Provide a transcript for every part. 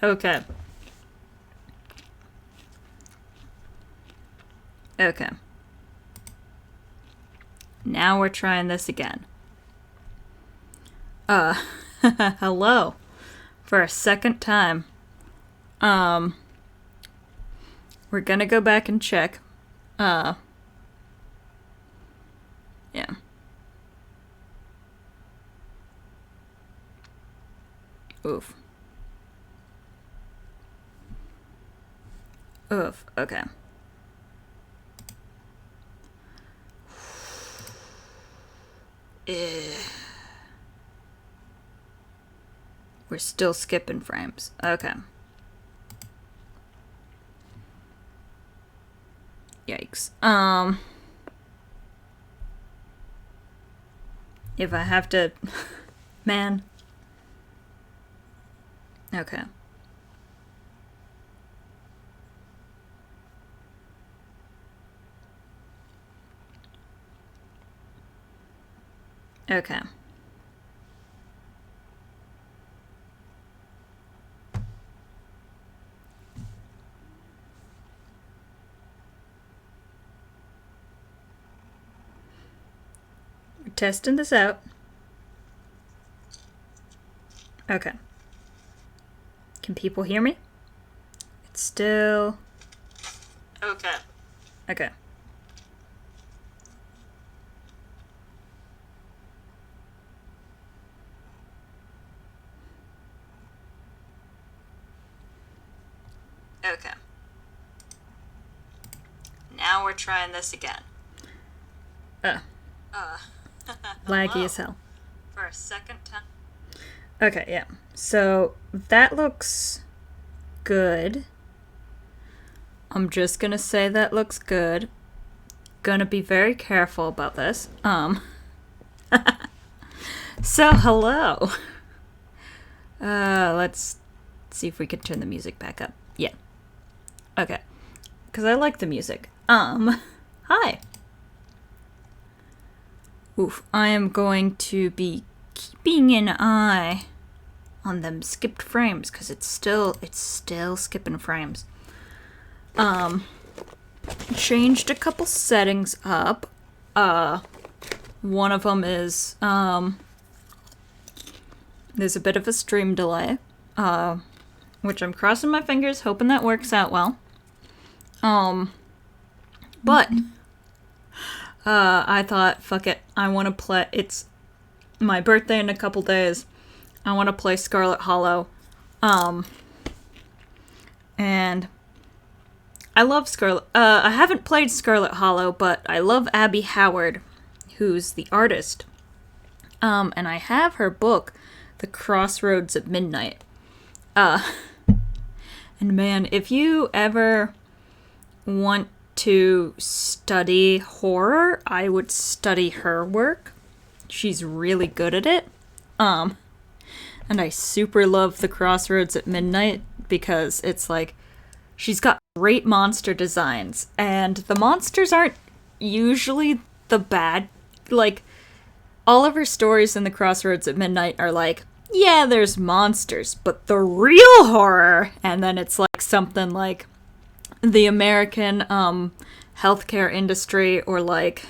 Okay. Okay. Now we're trying this again. Hello. For a second time. We're gonna go back and check. Yeah. Oof. Oof. Okay. We're still skipping frames. Okay. Yikes. If I have to... Man. Okay. Okay. We're testing this out. Okay. Can people hear me? It's still... Okay. Okay. Okay. Now we're trying this again. Laggy as hell. For a second time. Okay, yeah. So, that looks good. I'm just gonna say that looks good. Gonna be very careful about this. So, hello. Let's see if we can turn the music back up. Yeah. Okay. Because I like the music. Hi. Oof. I am going to be keeping an eye on them skipped frames, because it's still skipping frames. Changed a couple settings up. One of them is, there's a bit of a stream delay, which I'm crossing my fingers, hoping that works out well. But I thought, fuck it, I want to play, it's my birthday in a couple days, I want to play Scarlet Hollow, and I love I haven't played Scarlet Hollow, but I love Abby Howard, who's the artist, and I have her book, The Crossroads at Midnight, and man, if you ever want to study horror, I would study her work. She's really good at it. And I super love The Crossroads at Midnight because it's like she's got great monster designs, and the monsters aren't usually the bad. Like, all of her stories in The Crossroads at Midnight are like, yeah, there's monsters, but the real horror, and then it's like something like the American healthcare industry, or like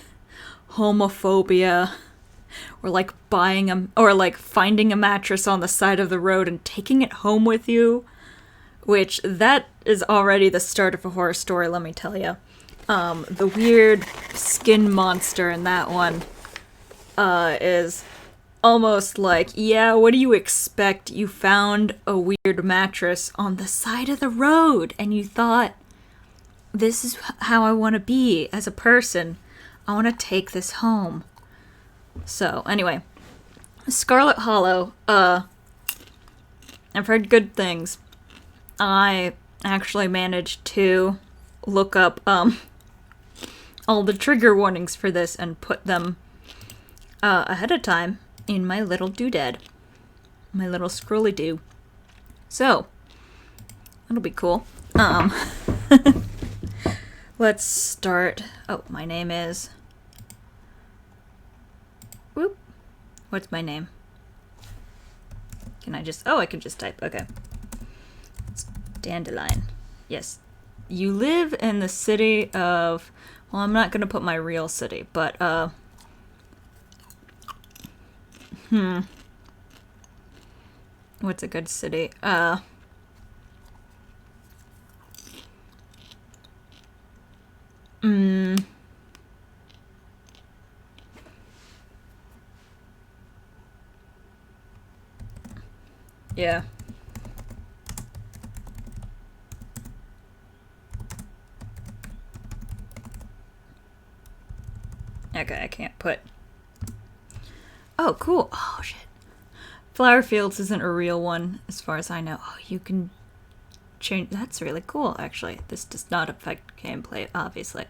homophobia, or like finding a mattress on the side of the road and taking it home with you, which that is already the start of a horror story, let me tell you. The weird skin monster in that one is almost like, yeah, what do you expect? You found a weird mattress on the side of the road and you thought, this is how I want to be as a person. I want to take this home. So, anyway. Scarlet Hollow, I've heard good things. I actually managed to look up, all the trigger warnings for this and put them, ahead of time in my little doodad. My little scrolly-doo. So, that'll be cool. Let's start. Oh, my name is... Whoop. What's my name? Can I just... Oh, I can just type. Okay. Dandelion. Yes. You live in the city of... Well, I'm not going to put my real city, but, what's a good city? Yeah. Okay, I can't put... Oh, cool. Oh, shit. Flower Fields isn't a real one, as far as I know. Oh, you can change... That's really cool, actually. This does not affect gameplay, obviously.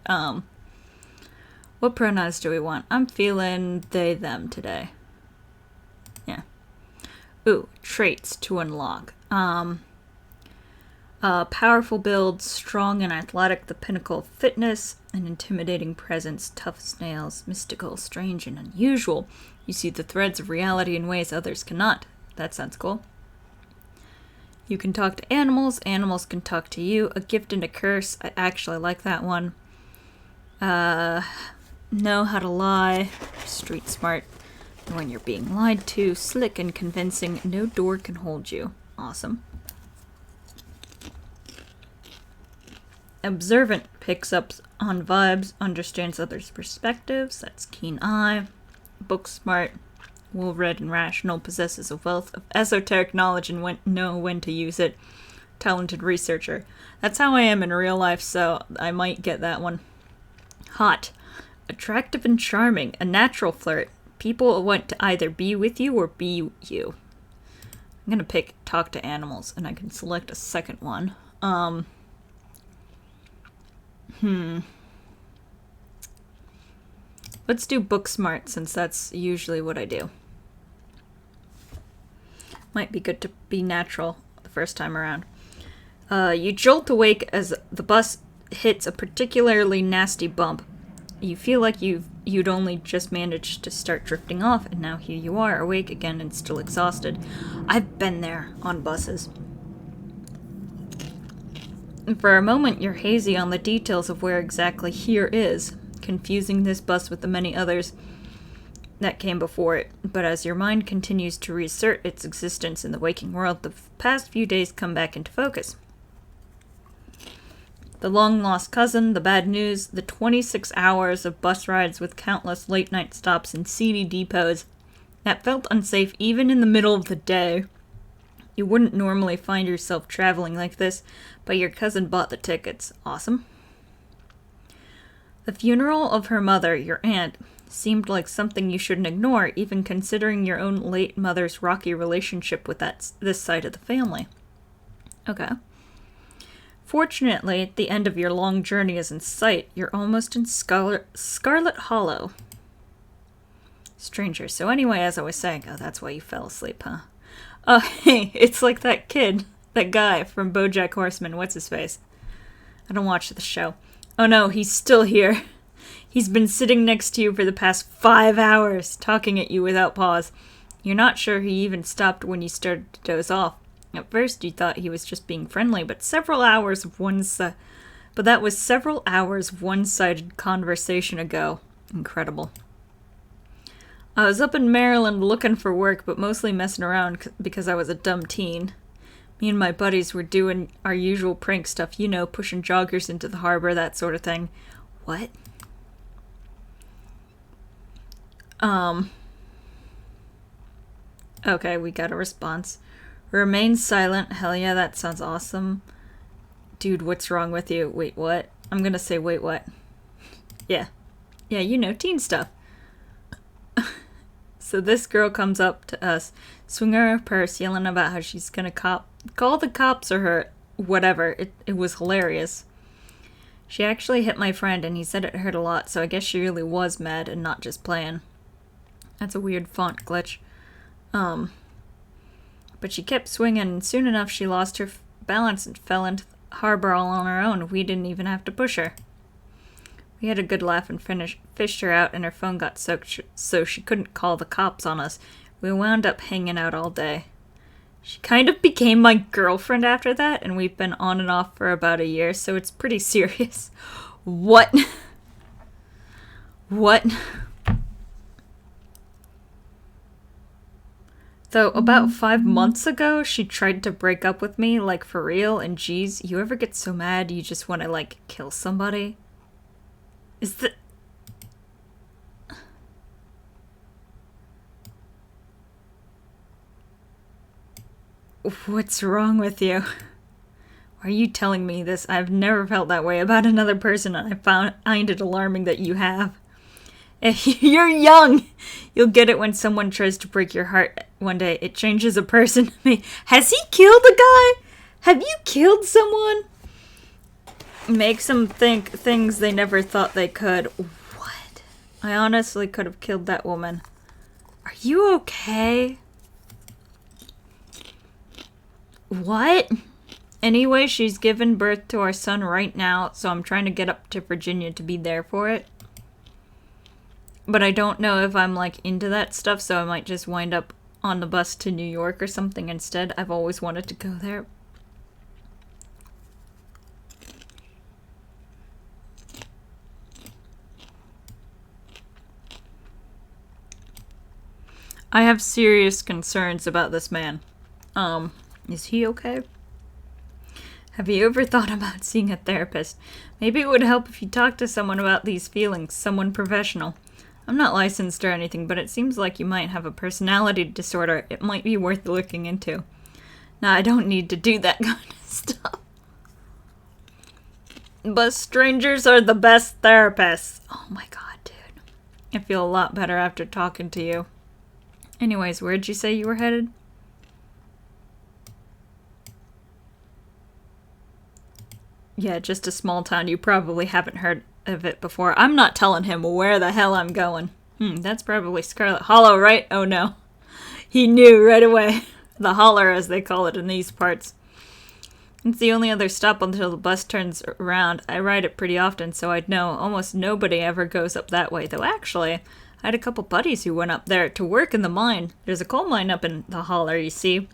What pronouns do we want? I'm feeling they, them today. Yeah. Ooh, traits to unlock. Powerful build, strong and athletic, the pinnacle of fitness, an intimidating presence, tough as nails, mystical, strange, and unusual. You see the threads of reality in ways others cannot. That sounds cool. You can talk to animals. Animals can talk to you. A gift and a curse. I actually like that one. Know how to lie. Street smart. When you're being lied to. Slick and convincing. No door can hold you. Awesome. Observant. Picks up on vibes. Understands others' perspectives. That's keen eye. Book smart. Well-read and rational. Possesses a wealth of esoteric knowledge and know when to use it. Talented researcher. That's how I am in real life, so I might get that one. Hot. Attractive and charming. A natural flirt. People want to either be with you or be you. I'm gonna pick talk to animals, and I can select a second one. Let's do book smart, since that's usually what I do. Might be good to be natural the first time around. You jolt awake as the bus hits a particularly nasty bump. You feel like you'd only just managed to start drifting off, and now here you are, awake again and still exhausted. I've been there on buses. And for a moment, you're hazy on the details of where exactly here is, confusing this bus with the many others that came before it. But as your mind continues to reassert its existence in the waking world, the past few days come back into focus. The long-lost cousin, the bad news, the 26 hours of bus rides with countless late-night stops and seedy depots that felt unsafe even in the middle of the day. You wouldn't normally find yourself traveling like this, but your cousin bought the tickets. Awesome. The funeral of her mother, your aunt, seemed like something you shouldn't ignore, even considering your own late mother's rocky relationship with this side of the family. Okay. Fortunately, the end of your long journey is in sight. You're almost in Scarlet Hollow. Stranger. So anyway, as I was saying, oh, that's why you fell asleep, huh? Oh, hey, it's like that kid, that guy from BoJack Horseman. What's his face? I don't watch the show. Oh no, he's still here. He's been sitting next to you for the past 5 hours, talking at you without pause. You're not sure he even stopped when you started to doze off. At first, you thought he was just being friendly, but that was several hours of one-sided conversation ago. Incredible. I was up in Maryland looking for work, but mostly messing around because I was a dumb teen. Me and my buddies were doing our usual prank stuff, you know, pushing joggers into the harbor, that sort of thing. What? Okay, we got a response. Remain silent. Hell yeah, that sounds awesome. Dude, what's wrong with you? Wait, what? I'm gonna say, wait, what? Yeah. Yeah, you know, teen stuff. So this girl comes up to us, swinging her purse, yelling about how she's gonna call the cops or her whatever. It was hilarious. She actually hit my friend, and he said it hurt a lot, so I guess she really was mad and not just playing. That's a weird font glitch. But she kept swinging, and soon enough she lost her balance and fell into the harbor all on her own. We didn't even have to push her. We had a good laugh and fished her out, and her phone got soaked so she couldn't call the cops on us. We wound up hanging out all day. She kind of became my girlfriend after that, and we've been on and off for about a year, so it's pretty serious. What? What? So, about 5 months ago, she tried to break up with me, like, for real, and geez, you ever get so mad you just want to, like, kill somebody? Is that... What's wrong with you? Why are you telling me this? I've never felt that way about another person, and I find it alarming that you have. You're young! You'll get it when someone tries to break your heart one day. It changes a person. Has he killed a guy? Have you killed someone? Makes them think things they never thought they could. What? I honestly could have killed that woman. Are you okay? What? Anyway, she's given birth to our son right now, so I'm trying to get up to Virginia to be there for it. But I don't know if I'm, like, into that stuff, so I might just wind up on the bus to New York or something instead. I've always wanted to go there. I have serious concerns about this man. Is he okay? Have you ever thought about seeing a therapist? Maybe it would help if you talked to someone about these feelings, someone professional. I'm not licensed or anything, but it seems like you might have a personality disorder. It might be worth looking into. Now, I don't need to do that kind of stuff. But strangers are the best therapists. Oh my god, dude. I feel a lot better after talking to you. Anyways, where'd you say you were headed? Yeah, just a small town. You probably haven't heard of it before. I'm not telling him where the hell I'm going. That's probably Scarlet Hollow, right? Oh no. He knew right away. The holler, as they call it in these parts. It's the only other stop until the bus turns around. I ride it pretty often, so I'd know. Almost nobody ever goes up that way, though actually, I had a couple buddies who went up there to work in the mine. There's a coal mine up in the holler, you see.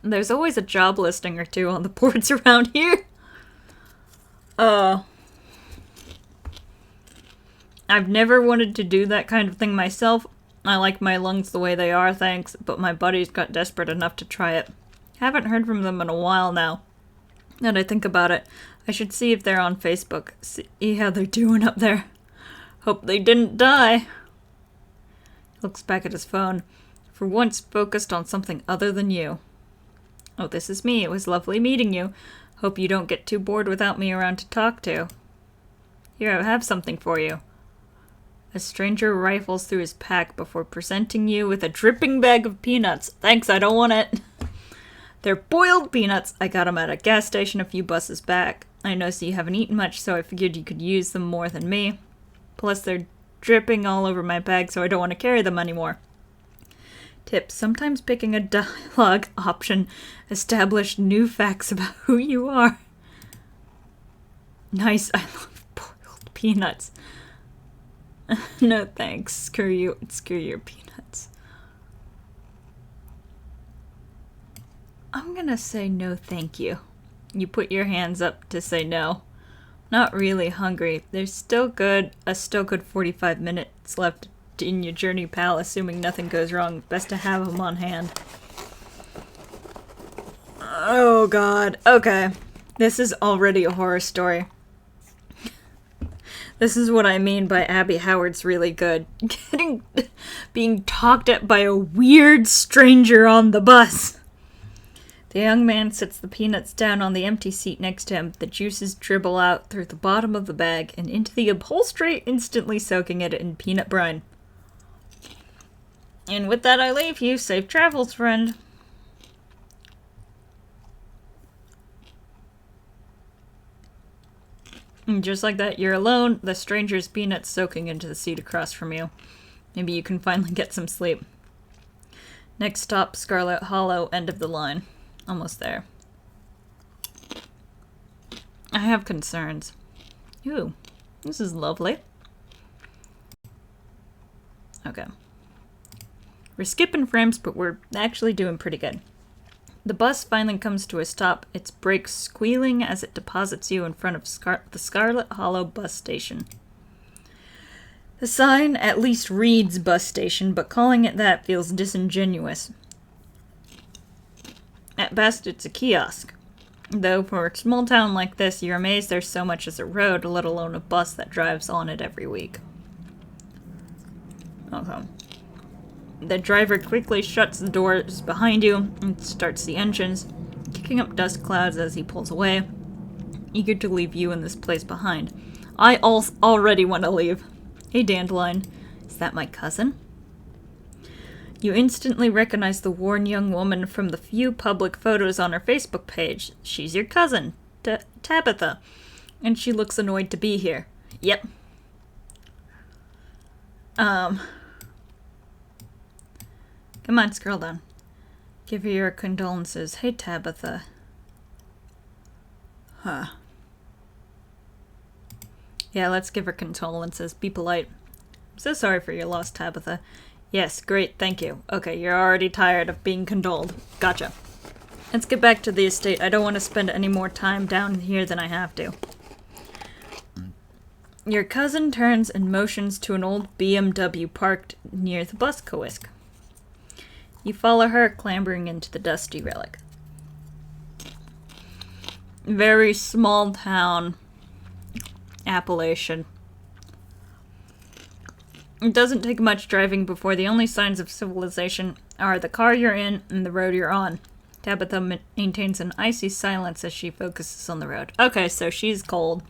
There's always a job listing or two on the boards around here. I've never wanted to do that kind of thing myself. I like my lungs the way they are, thanks, but my buddies got desperate enough to try it. Haven't heard from them in a while now. Now that I think about it, I should see if they're on Facebook. See how they're doing up there. Hope they didn't die. Looks back at his phone. For once, focused on something other than you. Oh, this is me. It was lovely meeting you. Hope you don't get too bored without me around to talk to. Here, I have something for you. A stranger rifles through his pack before presenting you with a dripping bag of peanuts. Thanks, I don't want it. They're boiled peanuts. I got them at a gas station a few buses back. I noticed you haven't eaten much, so I figured you could use them more than me. Plus, they're dripping all over my bag, so I don't want to carry them anymore. Tip, sometimes picking a dialogue option establishes new facts about who you are. Nice, I love boiled peanuts. No thanks, screw you, screw your peanuts. I'm gonna say no thank you. You put your hands up to say no. Not really hungry. There's still a still good 45 minutes left in your journey, pal, assuming nothing goes wrong. Best to have them on hand. Oh god. Okay. This is already a horror story. This is what I mean by Abby Howard's really good. Being talked at by a weird stranger on the bus. The young man sets the peanuts down on the empty seat next to him. The juices dribble out through the bottom of the bag and into the upholstery, instantly soaking it in peanut brine. And with that, I leave you. Safe travels, friend. And just like that, you're alone. The stranger's peanuts soaking into the seat across from you. Maybe you can finally get some sleep. Next stop, Scarlet Hollow, end of the line. Almost there. I have concerns. Ooh, this is lovely. Okay. We're skipping frames, but we're actually doing pretty good. The bus finally comes to a stop, its brakes squealing as it deposits you in front of the Scarlet Hollow bus station. The sign at least reads bus station, but calling it that feels disingenuous. At best, it's a kiosk. Though for a small town like this, you're amazed there's so much as a road, let alone a bus that drives on it every week. Okay. The driver quickly shuts the doors behind you and starts the engines, kicking up dust clouds as he pulls away, eager to leave you in this place behind. I already want to leave. Hey, Dandelion. Is that my cousin? You instantly recognize the worn young woman from the few public photos on her Facebook page. She's your cousin, Tabitha, and she looks annoyed to be here. Yep. Come on, scroll down. Give her your condolences. Hey, Tabitha. Huh. Yeah, let's give her condolences. Be polite. I'm so sorry for your loss, Tabitha. Yes, great, thank you. Okay, you're already tired of being condoled. Gotcha. Let's get back to the estate. I don't want to spend any more time down here than I have to. Your cousin turns and motions to an old BMW parked near the bus kiosk. You follow her, clambering into the dusty relic. Very small town. Appalachian. It doesn't take much driving before the only signs of civilization are the car you're in and the road you're on. Tabitha maintains an icy silence as she focuses on the road. Okay, so she's cold.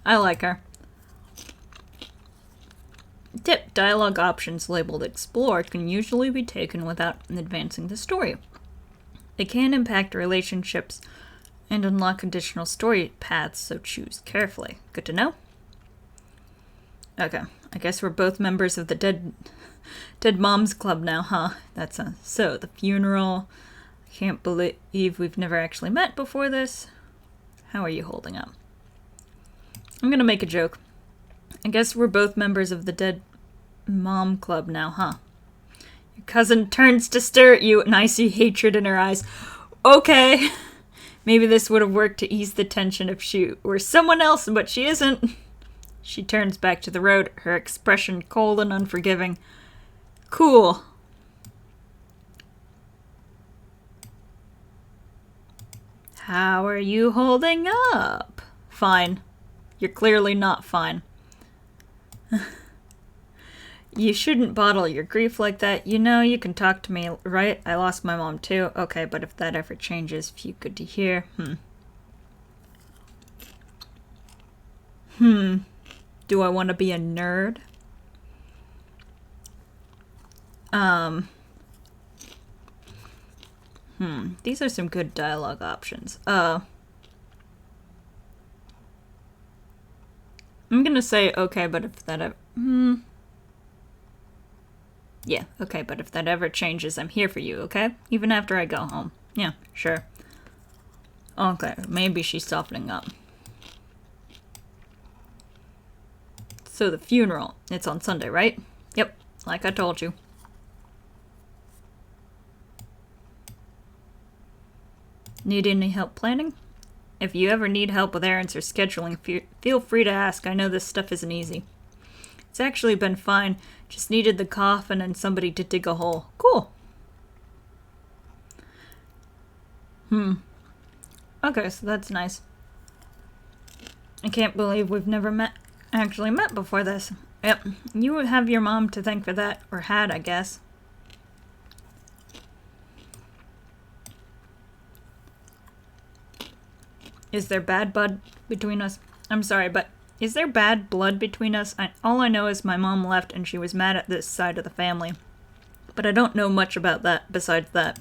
I like her. Tip: dialogue options labeled Explore can usually be taken without advancing the story. They can impact relationships and unlock additional story paths, so choose carefully. Good to know? Okay, I guess we're both members of the Dead Moms Club now, huh? That's so, the funeral. I can't believe we've never actually met before this. How are you holding up? I'm gonna make a joke. I guess we're both members of the Dead Mom Club now, huh? Your cousin turns to stare at you, and I see hatred in her eyes. Okay. Maybe this would have worked to ease the tension if she were someone else, but she isn't. She turns back to the road, her expression cold and unforgiving. Cool. How are you holding up? Fine. You're clearly not fine. You shouldn't bottle your grief like that. You know, you can talk to me, right? I lost my mom too. Okay, but if that ever changes, few good to hear. Do I want to be a nerd? These are some good dialogue options. I'm gonna say, okay, but if that ever... Yeah, okay, but if that ever changes, I'm here for you, okay? Even after I go home. Yeah, sure. Okay, maybe she's softening up. So the funeral, it's on Sunday, right? Yep, like I told you. Need any help planning? If you ever need help with errands or scheduling, feel free to ask. I know this stuff isn't easy. It's actually been fine. Just needed the coffin and somebody to dig a hole. Cool. Okay, so that's nice. I can't believe we've never actually met before this. Yep, you have your mom to thank for that. Or had, I guess. Is there bad blood between us? I'm sorry, but is there bad blood between us? All I know is my mom left and she was mad at this side of the family. But I don't know much about that besides that.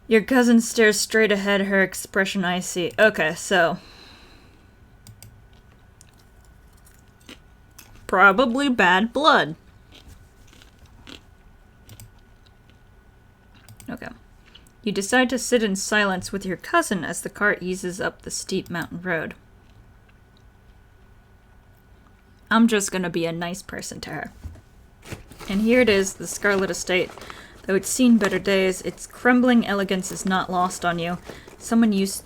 Your cousin stares straight ahead, her expression icy. Okay, so... probably bad blood. Okay. You decide to sit in silence with your cousin as the car eases up the steep mountain road. I'm just gonna be a nice person to her. And here it is, the Scarlet Estate. The Though it's seen better days, its crumbling elegance is not lost on you. Someone used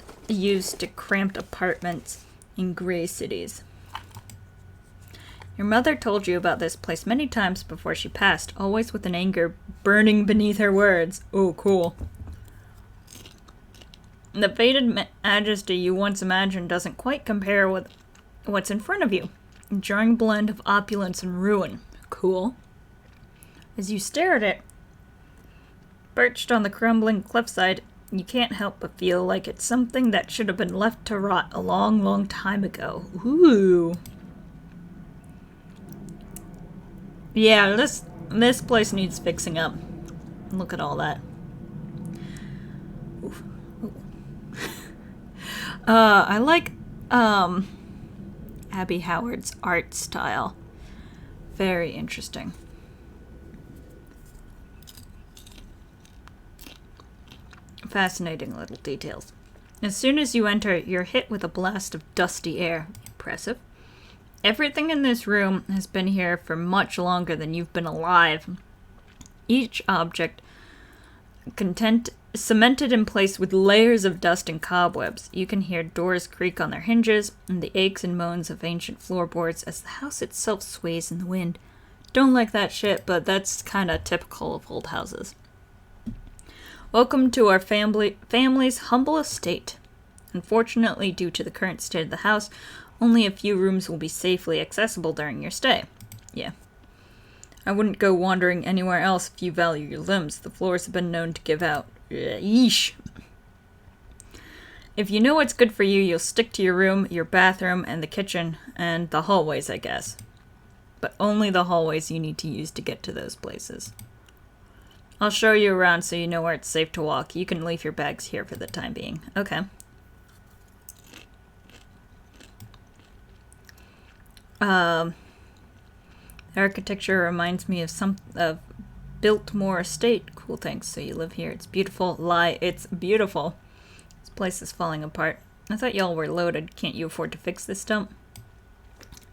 to cramped apartments in gray cities. Your mother told you about this place many times before she passed, always with an anger burning beneath her words. Oh, cool. The faded majesty you once imagined doesn't quite compare with what's in front of you. A jarring blend of opulence and ruin. Cool. As you stare at it, perched on the crumbling cliffside, you can't help but feel like it's something that should have been left to rot a long, long time ago. Ooh. Yeah, this place needs fixing up. Look at all that. Oof. I like Abby Howard's art style. Very interesting. Fascinating little details. As soon as you enter, you're hit with a blast of dusty air. Impressive. Everything in this room has been here for much longer than you've been alive. Each object cemented in place with layers of dust and cobwebs. You can hear doors creak on their hinges and the aches and moans of ancient floorboards as the house itself sways in the wind. Don't like that shit, but that's kind of typical of old houses. Welcome to our family's humble estate. Unfortunately, due to the current state of the house, only a few rooms will be safely accessible during your stay. Yeah. I wouldn't go wandering anywhere else if you value your limbs. The floors have been known to give out. Yeesh. If you know what's good for you, you'll stick to your room, your bathroom, and the kitchen, and the hallways, I guess. But only the hallways you need to use to get to those places. I'll show you around so you know where it's safe to walk. You can leave your bags here for the time being. Okay. Architecture reminds me of Biltmore Estate. Cool, thanks. So you live here. It's beautiful. It's beautiful. This place is falling apart. I thought y'all were loaded. Can't you afford to fix this dump?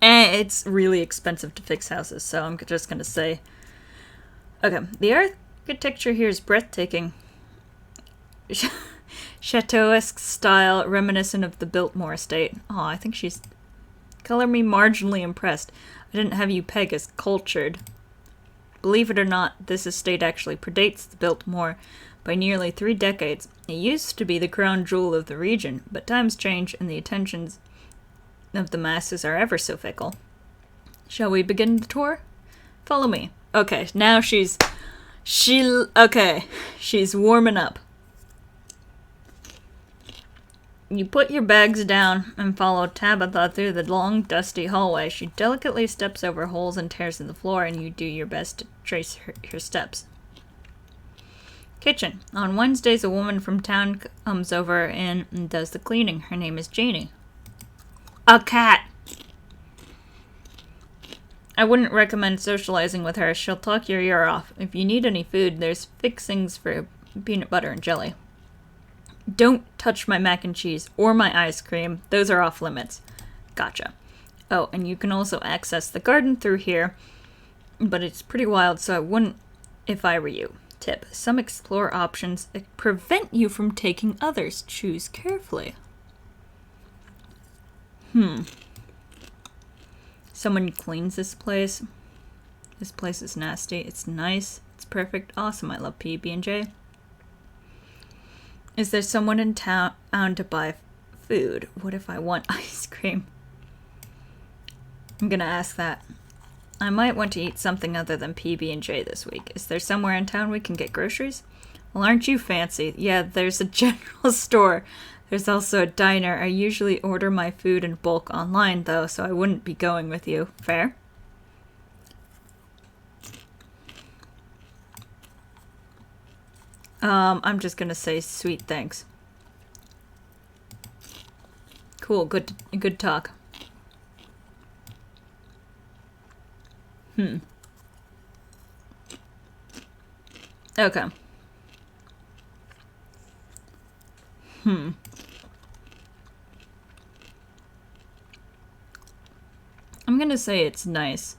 It's really expensive to fix houses, so I'm just gonna say... Okay, the architecture here is breathtaking. Chateau-esque style, reminiscent of the Biltmore Estate. Oh, I think she's... Color me marginally impressed. I didn't have you peg as cultured. Believe it or not, this estate actually predates the Biltmore by nearly 3 decades. It used to be the crown jewel of the region, but times change and the attentions of the masses are ever so fickle. Shall we begin the tour? Follow me. Okay, now she's warming up. You put your bags down and follow Tabitha through the long, dusty hallway. She delicately steps over holes and tears in the floor, and you do your best to trace her steps. Kitchen. On Wednesdays, a woman from town comes over and does the cleaning. Her name is Janie. A cat! I wouldn't recommend socializing with her. She'll talk your ear off. If you need any food, there's fixings for peanut butter and jelly. Don't touch my mac and cheese or my ice cream. Those are off limits. Gotcha. Oh, and you can also access the garden through here, but it's pretty wild, so I wouldn't if I were you. Tip. Some explore options prevent you from taking others. Choose carefully. Someone cleans this place. This place is nasty. It's nice. It's perfect. Awesome. I love PB&J. Is there someone in town to buy food? What if I want ice cream? I'm gonna ask that. I might want to eat something other than PB&J this week. Is there somewhere in town we can get groceries? Well, aren't you fancy? Yeah, there's a general store. There's also a diner. I usually order my food in bulk online, though, so I wouldn't be going with you. Fair? I'm just gonna say sweet thanks. Cool, good talk. Okay. I'm gonna say it's nice.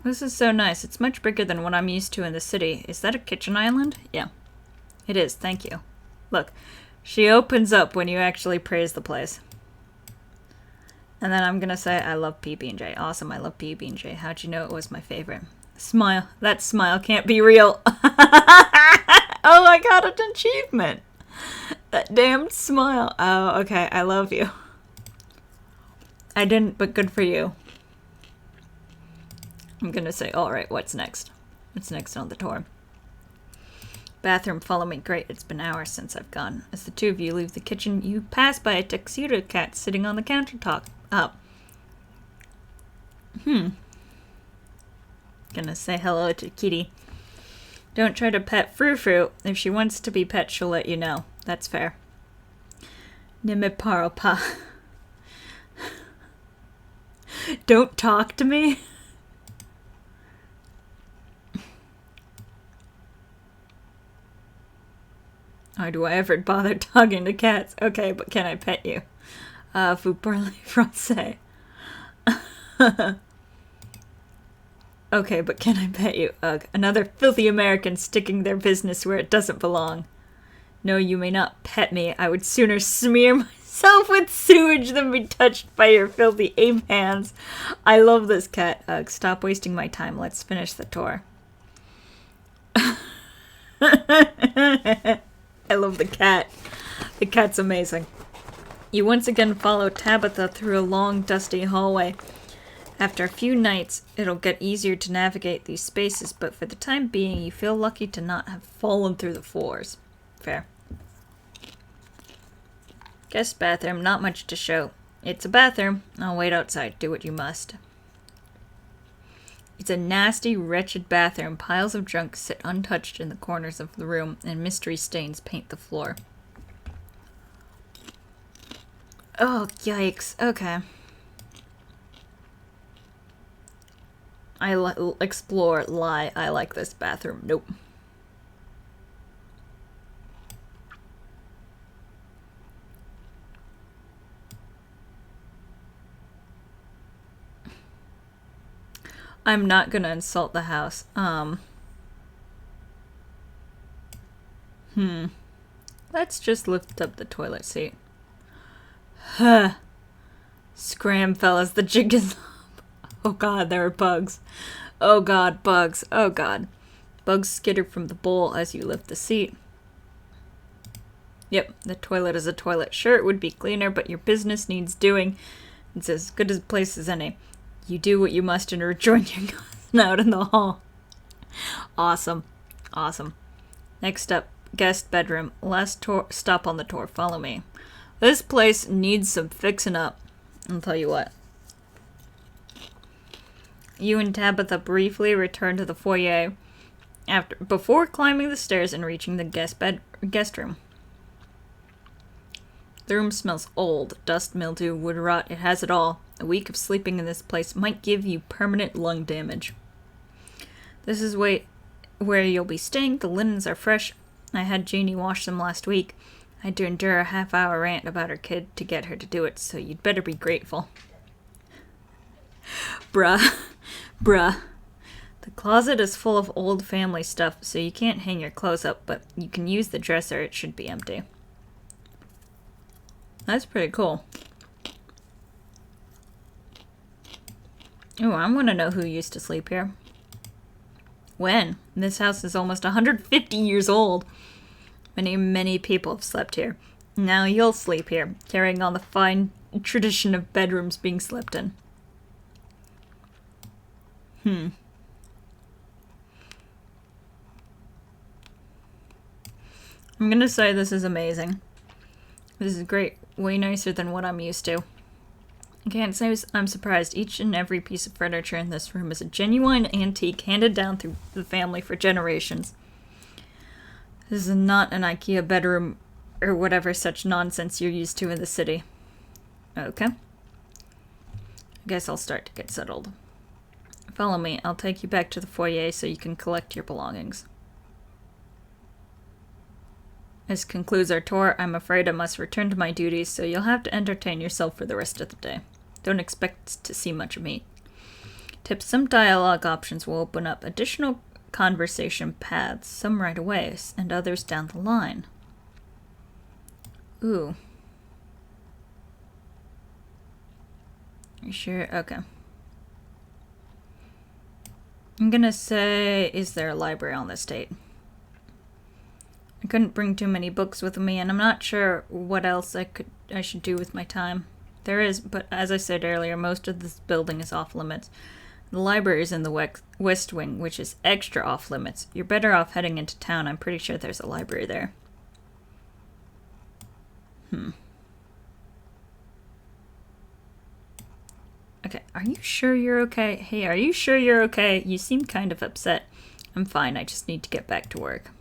This is so nice. It's much bigger than what I'm used to in the city. Is that a kitchen island? Yeah. It is, thank you. Look, she opens up when you actually praise the place. And then I'm gonna say, I love PB&J. Awesome, I love PB&J. How'd you know it was my favorite? Smile. That smile can't be real. Oh, I got an achievement. That damned smile. Oh, okay, I love you. I didn't, but good for you. I'm gonna say, alright, what's next? What's next on the tour? Bathroom, follow me. Great, it's been hours since I've gone. As the two of you leave the kitchen, you pass by a tuxedo cat sitting on the countertop. Gonna say hello to Kitty. Don't try to pet Frou Frou. If she wants to be pet, she'll let you know. That's fair. Ne me parle pas. Don't talk to me. Or do I ever bother talking to cats? Okay, but can I pet you? Vous parlez français. Okay, but can I pet you? Ugh, another filthy American sticking their business where it doesn't belong. No, you may not pet me. I would sooner smear myself with sewage than be touched by your filthy ape hands. I love this cat. Ugh, stop wasting my time. Let's finish the tour. I love the cat. The cat's amazing. You once again follow Tabitha through a long, dusty hallway. After a few nights, it'll get easier to navigate these spaces, but for the time being, you feel lucky to not have fallen through the floors. Fair. Guest bathroom, not much to show. It's a bathroom. I'll wait outside. Do what you must. It's a nasty, wretched bathroom. Piles of junk sit untouched in the corners of the room, and mystery stains paint the floor. Oh, yikes. Okay. Explore, lie. I like this bathroom. Nope. I'm not gonna insult the house. Let's just lift up the toilet seat. Huh. Scram, fellas, the jig is up. Oh god, there are bugs. Oh god, bugs. Oh god. Bugs skitter from the bowl as you lift the seat. Yep, the toilet is a toilet. Sure, it would be cleaner, but your business needs doing. It's as good a place as any. You do what you must and rejoin your cousin out in the hall. Awesome. Awesome. Next up, guest bedroom. Last stop on the tour. Follow me. This place needs some fixing up. I'll tell you what. You and Tabitha briefly return to the foyer before climbing the stairs and reaching the guest room. The room smells old. Dust, mildew, wood rot. It has it all. A week of sleeping in this place might give you permanent lung damage. This is where you'll be staying. The linens are fresh. I had Jeannie wash them last week. I had to endure a half-hour rant about her kid to get her to do it, so you'd better be grateful. Bruh. Bruh. The closet is full of old family stuff, so you can't hang your clothes up, but you can use the dresser. It should be empty. That's pretty cool. Ooh, I want to know who used to sleep here. When? This house is almost 150 years old. Many people have slept here. Now you'll sleep here, carrying on the fine tradition of bedrooms being slept in. I'm gonna say this is amazing. This is great. Way nicer than what I'm used to. I can't say I'm surprised. Each and every piece of furniture in this room is a genuine antique handed down through the family for generations. This is not an IKEA bedroom or whatever such nonsense you're used to in the city. Okay. I guess I'll start to get settled. Follow me. I'll take you back to the foyer so you can collect your belongings. This concludes our tour. I'm afraid I must return to my duties, so you'll have to entertain yourself for the rest of the day. Don't expect to see much of me. Tips: some dialogue options will open up additional conversation paths, some right away, and others down the line. Ooh. You sure? Okay. I'm gonna say, is there a library on the estate? I couldn't bring too many books with me, and I'm not sure what else I should do with my time. There is, but as I said earlier, most of this building is off limits. The library is in the West Wing, which is extra off limits. You're better off heading into town. I'm pretty sure there's a library there. Okay, are you sure you're okay? Hey, are you sure you're okay? You seem kind of upset. I'm fine, I just need to get back to work.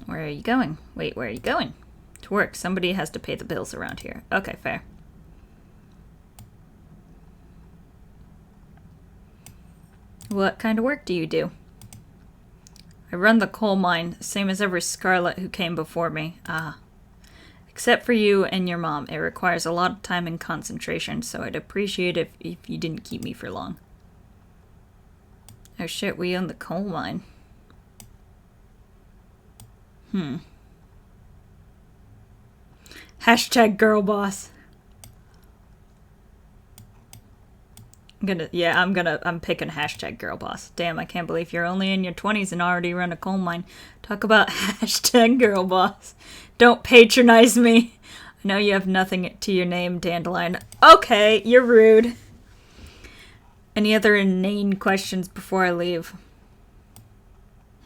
Where are you going? Wait, where are you going? To work. Somebody has to pay the bills around here. Okay, fair. What kind of work do you do? I run the coal mine, same as every Scarlet who came before me. Except for you and your mom. It requires a lot of time and concentration, so I'd appreciate it if you didn't keep me for long. Oh shit, we own the coal mine. Hashtag girl boss. I'm picking hashtag girl boss. Damn, I can't believe you're only in your 20s and already run a coal mine. Talk about hashtag girl boss. Don't patronize me. I know you have nothing to your name, Dandelion. Okay, you're rude. Any other inane questions before I leave?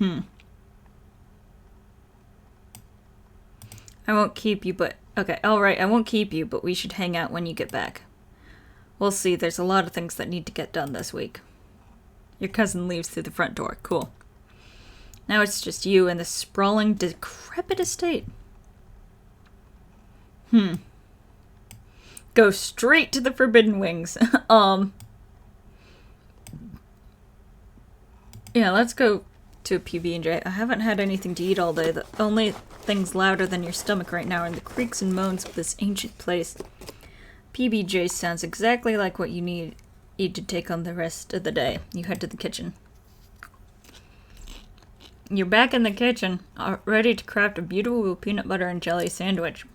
I won't keep you, but... Okay, alright, I won't keep you, but we should hang out when you get back. We'll see, there's a lot of things that need to get done this week. Your cousin leaves through the front door. Cool. Now it's just you and the sprawling, decrepit estate. Go straight to the Forbidden Wings. Yeah, let's go to a PB&J. I haven't had anything to eat all day. The only things louder than your stomach right now are the creaks and moans of this ancient place. PB&J sounds exactly like what you need to take on the rest of the day. You head to the kitchen. You're back in the kitchen, ready to craft a beautiful peanut butter and jelly sandwich.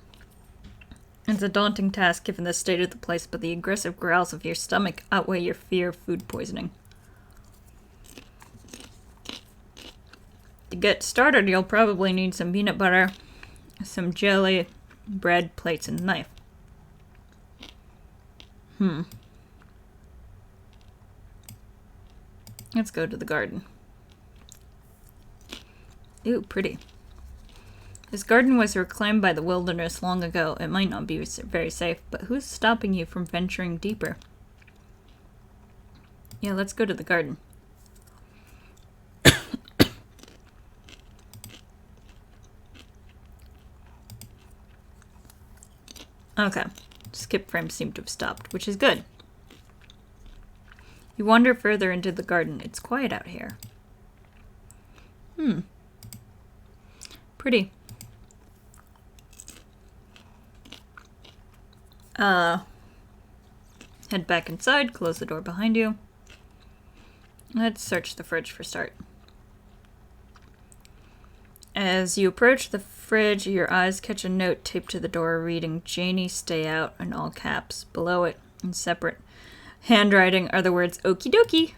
It's a daunting task given the state of the place, but the aggressive growls of your stomach outweigh your fear of food poisoning. To get started, you'll probably need some peanut butter, some jelly, bread, plates, and a knife. Let's go to the garden. Ooh, pretty. This garden was reclaimed by the wilderness long ago. It might not be very safe, but who's stopping you from venturing deeper? Yeah, let's go to the garden. Okay. Skip frames seem to have stopped, which is good. You wander further into the garden. It's quiet out here. Pretty. Head back inside, close the door behind you. Let's search the fridge for start. As you approach the fridge, your eyes catch a note taped to the door reading, "Janie, stay out," in all caps. Below it, in separate handwriting, are the words, "Okie dokie."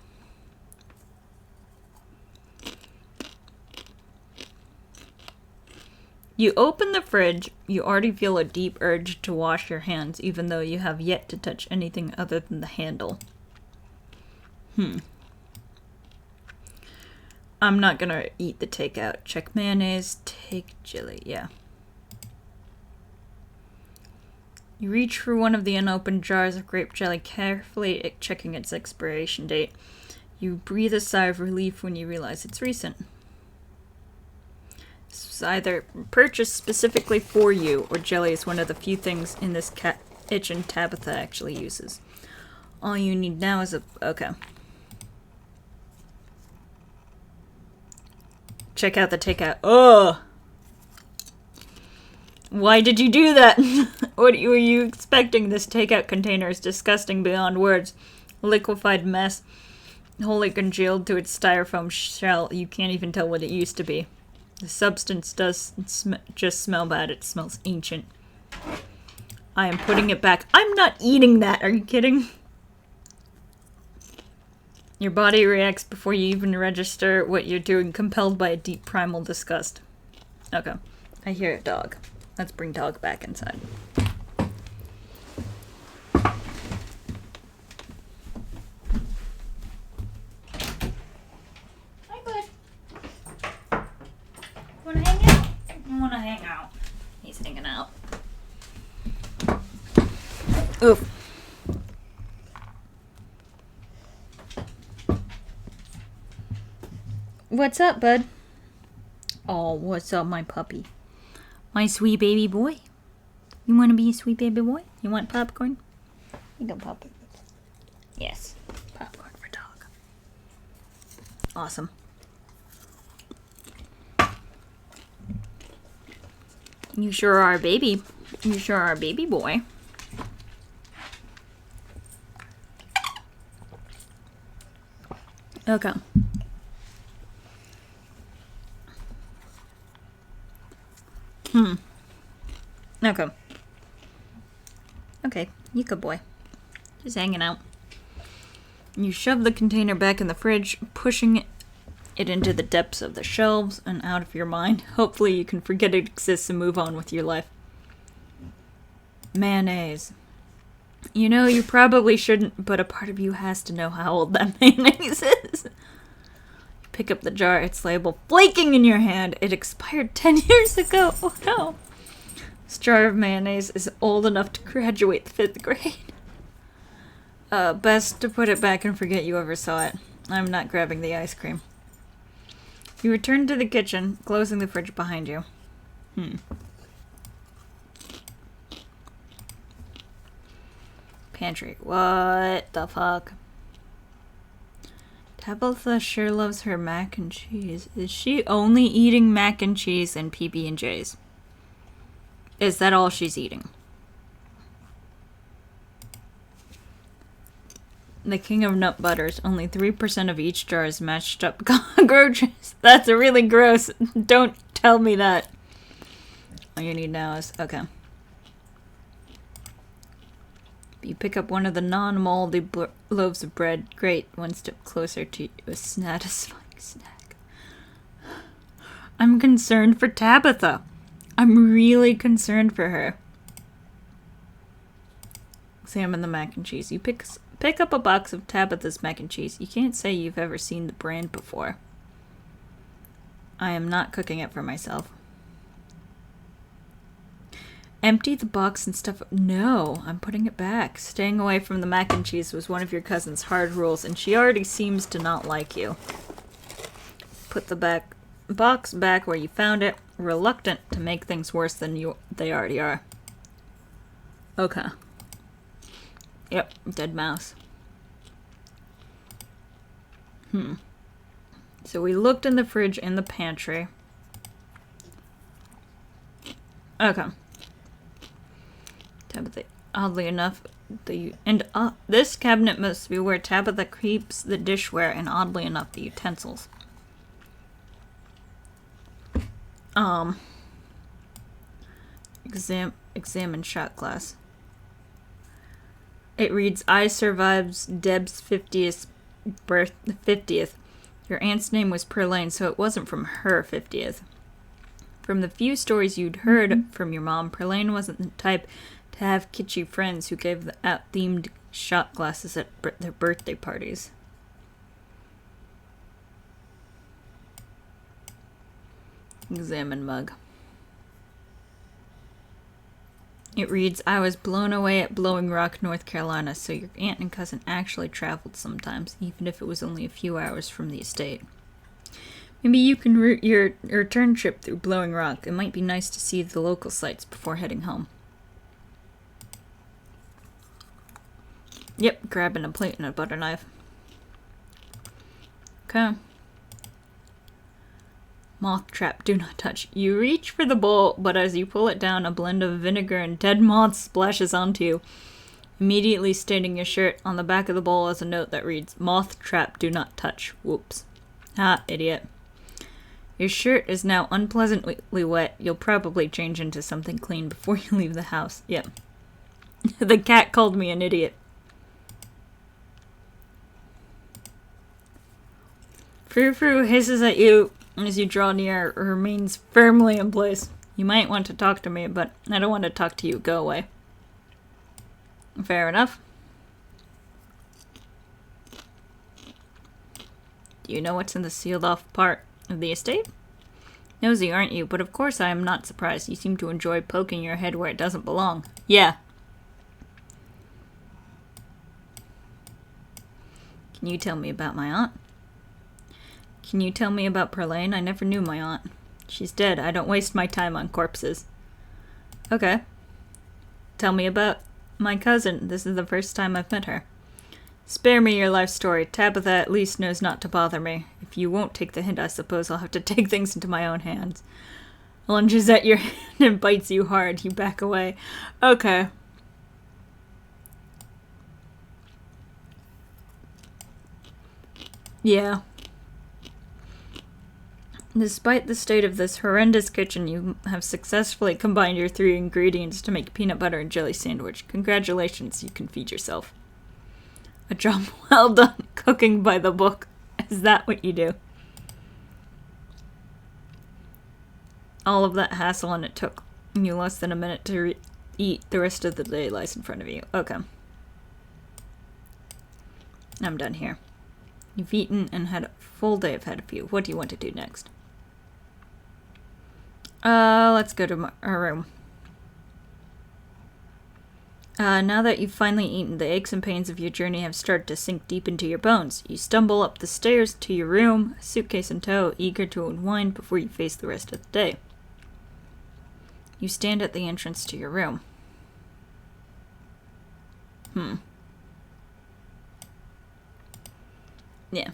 You open the fridge. You already feel a deep urge to wash your hands, even though you have yet to touch anything other than the handle. I'm not gonna eat the takeout. Check mayonnaise, take jelly, yeah. You reach for one of the unopened jars of grape jelly, carefully checking its expiration date. You breathe a sigh of relief when you realize it's recent. This was either purchased specifically for you, or jelly is one of the few things in this kitchen Tabitha actually uses. All you need now is a... Okay. Check out the takeout. Ugh! Why did you do that? What were you expecting? This takeout container is disgusting beyond words. Liquefied mess. Wholly congealed to its styrofoam shell. You can't even tell what it used to be. The substance does just smell bad. It smells ancient. I am putting it back. I'm not eating that. Are you kidding? Your body reacts before you even register what you're doing, compelled by a deep primal disgust. Okay. I hear a dog. Let's bring dog back inside. Hi, bud. Wanna hang out? Wanna hang out. He's hanging out. Oof. What's up, bud? Oh, what's up, my puppy? My sweet baby boy. You want to be a sweet baby boy? You want popcorn? You go popcorn. Yes. Popcorn for dog. Awesome. You sure are, baby. You sure are, baby boy. Okay. Okay. Okay, you good boy. Just hanging out. You shove the container back in the fridge, pushing it into the depths of the shelves and out of your mind. Hopefully you can forget it exists and move on with your life. Mayonnaise. You know, you probably shouldn't, but a part of you has to know how old that mayonnaise is. Pick up the jar, its label flaking in your hand. It expired 10 years ago. Oh no. This jar of mayonnaise is old enough to graduate the 5th grade. Best to put it back and forget you ever saw it. I'm not grabbing the ice cream. You return to the kitchen, closing the fridge behind you. Pantry. What the fuck? Tabitha sure loves her mac and cheese. Is she only eating mac and cheese and PB&Js? Is that all she's eating? The king of nut butters. Only 3% of each jar is matched up cockroaches. That's really gross. Don't tell me that. All you need now is... Okay. You pick up one of the non-moldy loaves of bread. Great. One step closer to a satisfying snack. I'm concerned for Tabitha. I'm really concerned for her. Examine the mac and cheese. You pick up a box of Tabitha's mac and cheese. You can't say you've ever seen the brand before. I am not cooking it for myself. Empty the box and stuff. No, I'm putting it back. Staying away from the mac and cheese was one of your cousin's hard rules, and she already seems to not like you. Put the box back where you found it, reluctant to make things worse than they already are. Okay. Yep, dead mouse. So we looked in the fridge and the pantry. Okay. Tabitha, oddly enough, this cabinet must be where Tabitha keeps the dishware and oddly enough the utensils. Examine shot glass. It reads, I survives Deb's 50th birth. 50th. Your aunt's name was Perlane, so it wasn't from her 50th. From the few stories you'd heard from your mom, Perlane wasn't the type to have kitschy friends who gave out themed shot glasses at their birthday parties. Examine mug. It reads, I was blown away at Blowing Rock, North Carolina, so your aunt and cousin actually traveled sometimes, even if it was only a few hours from the estate. Maybe you can route your return trip through Blowing Rock. It might be nice to see the local sites before heading home. Yep, grabbing a plate and a butter knife. Okay. Moth trap, do not touch. You reach for the bowl, but as you pull it down, a blend of vinegar and dead moths splashes onto you, immediately staining your shirt. On the back of the bowl is a note that reads, Moth trap, do not touch. Whoops. Ah, idiot. Your shirt is now unpleasantly wet. You'll probably change into something clean before you leave the house. Yep. The cat called me an idiot. Frou-Frou hisses at you as you draw near, remains firmly in place. You might want to talk to me, but I don't want to talk to you. Go away. Fair enough. Do you know what's in the sealed-off part of the estate? Nosy, aren't you? But of course I am not surprised. You seem to enjoy poking your head where it doesn't belong. Yeah. Can you tell me about my aunt? Can you tell me about Perlane? I never knew my aunt. She's dead. I don't waste my time on corpses. Okay. Tell me about my cousin. This is the first time I've met her. Spare me your life story. Tabitha at least knows not to bother me. If you won't take the hint, I suppose I'll have to take things into my own hands. Lunges at your hand and bites you hard. You back away. Okay. Yeah. Despite the state of this horrendous kitchen, you have successfully combined your 3 ingredients to make peanut butter and jelly sandwich. Congratulations, you can feed yourself. A job well done, cooking by the book. Is that what you do? All of that hassle and it took you less than a minute to eat. The rest of the day lies in front of you. Okay. I'm done here. You've eaten and had a full day ahead of you. What do you want to do next? Let's go to our room. Now that you've finally eaten, the aches and pains of your journey have started to sink deep into your bones. You stumble up the stairs to your room, suitcase in tow, eager to unwind before you face the rest of the day. You stand at the entrance to your room. Yeah.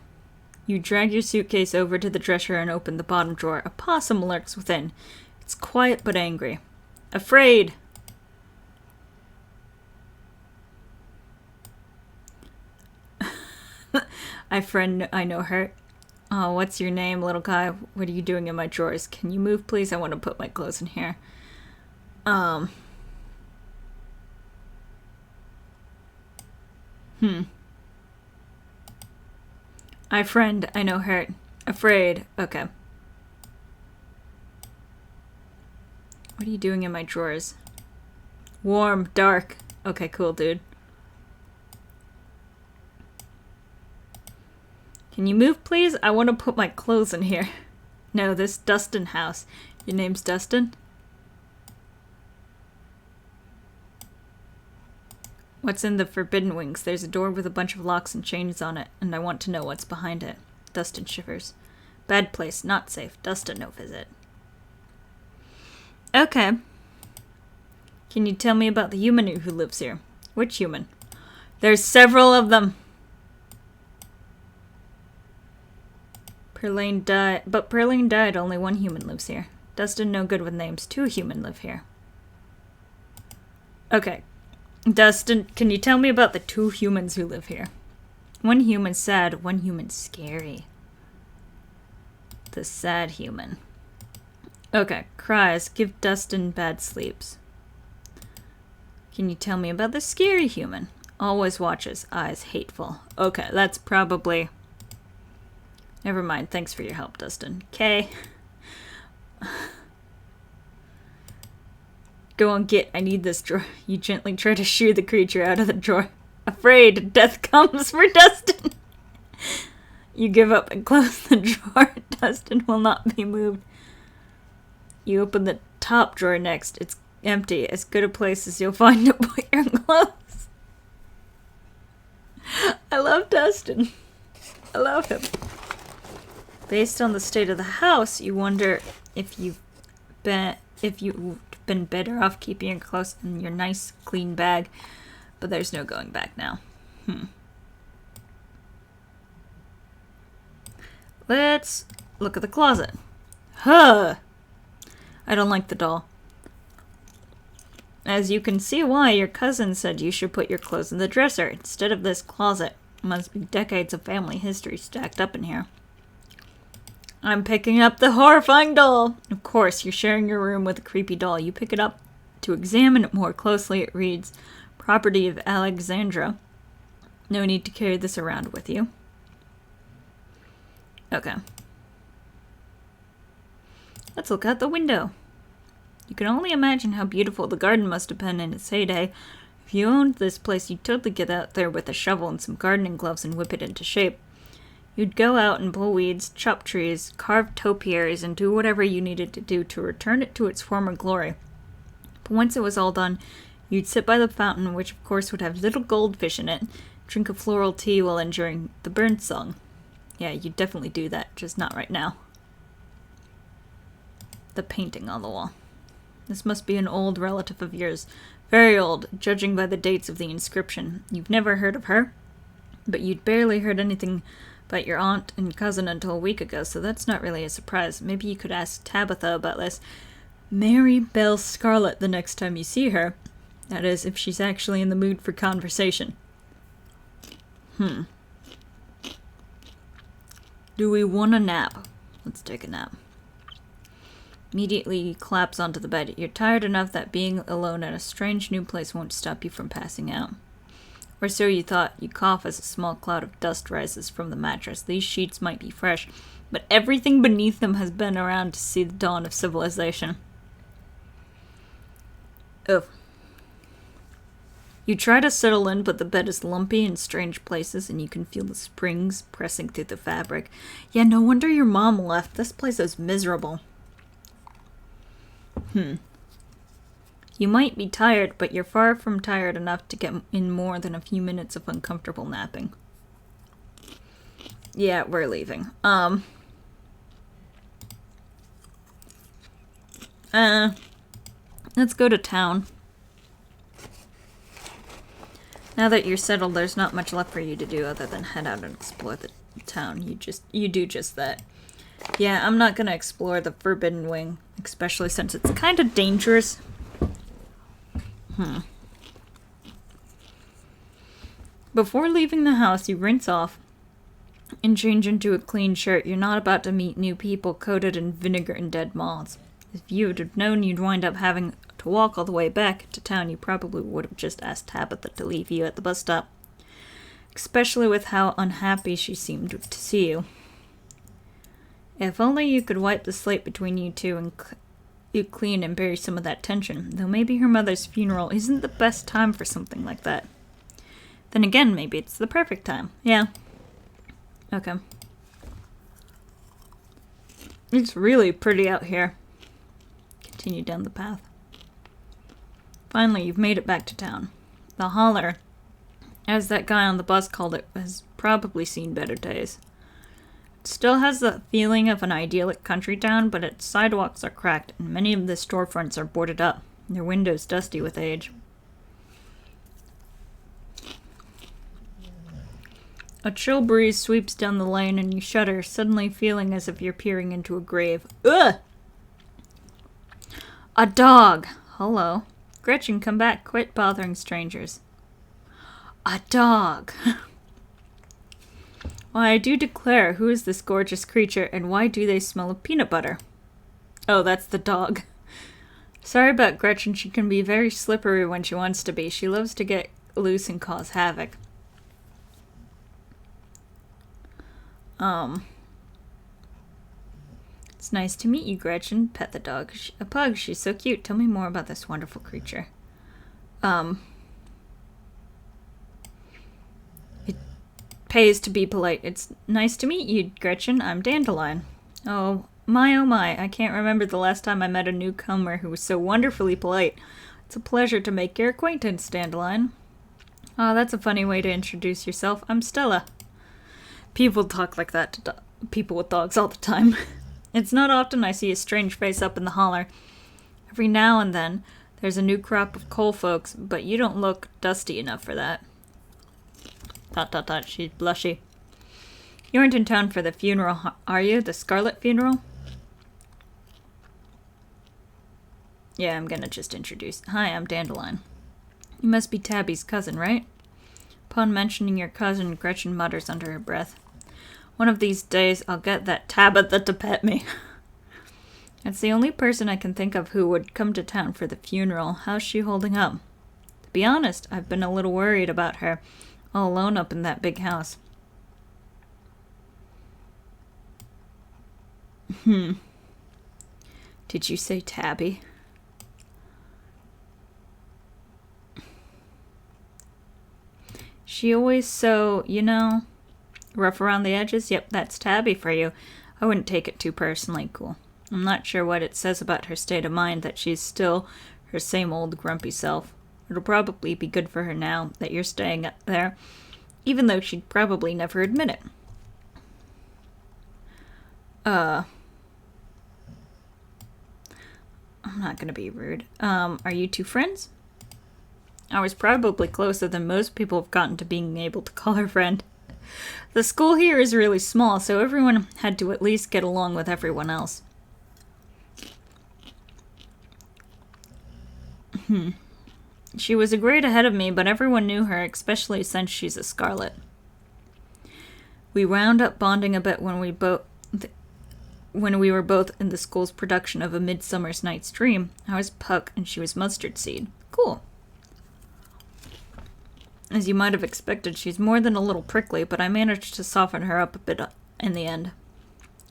You drag your suitcase over to the dresser and open the bottom drawer. A possum lurks within. It's quiet but angry. Afraid! I know her. Oh, what's your name, little guy? What are you doing in my drawers? Can you move, please? I want to put my clothes in here. Friend, I know her. Afraid. Okay. What are you doing in my drawers? Warm, dark. Okay, cool, dude. Can you move, please? I want to put my clothes in here. No, this Dustin house. Your name's Dustin? What's in the Forbidden Wings? There's a door with a bunch of locks and chains on it, and I want to know what's behind it. Dustin shivers. Bad place, not safe. Dustin, no visit. Okay. Can you tell me about the human who lives here? Which human? There's several of them. Perlane died, but Perlane died. Only one human lives here. Dustin, no good with names. 2 human live here. Okay. Dustin, can you tell me about the 2 humans who live here? One human sad, one human scary. The sad human. Okay, cries, give Dustin bad sleeps. Can you tell me about the scary human? Always watches, eyes hateful. Okay, that's probably... Never mind, thanks for your help, Dustin. Okay. Go on, I need this drawer. You gently try to shoo the creature out of the drawer. Afraid, death comes for Dustin. You give up and close the drawer. Dustin will not be moved. You open the top drawer next. It's empty. As good a place as you'll find to put your clothes. I love Dustin. I love him. Based on the state of the house, you wonder if you've been better off keeping your clothes in your nice, clean bag. But there's no going back now. Let's look at the closet. Huh! I don't like the doll. As you can see why, your cousin said you should put your clothes in the dresser instead of this closet. Must be decades of family history stacked up in here. I'm picking up the horrifying doll. Of course, you're sharing your room with a creepy doll. You pick it up to examine it more closely. It reads, "Property of Alexandra." No need to carry this around with you. Okay. Let's look out the window. You can only imagine how beautiful the garden must have been in its heyday. If you owned this place, you'd totally get out there with a shovel and some gardening gloves and whip it into shape. You'd go out and pull weeds, chop trees, carve topiaries, and do whatever you needed to do to return it to its former glory. But once it was all done, you'd sit by the fountain, which of course would have little goldfish in it, drink a floral tea while enjoying the bird song. Yeah, you'd definitely do that, just not right now. The painting on the wall. This must be an old relative of yours. Very old, judging by the dates of the inscription. You've never heard of her, but you'd barely heard anything about your aunt and cousin until a week ago, so that's not really a surprise. Maybe you could ask Tabitha about this. Mary Belle Scarlet the next time you see her. That is, if she's actually in the mood for conversation. Do we want a nap? Let's take a nap. Immediately collapse onto the bed. You're tired enough that being alone at a strange new place won't stop you from passing out. Or so you thought. You cough as a small cloud of dust rises from the mattress. These sheets might be fresh, but everything beneath them has been around to see the dawn of civilization. Ugh. You try to settle in, but the bed is lumpy in strange places, and you can feel the springs pressing through the fabric. Yeah, no wonder your mom left. This place is miserable. You might be tired, but you're far from tired enough to get in more than a few minutes of uncomfortable napping. Yeah, we're leaving. Let's go to town. Now that you're settled, there's not much left for you to do other than head out and explore the town. You do just that. Yeah, I'm not gonna explore the Forbidden Wing, especially since it's kind of dangerous. Before leaving the house, you rinse off and change into a clean shirt. You're not about to meet new people coated in vinegar and dead moths. If you would have known you'd wind up having to walk all the way back to town, you probably would have just asked Tabitha to leave you at the bus stop. Especially with how unhappy she seemed to see you. If only you could wipe the slate between you two and you clean and bury some of that tension. Though maybe her mother's funeral isn't the best time for something like that. Then again, maybe it's the perfect time. Yeah. Okay. It's really pretty out here. Continue down the path. Finally, you've made it back to town. The holler, as that guy on the bus called it, has probably seen better days. It still has the feeling of an idyllic country town, but its sidewalks are cracked, and many of the storefronts are boarded up, their windows dusty with age. A chill breeze sweeps down the lane, and you shudder, suddenly feeling as if you're peering into a grave. Ugh! A dog! Hello. Gretchen, come back. Quit bothering strangers. A dog! Why, I do declare, who is this gorgeous creature, and why do they smell of peanut butter? Oh, that's the dog. Sorry about Gretchen, she can be very slippery when she wants to be. She loves to get loose and cause havoc. It's nice to meet you, Gretchen. Pet the dog. A pug, she's so cute. Tell me more about this wonderful creature. It pays to be polite. It's nice to meet you, Gretchen. I'm Dandelion. Oh my, I can't remember the last time I met a newcomer who was so wonderfully polite. It's a pleasure to make your acquaintance, Dandelion. Oh, that's a funny way to introduce yourself. I'm Stella. People talk like that to people with dogs all the time. It's not often I see a strange face up in the holler. Every now and then, there's a new crop of coal folks, but you don't look dusty enough for that. She's blushy. You aren't in town for the funeral, are you? The Scarlet funeral? Yeah, I'm gonna just introduce. Hi, I'm Dandelion. You must be Tabby's cousin, right? Upon mentioning your cousin, Gretchen mutters under her breath. One of these days, I'll get that Tabitha to pet me. It's the only person I can think of who would come to town for the funeral. How's she holding up? To be honest, I've been a little worried about her, all alone up in that big house. Did you say Tabby? She always so, rough around the edges? Yep, that's Tabby for you. I wouldn't take it too personally. Cool. I'm not sure what it says about her state of mind that she's still her same old grumpy self. It'll probably be good for her now that you're staying up there, even though she'd probably never admit it. I'm not gonna be rude. Are you two friends? I was probably closer than most people have gotten to being able to call her friend. The school here is really small, so everyone had to at least get along with everyone else. She was a grade ahead of me, but everyone knew her, especially since she's a Scarlet. We wound up bonding a bit when we were both in the school's production of A Midsummer's Night's Dream. I was Puck and she was Mustard Seed. Cool. As you might have expected, she's more than a little prickly, but I managed to soften her up a bit in the end.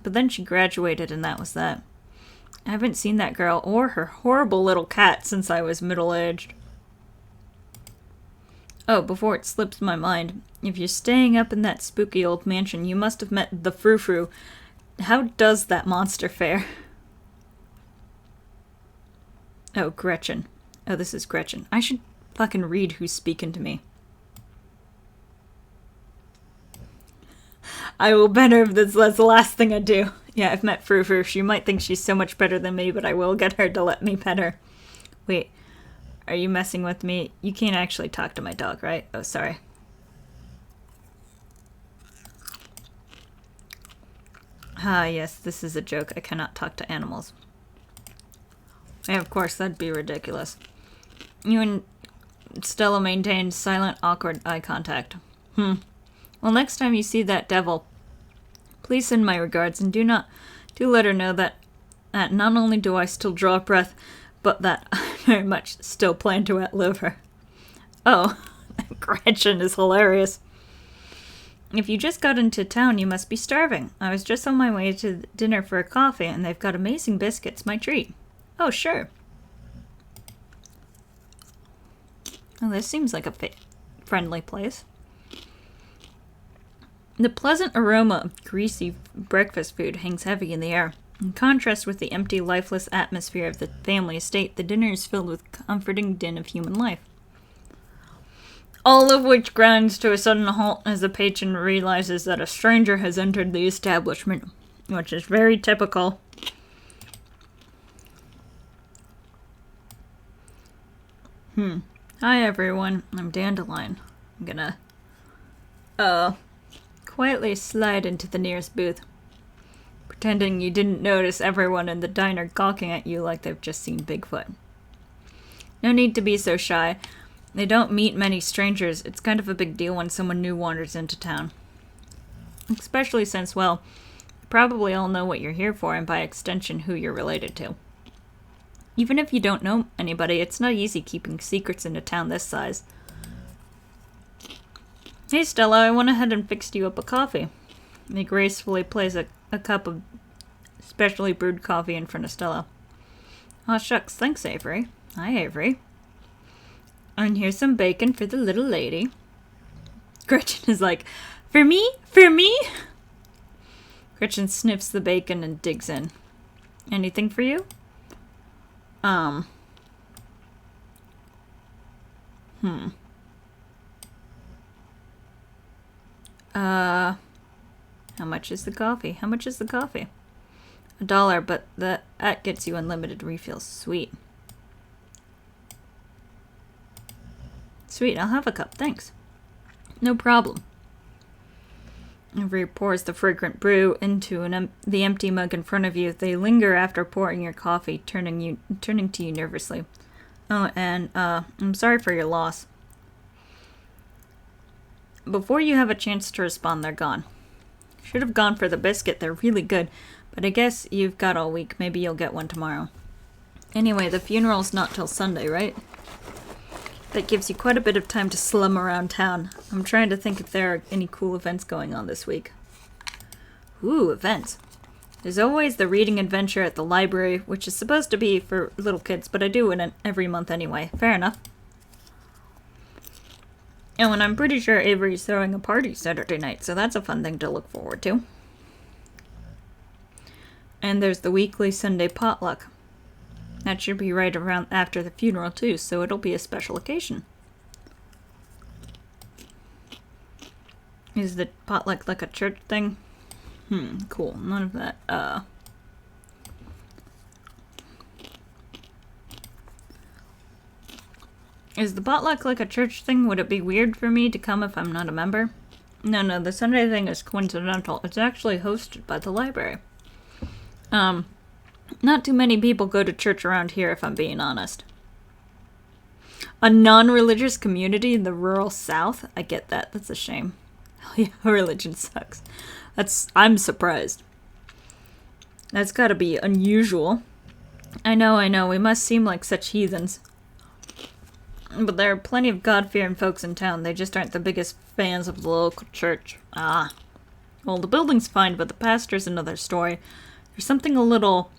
But then she graduated and that was that. I haven't seen that girl or her horrible little cat since I was middle-aged. Oh, before it slips my mind, if you're staying up in that spooky old mansion, you must have met the Frou-Frou. How does that monster fare? Oh, Gretchen. Oh, this is Gretchen. I should fucking read who's speaking to me. I will better if that's the last thing I do. Yeah, I've met Frou-Frou. She might think she's so much better than me, but I will get her to let me pet her. Wait, are you messing with me? You can't actually talk to my dog, right? Oh, sorry. Ah, yes, this is a joke. I cannot talk to animals. Yeah, of course, that'd be ridiculous. You and Stella maintained silent, awkward eye contact. Well, next time you see that devil, please send my regards and do let her know that not only do I still draw a breath, but that I very much still plan to outlive her. Oh, Gretchen is hilarious. If you just got into town, you must be starving. I was just on my way to dinner for a coffee, and they've got amazing biscuits. My treat. Oh, sure. Oh, this seems like a friendly place. The pleasant aroma of greasy breakfast food hangs heavy in the air. In contrast with the empty, lifeless atmosphere of the family estate, the dinner is filled with comforting din of human life. All of which grinds to a sudden halt as the patron realizes that a stranger has entered the establishment, which is very typical. Hi everyone, I'm Dandelion. I'm gonna, quietly slide into the nearest booth, pretending you didn't notice everyone in the diner gawking at you like they've just seen Bigfoot. No need to be so shy. They don't meet many strangers. It's kind of a big deal when someone new wanders into town. Especially since, well, you probably all know what you're here for and by extension who you're related to. Even if you don't know anybody, it's not easy keeping secrets in a town this size. Hey Stella, I went ahead and fixed you up a coffee. He gracefully places a cup of specially brewed coffee in front of Stella. Aw shucks, thanks Avery. Hi Avery. And here's some bacon for the little lady. Gretchen is like, for me? For me? Gretchen sniffs the bacon and digs in. Anything for you? How much is the coffee? How much is the coffee? $1, but that gets you unlimited refills. Sweet. Sweet, I'll have a cup, thanks. No problem. Avery pours the fragrant brew into the empty mug in front of you. They linger after pouring your coffee, turning to you nervously. Oh, and, I'm sorry for your loss. Before you have a chance to respond, they're gone. Should have gone for the biscuit. They're really good. But I guess you've got all week. Maybe you'll get one tomorrow. Anyway, the funeral's not till Sunday, right? That gives you quite a bit of time to slum around town. I'm trying to think if there are any cool events going on this week. Ooh, events. There's always the reading adventure at the library, which is supposed to be for little kids, but I do it every month anyway. Fair enough. Oh, and I'm pretty sure Avery's throwing a party Saturday night, so that's a fun thing to look forward to. And there's the weekly Sunday potluck. That should be right around after the funeral, too, so it'll be a special occasion. Is the potluck like a church thing? Cool. None of that. Is the potluck like a church thing? Would it be weird for me to come if I'm not a member? No, the Sunday thing is coincidental. It's actually hosted by the library. Not too many people go to church around here, if I'm being honest. A non-religious community in the rural South? I get that. That's a shame. Hell yeah, religion sucks. I'm surprised. That's gotta be unusual. I know, we must seem like such heathens. But there are plenty of God-fearing folks in town. They just aren't the biggest fans of the local church. Ah. Well, the building's fine, but the pastor's another story. There's something a little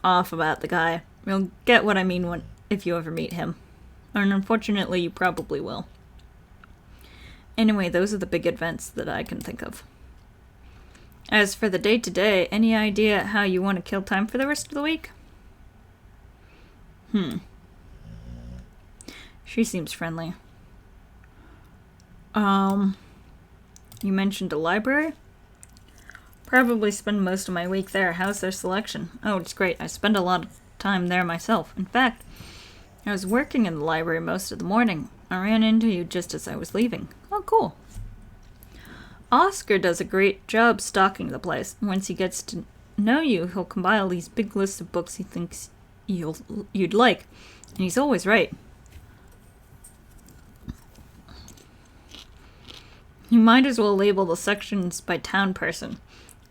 off about the guy. You'll get what I mean if you ever meet him. And unfortunately, you probably will. Anyway, those are the big events that I can think of. As for the day-to-day, any idea how you want to kill time for the rest of the week? She seems friendly. You mentioned a library? Probably spend most of my week there. How's their selection? Oh, it's great. I spend a lot of time there myself. In fact, I was working in the library most of the morning. I ran into you just as I was leaving. Oh, cool. Oscar does a great job stocking the place. Once he gets to know you, he'll compile these big lists of books he thinks you'd like. And he's always right. You might as well label the sections by town person.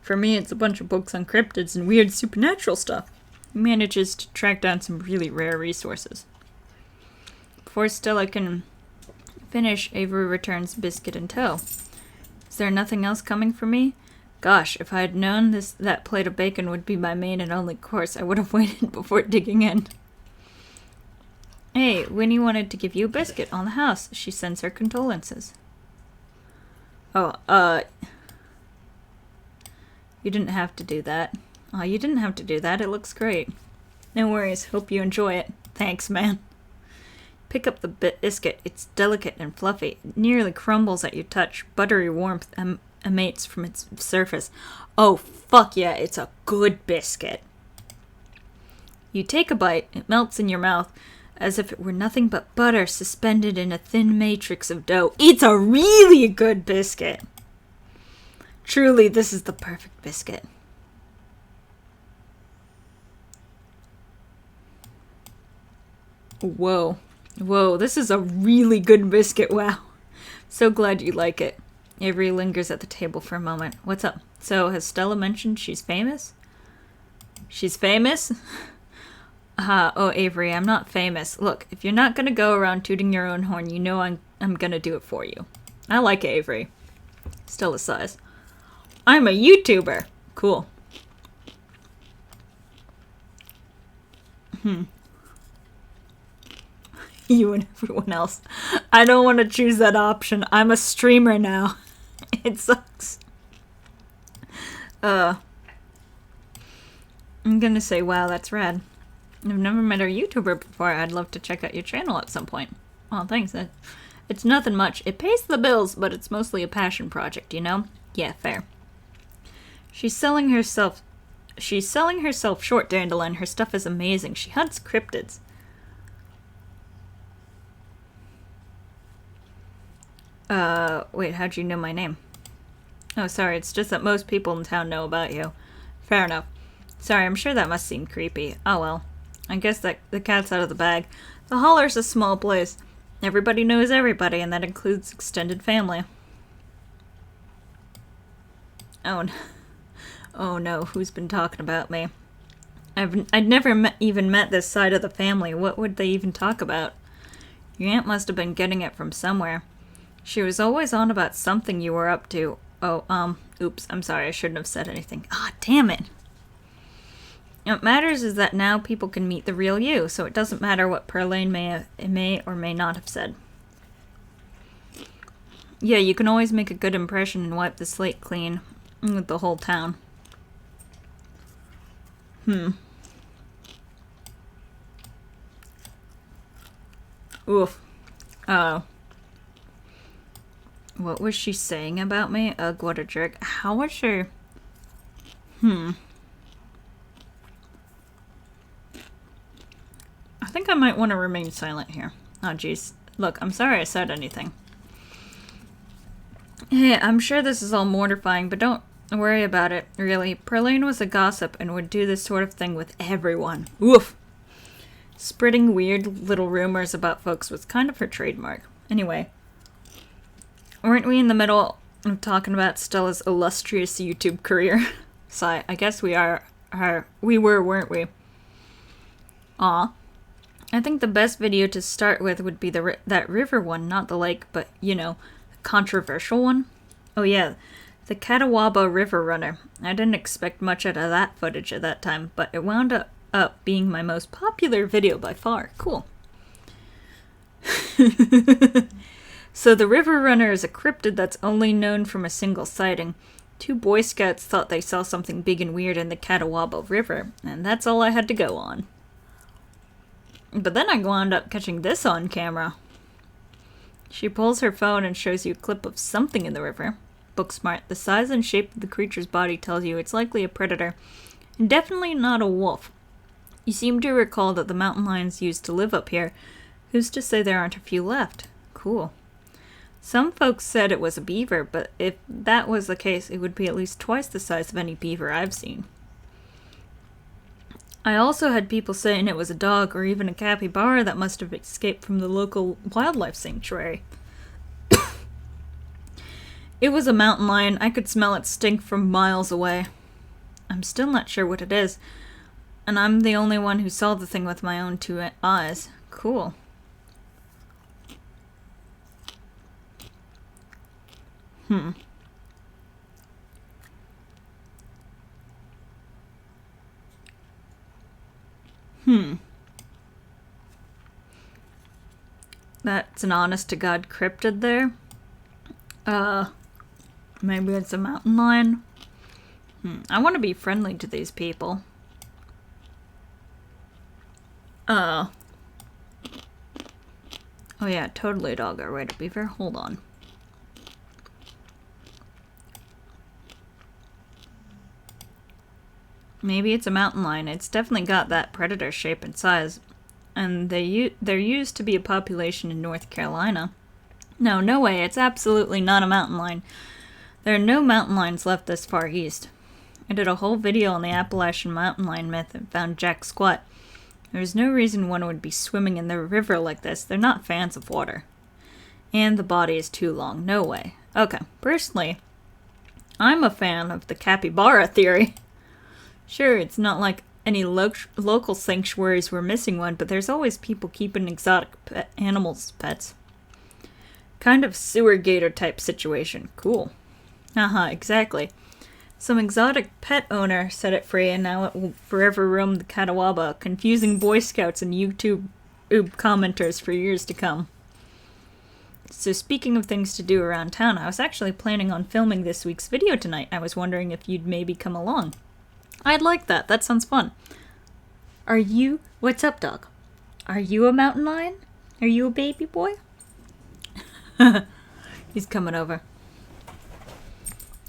For me, it's a bunch of books on cryptids and weird supernatural stuff. He manages to track down some really rare resources. Before Stella can finish, Avery returns biscuit in tow. Is there nothing else coming for me? Gosh, if I had known that plate of bacon would be my main and only course, I would have waited before digging in. Hey, Winnie wanted to give you a biscuit on the house. She sends her condolences. Oh, you didn't have to do that. Oh, you didn't have to do that. It looks great. No worries. Hope you enjoy it. Thanks, man. Pick up the biscuit. It's delicate and fluffy. It nearly crumbles at your touch. Buttery warmth emanates from its surface. Oh, fuck yeah. It's a good biscuit. You take a bite. It melts in your mouth as if it were nothing but butter suspended in a thin matrix of dough. It's a really good biscuit. Truly, this is the perfect biscuit. Whoa, this is a really good biscuit, wow. So glad you like it. Avery lingers at the table for a moment. What's up? So, has Stella mentioned she's famous? She's famous? Oh, Avery, I'm not famous. Look, if you're not gonna go around tooting your own horn, you know I'm gonna do it for you. I like Avery. Stella sighs. I'm a YouTuber. Cool. You and everyone else. I don't want to choose that option. I'm a streamer now. It sucks. I'm gonna say, wow, that's rad. I've never met a YouTuber before. I'd love to check out your channel at some point. Well, thanks. It's nothing much. It pays the bills, but it's mostly a passion project, you know? Yeah, fair. She's selling herself short, Dandelion. Her stuff is amazing. She hunts cryptids. Wait, how'd you know my name? Oh, sorry, it's just that most people in town know about you. Fair enough. Sorry, I'm sure that must seem creepy. Oh well. I guess that the cat's out of the bag. The Holler's a small place. Everybody knows everybody, and that includes extended family. Oh no, who's been talking about me? I'd never even met this side of the family. What would they even talk about? Your aunt must have been getting it from somewhere. She was always on about something you were up to. Oh, oops, I'm sorry, I shouldn't have said anything. Ah, damn it. What matters is that now people can meet the real you, so it doesn't matter what Perlane may or may not have said. Yeah, you can always make a good impression and wipe the slate clean with the whole town. Oof. What was she saying about me? Ugh, what a jerk. How was she? I think I might want to remain silent here. Oh, jeez. Look, I'm sorry I said anything. Hey, I'm sure this is all mortifying, but don't worry about it, really. Perlane was a gossip and would do this sort of thing with everyone. Oof. Spreading weird little rumors about folks was kind of her trademark. Anyway, weren't we in the middle of talking about Stella's illustrious YouTube career? Sigh, I guess we were, weren't we? Aw. I think the best video to start with would be that river one, not the lake, but, you know, the controversial one. Oh yeah, the Catawba River Runner. I didn't expect much out of that footage at that time, but it wound up being my most popular video by far. Cool. So the River Runner is a cryptid that's only known from a single sighting. 2 Boy Scouts thought they saw something big and weird in the Catawba River, and that's all I had to go on. But then I wound up catching this on camera. She pulls her phone and shows you a clip of something in the river. Booksmart, the size and shape of the creature's body tells you it's likely a predator, and definitely not a wolf. You seem to recall that the mountain lions used to live up here. Who's to say there aren't a few left? Cool. Some folks said it was a beaver, but if that was the case, it would be at least twice the size of any beaver I've seen. I also had people saying it was a dog or even a capybara that must have escaped from the local wildlife sanctuary. It was a mountain lion. I could smell its stink from miles away. I'm still not sure what it is, and I'm the only one who saw the thing with my own 2 eyes. Cool. That's an honest-to-God cryptid there. Maybe it's a mountain lion. I want to be friendly to these people. Oh yeah, totally a dog, alright, a beaver. Hold on. Maybe it's a mountain lion. It's definitely got that predator shape and size. And there used to be a population in North Carolina. No way, it's absolutely not a mountain lion. There are no mountain lions left this far east. I did a whole video on the Appalachian mountain lion myth and found jack squat. There's no reason one would be swimming in the river like this. They're not fans of water. And the body is too long. No way. Okay, personally, I'm a fan of the capybara theory. Sure, it's not like any local sanctuaries were missing one, but there's always people keeping exotic animals as pets. Kind of sewer gator type situation. Cool. Exactly. Some exotic pet owner set it free, and now it will forever roam the Catawba, confusing Boy Scouts and YouTube commenters for years to come. So speaking of things to do around town, I was actually planning on filming this week's video tonight. I was wondering if you'd maybe come along. I'd like that. That sounds fun. What's up, dog? Are you a mountain lion? Are you a baby boy? He's coming over.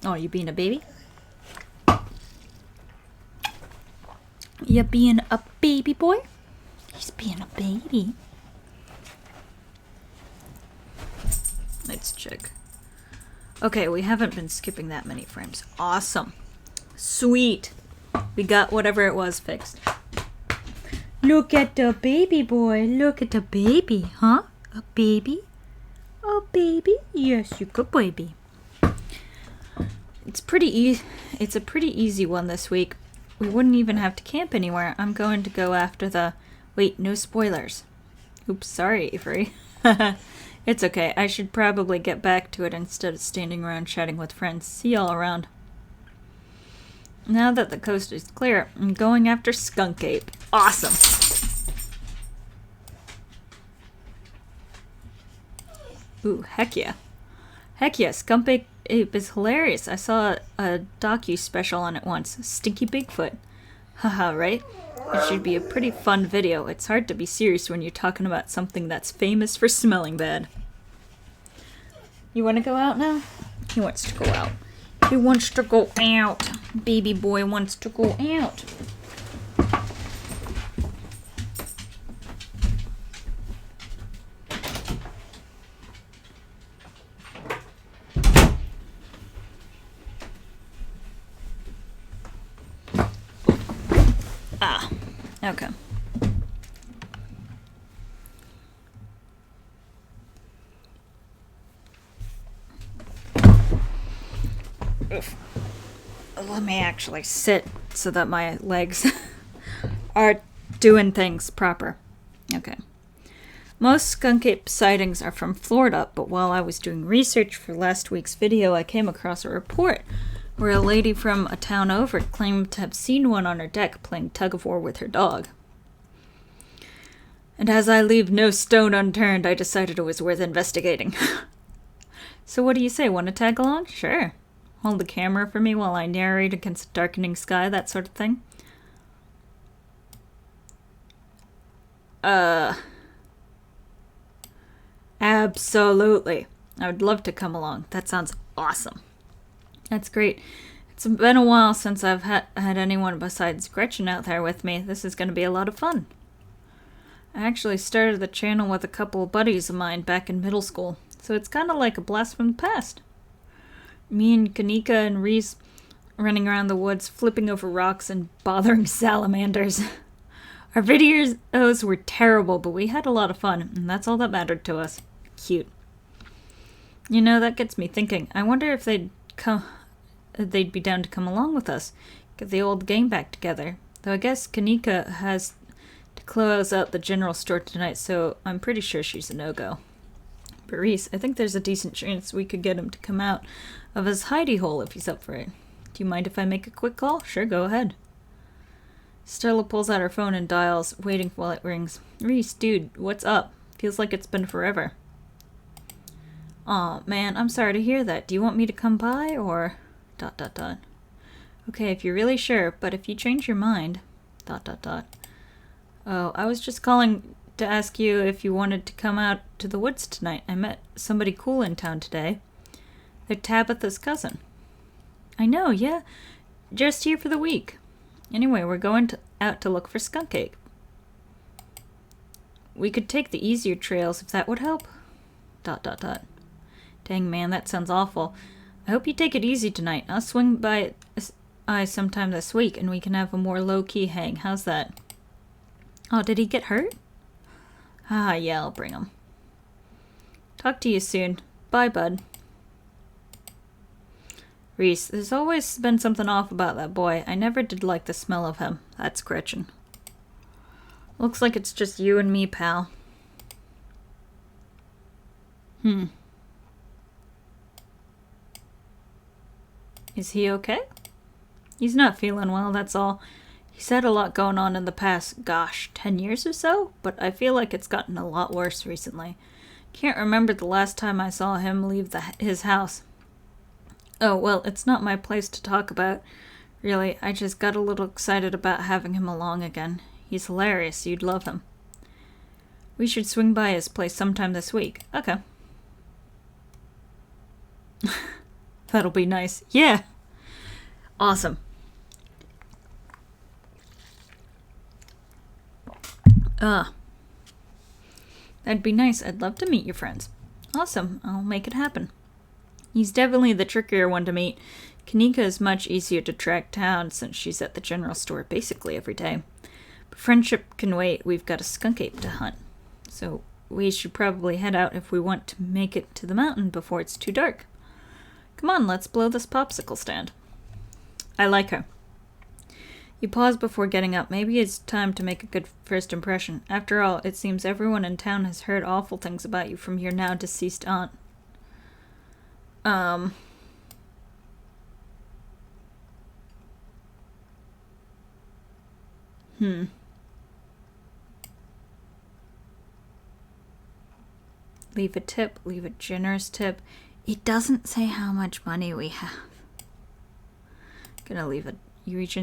Oh, you being a baby? You being a baby boy? He's being a baby. Let's check. Okay, we haven't been skipping that many frames. Awesome. Sweet. We got whatever it was fixed. Look at the baby boy. Look at the baby, huh? A baby? A baby? Yes, you good baby. It's a pretty easy one this week. We wouldn't even have to camp anywhere. I'm going to go after the... Wait, no spoilers. Oops, sorry, Avery. It's okay. I should probably get back to it instead of standing around chatting with friends. See y'all around. Now that the coast is clear, I'm going after Skunk Ape. Awesome. Ooh, heck yeah. Heck yeah, Skunk Ape is hilarious. I saw a docu special on it once. Stinky Bigfoot. Haha, right? It should be a pretty fun video. It's hard to be serious when you're talking about something that's famous for smelling bad. You want to go out now? He wants to go out. He wants to go out. Baby boy wants to go out. Ah, okay. Oof. Let me actually sit so that my legs are doing things proper. Okay. Most skunk ape sightings are from Florida, but while I was doing research for last week's video, I came across a report where a lady from a town over claimed to have seen one on her deck playing tug-of-war with her dog. And as I leave no stone unturned, I decided it was worth investigating. So what do you say, want to tag along? Sure. Hold the camera for me while I narrate against a darkening sky, that sort of thing. Absolutely. I would love to come along. That sounds awesome. That's great. It's been a while since I've had anyone besides Gretchen out there with me. This is going to be a lot of fun. I actually started the channel with a couple of buddies of mine back in middle school, so it's kind of like a blast from the past. Me and Kanika and Reese running around the woods, flipping over rocks and bothering salamanders. Our videos were terrible, but we had a lot of fun, and that's all that mattered to us. Cute. You know, that gets me thinking. I wonder if they'd be down to come along with us, get the old gang back together. Though I guess Kanika has to close out the general store tonight, so I'm pretty sure she's a no-go. But Reese, I think there's a decent chance we could get him to come out of his hidey hole if he's up for it. Do you mind if I make a quick call? Sure, go ahead. Stella pulls out her phone and dials, waiting while it rings. Reese, dude, what's up? Feels like it's been forever. Aw, man, I'm sorry to hear that. Do you want me to come by, or... ... Okay, if you're really sure, but if you change your mind... ... Oh, I was just calling to ask you if you wanted to come out to the woods tonight. I met somebody cool in town today. They're Tabitha's cousin. I know, yeah. Just here for the week. Anyway, we're going out to look for Skunk Ape. We could take the easier trails if that would help. ... Dang, man, that sounds awful. I hope you take it easy tonight. I'll swing by sometime this week, and we can have a more low-key hang. How's that? Oh, did he get hurt? Ah, yeah, I'll bring him. Talk to you soon. Bye, bud. Reese, there's always been something off about that boy. I never did like the smell of him. That's Gretchen. Looks like it's just you and me, pal. Is he okay? He's not feeling well, that's all. He's had a lot going on in the past, 10 years or so? But I feel like it's gotten a lot worse recently. Can't remember the last time I saw him leave his house. Oh, well, it's not my place to talk about. Really, I just got a little excited about having him along again. He's hilarious, you'd love him. We should swing by his place sometime this week. Okay. That'll be nice. Yeah. Awesome. That'd be nice. I'd love to meet your friends. Awesome. I'll make it happen. He's definitely the trickier one to meet. Kanika is much easier to track down since she's at the general store basically every day. But friendship can wait. We've got a skunk ape to hunt. So we should probably head out if we want to make it to the mountain before it's too dark. Come on, let's blow this popsicle stand. I like her. You pause before getting up. Maybe it's time to make a good first impression. After all, it seems everyone in town has heard awful things about you from your now deceased aunt. Leave a tip, leave a generous tip. It doesn't say how much money we have. Gonna leave it. You reach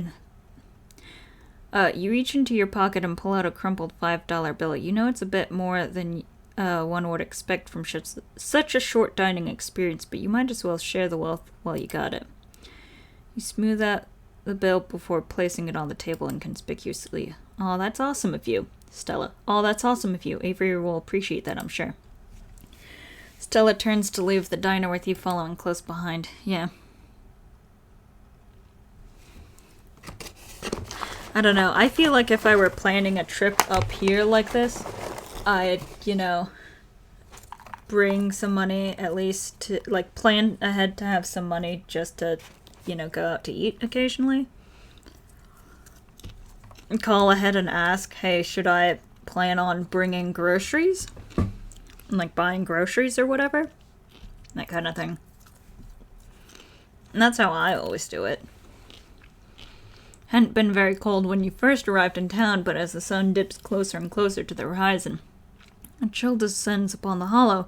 into your pocket and pull out a crumpled $5 bill. You know it's a bit more than one would expect from such a short dining experience, but you might as well share the wealth while you got it. You smooth out the bill before placing it on the table inconspicuously. Oh, that's awesome of you, Stella. Oh, that's awesome of you. Avery will appreciate that, I'm sure. Stella turns to leave the diner with you following close behind. Yeah. I don't know. I feel like if I were planning a trip up here like this, I'd, bring some money at least to, plan ahead to have some money just to, go out to eat occasionally. And call ahead and ask, hey, should I plan on bringing groceries? And, buying groceries or whatever? That kind of thing. And that's how I always do it. Hadn't been very cold when you first arrived in town, but as the sun dips closer and closer to the horizon, a chill descends upon the hollow,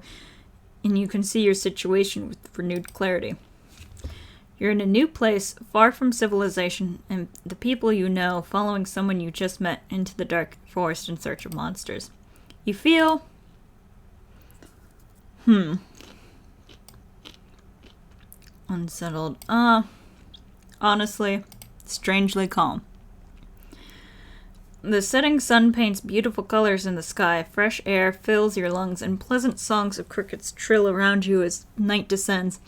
and you can see your situation with renewed clarity. You're in a new place, far from civilization, and the people you know, following someone you just met into the dark forest in search of monsters. You feel... unsettled. Honestly... strangely calm. The setting sun paints beautiful colors in the sky, fresh air fills your lungs, and pleasant songs of crickets trill around you as night descends.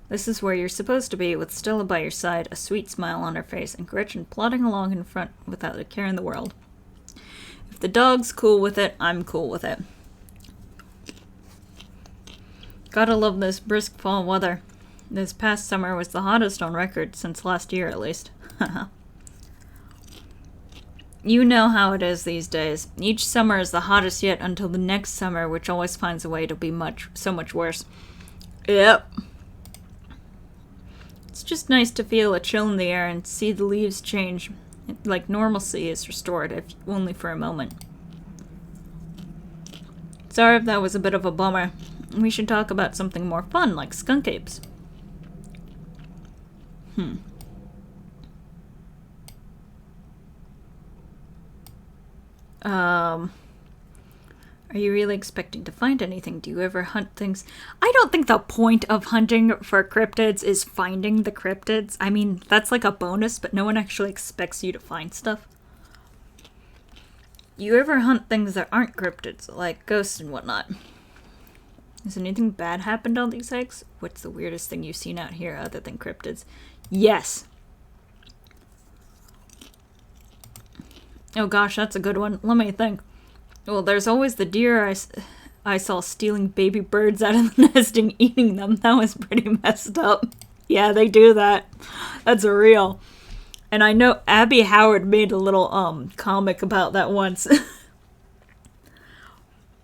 This is where you're supposed to be, with Stella by your side, a sweet smile on her face, and Gretchen plodding along in front without a care in the world. If the dog's cool with it, I'm cool with it. Gotta love this brisk fall weather. This past summer was the hottest on record, since last year at least. You know how it is these days. Each summer is the hottest yet until the next summer, which always finds a way to be so much worse. Yep. It's just nice to feel a chill in the air and see the leaves change. Like normalcy is restored, if only for a moment. Sorry if that was a bit of a bummer. We should talk about something more fun, like skunk apes. Are you really expecting to find anything? Do you ever hunt things? I don't think the point of hunting for cryptids is finding the cryptids. I mean, that's like a bonus, but no one actually expects you to find stuff. You ever hunt things that aren't cryptids, like ghosts and whatnot? Has anything bad happened on these hikes? What's the weirdest thing you've seen out here other than cryptids? Yes. Oh gosh, that's a good one. Let me think. Well, there's always the deer I saw stealing baby birds out of the nest and eating them. That was pretty messed up. Yeah, they do that. That's real. And I know Abby Howard made a little comic about that once.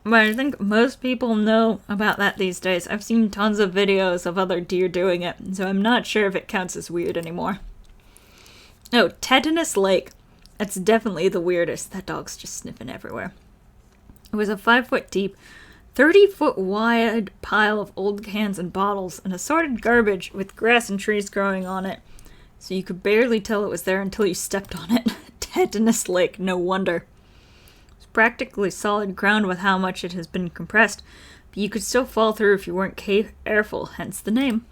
But I think most people know about that these days. I've seen tons of videos of other deer doing it, so I'm not sure if it counts as weird anymore. Oh, Tetanus Lake. That's definitely the weirdest. That dog's just sniffing everywhere. It was a 5-foot deep, 30-foot wide pile of old cans and bottles and assorted garbage with grass and trees growing on it, so you could barely tell it was there until you stepped on it. Tetanus Lake, no wonder. It's practically solid ground with how much it has been compressed, but you could still fall through if you weren't careful, hence the name.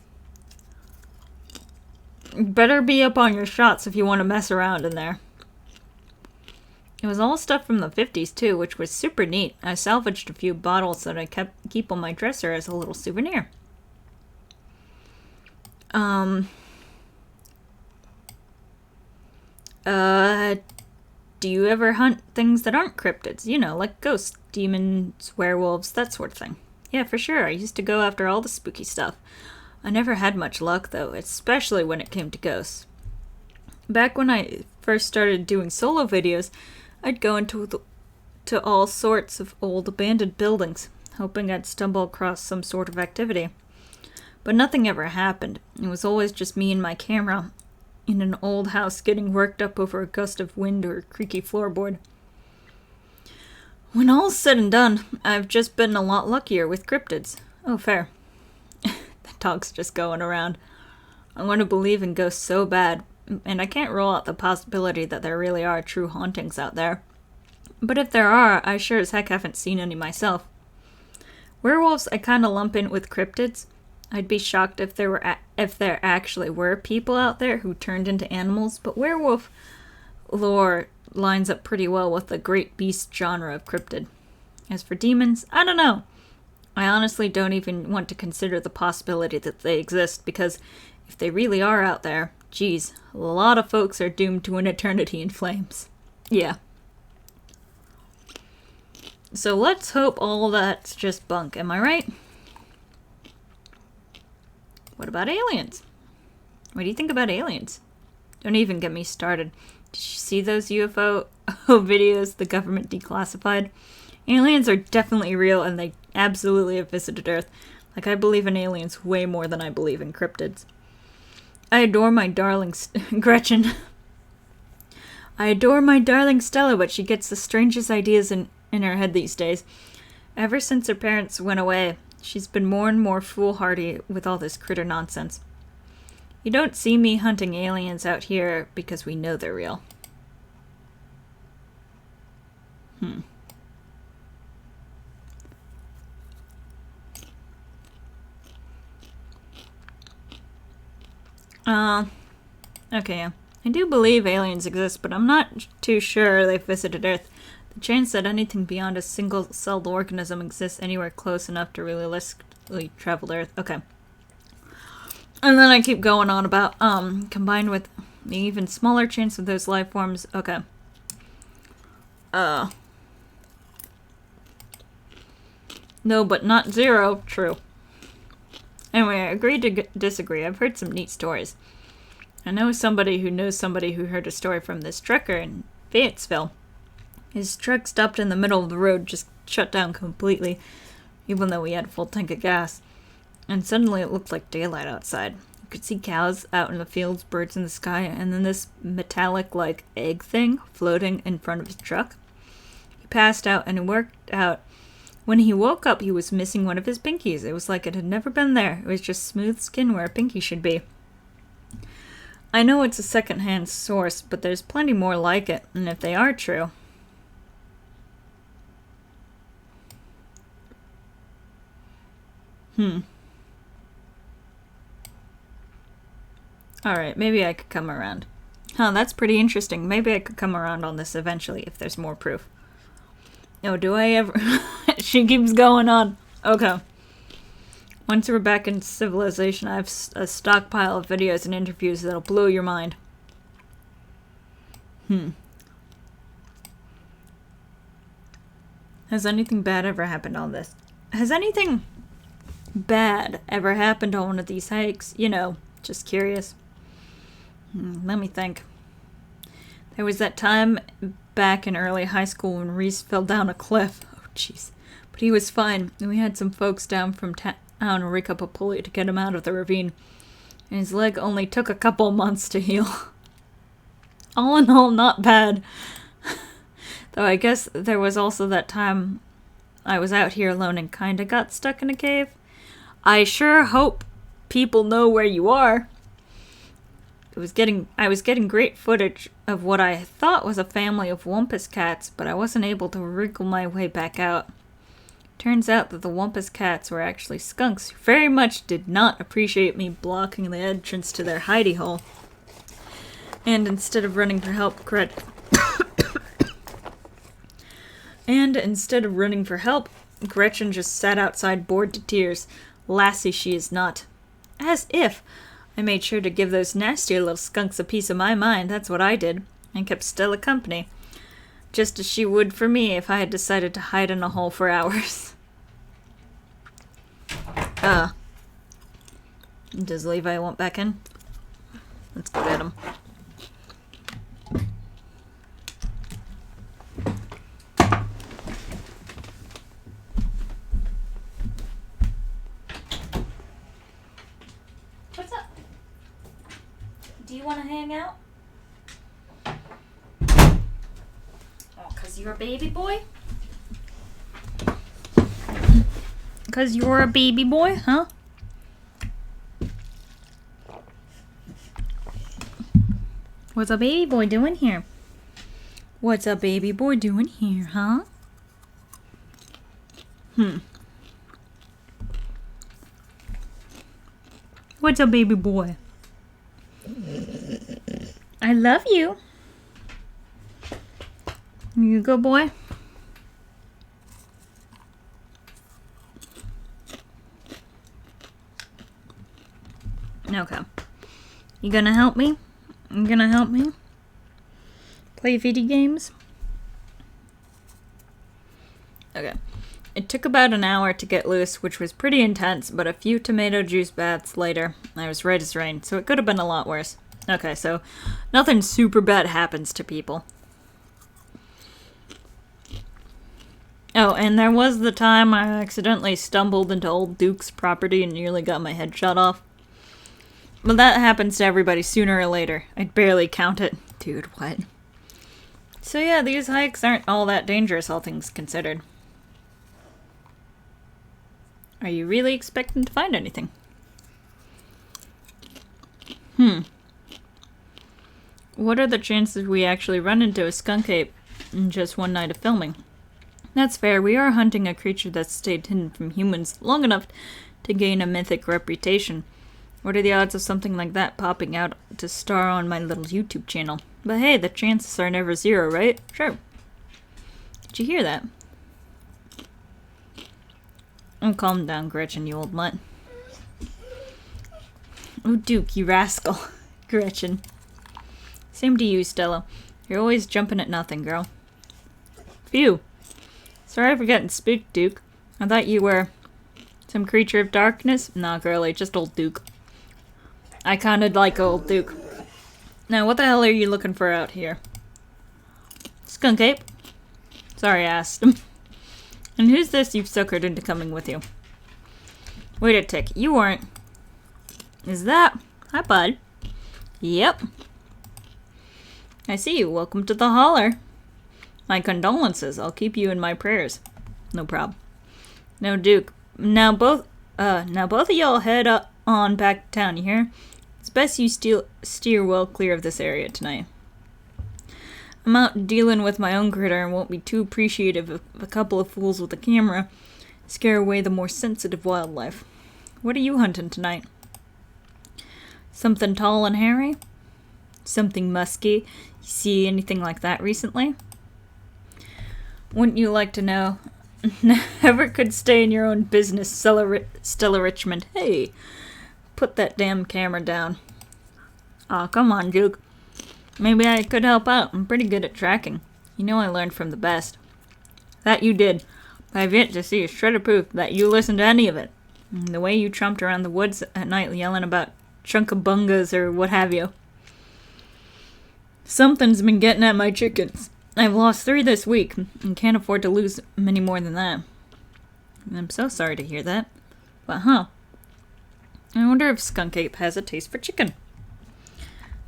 Better be up on your shots if you want to mess around in there. It was all stuff from the 50s too, which was super neat. I salvaged a few bottles that I keep on my dresser as a little souvenir. Um, do you ever hunt things that aren't cryptids? You know, like ghosts, demons, werewolves, that sort of thing. Yeah, for sure. I used to go after all the spooky stuff. I never had much luck, though, especially when it came to ghosts. Back when I first started doing solo videos, I'd go to all sorts of old abandoned buildings, hoping I'd stumble across some sort of activity. But nothing ever happened. It was always just me and my camera in an old house getting worked up over a gust of wind or a creaky floorboard. When all's said and done, I've just been a lot luckier with cryptids. Oh, fair. The dog's just going around. I want to believe in ghosts so bad, and I can't rule out the possibility that there really are true hauntings out there. But if there are, I sure as heck haven't seen any myself. Werewolves I kinda lump in with cryptids. I'd be shocked if there actually were people out there who turned into animals, but werewolf lore lines up pretty well with the great beast genre of cryptid. As for demons, I don't know. I honestly don't even want to consider the possibility that they exist, because if they really are out there, geez, a lot of folks are doomed to an eternity in flames. Yeah. So let's hope all that's just bunk, am I right? What about aliens? What do you think about aliens? Don't even get me started. Did you see those UFO videos the government declassified? Aliens are definitely real, and they absolutely have visited Earth. Like, I believe in aliens way more than I believe in cryptids. I adore my darling Gretchen. I adore my darling Stella, but she gets the strangest ideas in her head these days. Ever since her parents went away, she's been more and more foolhardy with all this critter nonsense. You don't see me hunting aliens out here because we know they're real. Okay, yeah. I do believe aliens exist, but I'm not too sure they've visited Earth. The chance that anything beyond a single-celled organism exists anywhere close enough to realistically travel to Earth. Okay. And then I keep going on about, combined with the even smaller chance of those life forms. Okay. No, but not zero. True. Anyway, I agree to disagree. I've heard some neat stories. I know somebody who knows somebody who heard a story from this trucker in Fayetteville. His truck stopped in the middle of the road, just shut down completely, even though we had a full tank of gas. And suddenly it looked like daylight outside. You could see cows out in the fields, birds in the sky, and then this metallic, like, egg thing floating in front of his truck. He passed out, and it worked out. When he woke up, he was missing one of his pinkies. It was like it had never been there. It was just smooth skin where a pinky should be. I know it's a second-hand source, but there's plenty more like it, and if they are true... Alright, maybe I could come around. Huh, that's pretty interesting. Maybe I could come around on this eventually if there's more proof. Oh, do I ever... She keeps going on. Okay. Once we're back in civilization, I have a stockpile of videos and interviews that'll blow your mind. Has anything bad ever happened on this? Has anything bad ever happened on one of these hikes? You know, just curious. Let me think. There was that time back in early high school when Reese fell down a cliff. Oh, jeez. But he was fine, and we had some folks down from town rig up a pulley to get him out of the ravine. And his leg only took a couple months to heal. All in all, not bad. Though I guess there was also that time I was out here alone and kinda got stuck in a cave. I sure hope people know where you are. I was getting great footage of what I thought was a family of Wumpus cats, but I wasn't able to wriggle my way back out. Turns out that the Wumpus cats were actually skunks who very much did not appreciate me blocking the entrance to their hidey hole. And instead of running for help, Gretchen just sat outside bored to tears. Lassie she is not. As if. I made sure to give those nastier little skunks a piece of my mind, that's what I did, and kept Stella company. Just as she would for me if I had decided to hide in a hole for hours. Does Levi want back in? Let's go get him. What's up? Do you want to hang out? Oh, 'cause you're a baby boy? 'Cause you're a baby boy, huh? What's a baby boy doing here? What's a baby boy doing here, huh? What's a baby boy? I love you. You good boy? Okay. You gonna help me? You gonna help me? Play video games? Okay. It took about an hour to get loose, which was pretty intense, but a few tomato juice baths later, I was right as rain, so it could have been a lot worse. Okay, so nothing super bad happens to people. Oh, and there was the time I accidentally stumbled into old Duke's property and nearly got my head shot off. But that happens to everybody sooner or later. I'd barely count it. Dude, what? So yeah, these hikes aren't all that dangerous, all things considered. Are you really expecting to find anything? What are the chances we actually run into a skunk ape in just one night of filming? That's fair, we are hunting a creature that's stayed hidden from humans long enough to gain a mythic reputation. What are the odds of something like that popping out to star on my little YouTube channel? But hey, the chances are never zero, right? Sure. Did you hear that? Oh, calm down, Gretchen, you old mutt. Oh, Duke, you rascal. Gretchen. Same to you, Stella. You're always jumping at nothing, girl. Phew. Sorry for getting spooked, Duke. I thought you were some creature of darkness. Nah, girlie, just old Duke. I kinda like old Duke. Now, what the hell are you looking for out here? Skunk ape? Sorry, I asked him. And who's this you've suckered into coming with you? Wait a tick, you weren't. Is that? Hi, bud. Yep. I see you. Welcome to the holler. My condolences. I'll keep you in my prayers. No problem. No, Duke. Now both of y'all head on back to town, you hear? It's best you steer well clear of this area tonight. I'm out dealing with my own critter and won't be too appreciative of a couple of fools with a camera scare away the more sensitive wildlife. What are you hunting tonight? Something tall and hairy? Something musky? You see anything like that recently? Wouldn't you like to know? Never could stay in your own business, Stella Richmond. Hey, put that damn camera down. Aw, come on, Duke. Maybe I could help out. I'm pretty good at tracking. You know I learned from the best. That you did. But I've yet to see a shred of proof that you listened to any of it. And the way you trumped around the woods at night yelling about chunkabungas or what have you. Something's been getting at my chickens. I've lost 3 this week and can't afford to lose many more than that. I'm so sorry to hear that. But I wonder if Skunk Ape has a taste for chicken.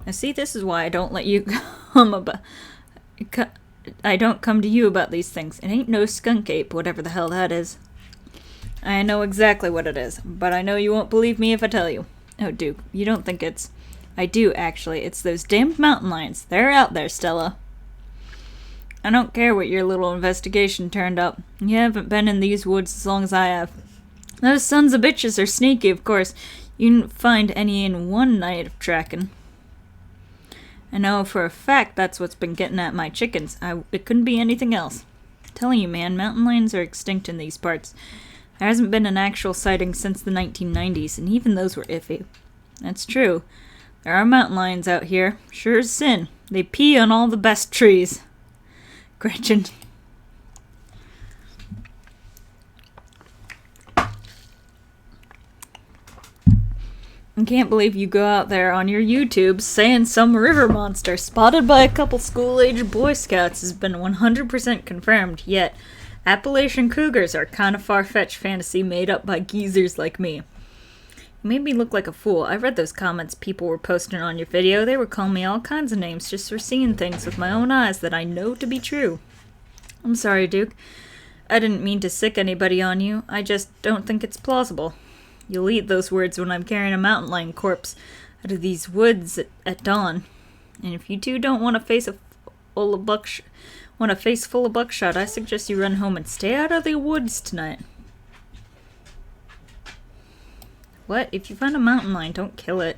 Now see, this is why I don't let you I don't come to you about these things. It ain't no Skunk Ape, whatever the hell that is. I know exactly what it is, but I know you won't believe me if I tell you. Oh, Duke, you don't think it's... I do, actually. It's those damned mountain lions. They're out there, Stella. I don't care what your little investigation turned up. You haven't been in these woods as long as I have. Those sons of bitches are sneaky, of course. You didn't find any in one night of tracking. I know for a fact that's what's been getting at my chickens. It couldn't be anything else. I'm telling you, man, mountain lions are extinct in these parts. There hasn't been an actual sighting since the 1990s, and even those were iffy. That's true. There are mountain lions out here. Sure as sin. They pee on all the best trees. Gretchen. I can't believe you go out there on your YouTube saying some river monster spotted by a couple school-age Boy Scouts has been 100% confirmed, yet Appalachian cougars are kind of far-fetched fantasy made up by geezers like me. You made me look like a fool. I read those comments people were posting on your video. They were calling me all kinds of names just for seeing things with my own eyes that I know to be true. I'm sorry, Duke. I didn't mean to sick anybody on you. I just don't think it's plausible. You'll eat those words when I'm carrying a mountain lion corpse out of these woods at dawn. And if you two don't want a face full of buckshot, I suggest you run home and stay out of the woods tonight. What? If you find a mountain lion, don't kill it.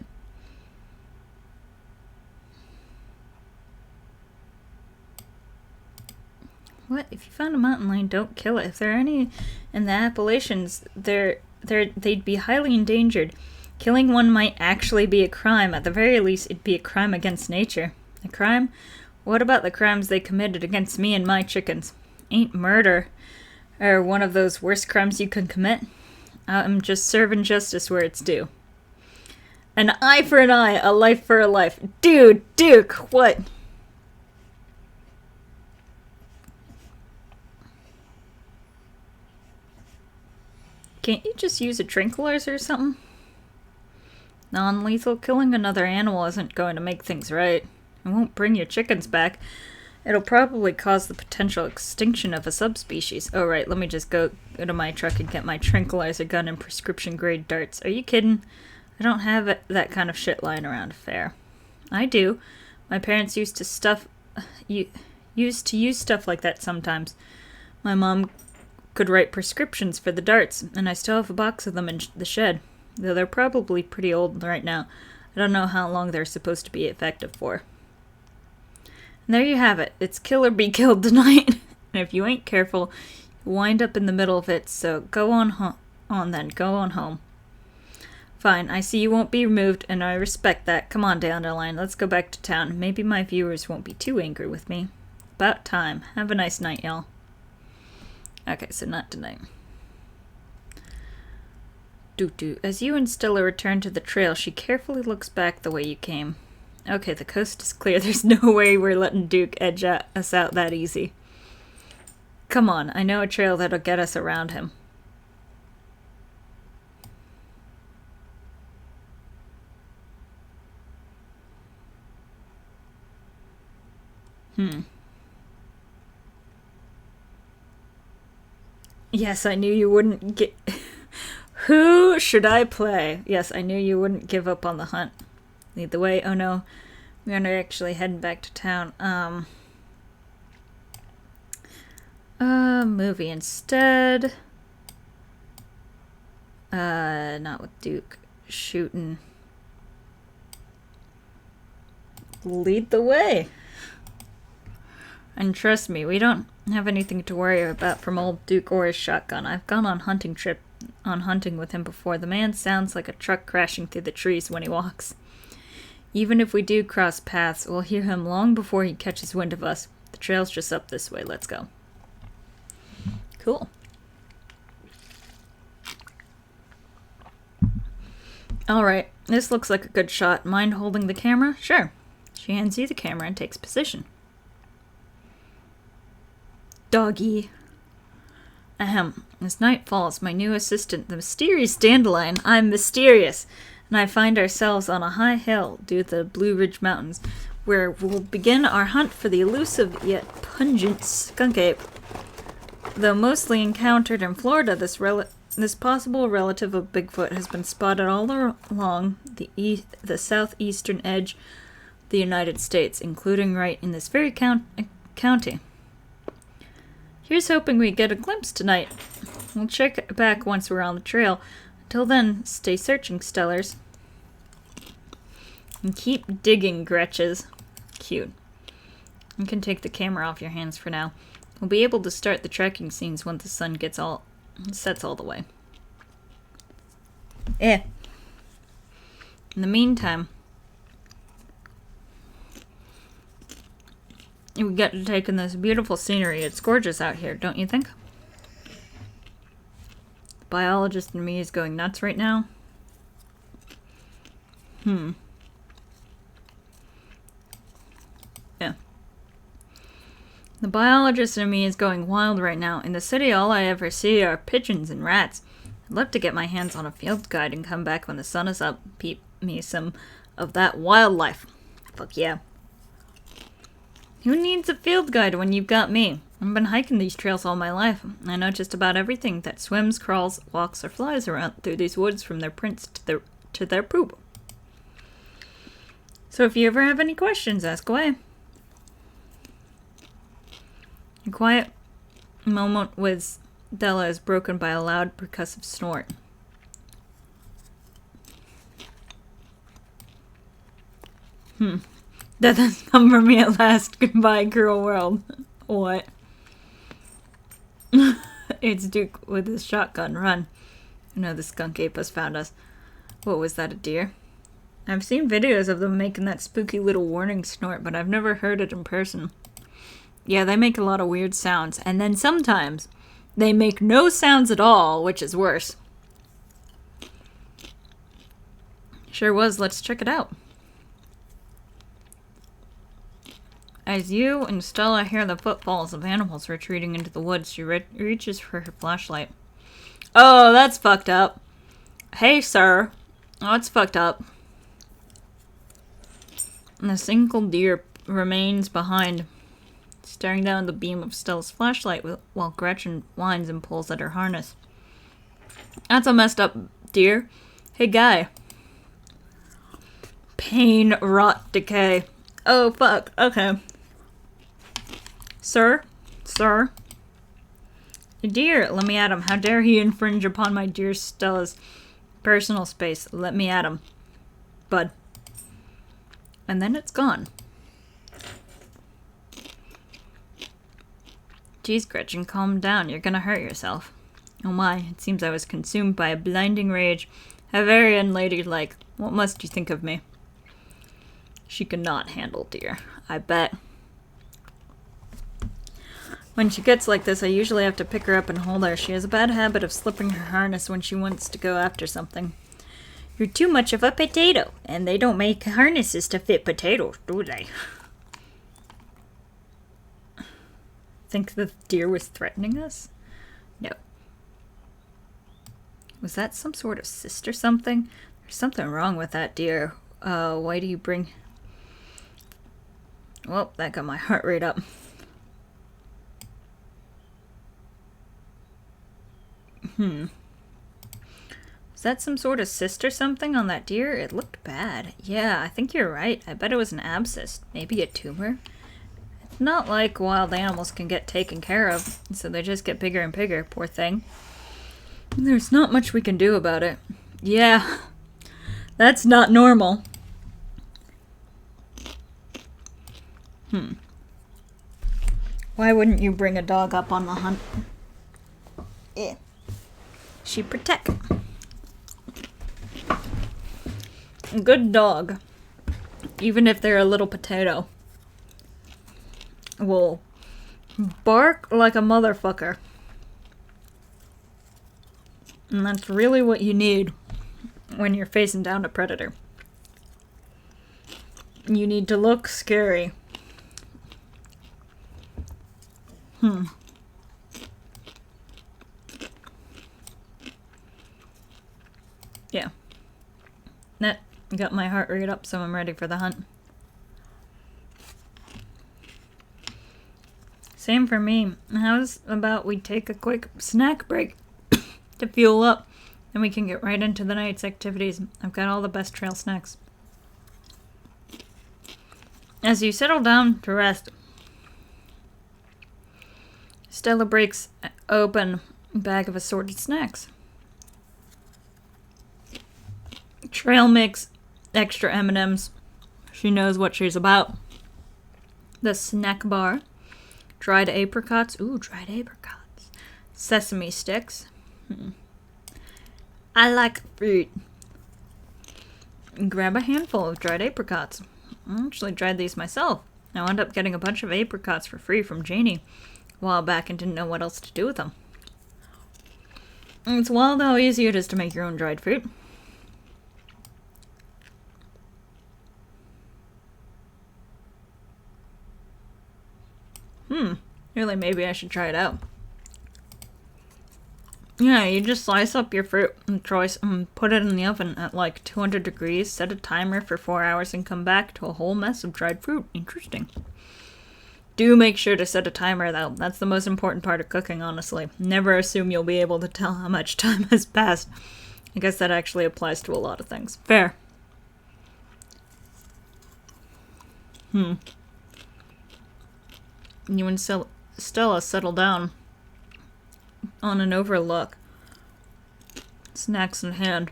What? If you found a mountain lion, don't kill it. If there are any in the Appalachians, they'd be highly endangered. Killing one might actually be a crime. At the very least, it'd be a crime against nature. A crime? What about the crimes they committed against me and my chickens? Ain't murder or one of those worst crimes you can commit? I'm just serving justice where it's due. An eye for an eye, a life for a life. Dude, Duke, what? Can't you just use a tranquilizer or something? Non-lethal killing another animal isn't going to make things right. It won't bring your chickens back. It'll probably cause the potential extinction of a subspecies. Oh, right, let me just go to my truck and get my tranquilizer gun and prescription-grade darts. Are you kidding? I don't have that kind of shit lying around. Fair. I do. My parents used to use stuff like that sometimes. My mom could write prescriptions for the darts, and I still have a box of them in the shed. Though they're probably pretty old right now. I don't know how long they're supposed to be effective for. And there you have it. It's kill or be killed tonight. And if you ain't careful, you'll wind up in the middle of it, so go on home. Fine, I see you won't be removed, and I respect that. Come on, Dandelion, let's go back to town. Maybe my viewers won't be too angry with me. About time. Have a nice night, y'all. Okay, so not tonight. As you and Stella return to the trail, she carefully looks back the way you came. Okay, the coast is clear. There's no way we're letting Duke edge us out that easy. Come on, I know a trail that'll get us around him. Yes, I knew you wouldn't get... Who should I play? Yes, I knew you wouldn't give up on the hunt. Lead the way. Oh no, we are actually heading back to town. Movie instead. Not with Duke. Shooting. Lead the way. And trust me, we don't have anything to worry about from old Duke or his shotgun. I've gone on hunting with him before. The man sounds like a truck crashing through the trees when he walks. Even if we do cross paths, we'll hear him long before he catches wind of us. The trail's just up this way. Let's go. Cool. Alright, this looks like a good shot. Mind holding the camera? Sure. She hands you the camera and takes position. Doggy. Ahem. As night falls, my new assistant, the mysterious Dandelion, I'm mysterious, and I find ourselves on a high hill due to the Blue Ridge Mountains, where we'll begin our hunt for the elusive yet pungent skunk ape. Though mostly encountered in Florida, this possible relative of Bigfoot has been spotted all along the southeastern edge of the United States, including right in this very county. Here's hoping we get a glimpse tonight. We'll check back once we're on the trail. Until then, stay searching, Stellars. And keep digging, Gretches. Cute. You can take the camera off your hands for now. We'll be able to start the tracking scenes once the sun sets all the way. In the meantime, we get to take in this beautiful scenery. It's gorgeous out here, don't you think? The biologist in me is going nuts right now. Yeah. The biologist in me is going wild right now. In the city, all I ever see are pigeons and rats. I'd love to get my hands on a field guide and come back when the sun is up. Peep me some of that wildlife. Fuck yeah. Who needs a field guide when you've got me? I've been hiking these trails all my life. I know just about everything that swims, crawls, walks, or flies around through these woods from their prints to their poop. So if you ever have any questions, ask away. A quiet moment with Della is broken by a loud percussive snort. Death has come for me at last. Goodbye, cruel world. What? It's Duke with his shotgun. Run. I know the skunk ape has found us. What was that, a deer? I've seen videos of them making that spooky little warning snort, but I've never heard it in person. Yeah, they make a lot of weird sounds, and then sometimes they make no sounds at all, which is worse. Sure was. Let's check it out. As you and Stella hear the footfalls of animals retreating into the woods, she reaches for her flashlight. Oh, that's fucked up. Hey, sir. Oh, it's fucked up. And a single deer remains behind, staring down the beam of Stella's flashlight while Gretchen whines and pulls at her harness. That's a messed up deer. Hey, guy. Pain, rot, decay. Oh, fuck. Okay. Sir? Sir? Dear, let me at him. How dare he infringe upon my dear Stella's personal space. Let me at him. Bud. And then it's gone. Geez, Gretchen, calm down. You're gonna hurt yourself. Oh my, it seems I was consumed by a blinding rage. How very unladylike. What must you think of me? She could not handle deer, I bet. When she gets like this, I usually have to pick her up and hold her. She has a bad habit of slipping her harness when she wants to go after something. You're too much of a potato, and they don't make harnesses to fit potatoes, do they? Think the deer was threatening us? No. Was that some sort of cyst or something? There's something wrong with that deer. Why do you bring... Well, that got my heart rate up. Was that some sort of cyst or something on that deer? It looked bad. Yeah, I think you're right. I bet it was an abscess. Maybe a tumor. It's not like wild animals can get taken care of, so they just get bigger and bigger, poor thing. There's not much we can do about it. Yeah, that's not normal. Why wouldn't you bring a dog up on the hunt? Yeah. She protect. A good dog, even if they're a little potato, will bark like a motherfucker. And that's really what you need when you're facing down a predator. You need to look scary. Yeah. That got my heart rate up, so I'm ready for the hunt. Same for me. How's about we take a quick snack break to fuel up, then we can get right into the night's activities. I've got all the best trail snacks. As you settle down to rest, Stella breaks open a bag of assorted snacks. Trail mix, extra M&Ms. She knows what she's about. The snack bar. Dried apricots. Ooh, dried apricots. Sesame sticks. I like fruit. grab a handful of dried apricots. I actually dried these myself. I wound up getting a bunch of apricots for free from Janie a while back and didn't know what else to do with them. It's wild how easy it is to make your own dried fruit. Really, maybe I should try it out. Yeah, you just slice up your fruit and put it in the oven at like 200 degrees, set a timer for 4 hours, and come back to a whole mess of dried fruit. Interesting. Do make sure to set a timer, though. That's the most important part of cooking, honestly. Never assume you'll be able to tell how much time has passed. I guess that actually applies to a lot of things. Fair. You and Stella settle down on an overlook, snacks in hand,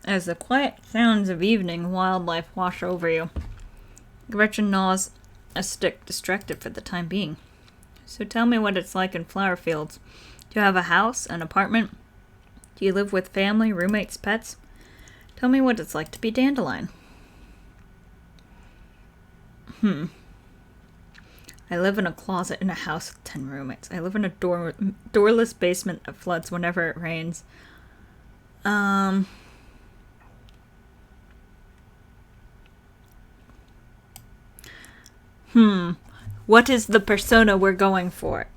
as the quiet sounds of evening wildlife wash over you. Gretchen gnaws a stick, distracted for the time being. So tell me what it's like in flower fields. Do you have a house, an apartment? Do you live with family, roommates, pets? Tell me what it's like to be Dandelion. I live in a closet in a house with 10 roommates. I live in a doorless basement that floods whenever it rains. What is the persona we're going for?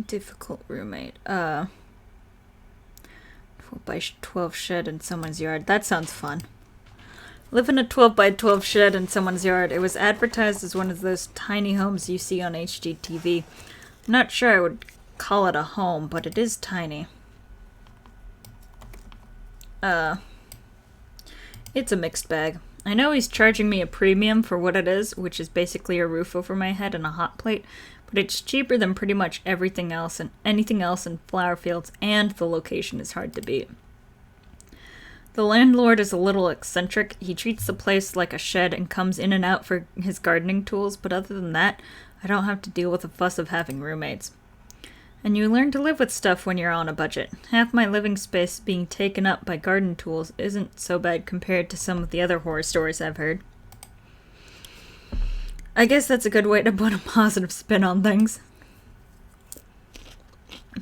Difficult roommate. 12 by 12 shed in someone's yard. That sounds fun. Live in a 12 by 12 shed in someone's yard. It was advertised as one of those tiny homes you see on HGTV. I'm not sure I would call it a home, but it is tiny. It's a mixed bag. I know he's charging me a premium for what it is, which is basically a roof over my head and a hot plate, but it's cheaper than pretty much everything else and anything else in flower fields, and the location is hard to beat. The landlord is a little eccentric. He treats the place like a shed and comes in and out for his gardening tools, but other than that, I don't have to deal with the fuss of having roommates. And you learn to live with stuff when you're on a budget. Half my living space being taken up by garden tools isn't so bad compared to some of the other horror stories I've heard. I guess that's a good way to put a positive spin on things.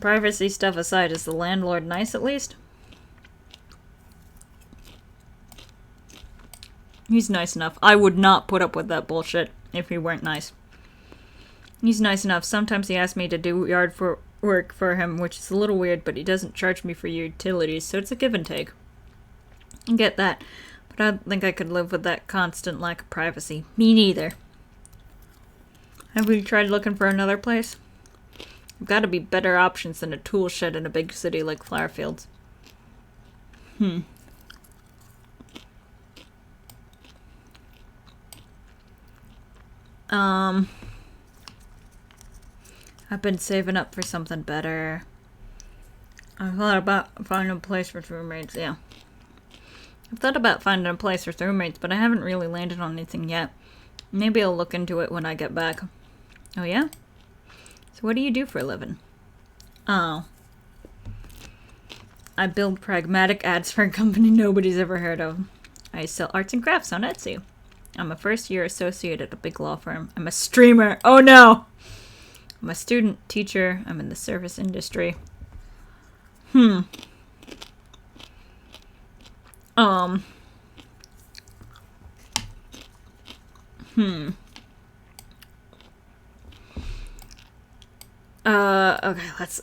Privacy stuff aside, is the landlord nice at least? He's nice enough. I would not put up with that bullshit if he weren't nice. He's nice enough. Sometimes he asks me to do yard work for him, which is a little weird, but he doesn't charge me for utilities, so it's a give and take. I get that, but I don't think I could live with that constant lack of privacy. Me neither. Have we tried looking for another place? There've got to be better options than a tool shed in a big city like Flowerfields. I've been saving up for something better. I thought about finding a place with roommates, yeah. I've thought about finding a place with roommates, but I haven't really landed on anything yet. Maybe I'll look into it when I get back. Oh, yeah? So what do you do for a living? Oh. I build pragmatic ads for a company nobody's ever heard of. I sell arts and crafts on Etsy. I'm a first-year associate at a big law firm. I'm a streamer. Oh, no! I'm a student, teacher. I'm in the service industry. Okay, let's...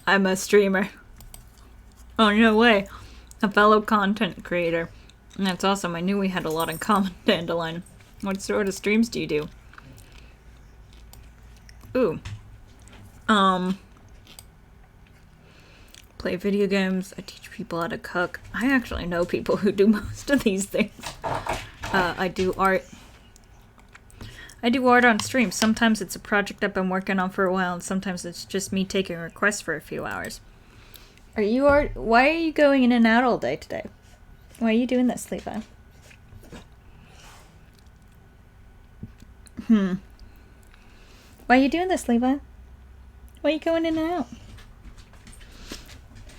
I'm a streamer. Oh, no way. A fellow content creator. And that's awesome. I knew we had a lot in common, Dandelion. What sort of streams do you do? Ooh. Play video games. I teach people how to cook. I actually know people who do most of these things. I do art. I do art on stream. Sometimes it's a project I've been working on for a while, and sometimes it's just me taking requests for a few hours. Why are you going in and out all day today? Why are you doing this, Levi? Why are you doing this, Levi? Why are you going in and out?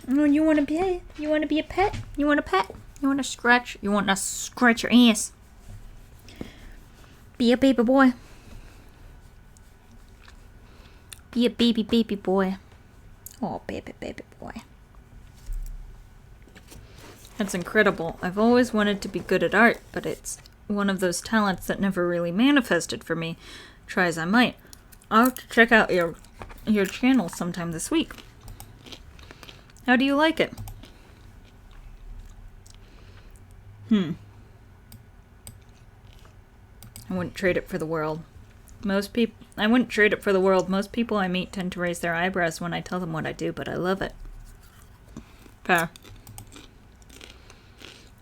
Oh, you want to be? You want to be a pet? You want a pet? You want to scratch? You want to scratch your ass? Be a baby boy. Be a baby boy. Oh, baby boy. That's incredible. I've always wanted to be good at art, but it's one of those talents that never really manifested for me. Try as I might. I'll have to check out your channel sometime this week. How do you like it? I wouldn't trade it for the world. I wouldn't trade it for the world. Most people I meet tend to raise their eyebrows when I tell them what I do, but I love it. Fair.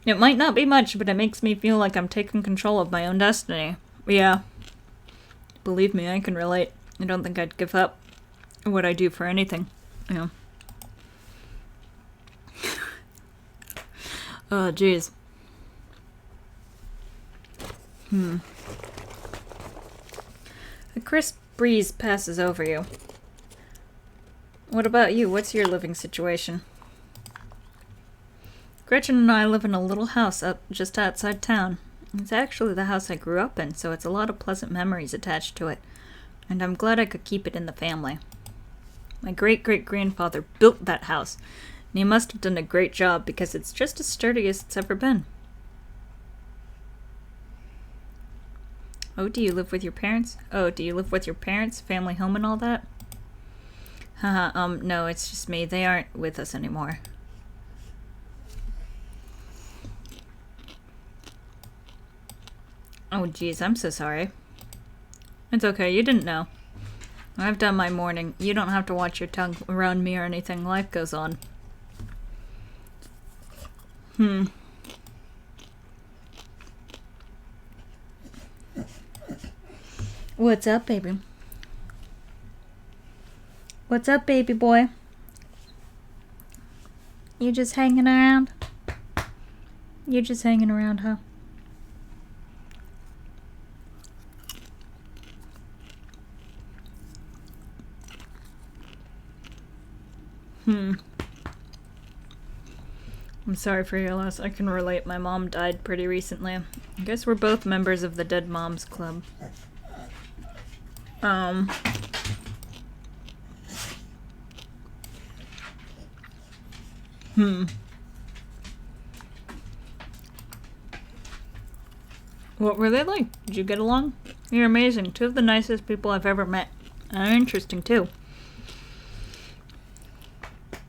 It might not be much, but it makes me feel like I'm taking control of my own destiny. Yeah. Believe me, I can relate. I don't think I'd give up what I do for anything. Yeah. Oh, jeez. A crisp breeze passes over you. What about you? What's your living situation? Gretchen and I live in a little house up just outside town. It's actually the house I grew up in, so it's a lot of pleasant memories attached to it. And I'm glad I could keep it in the family. My great-great-grandfather built that house, and he must have done a great job because it's just as sturdy as it's ever been. Oh, do you live with your parents? Family home and all that? Haha, no, it's just me. They aren't with us anymore. Oh, geez, I'm so sorry. It's okay, you didn't know. I've done my mourning. You don't have to watch your tongue around me or anything. Life goes on. What's up, baby? What's up, baby boy? You just hanging around? You're just hanging around, huh? I'm sorry for your loss. I can relate. My mom died pretty recently. I guess we're both members of the Dead Moms Club. What were they like? Did you get along? You're amazing. Two of the nicest people I've ever met. And interesting, too.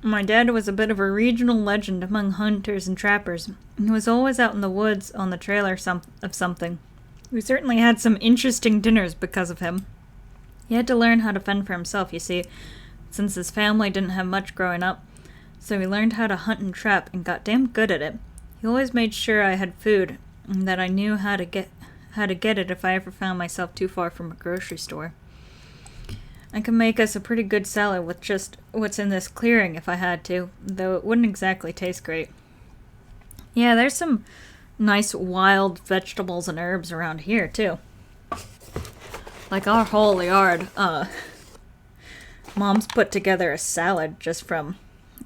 My dad was a bit of a regional legend among hunters and trappers. He was always out in the woods on the trail or of something. We certainly had some interesting dinners because of him. He had to learn how to fend for himself, you see, since his family didn't have much growing up. So he learned how to hunt and trap and got damn good at it. He always made sure I had food and that I knew how to get it if I ever found myself too far from a grocery store. I could make us a pretty good salad with just what's in this clearing if I had to, though it wouldn't exactly taste great. Yeah, there's some nice wild vegetables and herbs around here, too. Like our whole yard, Mom's put together a salad just from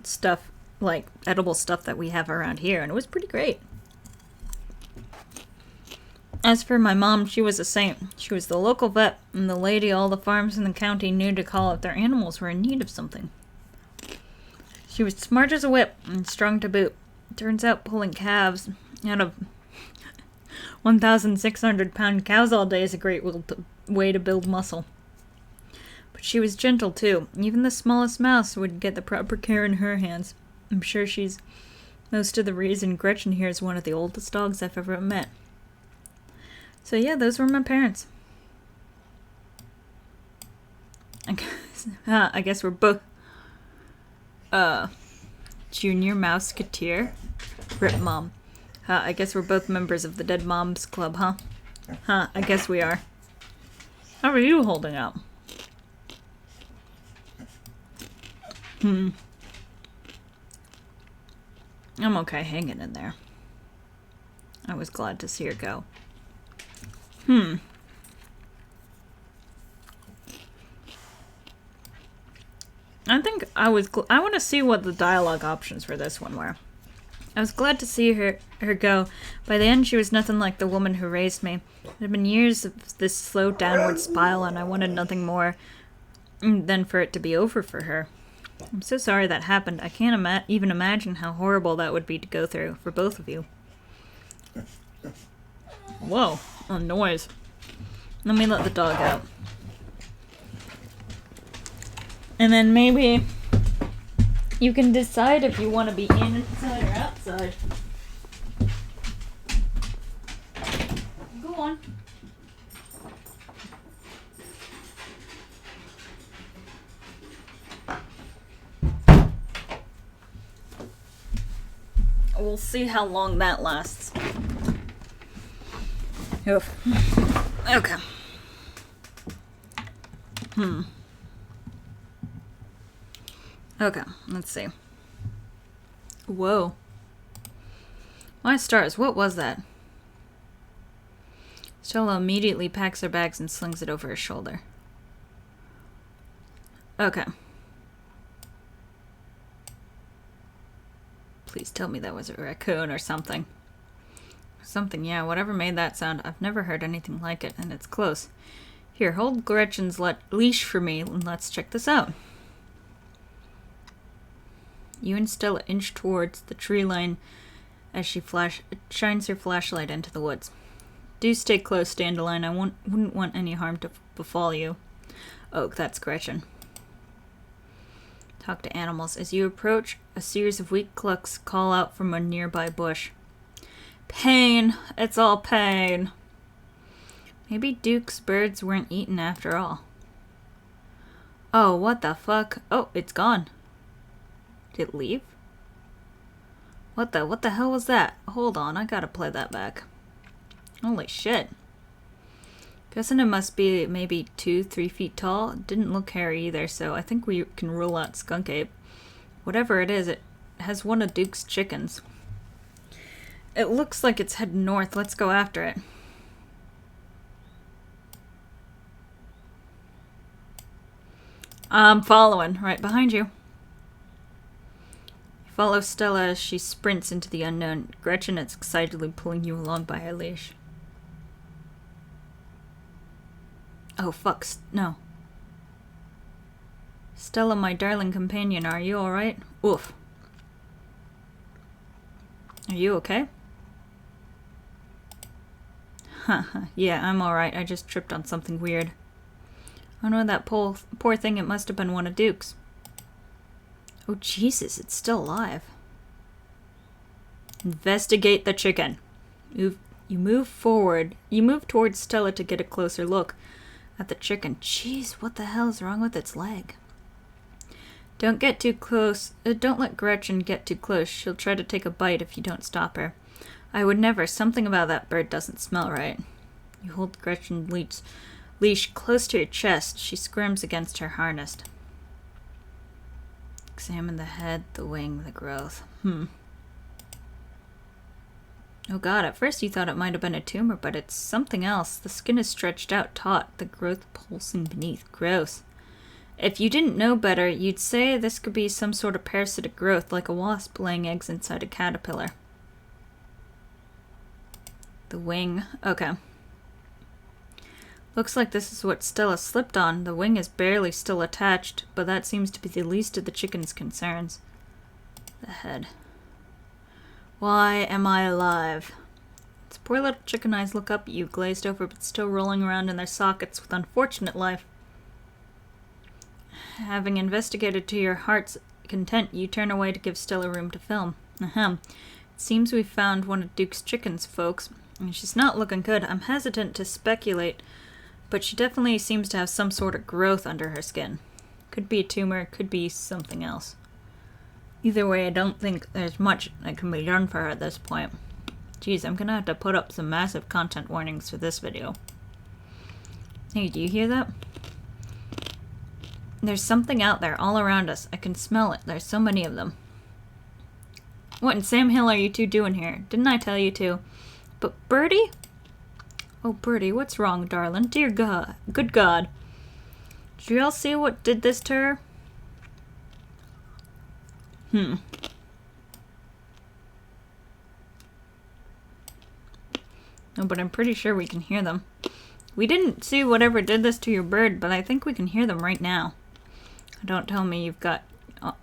stuff, like edible stuff that we have around here, and it was pretty great. As for my mom, she was a saint. She was the local vet, and the lady all the farms in the county knew to call if their animals were in need of something. She was smart as a whip, and strong to boot. Turns out pulling calves out of 1,600-pound cows all day is a great way to build muscle. But she was gentle, too. Even the smallest mouse would get the proper care in her hands. I'm sure she's most of the reason Gretchen here is one of the oldest dogs I've ever met. So yeah, those were my parents. I guess we're both... Junior Mouseketeer? Rip Mom. I guess we're both members of the Dead Moms Club, huh? I guess we are. How are you holding out? I'm okay hanging in there. I was glad to see her go. I think I want to see what the dialogue options for this one were. I was glad to see her go. By the end, she was nothing like the woman who raised me. It had been years of this slow downward spiral, and I wanted nothing more than for it to be over for her. I'm so sorry that happened. I can't even imagine how horrible that would be to go through for both of you. Whoa, a noise. Let me let the dog out. And then maybe you can decide if you want to be inside or outside. Go on. We'll see how long that lasts. Oof. Okay. Okay, let's see. Whoa. My stars, what was that? Stella immediately packs her bags and slings it over her shoulder. Okay. Please tell me that was a raccoon or something. Something, yeah, whatever made that sound. I've never heard anything like it, and it's close. Here, hold Gretchen's leash for me, and let's check this out. You and Stella inch towards the tree line as she shines her flashlight into the woods. Do stay close, Dandelion. I wouldn't want any harm to befall you. Oh, that's Gretchen. Talk to animals. As you approach, a series of weak clucks call out from a nearby bush. Pain. It's all pain. Maybe Duke's birds weren't eaten after all. Oh, what the fuck? Oh, it's gone. Did it leave? What the hell was that? Hold on, I gotta play that back. Holy shit. Guessing it must be maybe 2-3 feet tall. It didn't look hairy either, so I think we can rule out skunk ape. Whatever it is, it has one of Duke's chickens. It looks like it's heading north. Let's go after it. I'm following, right behind you. Follow Stella as she sprints into the unknown. Gretchen is excitedly pulling you along by her leash. Oh, fuck. No. Stella, my darling companion, are you alright? Oof. Are you okay? Haha, yeah, I'm alright. I just tripped on something weird. Oh no, that poor thing, it must have been one of Duke's. Oh, Jesus, it's still alive. Investigate the chicken. You move forward. You move towards Stella to get a closer look at the chicken. Jeez, what the hell is wrong with its leg? Don't get too close. Don't let Gretchen get too close. She'll try to take a bite if you don't stop her. I would never. Something about that bird doesn't smell right. You hold Gretchen's leash close to your chest. She squirms against her harness. Examine the head, the wing, the growth. Oh god, at first you thought it might have been a tumor, but it's something else. The skin is stretched out, taut, the growth pulsing beneath. Gross. If you didn't know better, you'd say this could be some sort of parasitic growth, like a wasp laying eggs inside a caterpillar. The wing. Okay. Looks like this is what Stella slipped on. The wing is barely still attached, but that seems to be the least of the chicken's concerns. The head. Why am I alive? Its poor little chicken eyes look up at you, glazed over but still rolling around in their sockets with unfortunate life. Having investigated to your heart's content, you turn away to give Stella room to film. Ahem. It seems we found one of Duke's chickens, folks. And she's not looking good. I'm hesitant to speculate, but she definitely seems to have some sort of growth under her skin. Could be a tumor, could be something else. Either way, I don't think there's much that can be done for her at this point. Jeez, I'm gonna have to put up some massive content warnings for this video. Hey, do you hear that? There's something out there all around us. I can smell it. There's so many of them. What in Sam Hill are you two doing here? Didn't I tell you to? But Birdie? Oh, Birdie, what's wrong, darling? Dear God. Good God. Did you all see what did this to her? No, but I'm pretty sure we can hear them. We didn't see whatever did this to your bird, but I think we can hear them right now. Don't tell me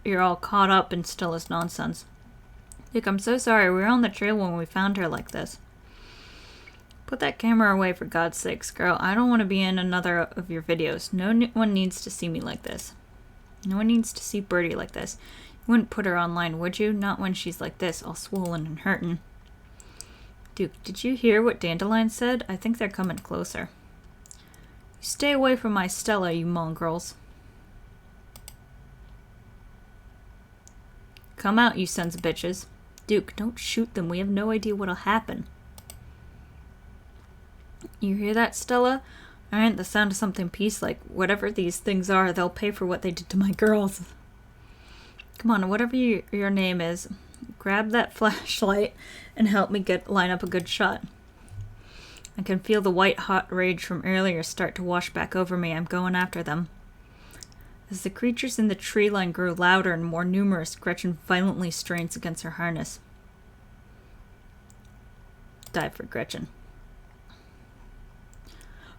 you're all caught up in Stella's nonsense. Duke, I'm so sorry. We were on the trail when we found her like this. Put that camera away for God's sakes, girl. I don't want to be in another of your videos. No one needs to see me like this. No one needs to see Birdie like this. You wouldn't put her online, would you? Not when she's like this, all swollen and hurting. Duke, did you hear what Dandelion said? I think they're coming closer. You stay away from my Stella, you mongrels. Come out, you sons of bitches. Duke, don't shoot them. We have no idea what'll happen. You hear that, Stella? Aren't the sound of something peace-like. Whatever these things are, they'll pay for what they did to my girls. Come on, whatever your name is, grab that flashlight and help me line up a good shot. I can feel the white-hot rage from earlier start to wash back over me. I'm going after them. As the creatures in the tree line grew louder and more numerous, Gretchen violently strains against her harness. Dive for Gretchen.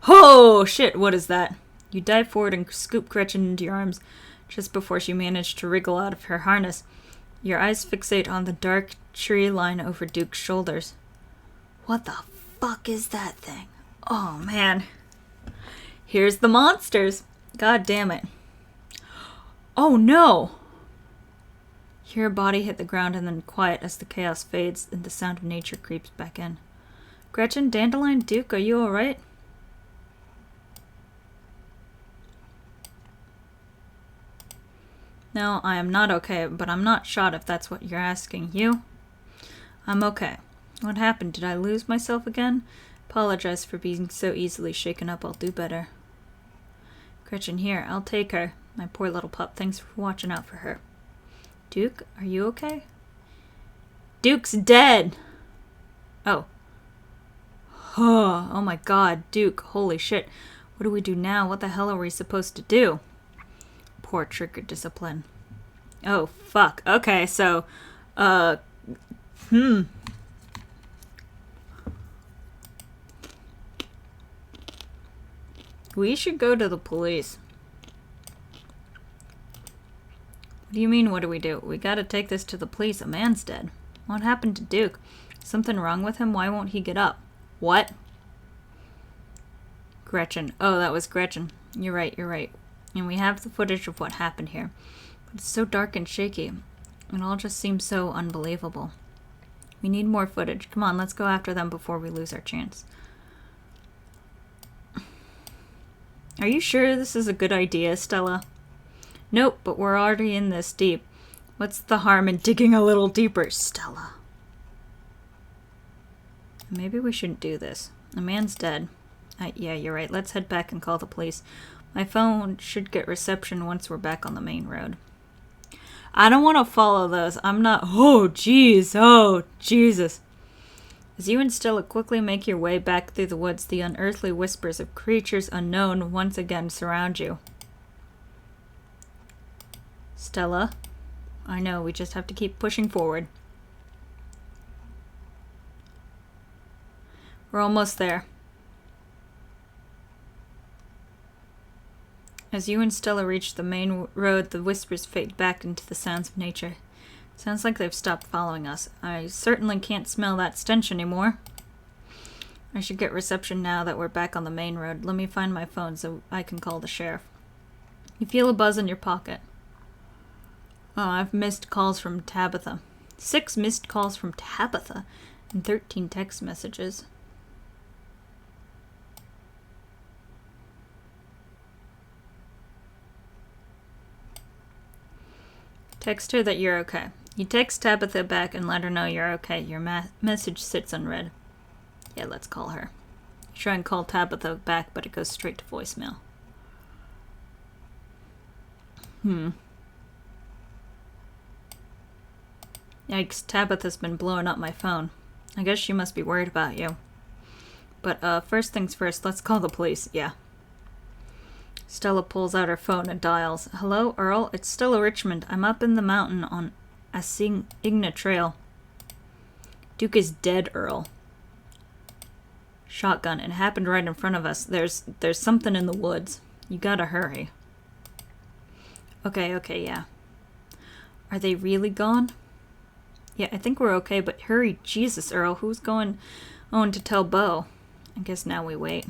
Oh, shit, what is that? You dive forward and scoop Gretchen into your arms just before she managed to wriggle out of her harness. Your eyes fixate on the dark tree line over Duke's shoulders. What the fuck is that thing? Oh, man. Here's the monsters. God damn it. Oh, no! Hear a body hit the ground and then quiet as the chaos fades and the sound of nature creeps back in. Gretchen, Dandelion, Duke, are you alright? No, I am not okay, but I'm not shot if that's what you're asking. You? I'm okay. What happened? Did I lose myself again? Apologize for being so easily shaken up. I'll do better. Gretchen, here. I'll take her. My poor little pup. Thanks for watching out for her. Duke, are you okay? Duke's dead! Oh. Oh my god, Duke. Holy shit. What do we do now? What the hell are we supposed to do? Poor trigger discipline. Oh, fuck. Okay, so, we should go to the police. What do you mean, what do we do? We gotta take this to the police. A man's dead. What happened to Duke? Something wrong with him? Why won't he get up? What? Gretchen. Oh, that was Gretchen. You're right, you're right. And we have the footage of what happened here. But it's so dark and shaky. It all just seems so unbelievable. We need more footage. Come on, let's go after them before we lose our chance. Are you sure this is a good idea, Stella? Nope, but we're already in this deep. What's the harm in digging a little deeper, Stella? Maybe we shouldn't do this. The man's dead. Yeah, you're right. Let's head back and call the police. My phone should get reception once we're back on the main road. I don't want to follow those. I'm not... Oh, jeez. Oh, Jesus. As you and Stella quickly make your way back through the woods, the unearthly whispers of creatures unknown once again surround you. Stella? I know, we just have to keep pushing forward. We're almost there. As you and Stella reach the main road, the whispers fade back into the sounds of nature. Sounds like they've stopped following us. I certainly can't smell that stench anymore. I should get reception now that we're back on the main road. Let me find my phone so I can call the sheriff. You feel a buzz in your pocket. Oh, I've missed calls from Tabitha. 6 missed calls from Tabitha and 13 text messages. Text her that you're okay. You text Tabitha back and let her know you're okay. Your message sits unread. Yeah, let's call her. You try and call Tabitha back, but it goes straight to voicemail. Yikes, Tabitha's been blowing up my phone. I guess she must be worried about you. But, first things first, let's call the police. Yeah. Stella pulls out her phone and dials. Hello, Earl? It's Stella Richmond. I'm up in the mountain Igna Trail. Duke is dead, Earl. Shotgun. It happened right in front of us. There's something in the woods. You gotta hurry. Okay, yeah. Are they really gone? Yeah, I think we're okay, but hurry. Jesus, Earl. Who's going to tell Bo? I guess now we wait.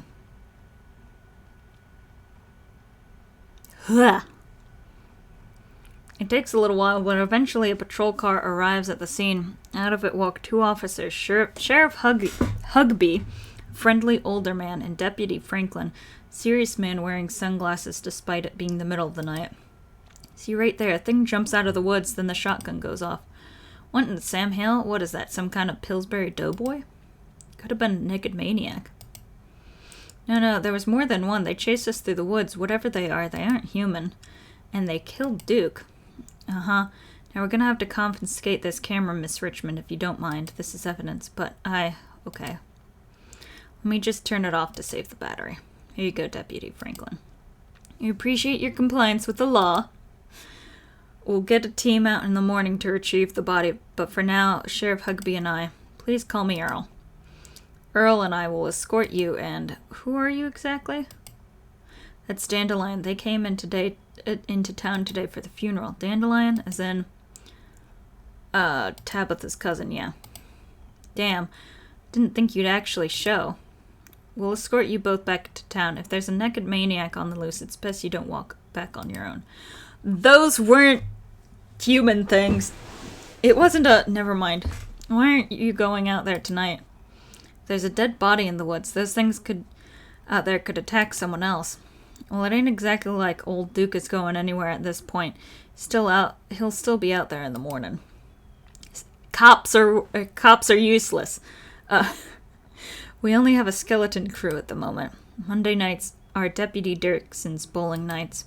Huh. It takes a little while, but eventually a patrol car arrives at the scene. Out of it walk two officers, Sheriff Hugby, friendly older man, and Deputy Franklin, serious man wearing sunglasses despite it being the middle of the night. See right there, a thing jumps out of the woods, then the shotgun goes off. What in Sam Hill? What is that, some kind of Pillsbury doughboy? Could have been a naked maniac. No, there was more than one. They chased us through the woods. Whatever they are, they aren't human. And they killed Duke. Uh-huh. Now we're gonna have to confiscate this camera, Miss Richmond, if you don't mind. This is evidence, but okay. Let me just turn it off to save the battery. Here you go, Deputy Franklin. I appreciate your compliance with the law. We'll get a team out in the morning to retrieve the body, but for now, Sheriff Hugby and I, please call me Earl. Earl and I will escort you, and who are you exactly? That's Dandelion. They came into town today for the funeral. Dandelion, as in, Tabitha's cousin, yeah. Damn, didn't think you'd actually show. We'll escort you both back to town. If there's a naked maniac on the loose, it's best you don't walk back on your own. Those weren't human things. It wasn't never mind. Why aren't you going out there tonight? There's a dead body in the woods. Those things could attack someone else. Well, it ain't exactly like old Duke is going anywhere at this point. He'll still be out there in the morning. Cops are useless. We only have a skeleton crew at the moment. Monday nights are Deputy Dirkson's bowling nights.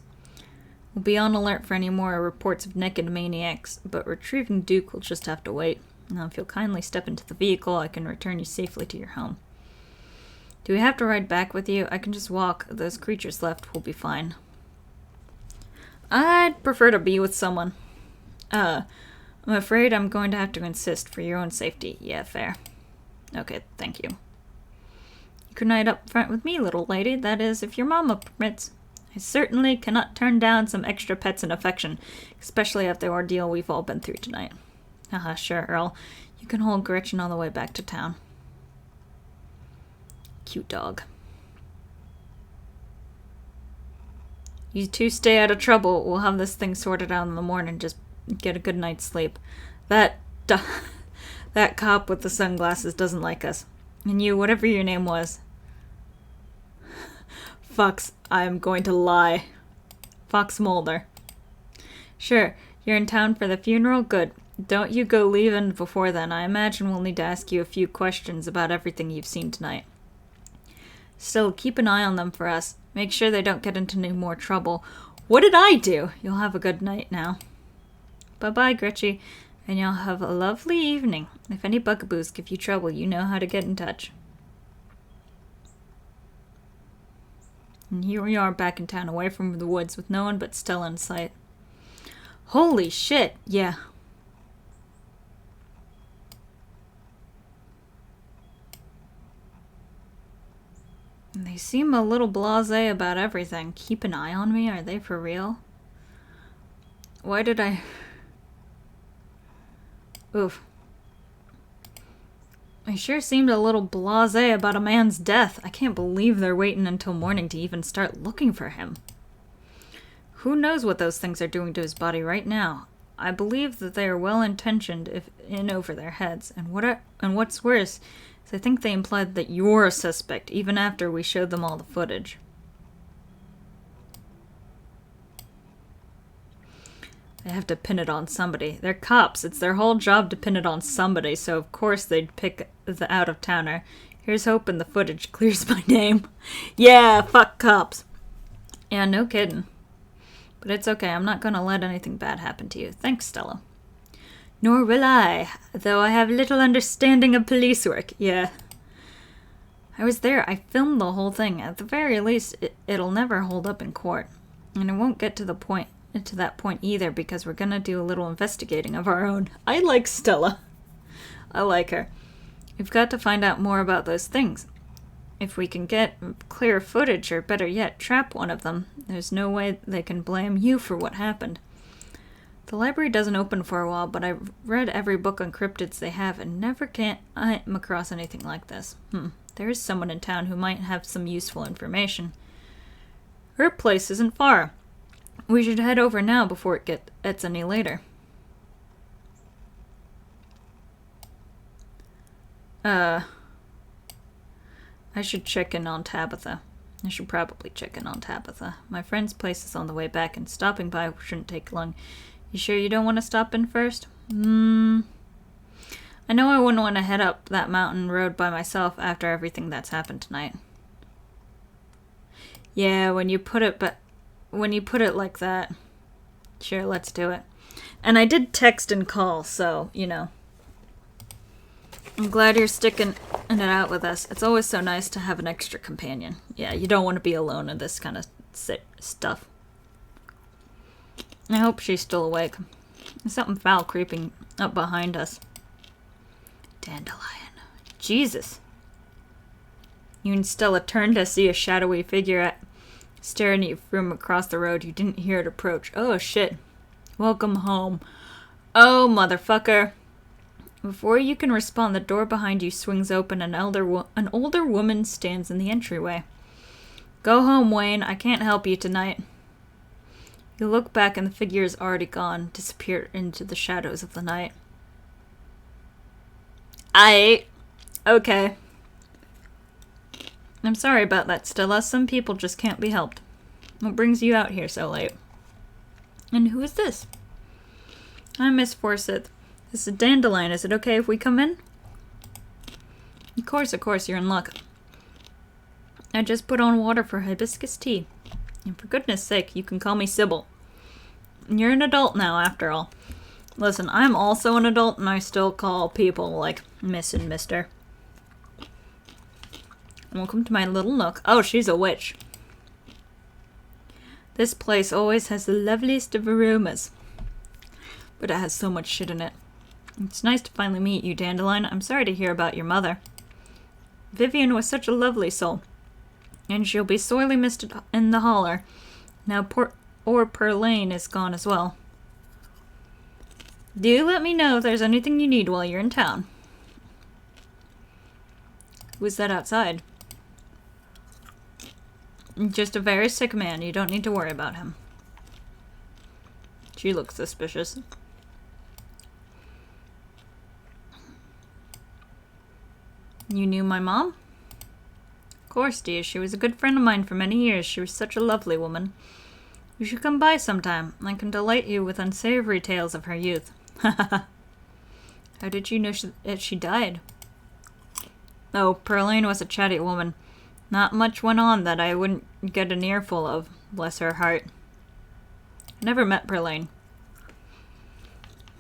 We'll be on alert for any more reports of naked maniacs, but retrieving Duke will just have to wait. Now, if you'll kindly step into the vehicle, I can return you safely to your home. Do we have to ride back with you? I can just walk. Those creatures left will be fine. I'd prefer to be with someone. I'm afraid I'm going to have to insist for your own safety. Yeah, fair. Okay, thank you. You can ride up front with me, little lady. That is, if your mama permits. I certainly cannot turn down some extra pets and affection, especially after the ordeal we've all been through tonight. Haha, sure, Earl. You can hold Gretchen on the way back to town. Cute dog. You two stay out of trouble. We'll have this thing sorted out in the morning. Just get a good night's sleep. That cop with the sunglasses doesn't like us. And you, whatever your name was. Fox, I'm going to lie. Fox Mulder. Sure, you're in town for the funeral? Good. Don't you go leaving before then. I imagine we'll need to ask you a few questions about everything you've seen tonight. Still, keep an eye on them for us. Make sure they don't get into any more trouble. What did I do? You'll have a good night now. Bye-bye, Gretchen, and you'll have a lovely evening. If any bugaboos give you trouble, you know how to get in touch. And here we are back in town, away from the woods, with no one but Stella in sight. Holy shit, yeah. They seem a little blasé about everything. Keep an eye on me? Are they for real? Why did I... Oof. They sure seemed a little blasé about a man's death. I can't believe they're waiting until morning to even start looking for him. Who knows what those things are doing to his body right now? I believe that they are well-intentioned if in over their heads. And what's worse... I think they implied that you're a suspect, even after we showed them all the footage. They have to pin it on somebody. They're cops. It's their whole job to pin it on somebody, so of course they'd pick the out-of-towner. Here's hoping the footage clears my name. Yeah, fuck cops. Yeah, no kidding. But it's okay. I'm not gonna let anything bad happen to you. Thanks, Stella. Nor will I, though I have little understanding of police work. Yeah. I was there. I filmed the whole thing. At the very least, it'll never hold up in court. And it won't get to the point to that point either, because we're gonna do a little investigating of our own. I like Stella. I like her. We've got to find out more about those things. If we can get clear footage, or better yet, trap one of them, there's no way they can blame you for what happened. The library doesn't open for a while, but I've read every book on cryptids they have and never came across anything like this. There is someone in town who might have some useful information. Her place isn't far. We should head over now before it gets any later. I should check in on Tabitha. I should probably check in on Tabitha. My friend's place is on the way back, and stopping by shouldn't take long. You sure you don't want to stop in first? I know I wouldn't want to head up that mountain road by myself after everything that's happened tonight. Yeah, when you put it like that. Sure, let's do it. And I did text and call, so, you know. I'm glad you're sticking it out with us. It's always so nice to have an extra companion. Yeah, you don't want to be alone in this kind of stuff. I hope she's still awake. There's something foul creeping up behind us. Dandelion. Jesus. You and Stella turned to see a shadowy figure staring at you from across the road. You didn't hear it approach. Oh, shit. Welcome home. Oh, motherfucker. Before you can respond, the door behind you swings open. An older woman stands in the entryway. Go home, Wayne. I can't help you tonight. You look back and the figure is already gone, disappeared into the shadows of the night. Okay. I'm sorry about that, Stella. Some people just can't be helped. What brings you out here so late? And who is this? I'm Miss Forsyth. This is Dandelion. Is it okay if we come in? Of course, you're in luck. I just put on water for hibiscus tea. And for goodness sake, you can call me Sybil. You're an adult now, after all. Listen, I'm also an adult, and I still call people like Miss and Mister. Welcome to my little nook. Oh, she's a witch. This place always has the loveliest of aromas. But it has so much shit in it. It's nice to finally meet you, Dandelion. I'm sorry to hear about your mother. Vivian was such a lovely soul. And she'll be sorely missed in the holler. Now Perlane is gone as well. Do let me know if there's anything you need while you're in town. Who's that outside? Just a very sick man. You don't need to worry about him. She looks suspicious. You knew my mom? Of course, dear. She was a good friend of mine for many years. She was such a lovely woman. You should come by sometime. I can delight you with unsavory tales of her youth. How did you know she died? Oh, Perlane was a chatty woman. Not much went on that I wouldn't get an earful of, bless her heart. I never met Perlane.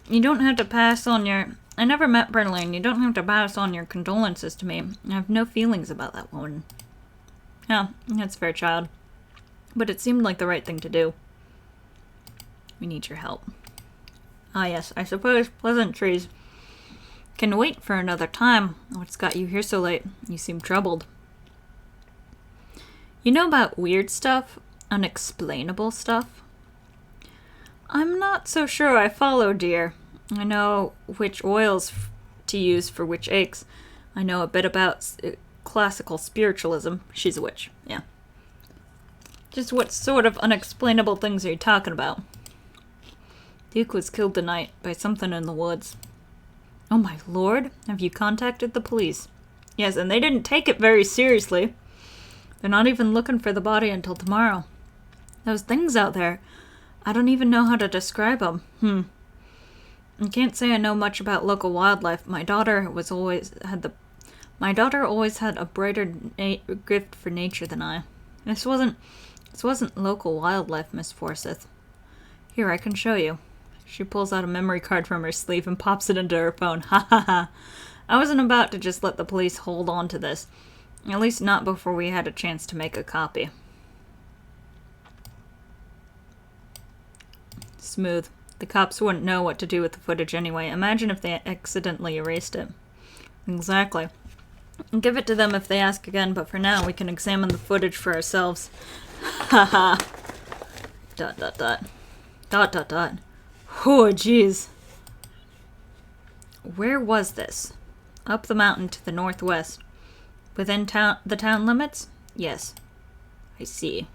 You don't have to pass on your... I never met Perlane. You don't have to pass on your condolences to me. I have no feelings about that woman. Yeah, that's fair, child. But it seemed like the right thing to do. We need your help. Ah, yes, I suppose pleasantries can wait for another time. What's got you here so late? You seem troubled. You know about weird stuff? Unexplainable stuff? I'm not so sure I follow, dear. I know which oils to use for which aches. I know a bit about classical spiritualism. She's a witch, yeah. Just what sort of unexplainable things are you talking about? Duke was killed tonight by something in the woods. Oh my lord, have you contacted the police? Yes, and they didn't take it very seriously. They're not even looking for the body until tomorrow. Those things out there, I don't even know how to describe them. I can't say I know much about local wildlife. My daughter always had a brighter gift for nature than I. This wasn't local wildlife, Miss Forsyth. Here, I can show you. She pulls out a memory card from her sleeve and pops it into her phone. Ha ha ha. I wasn't about to just let the police hold on to this. At least not before we had a chance to make a copy. smooth. The cops wouldn't know what to do with the footage anyway. Imagine if they accidentally erased it. Exactly. Give it to them if they ask again, but for now we can examine the footage for ourselves. Haha. ... Oh, jeez. Where was this? Up the mountain to the northwest. Within the town limits? Yes. I see.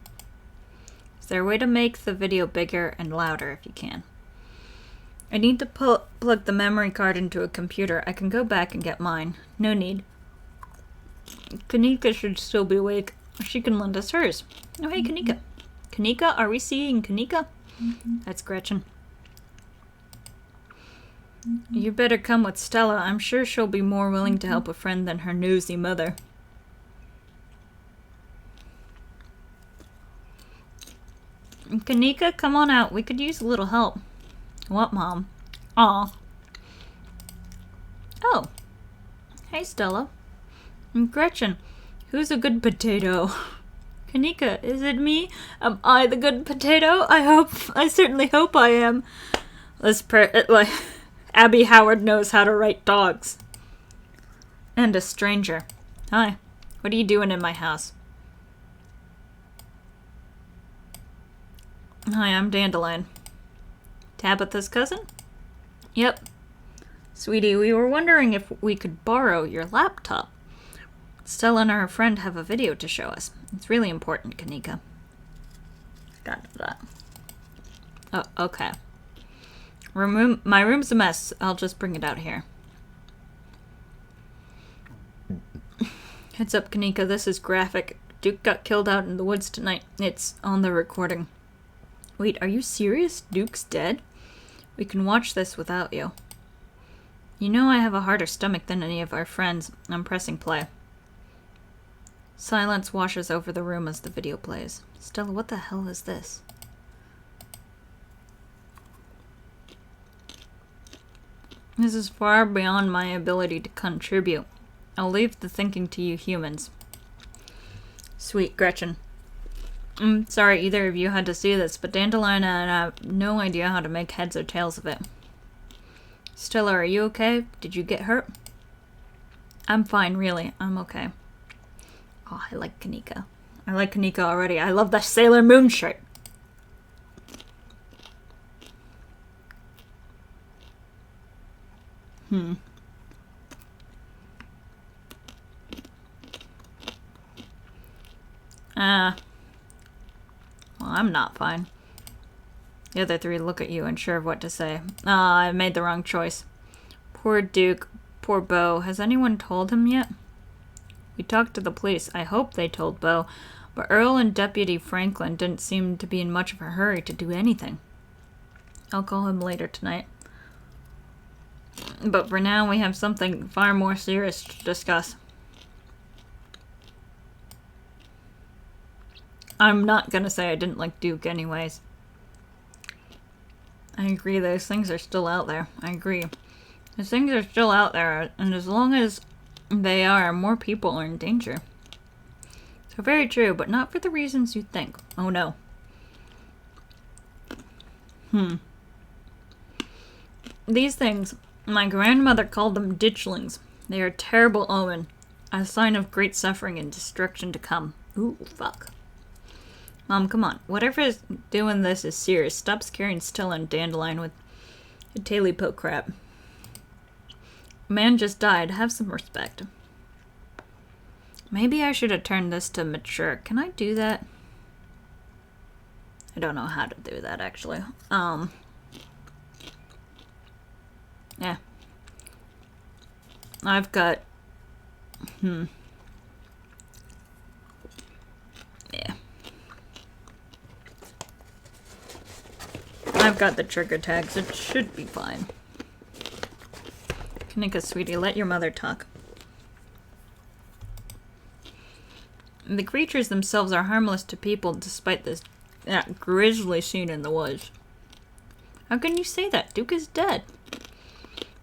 Is there a way to make the video bigger and louder if you can? I need to plug the memory card into a computer. I can go back and get mine. No need. Kanika should still be awake. She can lend us hers. Oh, hey, Kanika. Kanika? Are we seeing Kanika? That's Gretchen. You better come with Stella. I'm sure she'll be more willing to help a friend than her nosy mother. Kanika, come on out. We could use a little help. What, Mom? Aw. Oh. Hey, Stella. Gretchen, who's a good potato? Kanika, is it me? Am I the good potato? I certainly hope I am. Abby Howard knows how to write dogs. And a stranger. Hi. What are you doing in my house? Hi, I'm Dandelion. Tabitha's cousin? Yep. Sweetie, we were wondering if we could borrow your laptop. Stella and her friend have a video to show us. It's really important, Kanika. Got that. Oh, okay. My room's a mess. I'll just bring it out here. Heads up, Kanika. This is graphic. Duke got killed out in the woods tonight. It's on the recording. Wait, are you serious? Duke's dead? We can watch this without you. You know I have a harder stomach than any of our friends. I'm pressing play. Silence washes over the room as the video plays. Stella, what the hell is this? This is far beyond my ability to contribute. I'll leave the thinking to you humans. Sweet Gretchen. I'm sorry either of you had to see this, but Dandelion and I have no idea how to make heads or tails of it. Stella, are you okay? Did you get hurt? I'm fine, really. I'm okay. Oh, I like Kanika. I like Kanika already. I love that Sailor Moon shirt. Well, I'm not fine. The other three look at you unsure of what to say. I made the wrong choice. Poor Duke. Poor Beau. Has anyone told him yet? We talked to the police. I hope they told Beau. But Earl and Deputy Franklin didn't seem to be in much of a hurry to do anything. I'll call him later tonight. But for now, we have something far more serious to discuss. I'm not gonna say I didn't like Duke anyways. I agree, those things are still out there. I agree. Those things are still out there, and as long as they are, more people are in danger. So very true, but not for the reasons you think. Oh no. These things, my grandmother called them ditchlings. They are a terrible omen, a sign of great suffering and destruction to come. Ooh, fuck. Mom, come on. Whatever is doing this is serious. Stop scaring Stella and Dandelion with a taily poke crap. A man just died. Have some respect. Maybe I should have turned this to mature. Can I do that? I don't know how to do that, actually. Yeah. I've got... Yeah. I've got the trigger tags. It should be fine. Kanika, sweetie, let your mother talk. The creatures themselves are harmless to people despite that grisly scene in the woods. How can you say that? Duke is dead.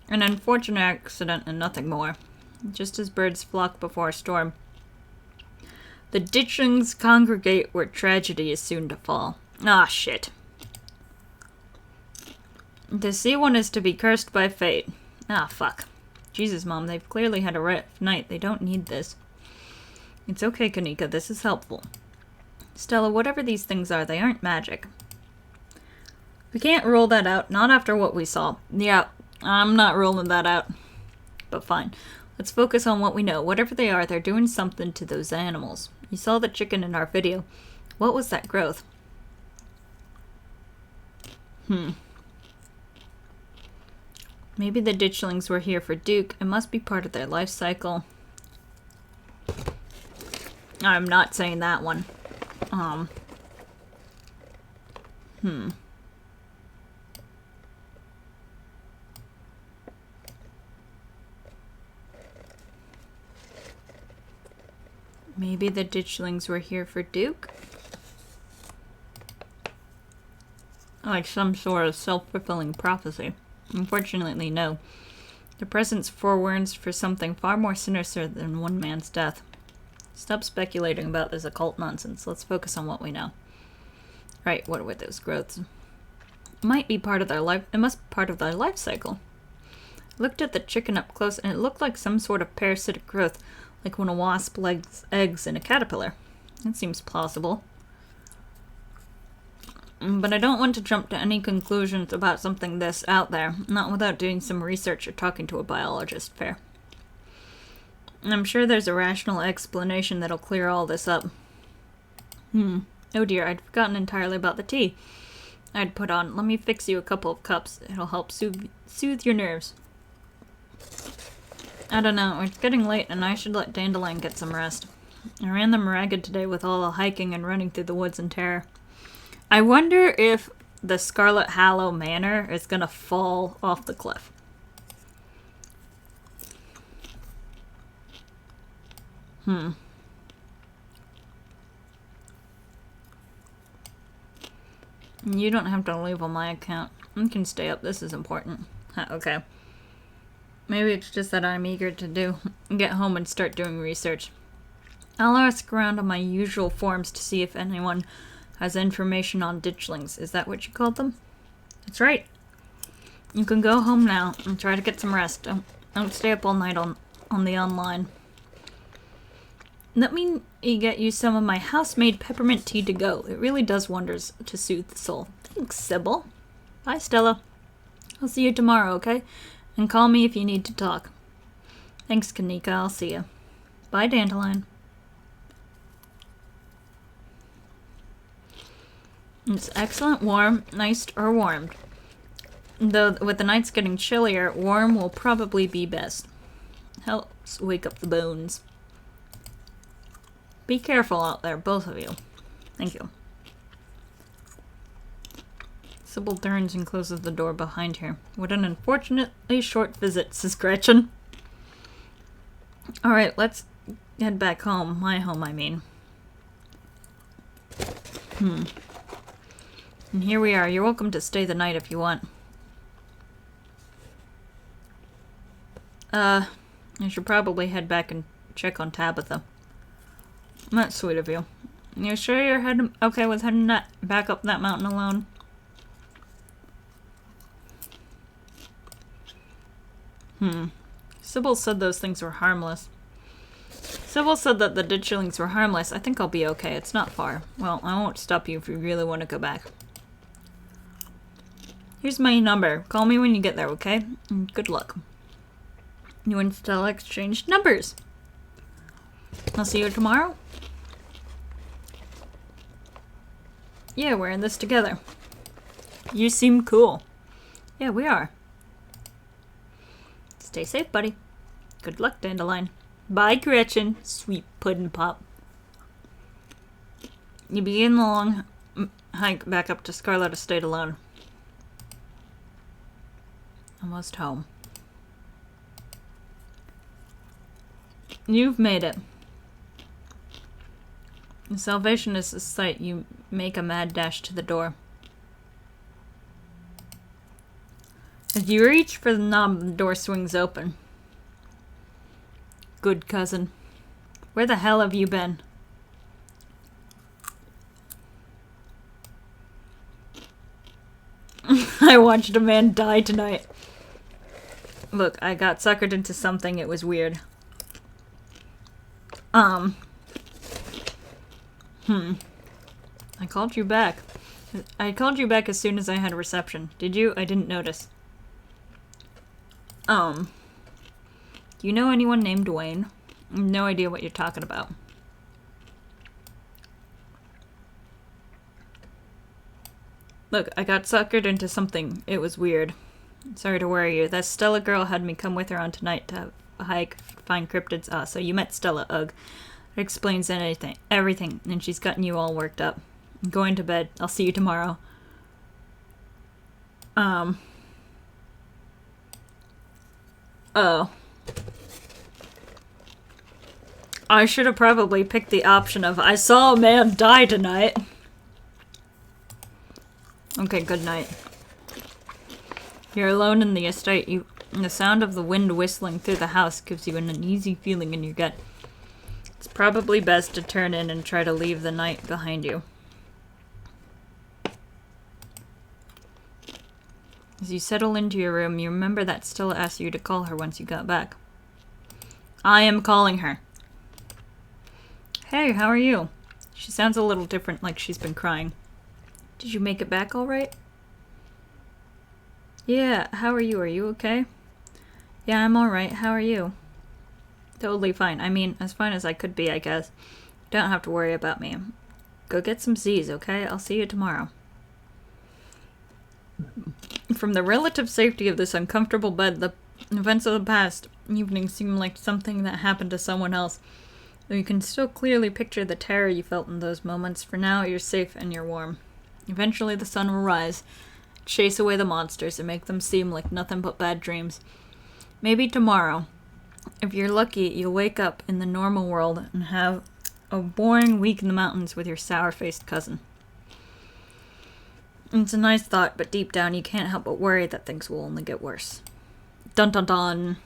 An unfortunate accident and nothing more. Just as birds flock before a storm, the ditchlings congregate where tragedy is soon to fall. Ah, shit. To see one is to be cursed by fate. Ah, fuck. Jesus, Mom, they've clearly had a rough night. They don't need this. It's okay, Kanika. This is helpful. Stella, whatever these things are, they aren't magic. We can't rule that out, not after what we saw. Yeah, I'm not ruling that out. But fine. Let's focus on what we know. Whatever they are, they're doing something to those animals. You saw the chicken in our video. What was that growth? Maybe the ditchlings were here for Duke. It must be part of their life cycle. I'm not saying that one. Maybe the ditchlings were here for Duke? Like some sort of self-fulfilling prophecy. Unfortunately, no. The presence forewarns for something far more sinister than one man's death. Stop speculating about this occult nonsense. Let's focus on what we know. Right, what were those growths? It might be part of their life. It must be part of their life cycle. I looked at the chicken up close, and it looked like some sort of parasitic growth, like when a wasp lays eggs in a caterpillar. That seems plausible. But I don't want to jump to any conclusions about something this out there, not without doing some research or talking to a biologist. Fair. I'm sure there's a rational explanation that'll clear all this up. Oh dear, I'd forgotten entirely about the tea I'd put on. Let me fix you a couple of cups. It'll help soothe your nerves. I don't know, it's getting late and I should let Dandelion get some rest. I ran them ragged today with all the hiking and running through the woods in terror. I wonder if the Scarlet Hallow Manor is gonna fall off the cliff. You don't have to leave on my account. You can stay up, this is important. Okay. Maybe it's just that I'm eager to get home and start doing research. I'll ask around on my usual forums to see if anyone has information on ditchlings. Is that what you called them? That's right. You can go home now and try to get some rest. Don't stay up all night on the online. Let me get you some of my house-made peppermint tea to go. It really does wonders to soothe the soul. Thanks, Sybil. Bye, Stella. I'll see you tomorrow, okay? And call me if you need to talk. Thanks, Kanika. I'll see you. Bye, Dandelion. It's excellent warm, nice or warmed. Though with the nights getting chillier, warm will probably be best. Helps wake up the bones. Be careful out there, both of you. Thank you. Sybil turns and closes the door behind her. What an unfortunately short visit, says Gretchen. Alright, let's head back home. My home, I mean. And here we are. You're welcome to stay the night if you want. I should probably head back and check on Tabitha. That's sweet of you. You sure you're okay with heading back up that mountain alone? Sybil said those things were harmless. Sybil said that the ditchlings were harmless. I think I'll be okay. It's not far. Well, I won't stop you if you really want to go back. Here's my number. Call me when you get there, okay? And good luck. You and Stella exchanged numbers. I'll see you tomorrow. Yeah, we're in this together. You seem cool. Yeah, we are. Stay safe, buddy. Good luck, Dandelion. Bye, Gretchen. Sweet puddin' pop. You begin the long hike back up to Scarlet Estate alone. Almost home. You've made it. Salvation is the sight. You make a mad dash to the door. As you reach for the knob, the door swings open. Good cousin. Where the hell have you been? I watched a man die tonight. Look, I got suckered into something. It was weird. I called you back. I called you back as soon as I had reception. Did you? I didn't notice. Do you know anyone named Wayne? No idea what you're talking about. Look, I got suckered into something. It was weird. Sorry to worry you. That Stella girl had me come with her on tonight to hike, find cryptids. So you met Stella, ugh. It explains everything, and she's gotten you all worked up. I'm going to bed. I'll see you tomorrow. Oh. I should have probably picked the option of, I saw a man die tonight. Okay, good night. You're alone in the estate. The sound of the wind whistling through the house gives you an uneasy feeling in your gut. It's probably best to turn in and try to leave the night behind you. As you settle into your room, you remember that Stella asked you to call her once you got back. I am calling her. Hey, how are you? She sounds a little different, like she's been crying. Did you make it back all right? Yeah, how are you? Are you okay? Yeah, I'm alright. How are you? Totally fine. I mean, as fine as I could be, I guess. Don't have to worry about me. Go get some Z's, okay? I'll see you tomorrow. From the relative safety of this uncomfortable bed, the events of the past evening seem like something that happened to someone else. Though you can still clearly picture the terror you felt in those moments. For now, you're safe and you're warm. Eventually the sun will rise, chase away the monsters, and make them seem like nothing but bad dreams. Maybe tomorrow, if you're lucky, you'll wake up in the normal world and have a boring week in the mountains with your sour-faced cousin. It's a nice thought, but deep down you can't help but worry that things will only get worse. Dun dun dun.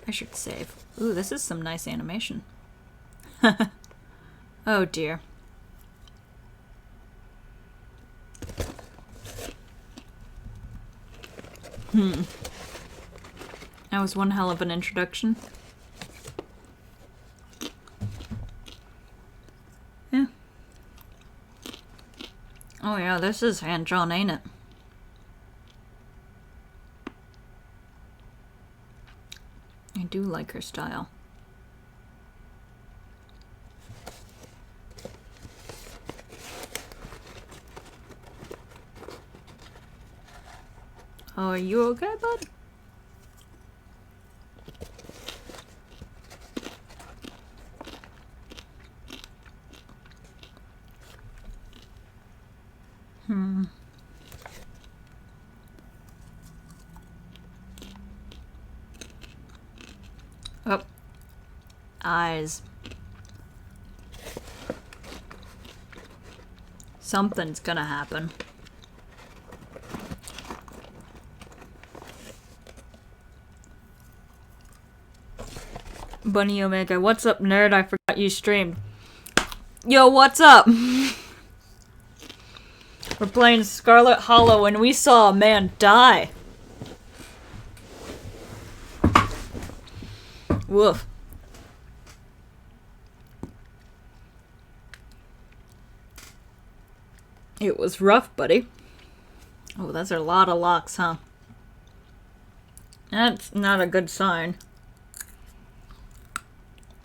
I should save. Ooh, this is some nice animation. Oh dear. That was one hell of an introduction. Yeah. Oh yeah, this is hand-drawn, ain't it? I do like her style. Oh, are you okay, bud? Oh. Eyes. Something's gonna happen. Bunny Omega, what's up, nerd? I forgot you streamed. Yo, what's up? We're playing Scarlet Hollow and we saw a man die. Woof. It was rough, buddy. Oh, those are a lot of locks, huh? That's not a good sign.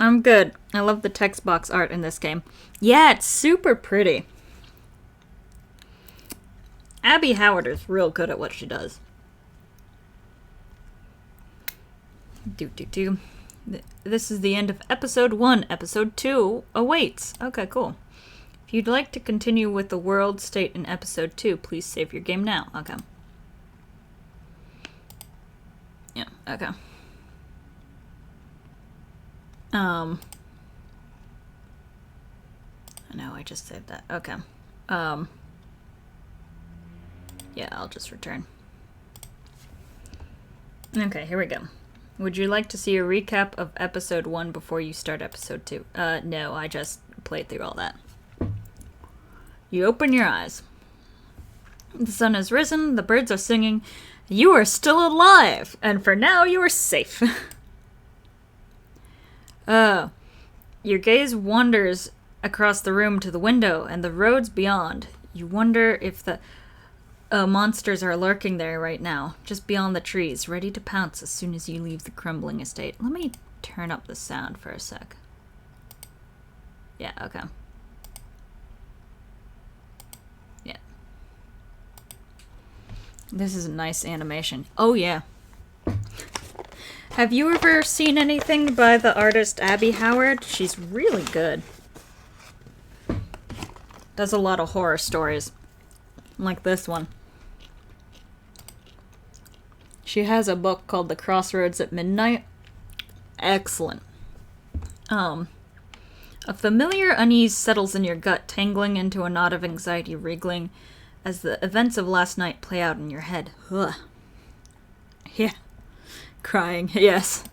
I'm good. I love the text box art in this game. Yeah, it's super pretty. Abby Howard is real good at what she does. This is the end of episode 1. Episode 2 awaits. Okay, cool. If you'd like to continue with the world state in episode 2, please save your game now. Okay. Yeah, okay. I know, I just saved that. Okay. Yeah, I'll just return. Okay, here we go. Would you like to see a recap of episode 1 before you start episode 2? No, I just played through all that. You open your eyes. The sun has risen, the birds are singing. You are still alive, and for now you are safe. Your gaze wanders across the room to the window and the roads beyond. You wonder if the monsters are lurking there right now, just beyond the trees, ready to pounce as soon as you leave the crumbling estate. Let me turn up the sound for a sec. Yeah, okay. Yeah. This is a nice animation. Oh, yeah. Have you ever seen anything by the artist Abby Howard? She's really good. Does a lot of horror stories. Like this one. She has a book called The Crossroads at Midnight. Excellent. A familiar unease settles in your gut, tangling into a knot of anxiety wriggling as the events of last night play out in your head. Ugh. Yeah. Crying, yes.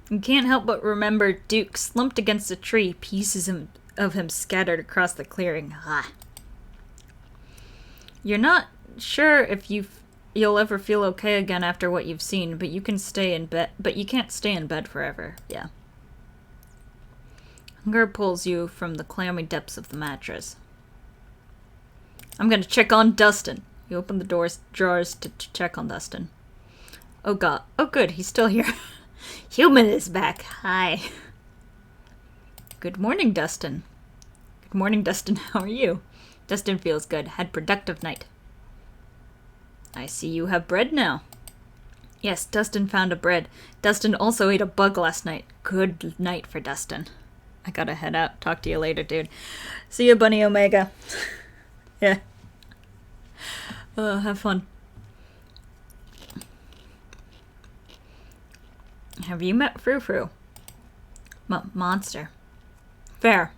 You can't help but remember Duke slumped against a tree, pieces of him scattered across the clearing. Ah. You're not sure if you'll ever feel okay again after what you've seen, but you can stay in bed. But you can't stay in bed forever. Yeah. Hunger pulls you from the clammy depths of the mattress. I'm gonna check on Dustin. You open the drawers to check on Dustin. Oh god. Oh good, he's still here. Human is back. Hi. Good morning, Dustin. Good morning, Dustin. How are you? Dustin feels good. Had productive night. I see you have bread now. Yes, Dustin found a bread. Dustin also ate a bug last night. Good night for Dustin. I gotta head out. Talk to you later, dude. See you, Bunny Omega. Yeah. Have fun. Have you met Frou Frou? Monster. Fair.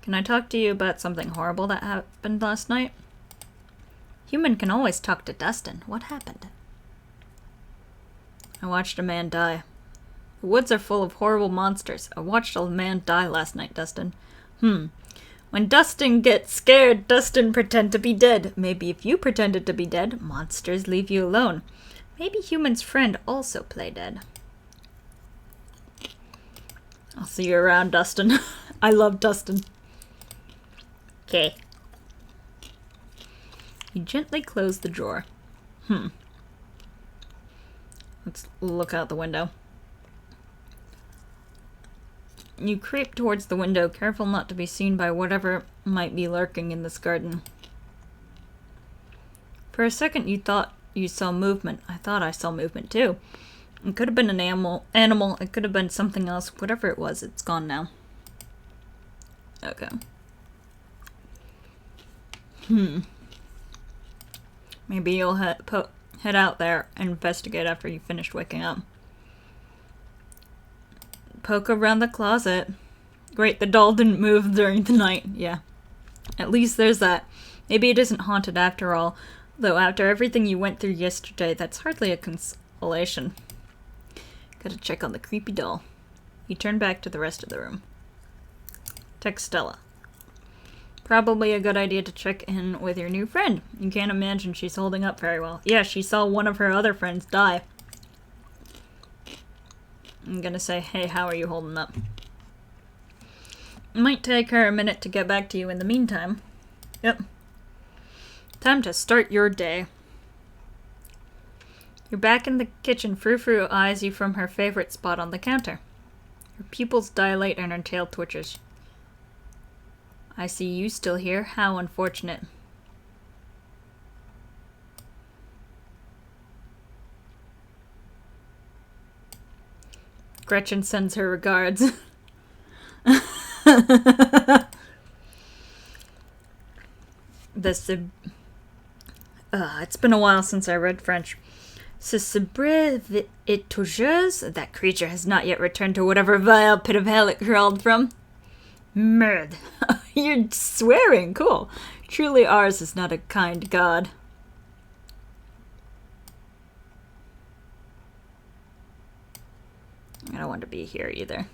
Can I talk to you about something horrible that happened last night? Human can always talk to Dustin. What happened? I watched a man die. The woods are full of horrible monsters. I watched a man die last night, Dustin. When Dustin gets scared, Dustin pretend to be dead. Maybe if you pretended to be dead, monsters leave you alone. Maybe Human's friend also play dead. I'll see you around, Dustin. I love Dustin. Okay. You gently close the drawer. Let's look out the window. You creep towards the window, careful not to be seen by whatever might be lurking in this garden. For a second you thought you saw movement. I thought I saw movement too. It could have been an animal. It could have been something else. Whatever it was, it's gone now. Okay. Maybe you'll head out there and investigate after you finished waking up. Poke around the closet. Great, the doll didn't move during the night. Yeah. At least there's that. Maybe it isn't haunted after all. Though after everything you went through yesterday, that's hardly a consolation. Gotta check on the creepy doll. You turn back to the rest of the room. Text Stella. Probably a good idea to check in with your new friend. You can't imagine she's holding up very well. Yeah, she saw one of her other friends die. I'm gonna say, hey, how are you holding up? It might take her a minute to get back to you in the meantime. Yep. Time to start your day. You're back in the kitchen. Frou Frou eyes you from her favorite spot on the counter. Her pupils dilate and her tail twitches. I see you still here. How unfortunate. Gretchen sends her regards. It's been a while since I read French. Ce sabre et toucheuse? That creature has not yet returned to whatever vile pit of hell it crawled from. Merde. You're swearing. Cool. Truly ours is not a kind god. I don't want to be here either.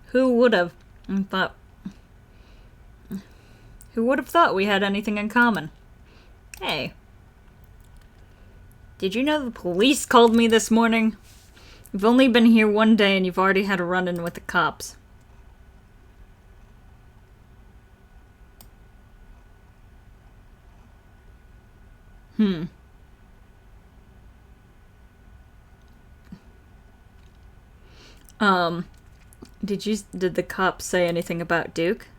Who would have? I thought Who would have thought we had anything in common? Hey. Did you know the police called me this morning? You've only been here one day and you've already had a run-in with the cops. Did the cops say anything about Duke?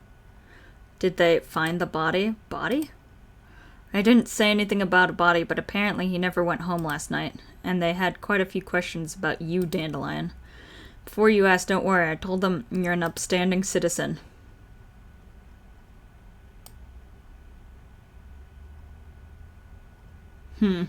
Did they find the body? Body? I didn't say anything about a body, but apparently he never went home last night, and they had quite a few questions about you, Dandelion. Before you asked, don't worry, I told them you're an upstanding citizen. Had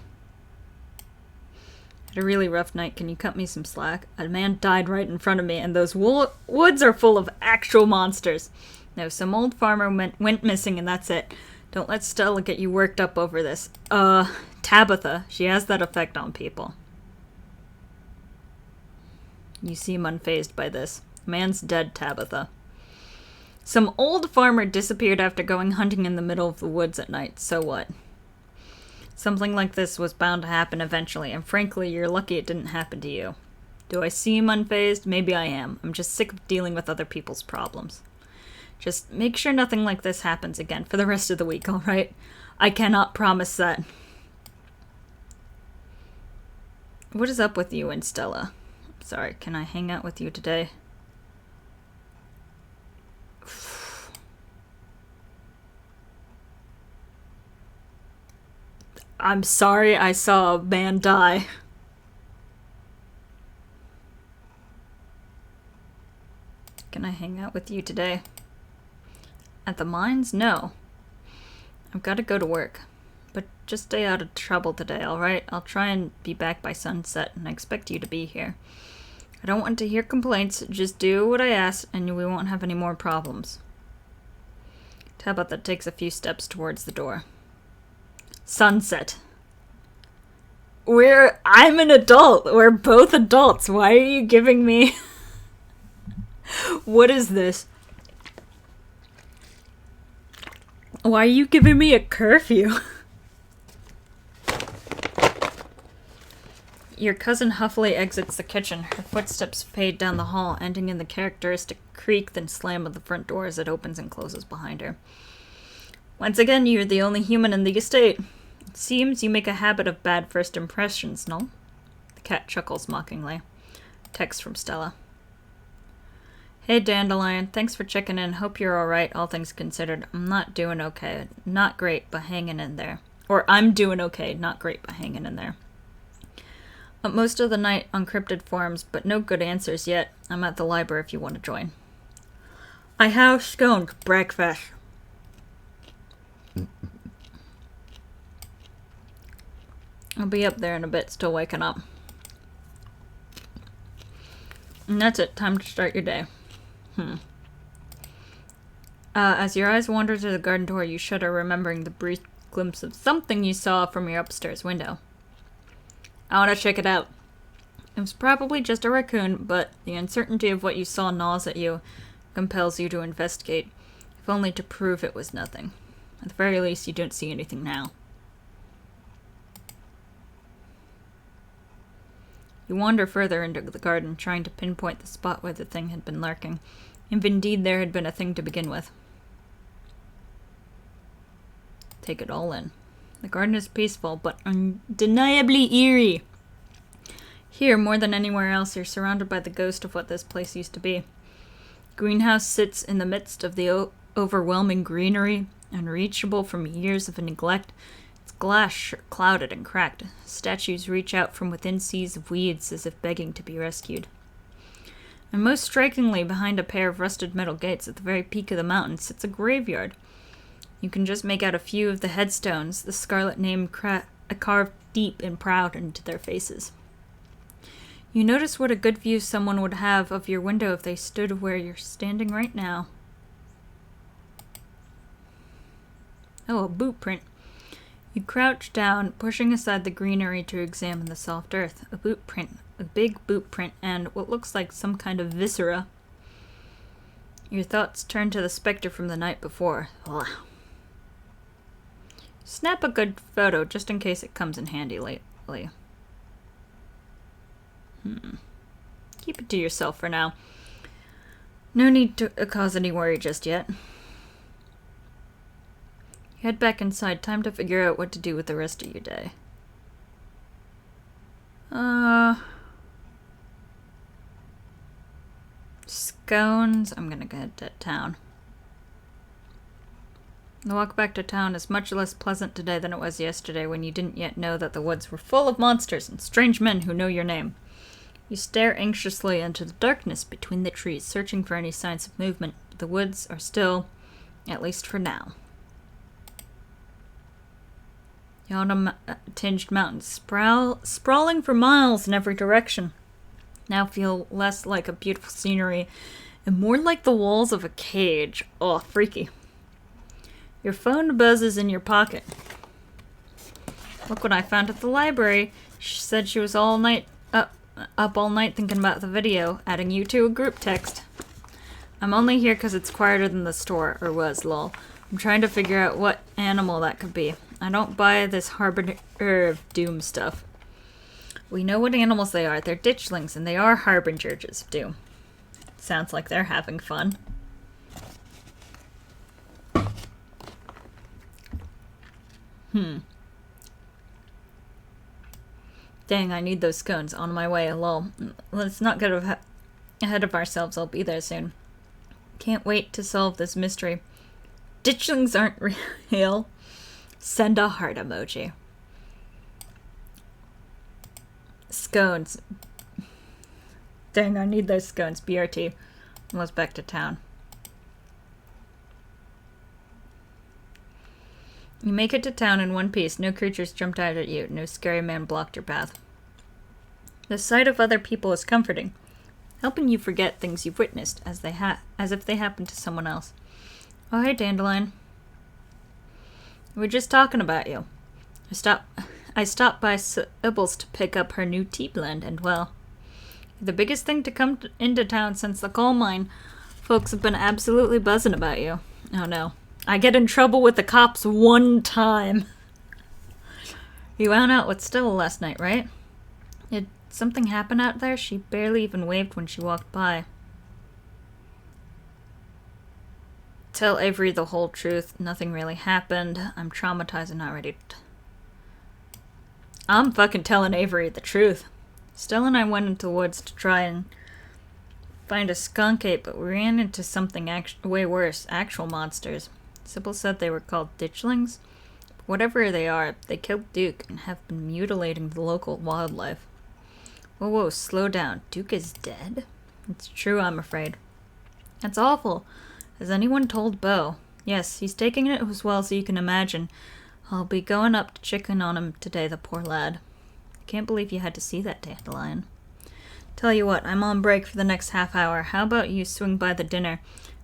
a really rough night. Can you cut me some slack? A man died right in front of me, and those woods are full of actual monsters. No, some old farmer went missing, and that's it. Don't let Stella get you worked up over this. Tabitha. She has that effect on people. You seem unfazed by this. Man's dead, Tabitha. Some old farmer disappeared after going hunting in the middle of the woods at night. So what? Something like this was bound to happen eventually, and frankly, you're lucky it didn't happen to you. Do I seem unfazed? Maybe I am. I'm just sick of dealing with other people's problems. Just make sure nothing like this happens again for the rest of the week, alright? I cannot promise that. What is up with you and Stella? Sorry, can I hang out with you today? I'm sorry I saw a man die. Can I hang out with you today? At the mines? No. I've got to go to work. But just stay out of trouble today, alright? I'll try and be back by sunset, and I expect you to be here. I don't want to hear complaints. Just do what I ask, and we won't have any more problems. Tabitha takes a few steps towards the door. Sunset. I'm an adult. We're both adults. Why are you giving me... What is this? Why are you giving me a curfew? Your cousin huffily exits the kitchen. Her footsteps fade down the hall, ending in the characteristic creak then slam of the front door as it opens and closes behind her. Once again, you're the only human in the estate. It seems you make a habit of bad first impressions, no? The cat chuckles mockingly. Text from Stella. Hey Dandelion, thanks for checking in. Hope you're alright, all things considered. I'm not doing okay. Not great, but hanging in there. Or I'm doing okay, not great, but hanging in there. Up most of the night on cryptid forums, but no good answers yet. I'm at the library if you want to join. I have skunk breakfast. I'll be up there in a bit, still waking up. And that's it, time to start your day. As your eyes wander to the garden door, you shudder, remembering the brief glimpse of something you saw from your upstairs window. I want to check it out. It was probably just a raccoon, but the uncertainty of what you saw gnaws at you, compels you to investigate, if only to prove it was nothing. At the very least, you don't see anything now. You wander further into the garden, trying to pinpoint the spot where the thing had been lurking, if indeed there had been a thing to begin with. Take it all in. The garden is peaceful, but undeniably eerie. Here, more than anywhere else, you're surrounded by the ghost of what this place used to be. Greenhouse sits in the midst of the overwhelming greenery, unreachable from years of neglect. Its glass clouded and cracked. Statues reach out from within seas of weeds as if begging to be rescued. And most strikingly, behind a pair of rusted metal gates at the very peak of the mountain sits a graveyard. You can just make out a few of the headstones, the scarlet name carved deep and proud into their faces. You notice what a good view someone would have of your window if they stood where you're standing right now. Oh, a boot print. You crouch down, pushing aside the greenery to examine the soft earth. A boot print, a big boot print, and what looks like some kind of viscera. Your thoughts turn to the specter from the night before. Ugh. Snap a good photo just in case it comes in handy lately. Keep it to yourself for now. No need to cause any worry just yet. Head back inside. Time to figure out what to do with the rest of your day. Scones. I'm gonna get to town. The walk back to town is much less pleasant today than it was yesterday when you didn't yet know that the woods were full of monsters and strange men who know your name. You stare anxiously into the darkness between the trees, searching for any signs of movement. The woods are still, at least for now. The autumn-tinged mountains, sprawling for miles in every direction, now feel less like a beautiful scenery and more like the walls of a cage. Oh, freaky. Your phone buzzes in your pocket. Look what I found at the library. She said she was up all night thinking about the video, adding you to a group text. I'm only here because it's quieter than the store, or was, lol. I'm trying to figure out what animal that could be. I don't buy this harbinger of doom stuff. We know what animals they are. They're ditchlings, and they are harbingers of doom. Sounds like they're having fun. Dang, I need those scones. On my way, lol. Let's not get ahead of ourselves. I'll be there soon. Can't wait to solve this mystery. Ditchlings aren't real. Send a heart emoji. Scones. Dang, I need those scones. BRT. Let's back to town. You make it to town in one piece. No creatures jumped out at you. No scary man blocked your path. The sight of other people is comforting, helping you forget things you've witnessed as if they happened to someone else. Oh, hey, Dandelion. We were just talking about you. I stopped by Sybil's to pick up her new tea blend, and well, the biggest thing to come into town since the coal mine. Folks have been absolutely buzzing about you. Oh no. I get in trouble with the cops one time. You went out with Stella last night, right? Did something happen out there? She barely even waved when she walked by. Tell Avery the whole truth. Nothing really happened. I'm traumatized and not ready to... I'm fucking telling Avery the truth. Stella and I went into the woods to try and find a skunk ape, but we ran into something way worse. Actual monsters. Sybil said they were called ditchlings. Whatever they are, they killed Duke and have been mutilating the local wildlife. Whoa, slow down. Duke is dead? It's true, I'm afraid. That's awful. Has anyone told Beau? Yes, he's taking it as well as you can imagine. I'll be going up to chicken on him today, the poor lad. Can't believe you had to see that, Dandelion. Tell you what, I'm on break for the next half hour. How about you swing by the dinner?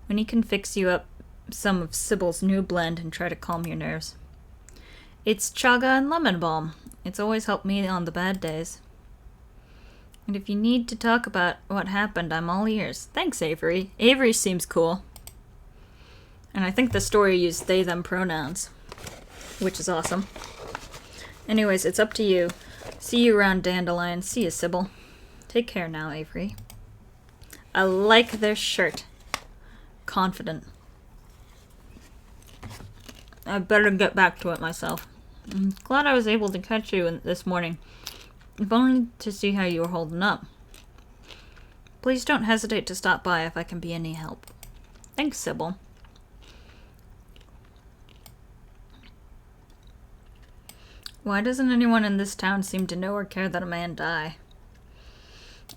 Winnie can fix you up some of Sybil's new blend and try to calm your nerves. It's chaga and lemon balm. It's always helped me on the bad days. And if you need to talk about what happened, I'm all ears. Thanks, Avery. Avery seems cool. And I think the story used they, them pronouns, which is awesome. Anyways, it's up to you. See you around, Dandelion. See you, Sybil. Take care now, Avery. I like their shirt. Confident. I better get back to it myself. I'm glad I was able to catch you this morning. If only to see how you were holding up. Please don't hesitate to stop by if I can be any help. Thanks, Sybil. Why doesn't anyone in this town seem to know or care that a man died?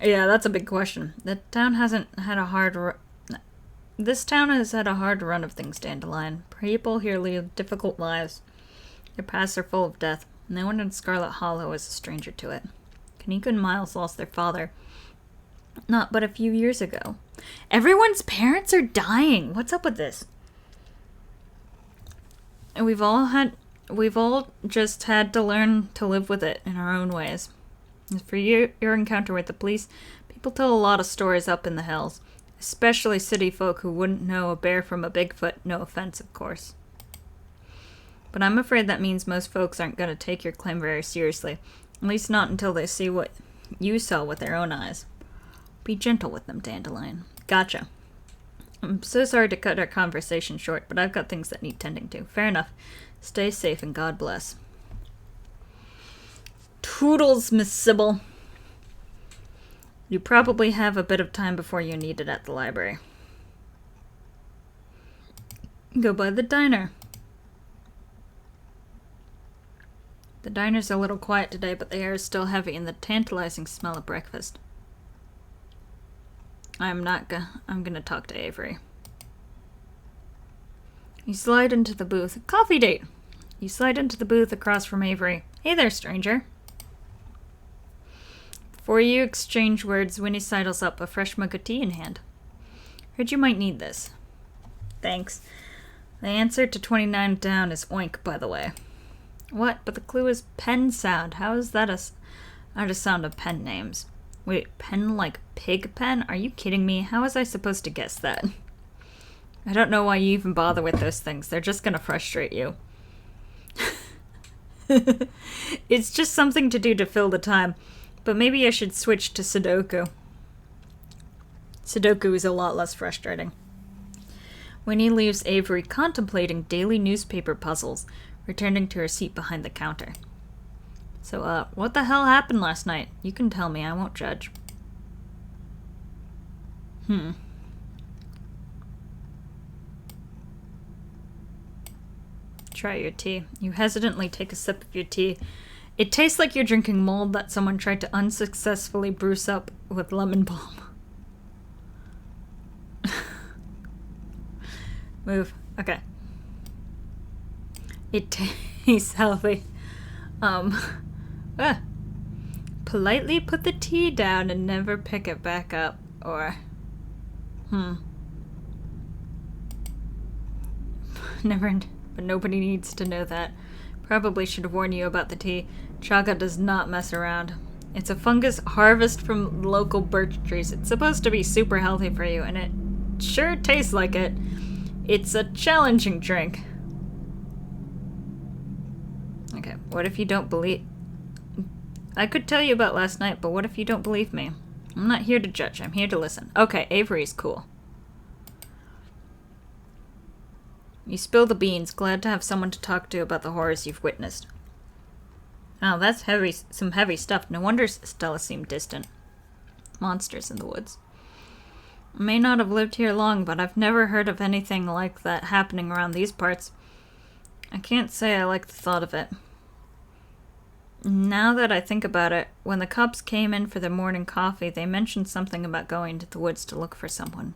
Yeah, that's a big question. This town has had a hard run of things, Dandelion. People here lead difficult lives. Their paths are full of death. No one in Scarlet Hollow is a stranger to it. Kanika and Miles lost their father not but a few years ago. Everyone's parents are dying. What's up with this? And we've all just had to learn to live with it in our own ways. As for your encounter with the police, people tell a lot of stories up in the hills, especially city folk who wouldn't know a bear from a Bigfoot. No offense, of course. But I'm afraid that means most folks aren't going to take your claim very seriously. At least not until they see what you saw with their own eyes. Be gentle with them, Dandelion. Gotcha. I'm so sorry to cut our conversation short, but I've got things that need tending to. Fair enough. Stay safe and God bless. Toodles, Miss Sybil. You probably have a bit of time before you need it at the library. Go by the diner. The diner's a little quiet today, but the air is still heavy and the tantalizing smell of breakfast. I'm gonna talk to Avery. You slide into the booth. Coffee date! You slide into the booth across from Avery. Hey there, stranger. Before you exchange words, Winnie sidles up, a fresh mug of tea in hand. Heard you might need this. Thanks. The answer to 29 down is oink, by the way. What? But the clue is pen sound. How is that a sound of pen names? Wait, pen like pig pen? Are you kidding me? How was I supposed to guess that? I don't know why you even bother with those things. They're just gonna frustrate you. It's just something to do to fill the time. But maybe I should switch to Sudoku. Sudoku is a lot less frustrating. Winnie leaves Avery contemplating daily newspaper puzzles, returning to her seat behind the counter. So, what the hell happened last night? You can tell me, I won't judge. Try your tea. You hesitantly take a sip of your tea. It tastes like you're drinking mold that someone tried to unsuccessfully bruise up with lemon balm. Move. Okay. It tastes healthy. Politely put the tea down and never pick it back up. Or, Never, but nobody needs to know that. Probably should warn you about the tea. Chaga does not mess around. It's a fungus harvest from local birch trees. It's supposed to be super healthy for you, and it sure tastes like it. It's a challenging drink. Okay, what if you don't believe... I could tell you about last night, but what if you don't believe me? I'm not here to judge, I'm here to listen. Okay, Avery's cool. You spill the beans, glad to have someone to talk to about the horrors you've witnessed. Oh, that's heavy, some heavy stuff. No wonder Stella seemed distant. Monsters in the woods. I may not have lived here long, but I've never heard of anything like that happening around these parts. I can't say I like the thought of it. Now that I think about it, when the cops came in for their morning coffee, they mentioned something about going to the woods to look for someone.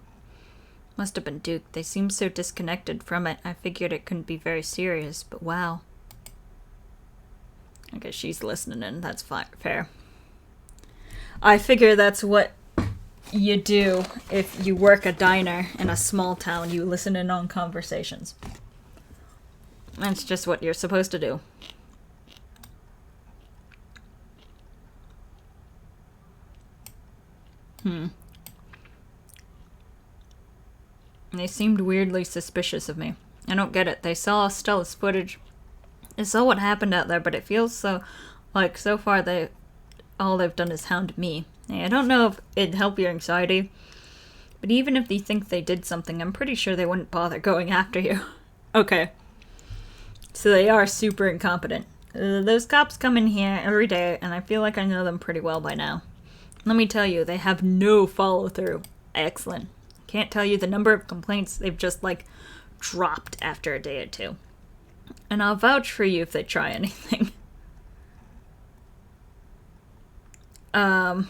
Must have been Duke. They seemed so disconnected from it. I figured it couldn't be very serious, but wow. I guess she's listening in. That's fair. I figure that's what you do if you work a diner in a small town. You listen in on conversations. That's just what you're supposed to do. They seemed weirdly suspicious of me. I don't get it. They saw Stella's footage. They saw what happened out there, but it feels so far all they've done is hound me. I don't know if it'd help your anxiety, but even if they think they did something, I'm pretty sure they wouldn't bother going after you. Okay. So they are super incompetent. Those cops come in here every day, and I feel like I know them pretty well by now. Let me tell you, they have no follow-through. Excellent. Can't tell you the number of complaints they've just, dropped after a day or two. And I'll vouch for you if they try anything. I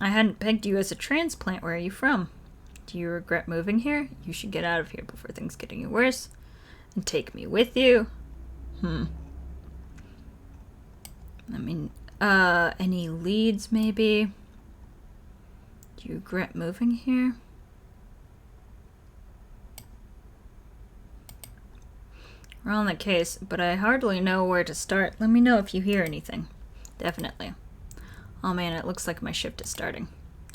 hadn't pegged you as a transplant. Where are you from? Do you regret moving here? You should get out of here before things get any worse. And take me with you. Any leads, maybe? Do you regret moving here? We're on the case, but I hardly know where to start. Let me know if you hear anything. Definitely. Oh man, it looks like my shift is starting.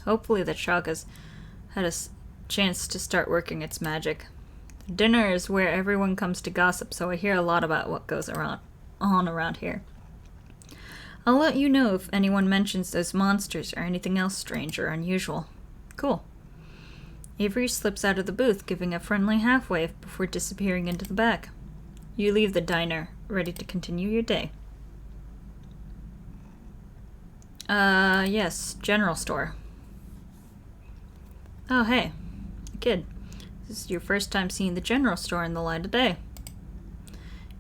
Hopefully the Chaga's had a chance to start working its magic. Dinner is where everyone comes to gossip, so I hear a lot about what goes on around here. I'll let you know if anyone mentions those monsters or anything else strange or unusual. Cool. Avery slips out of the booth, giving a friendly half-wave before disappearing into the back. You leave the diner, ready to continue your day. Yes, general store. Oh, hey, kid. This is your first time seeing the general store in the light of day.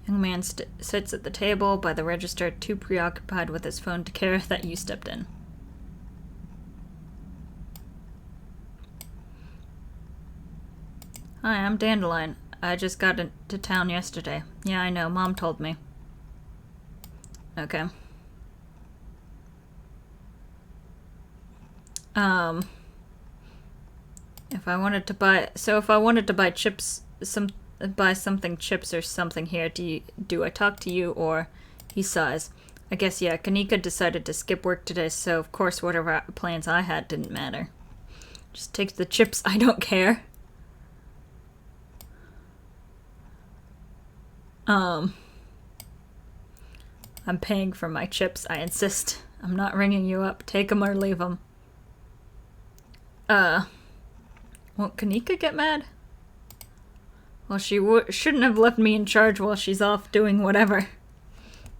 Young man sits at the table by the register, too preoccupied with his phone to care that you stepped in. Hi, I'm Dandelion. I just got into town yesterday. Yeah, I know. Mom told me. Okay. If I wanted to buy chips, buy something chips or something here, do I talk to you or? He sighs. I guess, yeah, Kanika decided to skip work today, so of course whatever plans I had didn't matter. Just take the chips, I don't care. I'm paying for my chips, I insist. I'm not ringing you up. Take them or leave them. Won't Kanika get mad? Well, she shouldn't have left me in charge while she's off doing whatever.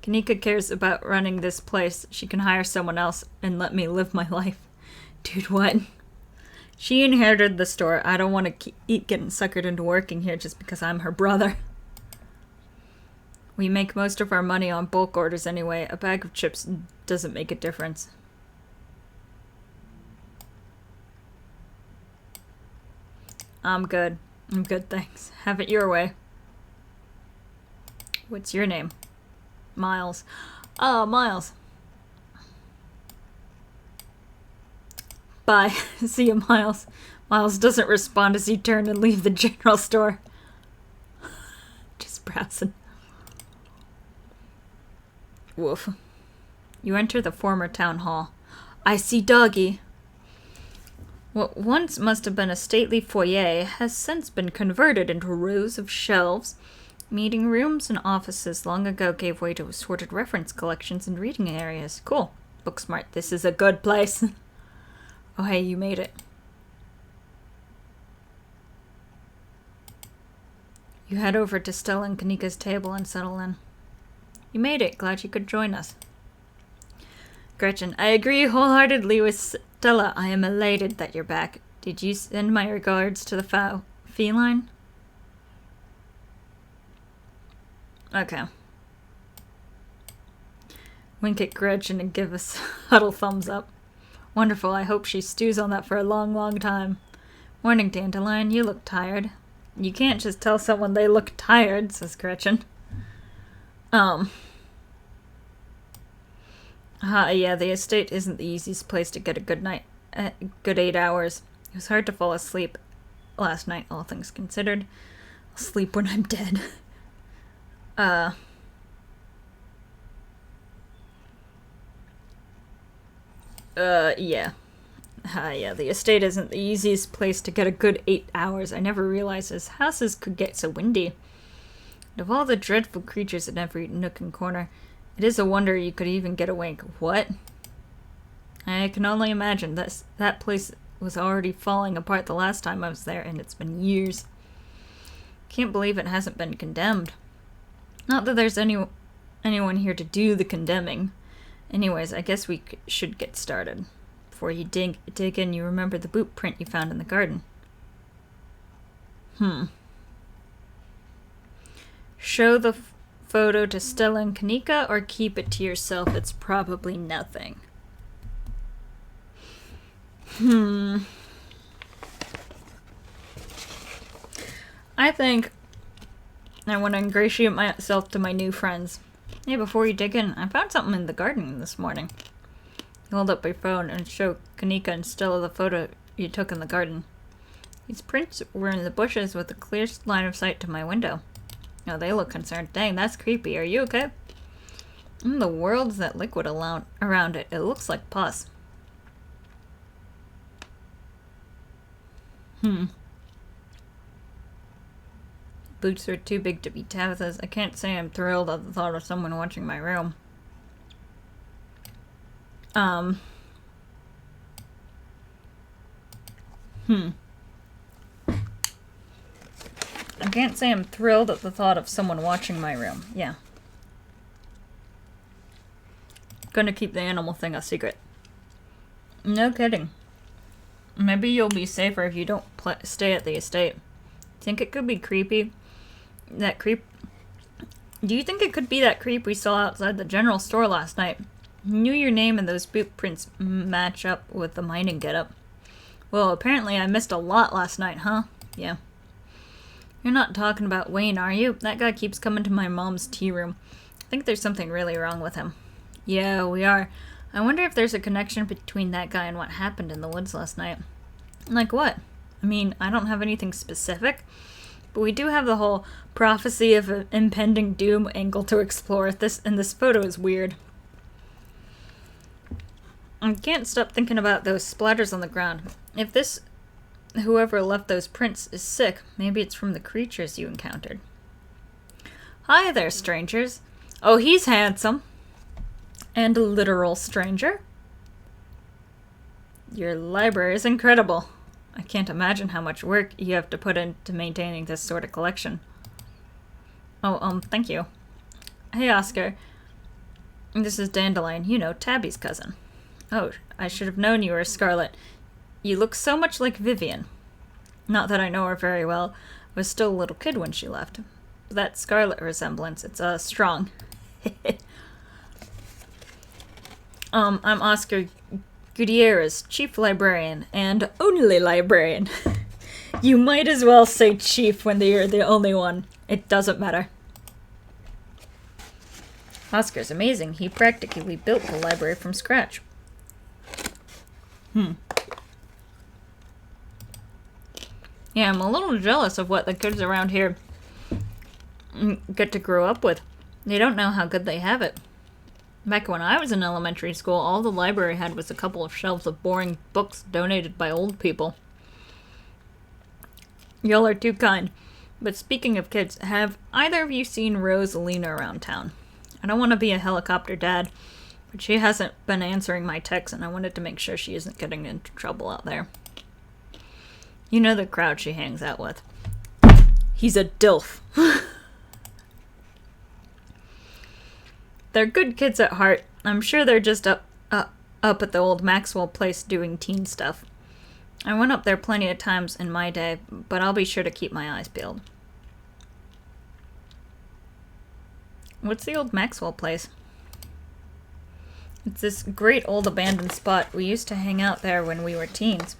Kanika cares about running this place. She can hire someone else and let me live my life. Dude, what? She inherited the store. I don't want to keep getting suckered into working here just because I'm her brother. We make most of our money on bulk orders anyway. A bag of chips doesn't make a difference. I'm good. I'm good, thanks. Have it your way. What's your name? Miles. Oh, Miles. Bye. See you, Miles. Miles doesn't respond as you turn and leave the general store. Just browsing. Woof. You enter the former town hall. I see Doggy. What once must have been a stately foyer has since been converted into rows of shelves. Meeting rooms and offices long ago gave way to assorted reference collections and reading areas. Cool. Booksmart, this is a good place. Oh hey, you made it. You head over to Stella and Kanika's table and settle in. You made it. Glad you could join us. Gretchen, I agree wholeheartedly with Stella. I am elated that you're back. Did you send my regards to the feline? Okay. Wink at Gretchen and give us a huddle thumbs up. Wonderful. I hope she stews on that for a long, long time. Morning, Dandelion. You look tired. You can't just tell someone they look tired, says Gretchen. Yeah, the estate isn't the easiest place to get a good 8 hours. It was hard to fall asleep last night, all things considered. I'll sleep when I'm dead. Yeah. Yeah, the estate isn't the easiest place to get a good 8 hours. I never realized his houses could get so windy. And of all the dreadful creatures in every nook and corner, it is a wonder you could even get a wink. What? I can only imagine that place was already falling apart the last time I was there, and it's been years. Can't believe it hasn't been condemned. Not that there's anyone here to do the condemning. Anyways, I guess we should get started. Before you dig in, you remember the boot print you found in the garden. Show the photo to Stella and Kanika or keep it to yourself? It's probably nothing. I think I want to ingratiate myself to my new friends. Hey, before you dig in, I found something in the garden this morning. You hold up your phone and show Kanika and Stella the photo you took in the garden. These prints were in the bushes with a clear line of sight to my window. Oh, they look concerned. Dang, that's creepy. Are you okay? In the world is that liquid around it? It looks like pus. boots are too big to be Tabitha's. I can't say I'm thrilled at the thought of someone watching my room. I can't say I'm thrilled at the thought of someone watching my room. Yeah. Gonna keep the animal thing a secret. No kidding. Maybe you'll be safer if you don't stay at the estate. Think it could be creepy? That creep... Do you think it could be that creep we saw outside the general store last night? Knew your name and those boot prints match up with the mining getup. Well, apparently I missed a lot last night, huh? Yeah. You're not talking about Wayne, are you? That guy keeps coming to my mom's tea room. I think there's something really wrong with him. Yeah, we are. I wonder if there's a connection between that guy and what happened in the woods last night. Like what? I mean, I don't have anything specific, but we do have the whole prophecy of an impending doom angle to explore. This photo is weird. I can't stop thinking about those splatters on the ground. If this whoever left those prints is sick, maybe it's from the creatures you encountered. Hi there, strangers. Oh, he's handsome. And a literal stranger. Your library is incredible. I can't imagine how much work you have to put into maintaining this sort of collection. Oh, thank you. Hey, Oscar. This is Dandelion, you know, Tabby's cousin. Oh, I should have known you were Scarlet. You look so much like Vivian. Not that I know her very well. I was still a little kid when she left. That Scarlet resemblance, it's, strong. I'm Oscar Gutierrez, Chief Librarian, and only librarian. You might as well say Chief when you're the only one. It doesn't matter. Oscar's amazing. He practically built the library from scratch. Yeah, I'm a little jealous of what the kids around here get to grow up with. They don't know how good they have it. Back when I was in elementary school, all the library had was a couple of shelves of boring books donated by old people. Y'all are too kind. But speaking of kids, have either of you seen Rosalina around town? I don't want to be a helicopter dad, but she hasn't been answering my texts, and I wanted to make sure she isn't getting into trouble out there. You know the crowd she hangs out with. He's a DILF. They're good kids at heart. I'm sure they're just up at the old Maxwell place doing teen stuff. I went up there plenty of times in my day, but I'll be sure to keep my eyes peeled. What's the old Maxwell place? It's this great old abandoned spot. We used to hang out there when we were teens.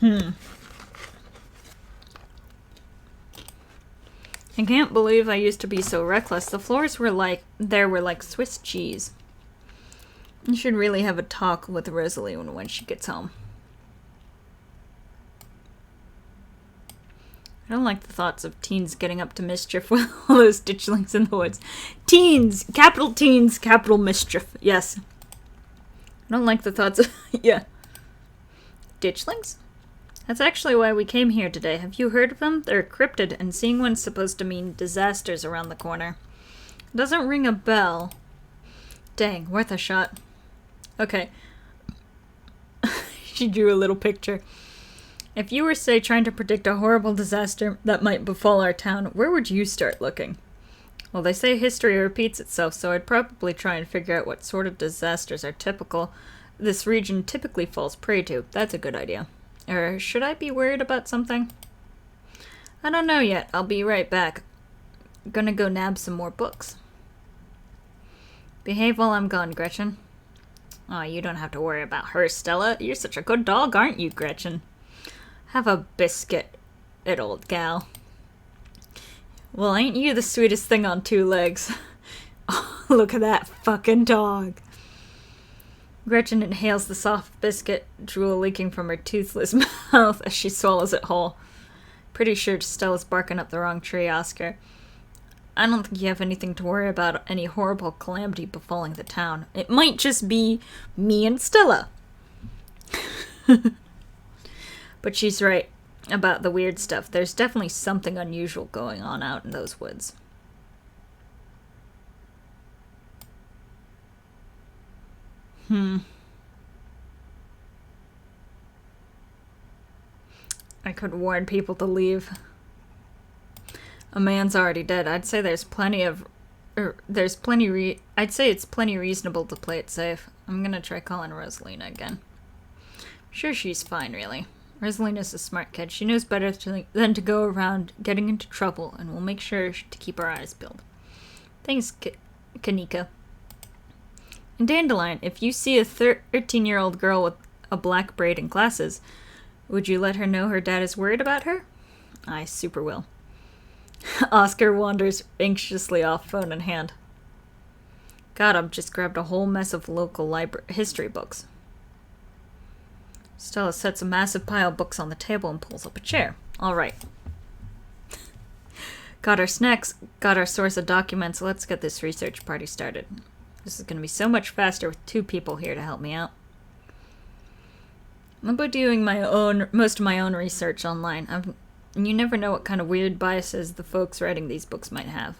I can't believe I used to be so reckless. The floors were like Swiss cheese. You should really have a talk with Rosalie when she gets home. I don't like the thoughts of teens getting up to mischief with all those ditchlings in the woods. Teens! Capital mischief. Yes. I don't like the thoughts of... yeah. Ditchlings? That's actually why we came here today. Have you heard of them? They're a cryptid, and seeing one's supposed to mean disasters around the corner. Doesn't ring a bell. Dang, worth a shot. Okay. She drew a little picture. If you were, say, trying to predict a horrible disaster that might befall our town, where would you start looking? Well, they say history repeats itself, so I'd probably try and figure out what sort of disasters this region typically falls prey to. That's a good idea. Or should I be worried about something? I don't know yet. I'll be right back. Gonna go nab some more books. Behave while I'm gone, Gretchen. Oh, you don't have to worry about her, Stella. You're such a good dog, aren't you, Gretchen? Have a biscuit, old gal. Well, ain't you the sweetest thing on two legs? Oh, look at that fucking dog. Gretchen inhales the soft biscuit, drool leaking from her toothless mouth as she swallows it whole. Pretty sure Stella's barking up the wrong tree, Oscar. I don't think you have anything to worry about any horrible calamity befalling the town. It might just be me and Stella. But she's right. about the weird stuff. There's definitely something unusual going on out in those woods. I could warn people to leave. A man's already dead. I'd say there's plenty of... I'd say it's plenty reasonable to play it safe. I'm gonna try calling Rosalina again. Sure, she's fine, really. Rosalina's a smart kid. She knows better than to go around getting into trouble, and we'll make sure to keep our eyes peeled. Thanks, Kanika. And Dandelion, if you see a 13-year-old girl with a black braid and glasses, would you let her know her dad is worried about her? I super will. Oscar wanders anxiously off, phone in hand. God, just grabbed a whole mess of local history books. Stella sets a massive pile of books on the table and pulls up a chair. All right. Got our snacks, got our source of documents. Let's get this research party started. This is going to be so much faster with 2 people here to help me out. I'll be doing most of my own research online. You never know what kind of weird biases the folks writing these books might have.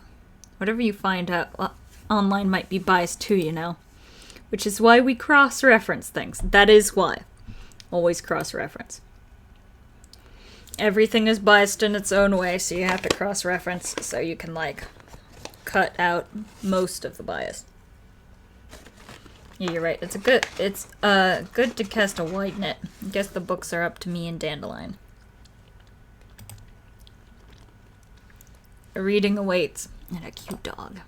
Whatever you find out online might be biased too, you know. Which is why we cross-reference things. That is why. Always cross-reference. Everything is biased in its own way, so you have to cross-reference so you can, cut out most of the bias. Yeah, you're right. It's good to cast a wide net. I guess the books are up to me and Dandelion. A reading awaits. And a cute dog.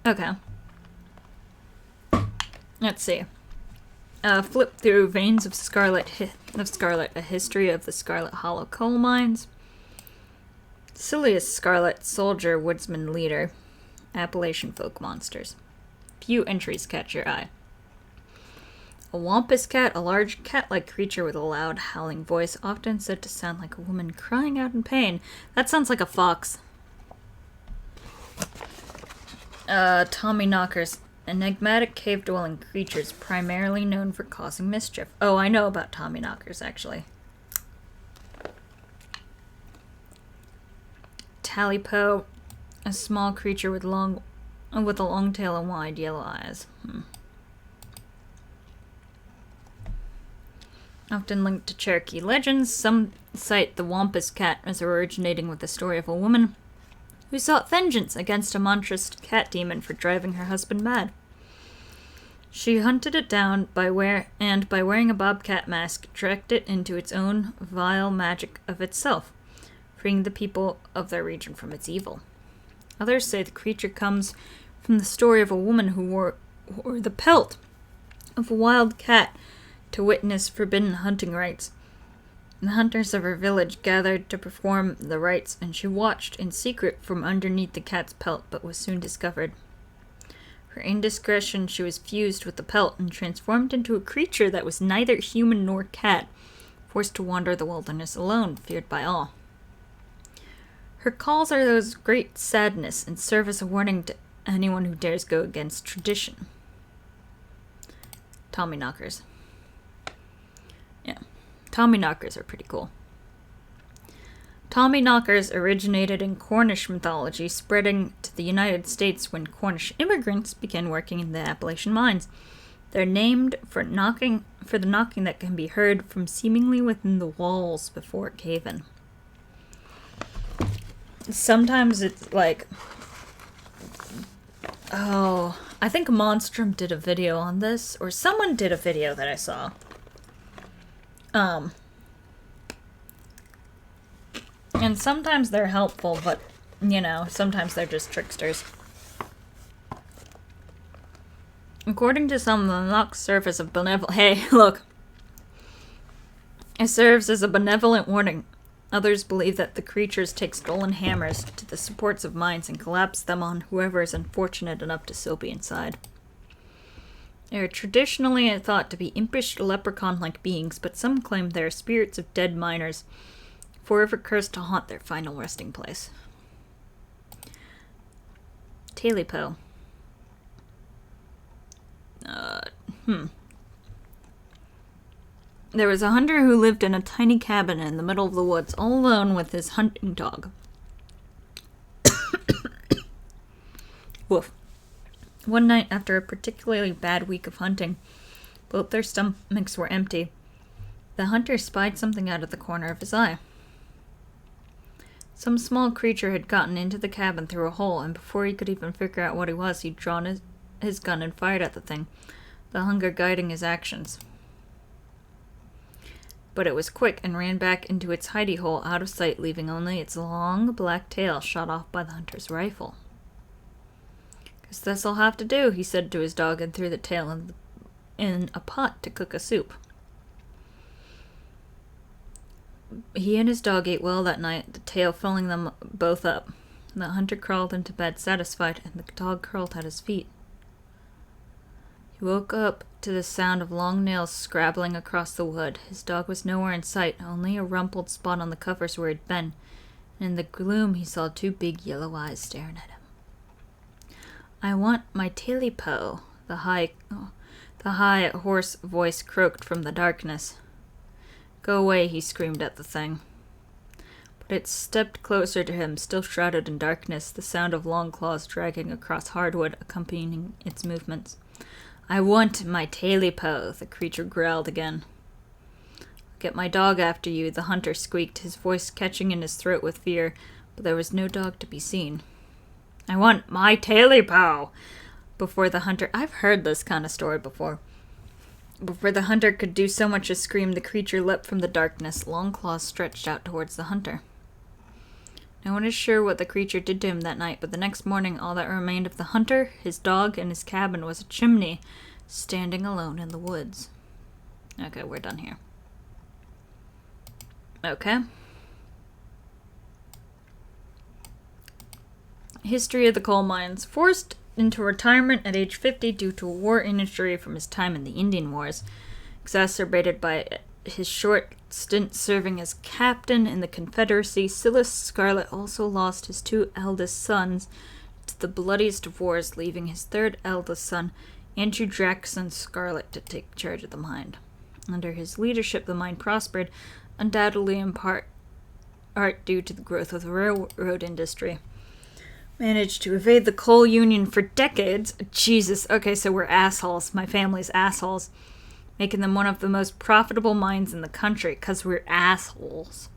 Okay. Let's see. Flip through Veins of Scarlet, a history of the Scarlet Hollow coal mines. Silius Scarlet, soldier, woodsman, leader. Appalachian folk monsters. Few entries catch your eye. A wampus cat, a large cat-like creature with a loud, howling voice, often said to sound like a woman crying out in pain. That sounds like a fox. Tommy Knockers. Enigmatic cave-dwelling creatures, primarily known for causing mischief. Oh, I know about Tommy Knockers, actually. Talipo. A small creature with a long tail and wide yellow eyes. Often linked to Cherokee legends, some cite the Wampus cat as originating with the story of a woman who sought vengeance against a monstrous cat demon for driving her husband mad. She hunted it down by wearing a bobcat mask, tracked it into its own vile magic of itself, freeing the people of their region from its evil. Others say the creature comes from the story of a woman who wore the pelt of a wild cat to witness forbidden hunting rites. The hunters of her village gathered to perform the rites, and she watched in secret from underneath the cat's pelt, but was soon discovered. Her indiscretion, she was fused with the pelt and transformed into a creature that was neither human nor cat, forced to wander the wilderness alone, feared by all. Her calls are those great sadness and serve as a warning to anyone who dares go against tradition. Tommy Knockers. Yeah, Tommy Knockers are pretty cool. Tommy Knockers originated in Cornish mythology, spreading to the United States when Cornish immigrants began working in the Appalachian mines. They're named for the knocking that can be heard from seemingly within the walls before cave-in. Sometimes it's like... Oh, I think Monstrum did a video on this, or someone did a video that I saw. And sometimes they're helpful, but, sometimes they're just tricksters. According to some, the knock serves as a benevolent... Hey, look. It serves as a benevolent warning. Others believe that the creatures take stolen hammers to the supports of mines and collapse them on whoever is unfortunate enough to still be inside. They are traditionally thought to be impish leprechaun-like beings, but some claim they are spirits of dead miners, forever cursed to haunt their final resting place. Talipo. There was a hunter who lived in a tiny cabin in the middle of the woods, all alone with his hunting dog. Woof. One night, after a particularly bad week of hunting, both their stomachs were empty. The hunter spied something out of the corner of his eye. Some small creature had gotten into the cabin through a hole, and before he could even figure out what it was, he'd drawn his gun and fired at the thing, the hunger guiding his actions. But it was quick and ran back into its hidey hole out of sight, leaving only its long black tail shot off by the hunter's rifle. "Guess this'll have to do," he said to his dog, and threw the tail in a pot to cook a soup. He and his dog ate well that night, the tail filling them both up. The hunter crawled into bed satisfied, and the dog curled at his feet. He woke up to the sound of long nails scrabbling across the wood. His dog was nowhere in sight, only a rumpled spot on the covers where he'd been, and in the gloom he saw two big yellow eyes staring at him. "I want my taily-po," the high, hoarse voice croaked from the darkness. "Go away," he screamed at the thing. But it stepped closer to him, still shrouded in darkness, the sound of long claws dragging across hardwood accompanying its movements. "I want my taily-po," the creature growled again. "I'll get my dog after you," the hunter squeaked, his voice catching in his throat with fear, but there was no dog to be seen. "I want my taily-po!" Before the hunter... I've heard this kind of story before. Before the hunter could do so much as scream, the creature leapt from the darkness, long claws stretched out towards the hunter. No one is sure what the creature did to him that night, but the next morning all that remained of the hunter, his dog, and his cabin was a chimney, standing alone in the woods. Okay, we're done here. Okay. History of the coal mines. Forced into retirement at age 50 due to a war injury from his time in the Indian Wars, exacerbated by his short stint serving as captain in the Confederacy, Silas Scarlet also lost his two eldest sons to the bloodiest of wars, leaving his third eldest son, Andrew Jackson Scarlet, to take charge of the mine. Under his leadership, the mine prospered, undoubtedly in part due to the growth of the railroad industry. Managed to evade the coal union for decades. Jesus, okay, so we're assholes. My family's assholes. Making them one of the most profitable mines in the country, because we're assholes.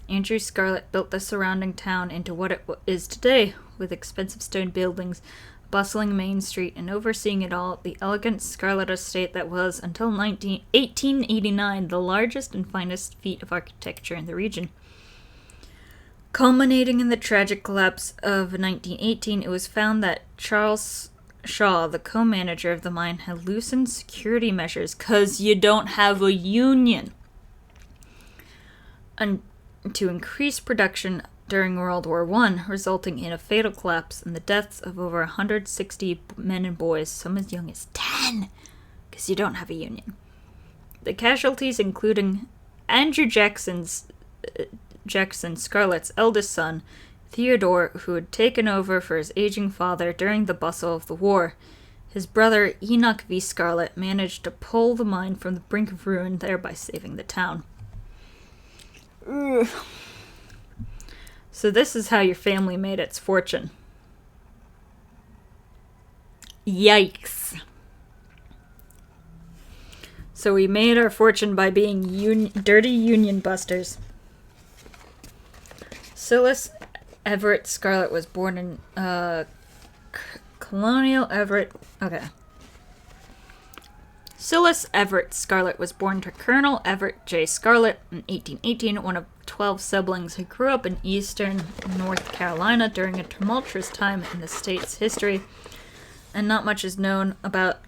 Andrew Scarlet built the surrounding town into what it is today, with expensive stone buildings, a bustling main street, and overseeing it all, the elegant Scarlet Estate that was, until 1889, the largest and finest feat of architecture in the region. Culminating in the tragic collapse of 1918, it was found that Charles Shaw, the co-manager of the mine, had loosened security measures because you don't have a union, and to increase production during World War I, resulting in a fatal collapse and the deaths of over 160 men and boys, some as young as 10, because you don't have a union. The casualties including Andrew Jackson Scarlet's eldest son, Theodore, who had taken over for his aging father during the bustle of the war. His brother, Enoch V. Scarlet, managed to pull the mine from the brink of ruin, thereby saving the town. Ugh. So this is how your family made its fortune. Yikes. So we made our fortune by being dirty union busters. Silas Everett Scarlet was born in Colonial Everett. Okay. Silas Everett Scarlet was born to Colonel Everett J. Scarlet in 1818, one of 12 siblings who grew up in eastern North Carolina during a tumultuous time in the state's history, and not much is known about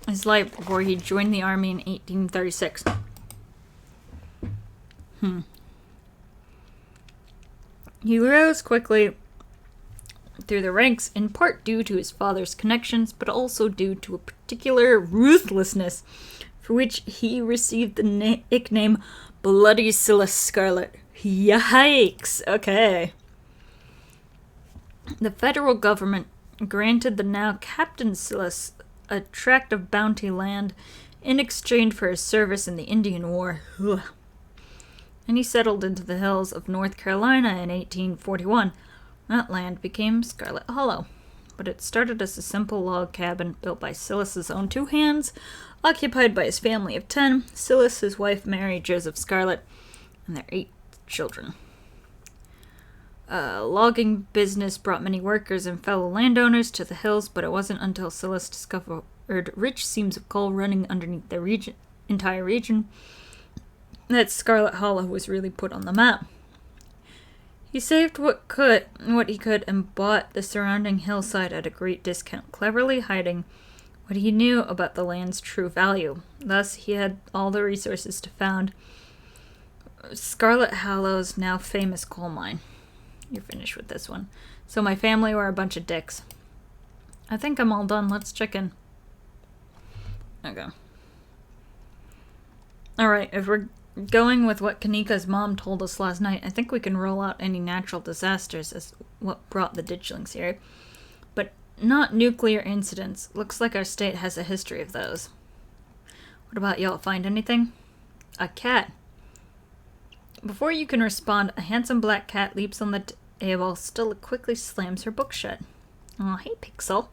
his life before he joined the army in 1836. He rose quickly through the ranks, in part due to his father's connections, but also due to a particular ruthlessness for which he received the nickname Bloody Silas Scarlet. Yikes! Okay. The federal government granted the now Captain Silas a tract of bounty land in exchange for his service in the Indian War. Ugh. And he settled into the hills of North Carolina in 1841. That land became Scarlet Hollow, but it started as a simple log cabin built by Silas's own two hands, occupied by his family of 10, Silas, his wife Mary, Joseph Scarlet, and their 8 children. Logging business brought many workers and fellow landowners to the hills, but it wasn't until Silas discovered rich seams of coal running underneath the entire region that Scarlet Hollow was really put on the map. He saved what he could and bought the surrounding hillside at a great discount, cleverly hiding what he knew about the land's true value. Thus, he had all the resources to found Scarlet Hollow's now famous coal mine. You're finished with this one. So my family were a bunch of dicks. I think I'm all done. Let's check in. Okay. Alright, if we're going with what Kanika's mom told us last night, I think we can roll out any natural disasters as what brought the ditchlings here. But not nuclear incidents. Looks like our state has a history of those. What about y'all? Find anything? A cat. Before you can respond, a handsome black cat leaps on the table, still quickly slams her book shut. Oh, hey, Pixel.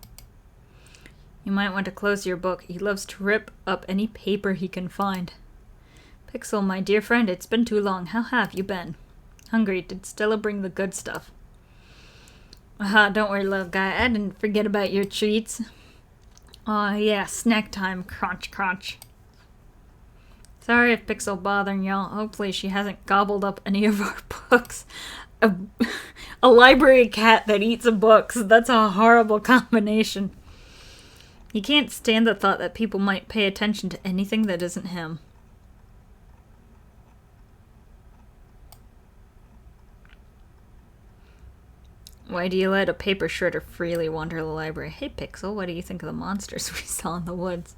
You might want to close your book. He loves to rip up any paper he can find. Pixel, my dear friend, it's been too long. How have you been? Hungry. Did Stella bring the good stuff? Aha, don't worry, little guy. I didn't forget about your treats. Aw, yeah, snack time. Crunch, crunch. Sorry if Pixel bothering y'all. Hopefully she hasn't gobbled up any of our books. A library cat that eats books. That's a horrible combination. He can't stand the thought that people might pay attention to anything that isn't him. Why do you let a paper shredder freely wander the library? Hey, Pixel, what do you think of the monsters we saw in the woods?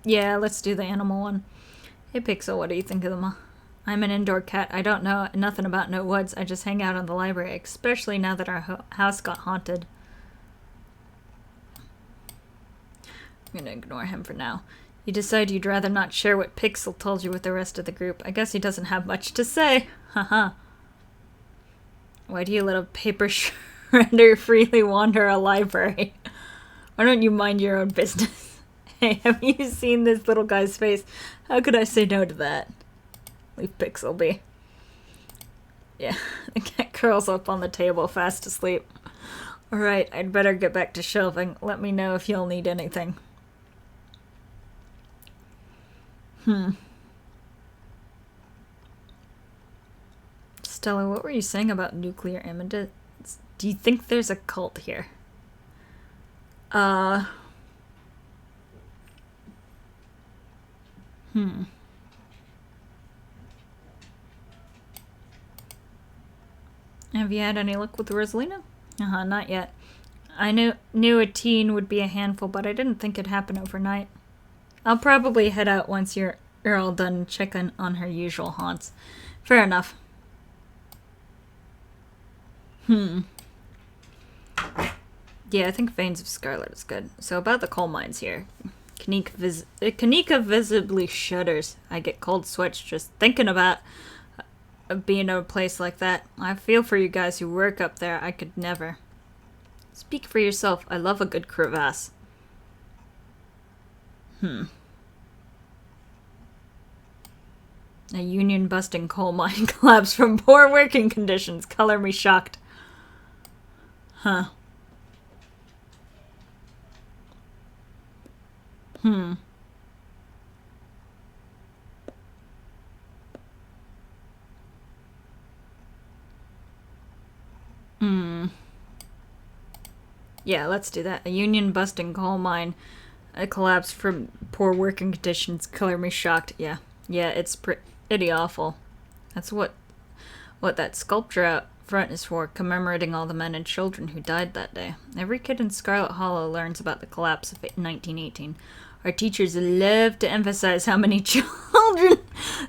Yeah, let's do the animal one. Hey, Pixel, what do you think of them? I'm an indoor cat. I don't know nothing about no woods. I just hang out in the library, especially now that our house got haunted. I'm gonna ignore him for now. You decide you'd rather not share what Pixel told you with the rest of the group. I guess he doesn't have much to say. Haha. Why do you let a paper shredder freely wander a library? Why don't you mind your own business? Hey, have you seen this little guy's face? How could I say no to that? Leave Pixel be. Yeah, the cat curls up on the table, fast asleep. Alright, I'd better get back to shelving. Let me know if you'll need anything. Stella, what were you saying about nuclear imminence? Do you think there's a cult here? Have you had any luck with Rosalina? Not yet. I knew a teen would be a handful, but I didn't think it'd happen overnight. I'll probably head out once you're all done and check on her usual haunts. Fair enough. Yeah, I think Veins of Scarlet is good. So about the coal mines here. Kanika visibly shudders. I get cold sweats just thinking about being in a place like that. I feel for you guys who work up there. I could never. Speak for yourself. I love a good crevasse. A union-busting coal mine collapsed from poor working conditions. Color me shocked. Yeah, let's do that. A union-busting coal mine. A collapse from poor working conditions. Color me shocked. Yeah, it's pretty awful. That's what that sculpture out front is for, commemorating all the men and children who died that day. Every kid in Scarlet Hollow learns about the collapse of 1918. Our teachers love to emphasize how many children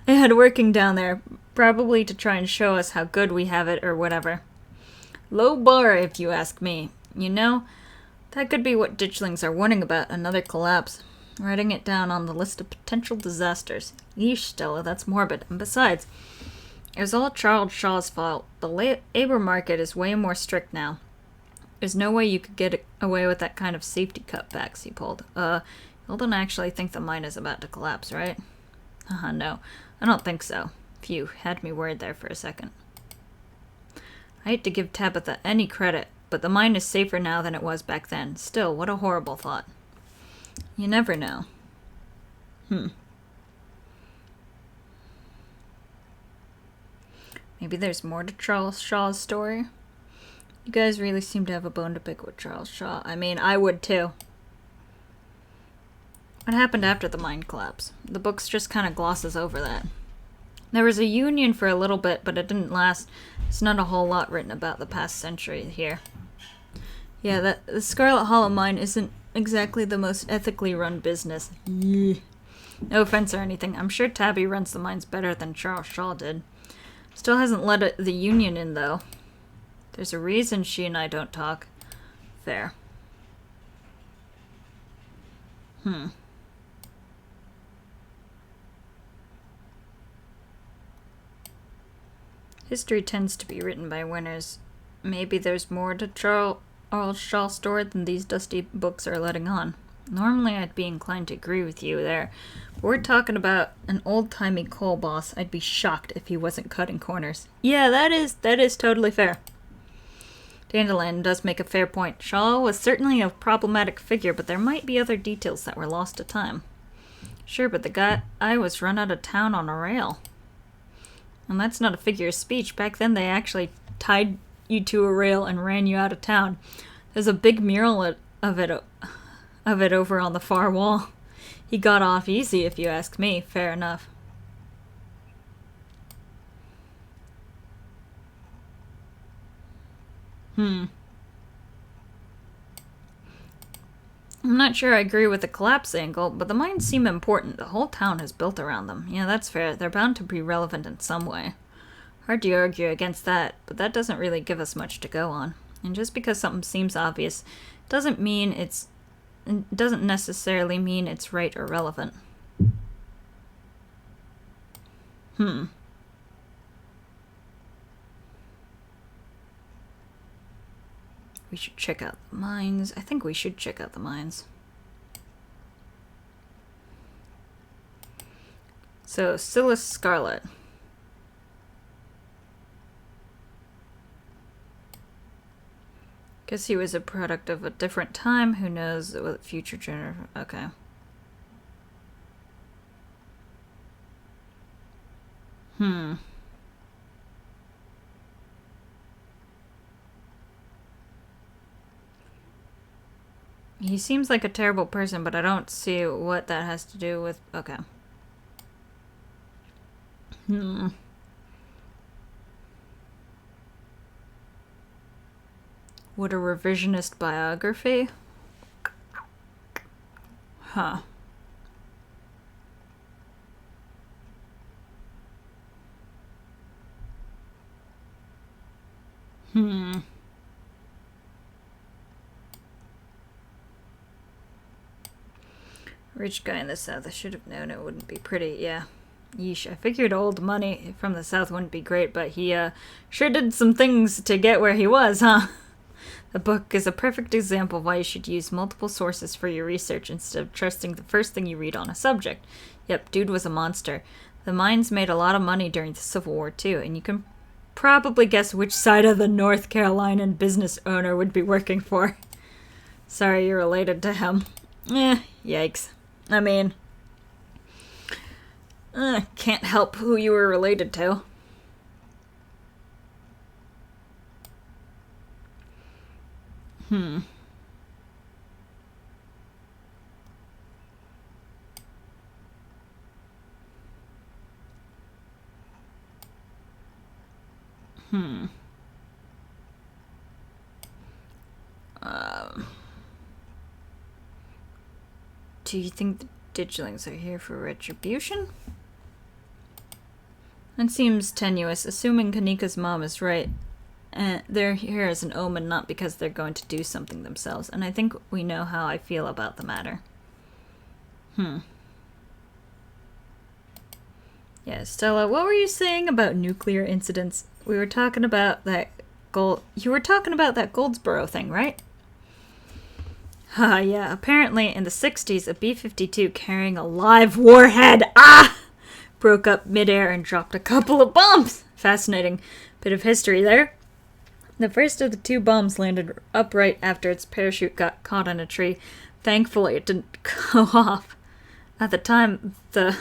they had working down there, Probably to try and show us how good we have it or whatever. Low bar, if you ask me. You know, that could be what ditchlings are warning about, another collapse. Writing it down on the list of potential disasters. Yeesh, Stella, that's morbid. And besides, it was all Charles Shaw's fault. The labor market is way more strict now. There's no way you could get away with that kind of safety cutbacks he pulled. You don't actually think the mine is about to collapse, right? No. I don't think so. Phew, had me worried there for a second. I hate to give Tabitha any credit, but the mine is safer now than it was back then. Still, what a horrible thought. You never know. Maybe there's more to Charles Shaw's story? You guys really seem to have a bone to pick with Charles Shaw. I mean, I would too. What happened after the mine collapse? The book just kind of glosses over that. There was a union for a little bit, but it didn't last. There's not a whole lot written about the past century here. Yeah, the Scarlet Hollow mine isn't exactly the most ethically run business. No offense or anything. I'm sure Tabby runs the mines better than Charles Shaw did. Still hasn't let the union in, though. There's a reason she and I don't talk. Fair. History tends to be written by winners. Maybe there's more to Charles Shaw's story than these dusty books are letting on. Normally I'd be inclined to agree with you there. But we're talking about an old-timey coal boss. I'd be shocked if he wasn't cutting corners. Yeah, that is totally fair. Dandelion does make a fair point. Shaw was certainly a problematic figure, but there might be other details that were lost to time. Sure, but the guy was run out of town on a rail. And that's not a figure of speech. Back then they actually tied you to a rail and ran you out of town. There's a big mural of it over on the far wall. He got off easy, if you ask me. Fair enough. I'm not sure I agree with the collapse angle, but the mines seem important. The whole town is built around them. Yeah, that's fair. They're bound to be relevant in some way. Hard to argue against that, but that doesn't really give us much to go on. And just because something seems obvious doesn't necessarily mean it's right or relevant. We should check out the mines. I think we should check out the mines. So, Silas Scarlet. Guess he was a product of a different time. Who knows what future generation... Okay. He seems like a terrible person, but I don't see what that has to do with... Okay. What a revisionist biography? Huh. Rich guy in the South. I should have known it wouldn't be pretty. Yeah. Yeesh. I figured old money from the South wouldn't be great, but he sure did some things to get where he was, huh? The book is a perfect example of why you should use multiple sources for your research instead of trusting the first thing you read on a subject. Yep, dude was a monster. The mines made a lot of money during the Civil War, too, and you can probably guess which side of the North Carolinian business owner would be working for. Sorry you're related to him. Yikes. I mean, can't help who you were related to. Do you think the Ditchlings are here for retribution? It seems tenuous, assuming Kanika's mom is right. They're here as an omen, not because they're going to do something themselves, and I think we know how I feel about the matter. Yeah, Stella, what were you saying about nuclear incidents? We were talking about that You were talking about that Goldsboro thing, right? Yeah, apparently in the 60s, a B-52 carrying a live warhead, broke up midair and dropped a couple of bombs. Fascinating bit of history there. The first of the 2 bombs landed upright after its parachute got caught in a tree. Thankfully, it didn't go off. At the time, the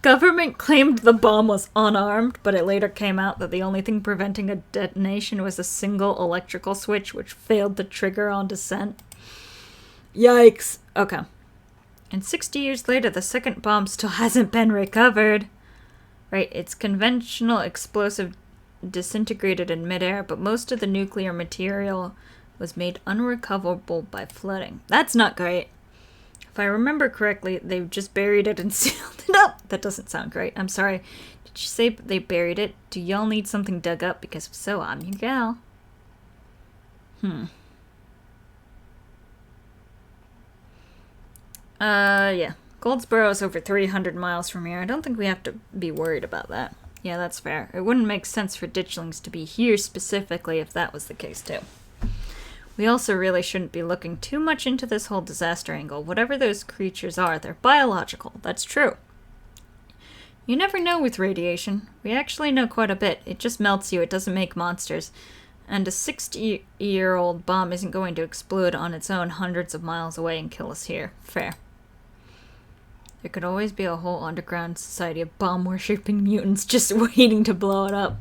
government claimed the bomb was unarmed, but it later came out that the only thing preventing a detonation was a single electrical switch, which failed to trigger on descent. Yikes. Okay. And 60 years later, the second bomb still hasn't been recovered. Right, it's conventional explosive disintegrated in midair, but most of the nuclear material was made unrecoverable by flooding. That's not great. If I remember correctly, they just buried it and sealed it up. That doesn't sound great. I'm sorry. Did you say they buried it? Do y'all need something dug up? Because if so, I'm your gal. Yeah. Goldsboro is over 300 miles from here. I don't think we have to be worried about that. Yeah, that's fair. It wouldn't make sense for ditchlings to be here specifically if that was the case, too. We also really shouldn't be looking too much into this whole disaster angle. Whatever those creatures are, they're biological. That's true. You never know with radiation. We actually know quite a bit. It just melts you. It doesn't make monsters. And a 60-year-old bomb isn't going to explode on its own hundreds of miles away and kill us here. Fair. There could always be a whole underground society of bomb-worshipping mutants just waiting to blow it up.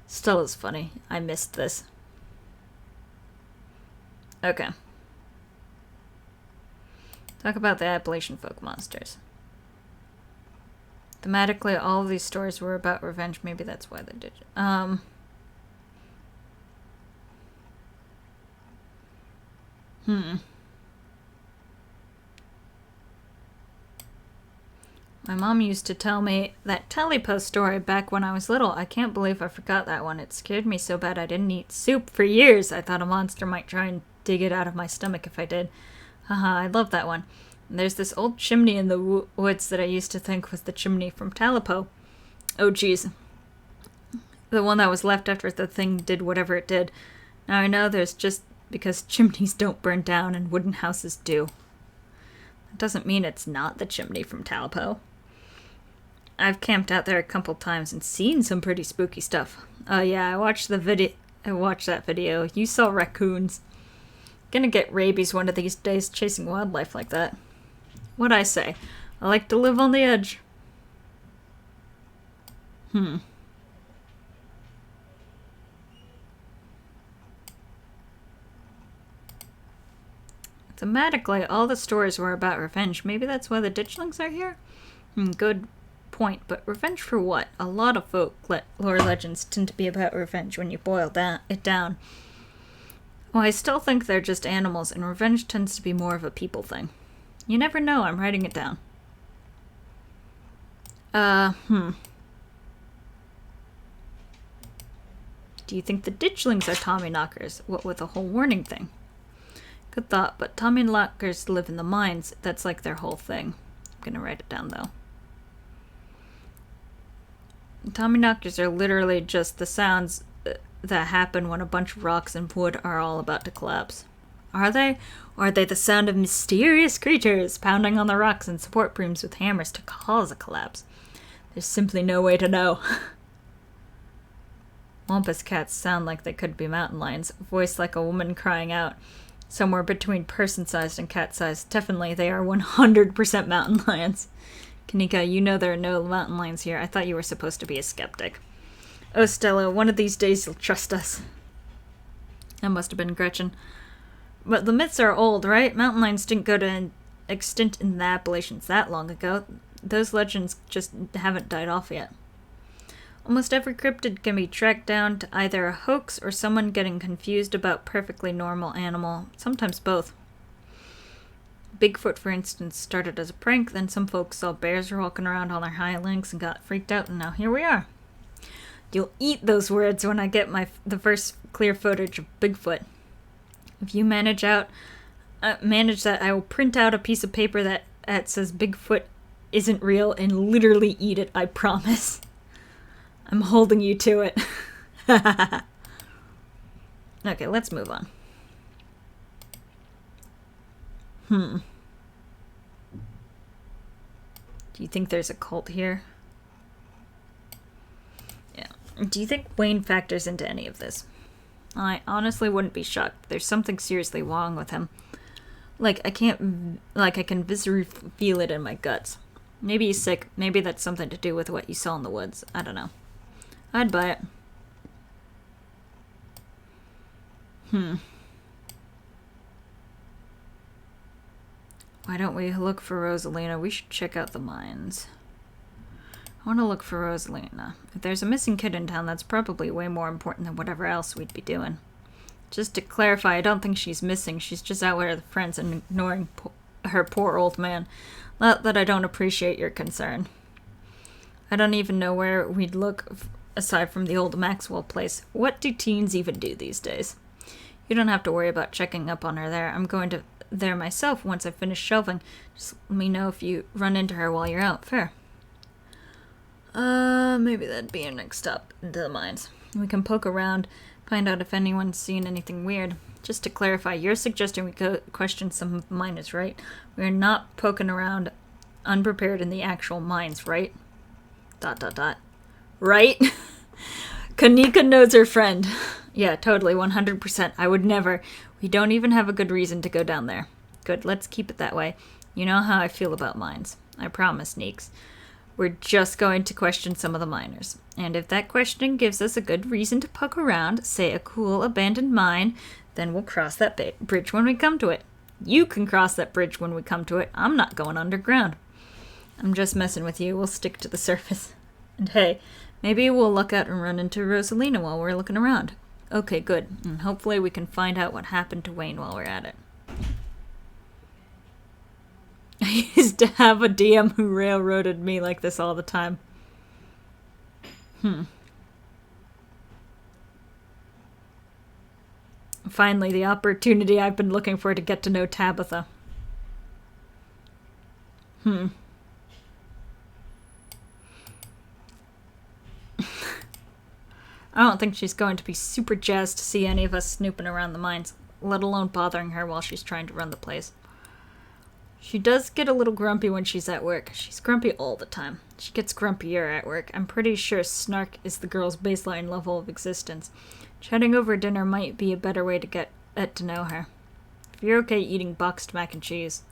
Still is funny. I missed this. Okay. Talk about the Appalachian folk monsters. Thematically, all of these stories were about revenge. Maybe that's why they did it. My mom used to tell me that Telepost story back when I was little. I can't believe I forgot that one. It scared me so bad I didn't eat soup for years. I thought a monster might try and dig it out of my stomach if I did. Haha, I love that one. And there's this old chimney in the woods that I used to think was the chimney from Talipo. Oh, geez. The one that was left after the thing did whatever it did. Now I know there's just because chimneys don't burn down and wooden houses do. That doesn't mean it's not the chimney from Talipo. I've camped out there a couple times and seen some pretty spooky stuff. Oh yeah, I watched that video. You saw raccoons. Gonna get rabies one of these days chasing wildlife like that. What'd I say? I like to live on the edge. Thematically, all the stories were about revenge. Maybe that's why the ditchlings are here? Good point, but revenge for what? A lot of lore legends tend to be about revenge when you boil it down. Well, I still think they're just animals, and revenge tends to be more of a people thing. You never know, I'm writing it down. Do you think the ditchlings are Tommyknockers? What with the whole warning thing? Good thought, but Tommyknockers live in the mines. That's like their whole thing. I'm gonna write it down, though. Tommyknockers are literally just the sounds that happen when a bunch of rocks and wood are all about to collapse. Are they? Or are they the sound of mysterious creatures pounding on the rocks and support beams with hammers to cause a collapse? There's simply no way to know. Wampus cats sound like they could be mountain lions, voiced like a woman crying out. Somewhere between person-sized and cat-sized. Definitely, they are 100% mountain lions. Kanika, you know there are no mountain lions here. I thought you were supposed to be a skeptic. Oh, Stella, one of these days you'll trust us. That must have been Gretchen. But the myths are old, right? Mountain lions didn't go to extinct in the Appalachians that long ago. Those legends just haven't died off yet. Almost every cryptid can be tracked down to either a hoax or someone getting confused about perfectly normal animal, sometimes both. Bigfoot, for instance, started as a prank, then some folks saw bears walking around on their hind legs and got freaked out, and now here we are. You'll eat those words when I get the first clear footage of Bigfoot. If you manage that, I will print out a piece of paper that says Bigfoot isn't real and literally eat it, I promise. I'm holding you to it. Okay, let's move on. Do you think there's a cult here? Yeah. Do you think Wayne factors into any of this? I honestly wouldn't be shocked. There's something seriously wrong with him. I can viscerally feel it in my guts. Maybe he's sick. Maybe that's something to do with what you saw in the woods. I don't know. I'd buy it. Why don't we look for Rosalina? We should check out the mines. I want to look for Rosalina. If there's a missing kid in town, that's probably way more important than whatever else we'd be doing. Just to clarify, I don't think she's missing. She's just out with her friends and ignoring her poor old man. Not that I don't appreciate your concern. I don't even know where we'd look aside from the old Maxwell place. What do teens even do these days? You don't have to worry about checking up on her there. I'm going to there myself once I finish shelving. Just let me know if you run into her while you're out. Fair. Maybe that'd be our next stop into the mines. We can poke around, find out if anyone's seen anything weird. Just to clarify, you're suggesting we go question some of the miners, right? We're not poking around unprepared in the actual mines, right? ... Right? Kanika knows her friend. Yeah, totally, 100%. I would never. We don't even have a good reason to go down there. Good, let's keep it that way. You know how I feel about mines. I promise, Neeks. We're just going to question some of the miners. And if that questioning gives us a good reason to poke around, say a cool abandoned mine, then we'll cross that bridge when we come to it. You can cross that bridge when we come to it. I'm not going underground. I'm just messing with you. We'll stick to the surface. And hey, maybe we'll look out and run into Rosalina while we're looking around. Okay, good. And hopefully we can find out what happened to Wayne while we're at it. I used to have a DM who railroaded me like this all the time. Finally, the opportunity I've been looking for to get to know Tabitha. I don't think she's going to be super jazzed to see any of us snooping around the mines, let alone bothering her while she's trying to run the place. She does get a little grumpy when she's at work. She's grumpy all the time. She gets grumpier at work. I'm pretty sure snark is the girl's baseline level of existence. Chatting over dinner might be a better way to get to know her. If you're okay eating boxed mac and cheese,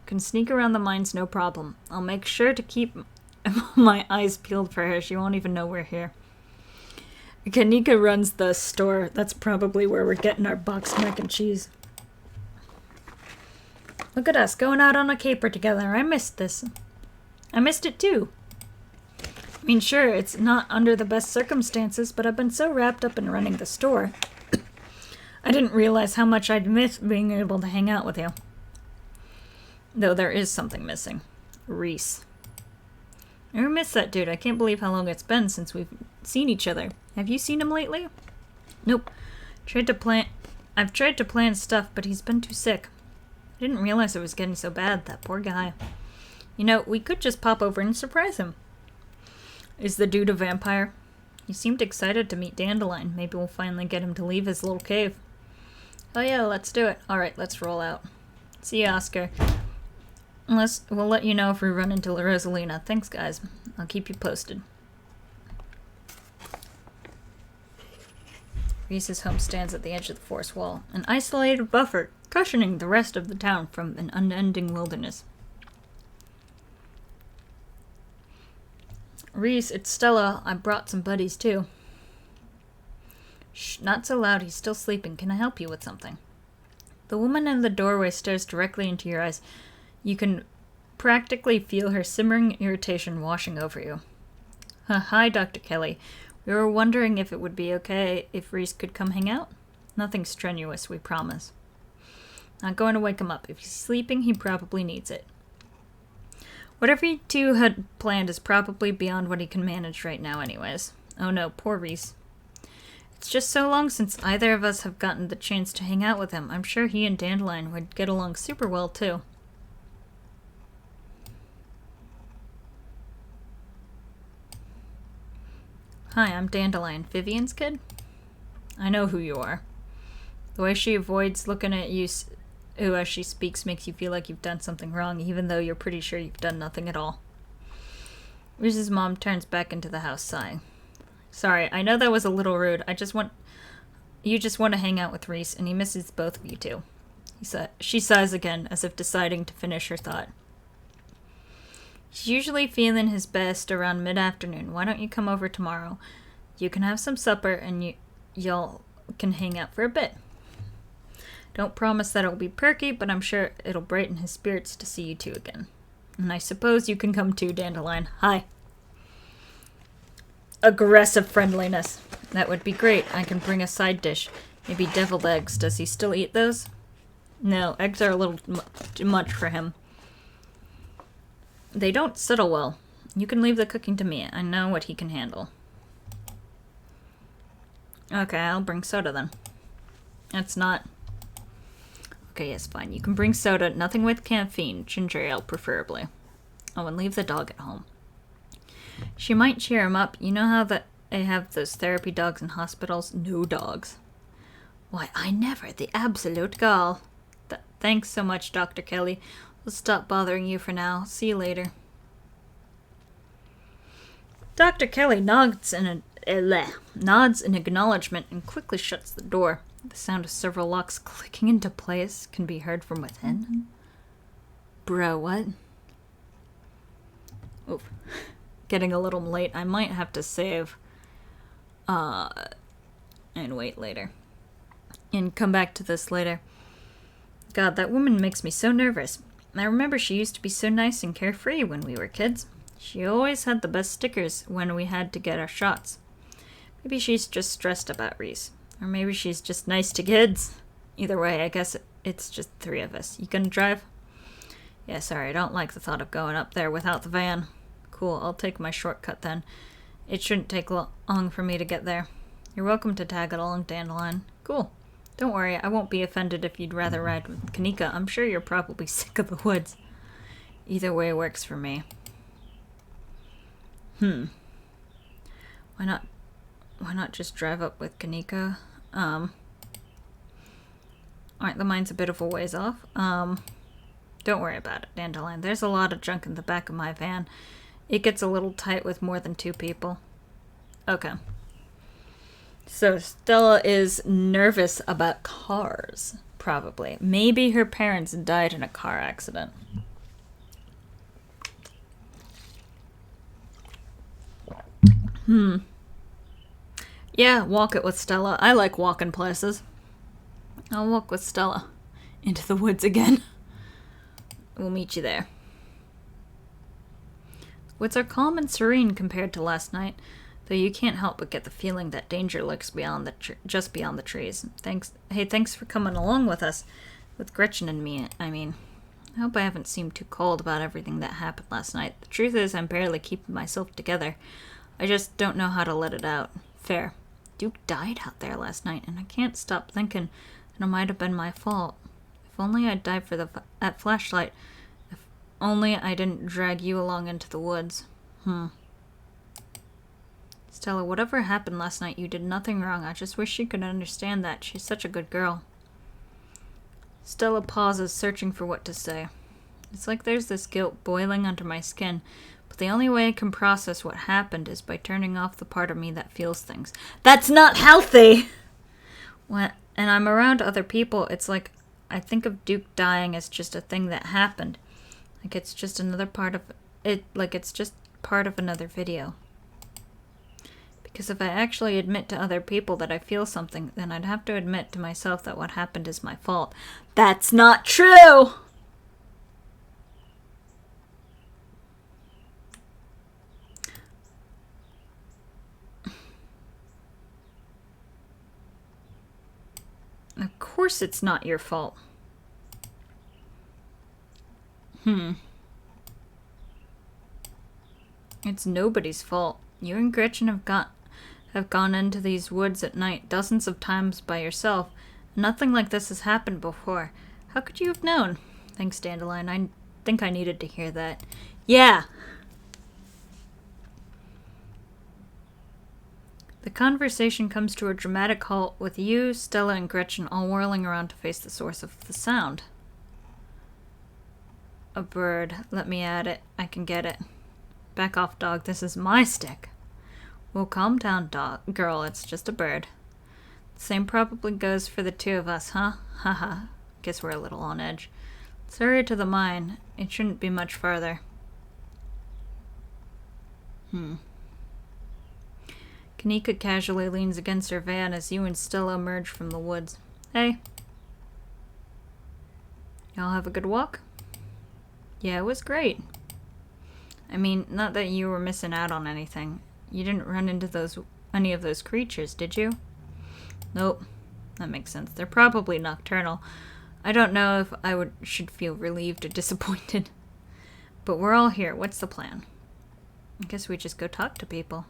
you can sneak around the mines no problem. I'll make sure to keep my eyes peeled for her. She won't even know we're here. Kanika runs the store. That's probably where we're getting our boxed mac and cheese. Look at us, going out on a caper together. I missed this. I missed it too. I mean, sure, it's not under the best circumstances, but I've been so wrapped up in running the store. I didn't realize how much I'd miss being able to hang out with you. Though there is something missing. Reese. I miss that dude. I can't believe how long it's been since we've seen each other. Have you seen him lately? Nope. I've tried to plan stuff, but he's been too sick. I didn't realize it was getting so bad, that poor guy. You know, we could just pop over and surprise him. Is the dude a vampire? He seemed excited to meet Dandelion. Maybe we'll finally get him to leave his little cave. Oh yeah, let's do it. Alright, let's roll out. See you, Oscar. We'll let you know if we run into Rosalina. Thanks, guys. I'll keep you posted. Reese's home stands at the edge of the forest wall, an isolated buffer, cushioning the rest of the town from an unending wilderness. Reese, it's Stella. I brought some buddies, too. Shh, not so loud. He's still sleeping. Can I help you with something? The woman in the doorway stares directly into your eyes. You can practically feel her simmering irritation washing over you. Hi, Dr. Kelly. We were wondering if it would be okay if Reese could come hang out. Nothing strenuous, we promise. Not going to wake him up. If he's sleeping, he probably needs it. Whatever you two had planned is probably beyond what he can manage right now anyways. Oh no, poor Reese. It's just so long since either of us have gotten the chance to hang out with him. I'm sure he and Dandelion would get along super well, too. Hi, I'm Dandelion. Vivian's kid? I know who you are. The way she avoids looking at you as she speaks makes you feel like you've done something wrong, even though you're pretty sure you've done nothing at all. Reese's mom turns back into the house, sighing. Sorry, I know that was a little rude. You just want to hang out with Reese, and he misses both of you two. She sighs again, as if deciding to finish her thought. He's usually feeling his best around mid-afternoon. Why don't you come over tomorrow? You can have some supper, and y'all can hang out for a bit. Don't promise that it'll be perky, but I'm sure it'll brighten his spirits to see you two again. And I suppose you can come too, Dandelion. Hi. Aggressive friendliness. That would be great. I can bring a side dish. Maybe deviled eggs. Does he still eat those? No, eggs are a little too much for him. They don't settle well. You can leave the cooking to me. I know what he can handle. Okay, I'll bring soda then. That's not... Okay, yes, fine. You can bring soda. Nothing with caffeine. Ginger ale, preferably. Oh, and leave the dog at home. She might cheer him up. You know how they have those therapy dogs in hospitals? No dogs. Why, I never. The absolute gall. Thanks so much, Dr. Kelly. We'll stop bothering you for now. See you later. Dr. Kelly nods in acknowledgement and quickly shuts the door. The sound of several locks clicking into place can be heard from within. Bro, what? Oof. Getting a little late. I might have to save. And wait later. And come back to this later. God, that woman makes me so nervous. I remember she used to be so nice and carefree when we were kids. She always had the best stickers when we had to get our shots. Maybe she's just stressed about Reese. Or maybe she's just nice to kids. Either way, I guess it's just three of us. You gonna drive? Yeah, sorry, I don't like the thought of going up there without the van. Cool, I'll take my shortcut then. It shouldn't take long for me to get there. You're welcome to tag along, Dandelion. Cool. Don't worry, I won't be offended if you'd rather ride with Kanika. I'm sure you're probably sick of the woods. Either way works for me. Why not just drive up with Kanika? Alright, the mine's a bit of a ways off. Don't worry about it, Dandelion. There's a lot of junk in the back of my van. It gets a little tight with more than two people. Okay. So Stella is nervous about cars, probably. Maybe her parents died in a car accident. Yeah, walk it with Stella. I like walking places. I'll walk with Stella into the woods again. We'll meet you there. Woods are calm and serene compared to last night, though you can't help but get the feeling that danger lurks beyond just beyond the trees. Thanks for coming along with us, with Gretchen and me, I mean. I hope I haven't seemed too cold about everything that happened last night. The truth is, I'm barely keeping myself together. I just don't know how to let it out. Fair. Duke died out there last night, and I can't stop thinking that it might have been my fault. If only I'd died for that flashlight. If only I didn't drag you along into the woods. Stella, whatever happened last night, you did nothing wrong. I just wish she could understand that. She's such a good girl. Stella pauses, searching for what to say. It's like there's this guilt boiling under my skin, but the only way I can process what happened is by turning off the part of me that feels things. That's not healthy! And I'm around other people, it's like I think of Duke dying as just a thing that happened. Like it's just another part of it, like it's just part of another video. Because if I actually admit to other people that I feel something, then I'd have to admit to myself that what happened is my fault. That's not true! Of course it's not your fault. It's nobody's fault. You and Gretchen have have gone into these woods at night dozens of times by yourself. Nothing like this has happened before. How could you have known? Thanks, Dandelion. I think I needed to hear that. Yeah! The conversation comes to a dramatic halt with you, Stella, and Gretchen all whirling around to face the source of the sound. A bird. Let me at it. I can get it. Back off, dog. This is my stick. Well, calm down, girl. It's just a bird. The same probably goes for the two of us, huh? Haha. Guess we're a little on edge. Let's hurry to the mine. It shouldn't be much farther. Kanika casually leans against her van as you and Stella emerge from the woods. Hey. Y'all have a good walk? Yeah, it was great. I mean, not that you were missing out on anything. You didn't run into any of those creatures, did you? Nope. That makes sense. They're probably nocturnal. I don't know if I should feel relieved or disappointed. But we're all here. What's the plan? I guess we just go talk to people.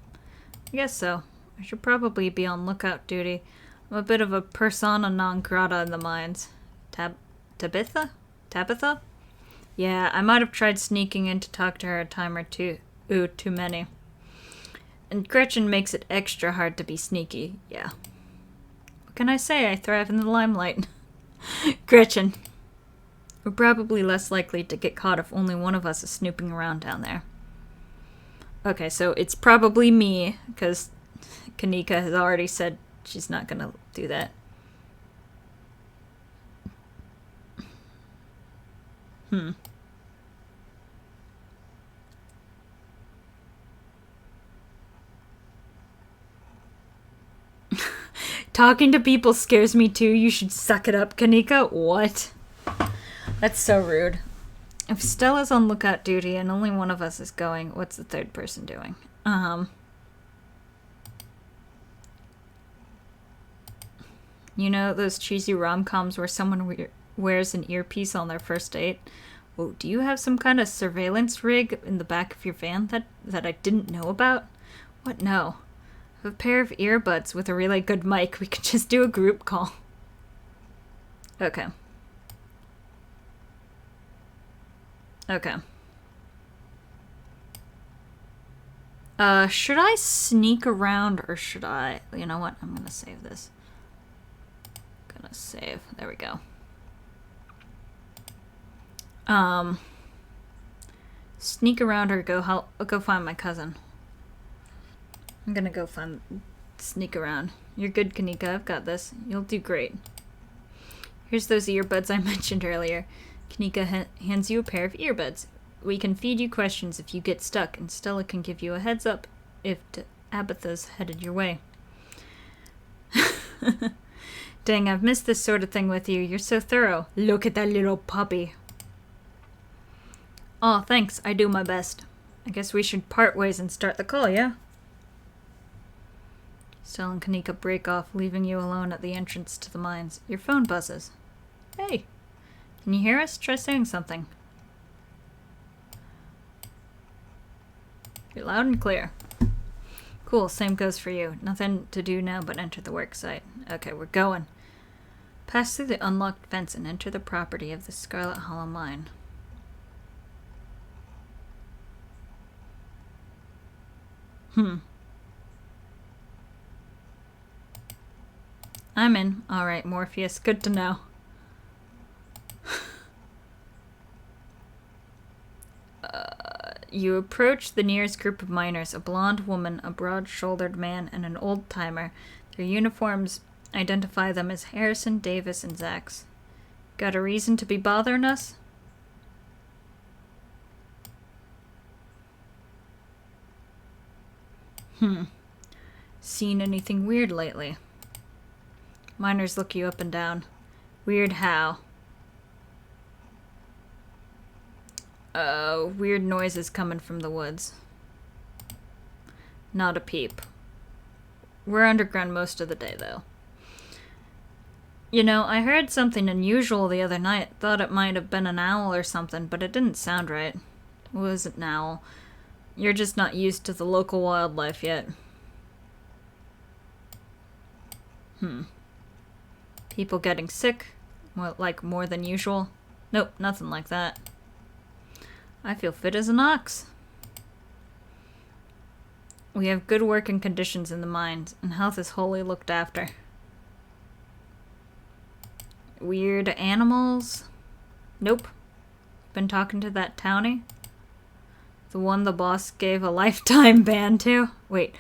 I guess so. I should probably be on lookout duty. I'm a bit of a persona non grata in the mines. Tabitha? Yeah, I might have tried sneaking in to talk to her a time or two. Ooh, too many. And Gretchen makes it extra hard to be sneaky, yeah. What can I say? I thrive in the limelight. Gretchen. We're probably less likely to get caught if only one of us is snooping around down there. Okay, so it's probably me, because Kanika has already said she's not gonna do that. Talking to people scares me too. You should suck it up, Kanika. What? That's so rude. If Stella's on lookout duty and only one of us is going, what's the third person doing? You know those cheesy rom-coms where someone wears an earpiece on their first date? Whoa, do you have some kind of surveillance rig in the back of your van that I didn't know about? What? No. I have a pair of earbuds with a really good mic. We could just do a group call. Okay. Should I sneak around or should I... You know what? I'm gonna save this. Save. There we go. Sneak around or go find my cousin. I'm gonna go sneak around. You're good, Kanika. I've got this. You'll do great. Here's those earbuds I mentioned earlier. Kanika hands you a pair of earbuds. We can feed you questions if you get stuck, and Stella can give you a heads up if Abatha's headed your way. Dang, I've missed this sort of thing with you. You're so thorough. Look at that little puppy. Aw, thanks. I do my best. I guess we should part ways and start the call, yeah? Stella and Kanika break off, leaving you alone at the entrance to the mines. Your phone buzzes. Hey, can you hear us? Try saying something. You're loud and clear. Cool, same goes for you. Nothing to do now but enter the work site. Okay, we're going. Pass through the unlocked fence and enter the property of the Scarlet Hollow mine. I'm in. Alright, Morpheus. Good to know. You approach the nearest group of miners, a blonde woman, a broad-shouldered man, and an old-timer. Their uniforms identify them as Harrison, Davis, and Zax. Got a reason to be bothering us? Seen anything weird lately? Miners look you up and down. Weird how? Weird noises coming from the woods. Not a peep. We're underground most of the day, though. You know, I heard something unusual the other night. Thought it might have been an owl or something, but it didn't sound right. It wasn't an owl. You're just not used to the local wildlife yet. People getting sick? More than usual? Nope, nothing like that. I feel fit as an ox. We have good working conditions in the mines, and health is wholly looked after. Weird animals? Nope. Been talking to that townie? The one the boss gave a lifetime ban to? Wait,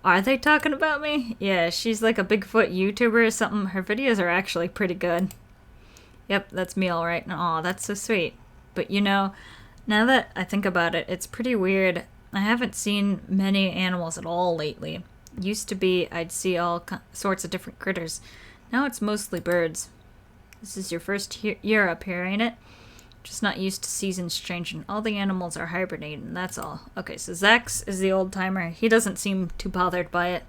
are they talking about me? Yeah, she's like a Bigfoot YouTuber or something. Her videos are actually pretty good. Yep, that's me alright. Aw, that's so sweet. But you know, now that I think about it, it's pretty weird. I haven't seen many animals at all lately. Used to be I'd see all sorts of different critters. Now it's mostly birds. This is your first year up here, ain't it? Just not used to seasons changing. All the animals are hibernating, that's all. Okay, so Zax is the old timer. He doesn't seem too bothered by it.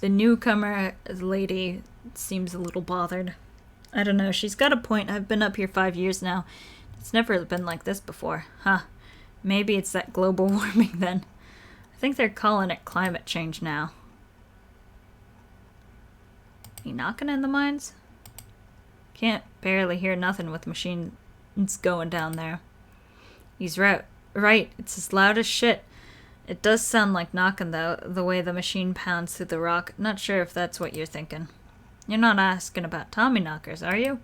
The newcomer lady seems a little bothered. I don't know, she's got a point. I've been up here 5 years now. It's never been like this before. Huh. Maybe it's that global warming then. I think they're calling it climate change now. You knocking in the mines? Can't barely hear nothing with machines going down there. He's right. It's as loud as shit. It does sound like knocking though, the way the machine pounds through the rock. Not sure if that's what you're thinking. You're not asking about Tommy knockers, are you?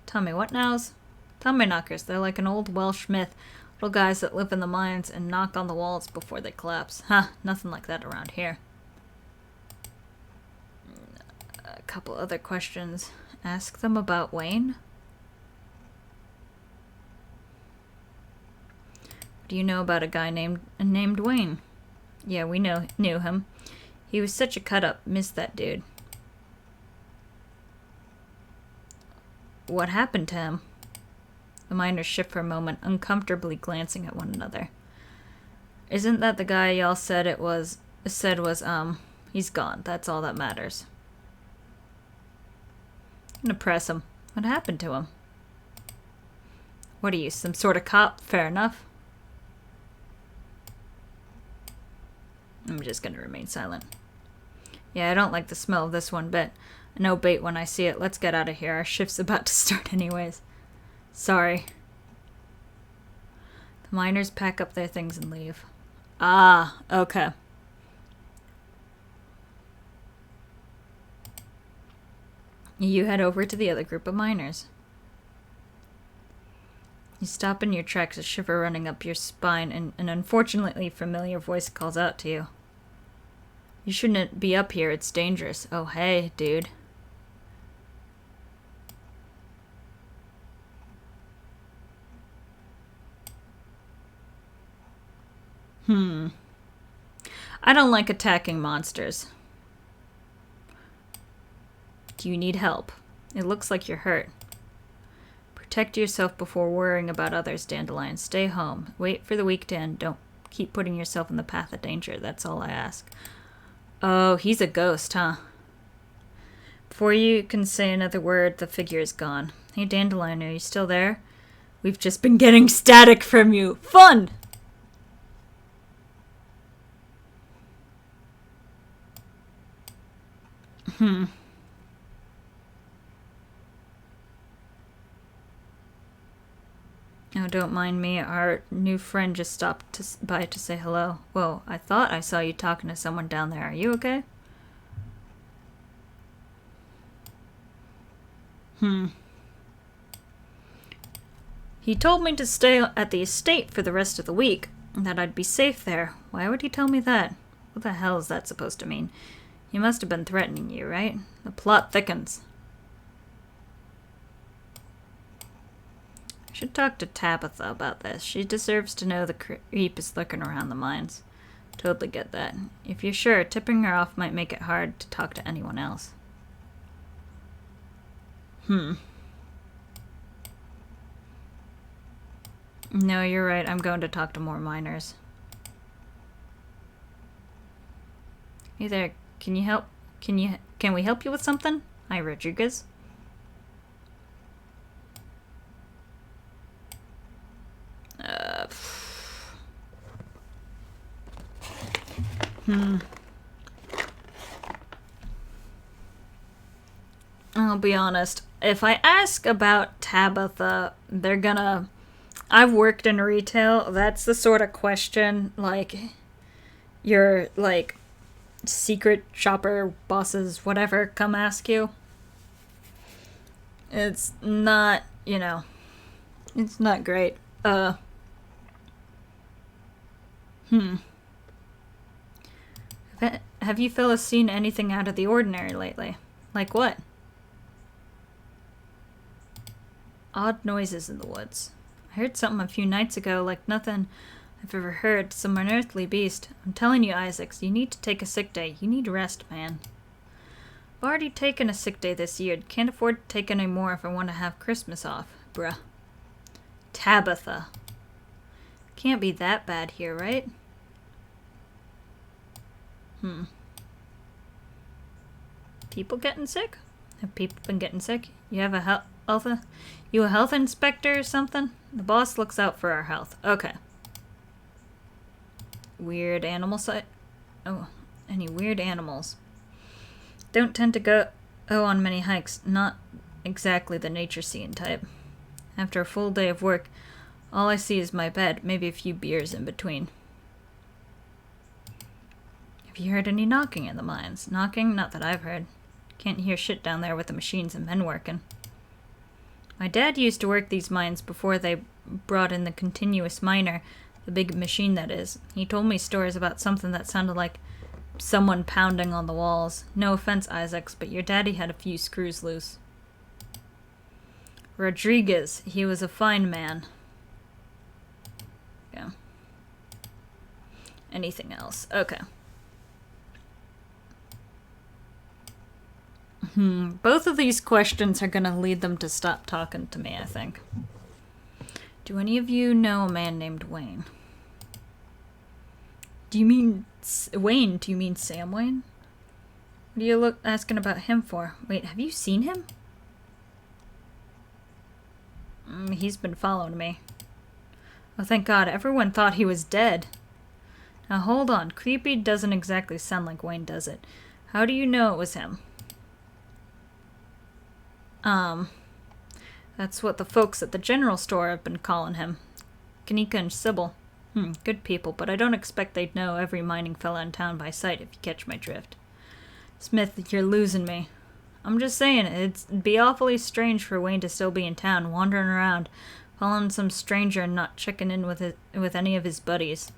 Tommy what nows? Tommy knockers, they're like an old Welsh myth. Little guys that live in the mines and knock on the walls before they collapse. Huh, nothing like that around here. A couple other questions. Ask them about Wayne? What do you know about a guy named Wayne? Yeah, we knew him. He was such a cut-up. Missed that dude. What happened to him? The miners shift for a moment, uncomfortably glancing at one another. Isn't that the guy y'all said was, he's gone. That's all that matters. I'm gonna press him. What happened to him? What are you, some sort of cop? Fair enough. I'm just gonna remain silent. Yeah, I don't like the smell of this one bit. No bait when I see it. Let's get out of here. Our shift's about to start anyways. Sorry. The miners pack up their things and leave. Ah, okay. You head over to the other group of miners. You stop in your tracks, a shiver running up your spine, and an unfortunately familiar voice calls out to you. You shouldn't be up here, it's dangerous. Oh, hey, dude. I don't like attacking monsters. Do you need help? It looks like you're hurt. Protect yourself before worrying about others, Dandelion. Stay home. Wait for the week to end. Don't keep putting yourself in the path of danger. That's all I ask. Oh, he's a ghost, huh? Before you can say another word, the figure is gone. Hey, Dandelion, are you still there? We've just been getting static from you. Fun! Oh, don't mind me. Our new friend just stopped by to say hello. Whoa, I thought I saw you talking to someone down there. Are you okay? He told me to stay at the estate for the rest of the week, and that I'd be safe there. Why would he tell me that? What the hell is that supposed to mean? He must have been threatening you, right? The plot thickens. I should talk to Tabitha about this. She deserves to know the creep is lurking around the mines. Totally get that. If you're sure, tipping her off might make it hard to talk to anyone else. No, you're right. I'm going to talk to more miners. Hey there. Can you help? Can we help you with something? Hi, Rodriguez. I'll be honest. If I ask about Tabitha, they're gonna... I've worked in retail. That's the sort of question, like, your, like, secret shopper bosses, whatever, come ask you. It's not, you know, it's not great. Have you fellas seen anything out of the ordinary lately? Like what? Odd noises in the woods. I heard something a few nights ago, like nothing I've ever heard. Some unearthly beast. I'm telling you, Isaacs, you need to take a sick day. You need rest, man. I've already taken a sick day this year. Can't afford to take any more if I want to have Christmas off. Bruh. Tabitha. Can't be that bad here, right? People getting sick? Have people been getting sick? You have a health inspector or something? The boss looks out for our health. Okay. Weird animal Oh, any weird animals? Don't tend to go on many hikes. Not exactly the nature scene type. After a full day of work, all I see is my bed, maybe a few beers in between. Have you heard any knocking in the mines? Knocking? Not that I've heard. Can't hear shit down there with the machines and men working. My dad used to work these mines before they brought in the continuous miner, the big machine that is. He told me stories about something that sounded like someone pounding on the walls. No offense, Isaacs, but your daddy had a few screws loose. Rodriguez. He was a fine man. Yeah. Anything else? Okay. Both of these questions are gonna lead them to stop talking to me, I think. Do any of you know a man named Wayne? Do you mean Wayne? Do you mean Sam Wayne? What are you asking about him for? Wait, have you seen him? He's been following me. Oh, thank God. Everyone thought he was dead. Now, hold on. Creepy doesn't exactly sound like Wayne, does it? How do you know it was him? That's what the folks at the general store have been calling him. Kanika and Sybil. Good people, but I don't expect they'd know every mining fella in town by sight, if you catch my drift. Smith, you're losing me. I'm just saying, it'd be awfully strange for Wayne to still be in town, wandering around, following some stranger and not checking in with any of his buddies.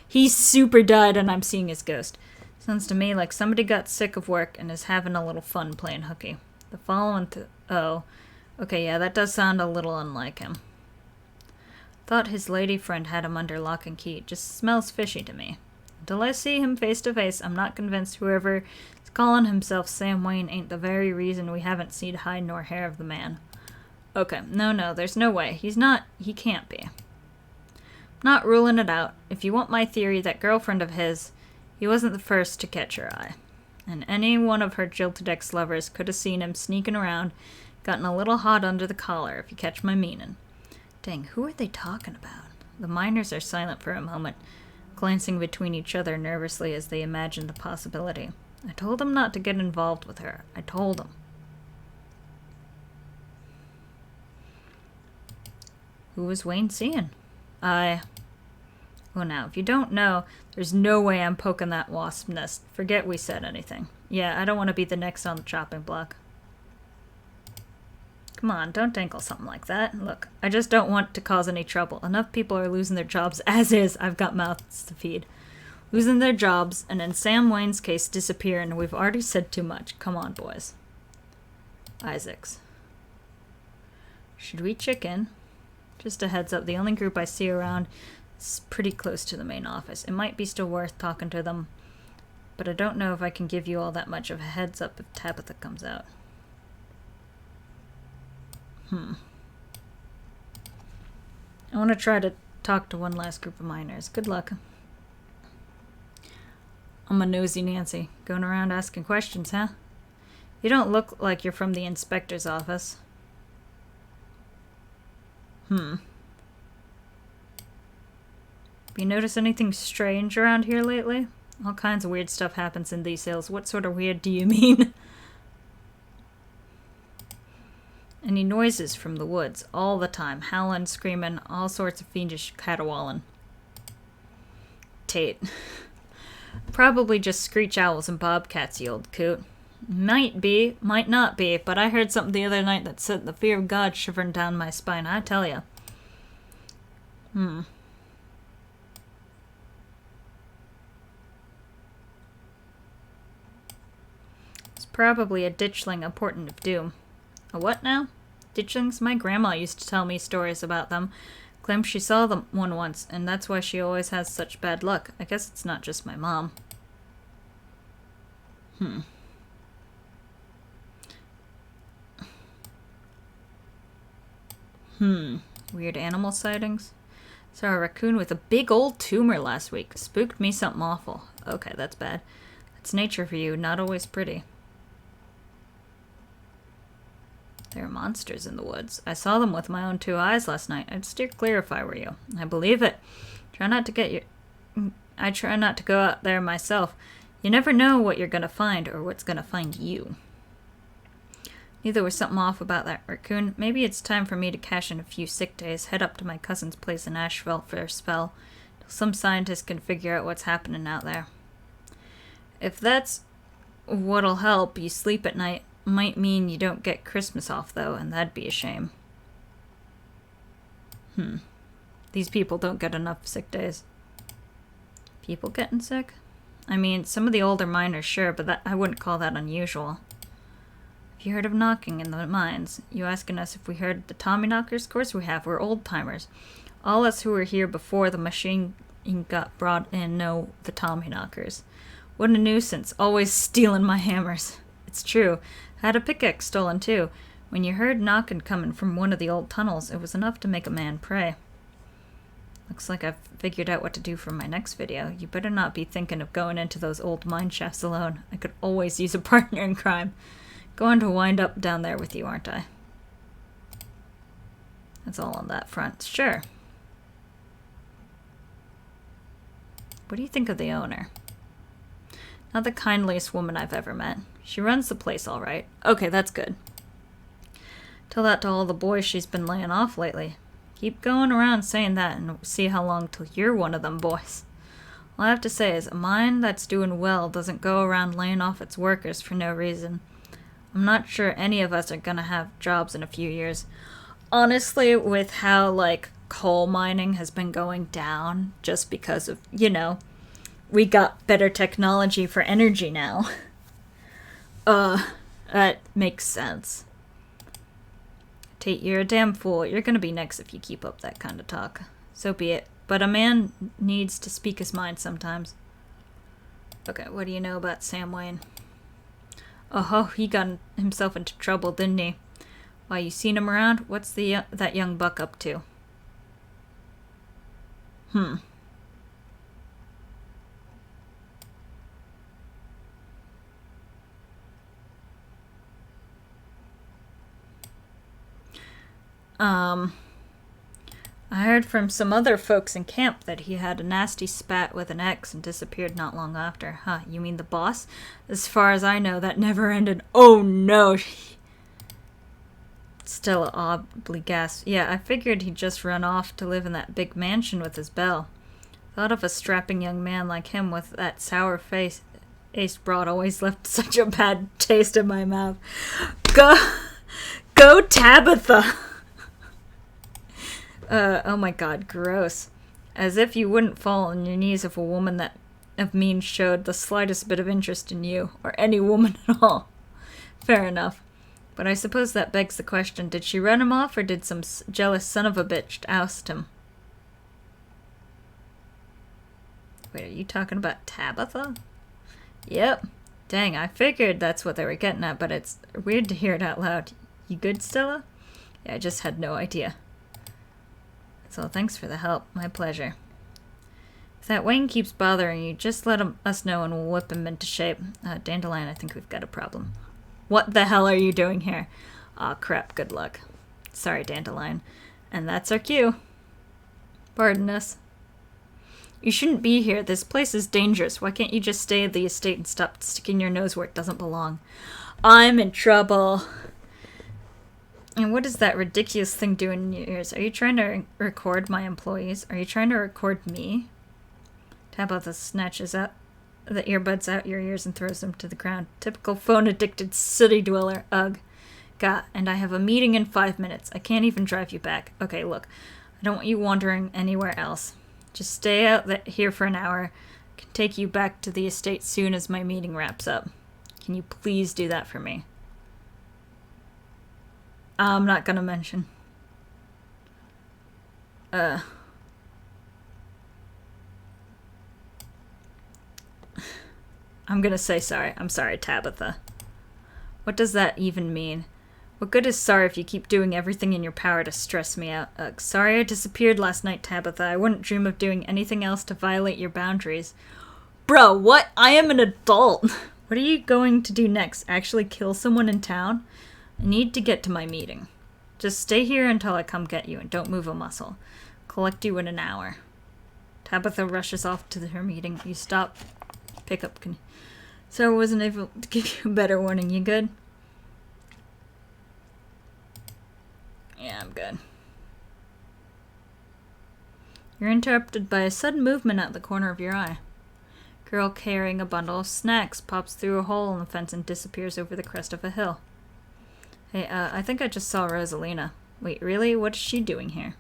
He's super dead and I'm seeing his ghost. Sounds to me like somebody got sick of work and is having a little fun playing hooky. The following oh. Okay, yeah, that does sound a little unlike him. Thought his lady friend had him under lock and key. Just smells fishy to me. Until I see him face to face, I'm not convinced whoever is calling himself Sam Wayne ain't the very reason we haven't seen hide nor hair of the man. Okay, no, there's no way. He can't be. Not ruling it out. If you want my theory, that girlfriend of his, he wasn't the first to catch her eye. And any one of her jilted ex-lovers could have seen him sneaking around, gotten a little hot under the collar, if you catch my meaning. Dang, who are they talking about? The miners are silent for a moment, glancing between each other nervously as they imagine the possibility. I told them not to get involved with her. I told them. Who was Wayne seeing? Well, now, if you don't know, there's no way I'm poking that wasp nest. Forget we said anything. Yeah, I don't want to be the next on the chopping block. Come on, don't ankle something like that. Look, I just don't want to cause any trouble. Enough people are losing their jobs as is. I've got mouths to feed. Losing their jobs, and in Sam Wayne's case, disappearing. We've already said too much. Come on, boys. Isaacs. Should we check in? Just a heads up, the only group I see around is pretty close to the main office. It might be still worth talking to them, but I don't know if I can give you all that much of a heads up if Tabitha comes out. I want to try to talk to one last group of miners. Good luck. I'm a nosy Nancy, going around asking questions, huh? You don't look like you're from the inspector's office. You notice anything strange around here lately? All kinds of weird stuff happens in these hills. What sort of weird do you mean? Any noises from the woods all the time. Howling, screaming, all sorts of fiendish caterwauling. Tate. Probably just screech owls and bobcats, you old coot. Might be, might not be, but I heard something the other night that sent the fear of God shivering down my spine, I tell ya. It's probably a ditchling, a portent of doom. A what now? Ditchlings? My grandma used to tell me stories about them. Claims she saw them one once, and that's why she always has such bad luck. I guess it's not just my mom. Weird animal sightings? Saw a raccoon with a big old tumor last week. Spooked me something awful. Okay, that's bad. That's nature for you, not always pretty. There are monsters in the woods. I saw them with my own 2 eyes last night. I'd steer clear if I were you. I believe it. I try not to go out there myself. You never know what you're gonna find or what's gonna find you. Knew there was something off about that raccoon. Maybe it's time for me to cash in a few sick days, head up to my cousin's place in Asheville for a spell, till some scientist can figure out what's happening out there. If that's what'll help you sleep at night, might mean you don't get Christmas off, though, and that'd be a shame. These people don't get enough sick days. People getting sick? I mean, some of the older miners, sure, but I wouldn't call that unusual. Have you heard of knocking in the mines? You asking us if we heard the Tommyknockers? Of course we have. We're old-timers. All us who were here before the machine got brought in know the Tommyknockers. What a nuisance. Always stealing my hammers. It's true. Had a pickaxe stolen, too. When you heard knocking coming from one of the old tunnels, it was enough to make a man pray. Looks like I've figured out what to do for my next video. You better not be thinking of going into those old mine shafts alone. I could always use a partner in crime. Going to wind up down there with you, aren't I? That's all on that front. Sure. What do you think of the owner? Not the kindliest woman I've ever met. She runs the place all right. Okay, that's good. Tell that to all the boys she's been laying off lately. Keep going around saying that and see how long till you're one of them boys. All I have to say is a mine that's doing well doesn't go around laying off its workers for no reason. I'm not sure any of us are gonna have jobs in a few years. Honestly, with how, like, coal mining has been going down just because of, we got better technology for energy now. That makes sense. Tate, you're a damn fool. You're gonna be next if you keep up that kind of talk. So be it. But a man needs to speak his mind sometimes. Okay, what do you know about Sam Wayne? Oh, he got himself into trouble, didn't he? Why, you seen him around? What's that young buck up to? I heard from some other folks in camp that he had a nasty spat with an ex and disappeared not long after. Huh, you mean the boss? As far as I know, that never ended. Oh no! Stella audibly gasped. Yeah, I figured he'd just run off to live in that big mansion with his belle. Thought of a strapping young man like him with that sour face. Ace Broad always left such a bad taste in my mouth. Go Tabitha! Oh my god, gross. As if you wouldn't fall on your knees if a woman that of means showed the slightest bit of interest in you, or any woman at all. Fair enough. But I suppose that begs the question, did she run him off, or did some jealous son of a bitch oust him? Wait, are you talking about Tabitha? Yep. Dang, I figured that's what they were getting at, but it's weird to hear it out loud. You good, Stella? Yeah, I just had no idea. So thanks for the help. My pleasure. If that Wayne keeps bothering you, just let us know and we'll whip him into shape. Dandelion, I think we've got a problem. What the hell are you doing here? Aw, crap, good luck. Sorry, Dandelion. And that's our cue. Pardon us. You shouldn't be here. This place is dangerous. Why can't you just stay at the estate and stop sticking your nose where it doesn't belong? I'm in trouble. And what is that ridiculous thing doing in your ears? Are you trying to record my employees? Are you trying to record me? Tabitha snatches out the earbuds out your ears and throws them to the ground. Typical phone-addicted city dweller. Ugh. God, and I have a meeting in 5 minutes. I can't even drive you back. Okay, look. I don't want you wandering anywhere else. Just stay out here for an hour. I can take you back to the estate soon as my meeting wraps up. Can you please do that for me? I'm not gonna mention. I'm gonna say sorry. I'm sorry, Tabitha. What does that even mean? What good is sorry if you keep doing everything in your power to stress me out? Sorry I disappeared last night, Tabitha. I wouldn't dream of doing anything else to violate your boundaries. Bro, what? I am an adult. What are you going to do next? Actually kill someone in town? I need to get to my meeting. Just stay here until I come get you and don't move a muscle. Collect you in an hour. Tabitha rushes off to her meeting. You stop. Pick up. So I wasn't able to give you a better warning. You good? Yeah, I'm good. You're interrupted by a sudden movement at the corner of your eye. Girl carrying a bundle of snacks pops through a hole in the fence and disappears over the crest of a hill. Hey, I think I just saw Rosalina. Wait, really? What is she doing here?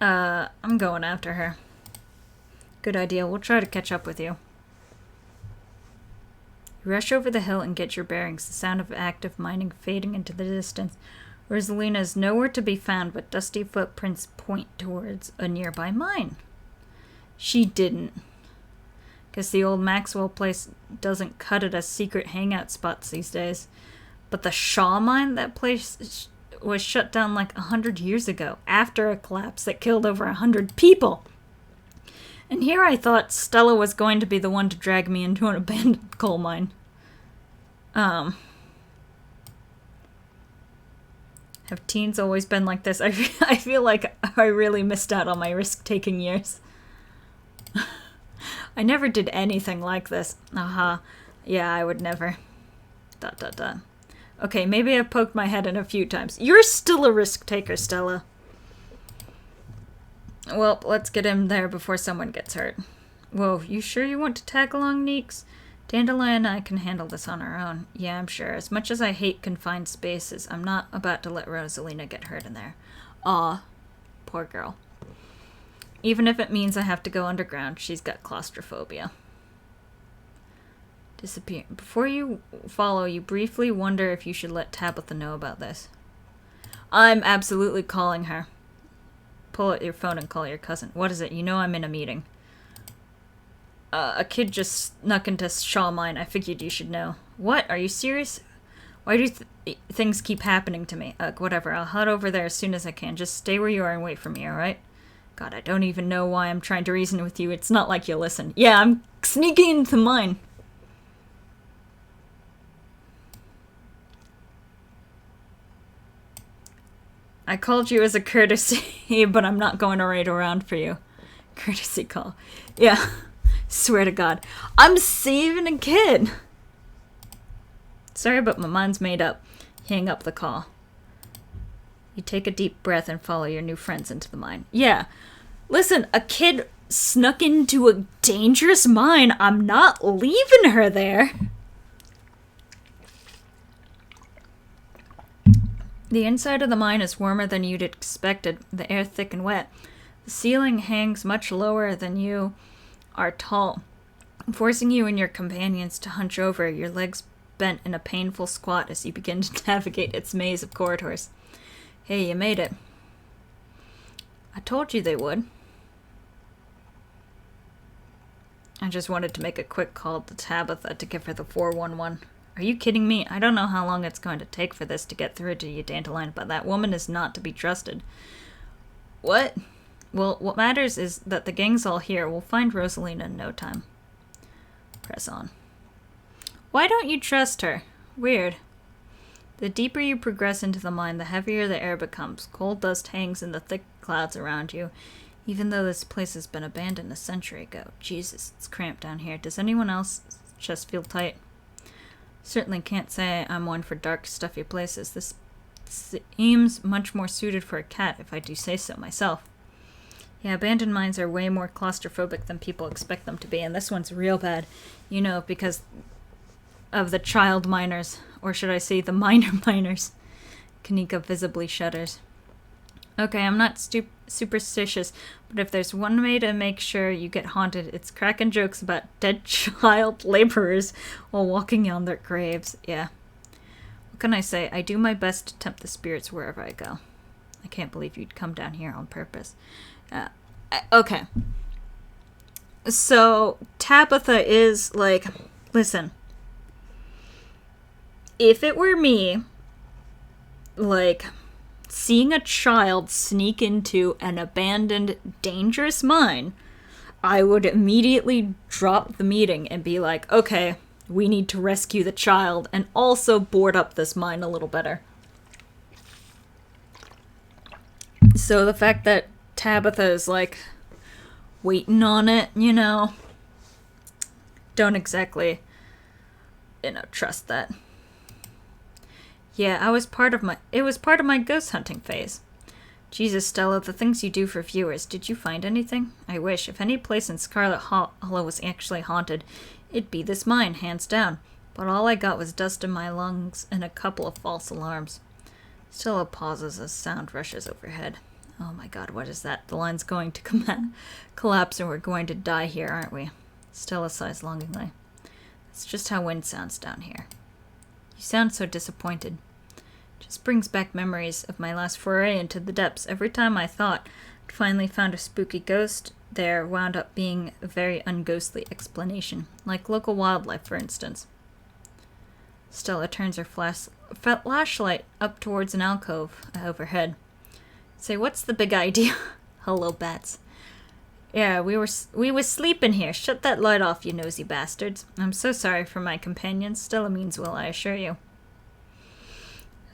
I'm going after her. Good idea. We'll try to catch up with you. You rush over the hill and get your bearings, the sound of active mining fading into the distance. Rosalina is nowhere to be found, but dusty footprints point towards a nearby mine. She didn't. Guess the old Maxwell place doesn't cut it as secret hangout spots these days. But the Shaw mine, that place was shut down like 100 years ago, after a collapse that killed over 100 people. And here I thought Stella was going to be the one to drag me into an abandoned coal mine. Have teens always been like this? I feel like I really missed out on my risk-taking years. I never did anything like this. Yeah, I would never. ... Okay, maybe I've poked my head in a few times. You're still a risk-taker, Stella. Well, let's get him there before someone gets hurt. Whoa, you sure you want to tag along, Neeks? Dandelion and I can handle this on our own. Yeah, I'm sure. As much as I hate confined spaces, I'm not about to let Rosalina get hurt in there. Aw, poor girl. Even if it means I have to go underground, she's got claustrophobia. Disappear. Before you follow, you briefly wonder if you should let Tabitha know about this. I'm absolutely calling her. Pull out your phone and call your cousin. What is it? You know I'm in a meeting. A kid just snuck into Shaw Mine. I figured you should know. What? Are you serious? Why do things keep happening to me? Whatever. I'll head over there as soon as I can. Just stay where you are and wait for me, alright? God, I don't even know why I'm trying to reason with you. It's not like you'll listen. Yeah, I'm sneaking into the mine. I called you as a courtesy, but I'm not going to raid around for you. Courtesy call. Yeah, swear to God. I'm saving a kid. Sorry, but my mind's made up. Hang up the call. You take a deep breath and follow your new friends into the mine. Yeah, listen, a kid snuck into a dangerous mine. I'm not leaving her there. The inside of the mine is warmer than you'd expected, the air thick and wet. The ceiling hangs much lower than you are tall, forcing you and your companions to hunch over, your legs bent in a painful squat as you begin to navigate its maze of corridors. Hey, you made it. I told you they would. I just wanted to make a quick call to Tabitha to give her the 411. Are you kidding me? I don't know how long it's going to take for this to get through to you, Dandelion, but that woman is not to be trusted. What? Well, what matters is that the gang's all here. We'll find Rosalina in no time. Press on. Why don't you trust her? Weird. The deeper you progress into the mine, the heavier the air becomes. Cold dust hangs in the thick clouds around you. Even though this place has been abandoned a century ago. Jesus, it's cramped down here. Does anyone else chest feel tight? Certainly can't say I'm one for dark, stuffy places. This seems much more suited for a cat, if I do say so myself. Yeah, abandoned mines are way more claustrophobic than people expect them to be, and this one's real bad. You know, because of the child miners, or should I say the minor miners. Kanika visibly shudders. Okay, I'm not superstitious, but if there's one way to make sure you get haunted, it's cracking jokes about dead child laborers while walking on their graves. Yeah. What can I say? I do my best to tempt the spirits wherever I go. I can't believe you'd come down here on purpose. Okay. So, Tabitha is like, listen. If it were me, like, seeing a child sneak into an abandoned, dangerous mine, I would immediately drop the meeting and be like, okay, we need to rescue the child and also board up this mine a little better. So the fact that Tabitha is, like, waiting on it, you know, don't exactly, you know, trust that. Yeah, it was part of my ghost hunting phase. Jesus, Stella, the things you do for viewers, did you find anything? I wish. If any place in Scarlet Hollow was actually haunted, it'd be this mine, hands down. But all I got was dust in my lungs and a couple of false alarms. Stella pauses as sound rushes overhead. Oh my god, what is that? The line's going to collapse and we're going to die here, aren't we? Stella sighs longingly. It's just how wind sounds down here. You sound so disappointed. Just brings back memories of my last foray into the depths. Every time I thought I'd finally found a spooky ghost, there wound up being a very unghostly explanation. Like local wildlife, for instance. Stella turns her flashlight up towards an alcove overhead. Say, what's the big idea? Hello, bats. Yeah, we was sleeping here. Shut that light off, you nosy bastards. I'm so sorry for my companions. Stella means well, I assure you.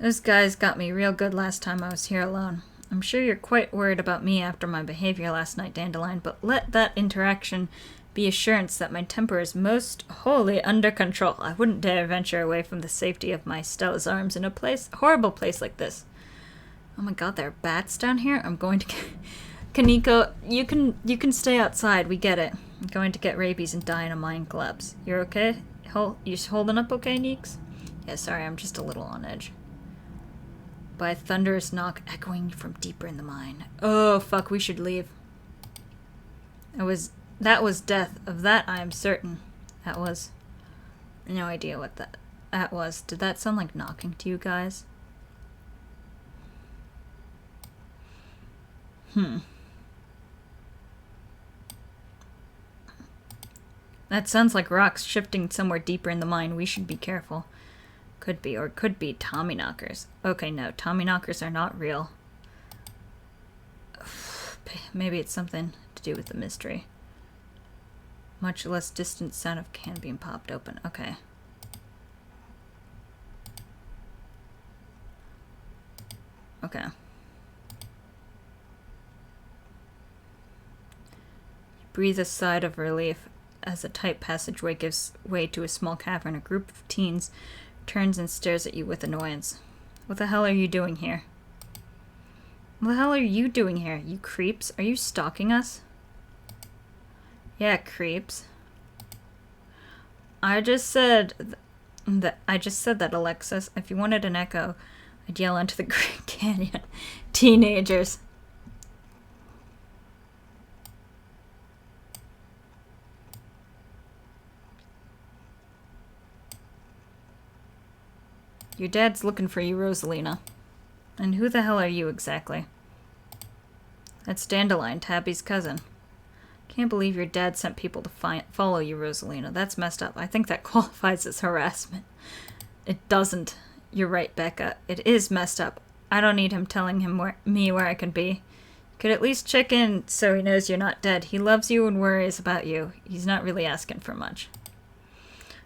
Those guys got me real good last time I was here alone. I'm sure you're quite worried about me after my behavior last night, Dandelion, but let that interaction be assurance that my temper is most wholly under control. I wouldn't dare venture away from the safety of my Stella's arms in a horrible place like this. Oh my god, there are bats down here? I'm going to... Kaneko, you can stay outside. We get it. I'm going to get rabies and die in a mine collapse. You're okay? You holding up okay, Neeks? Yeah, sorry, I'm just a little on edge. By a thunderous knock echoing from deeper in the mine. Oh, fuck, we should leave. That was death. Of that I am certain. That was... No idea what that was. Did that sound like knocking to you guys? That sounds like rocks shifting somewhere deeper in the mine. We should be careful. Could be, or could be Tommyknockers. Okay, no, Tommyknockers are not real. Maybe it's something to do with the mystery. Much less distant sound of can being popped open. Okay. Okay. Breathe a sigh of relief as a tight passageway gives way to a small cavern. A group of teens turns and stares at you with annoyance. What the hell are you doing here? What the hell are you doing here, you creeps? Are you stalking us? Yeah, creeps. I just said that, Alexis. If you wanted an echo, I'd yell into the Great Canyon. Teenagers. Your dad's looking for you, Rosalina. And who the hell are you exactly? That's Dandelion, Tabby's cousin. Can't believe your dad sent people to follow you, Rosalina. That's messed up. I think that qualifies as harassment. It doesn't. You're right, Becca. It is messed up. I don't need him telling me where I can be. Could at least check in so he knows you're not dead. He loves you and worries about you. He's not really asking for much.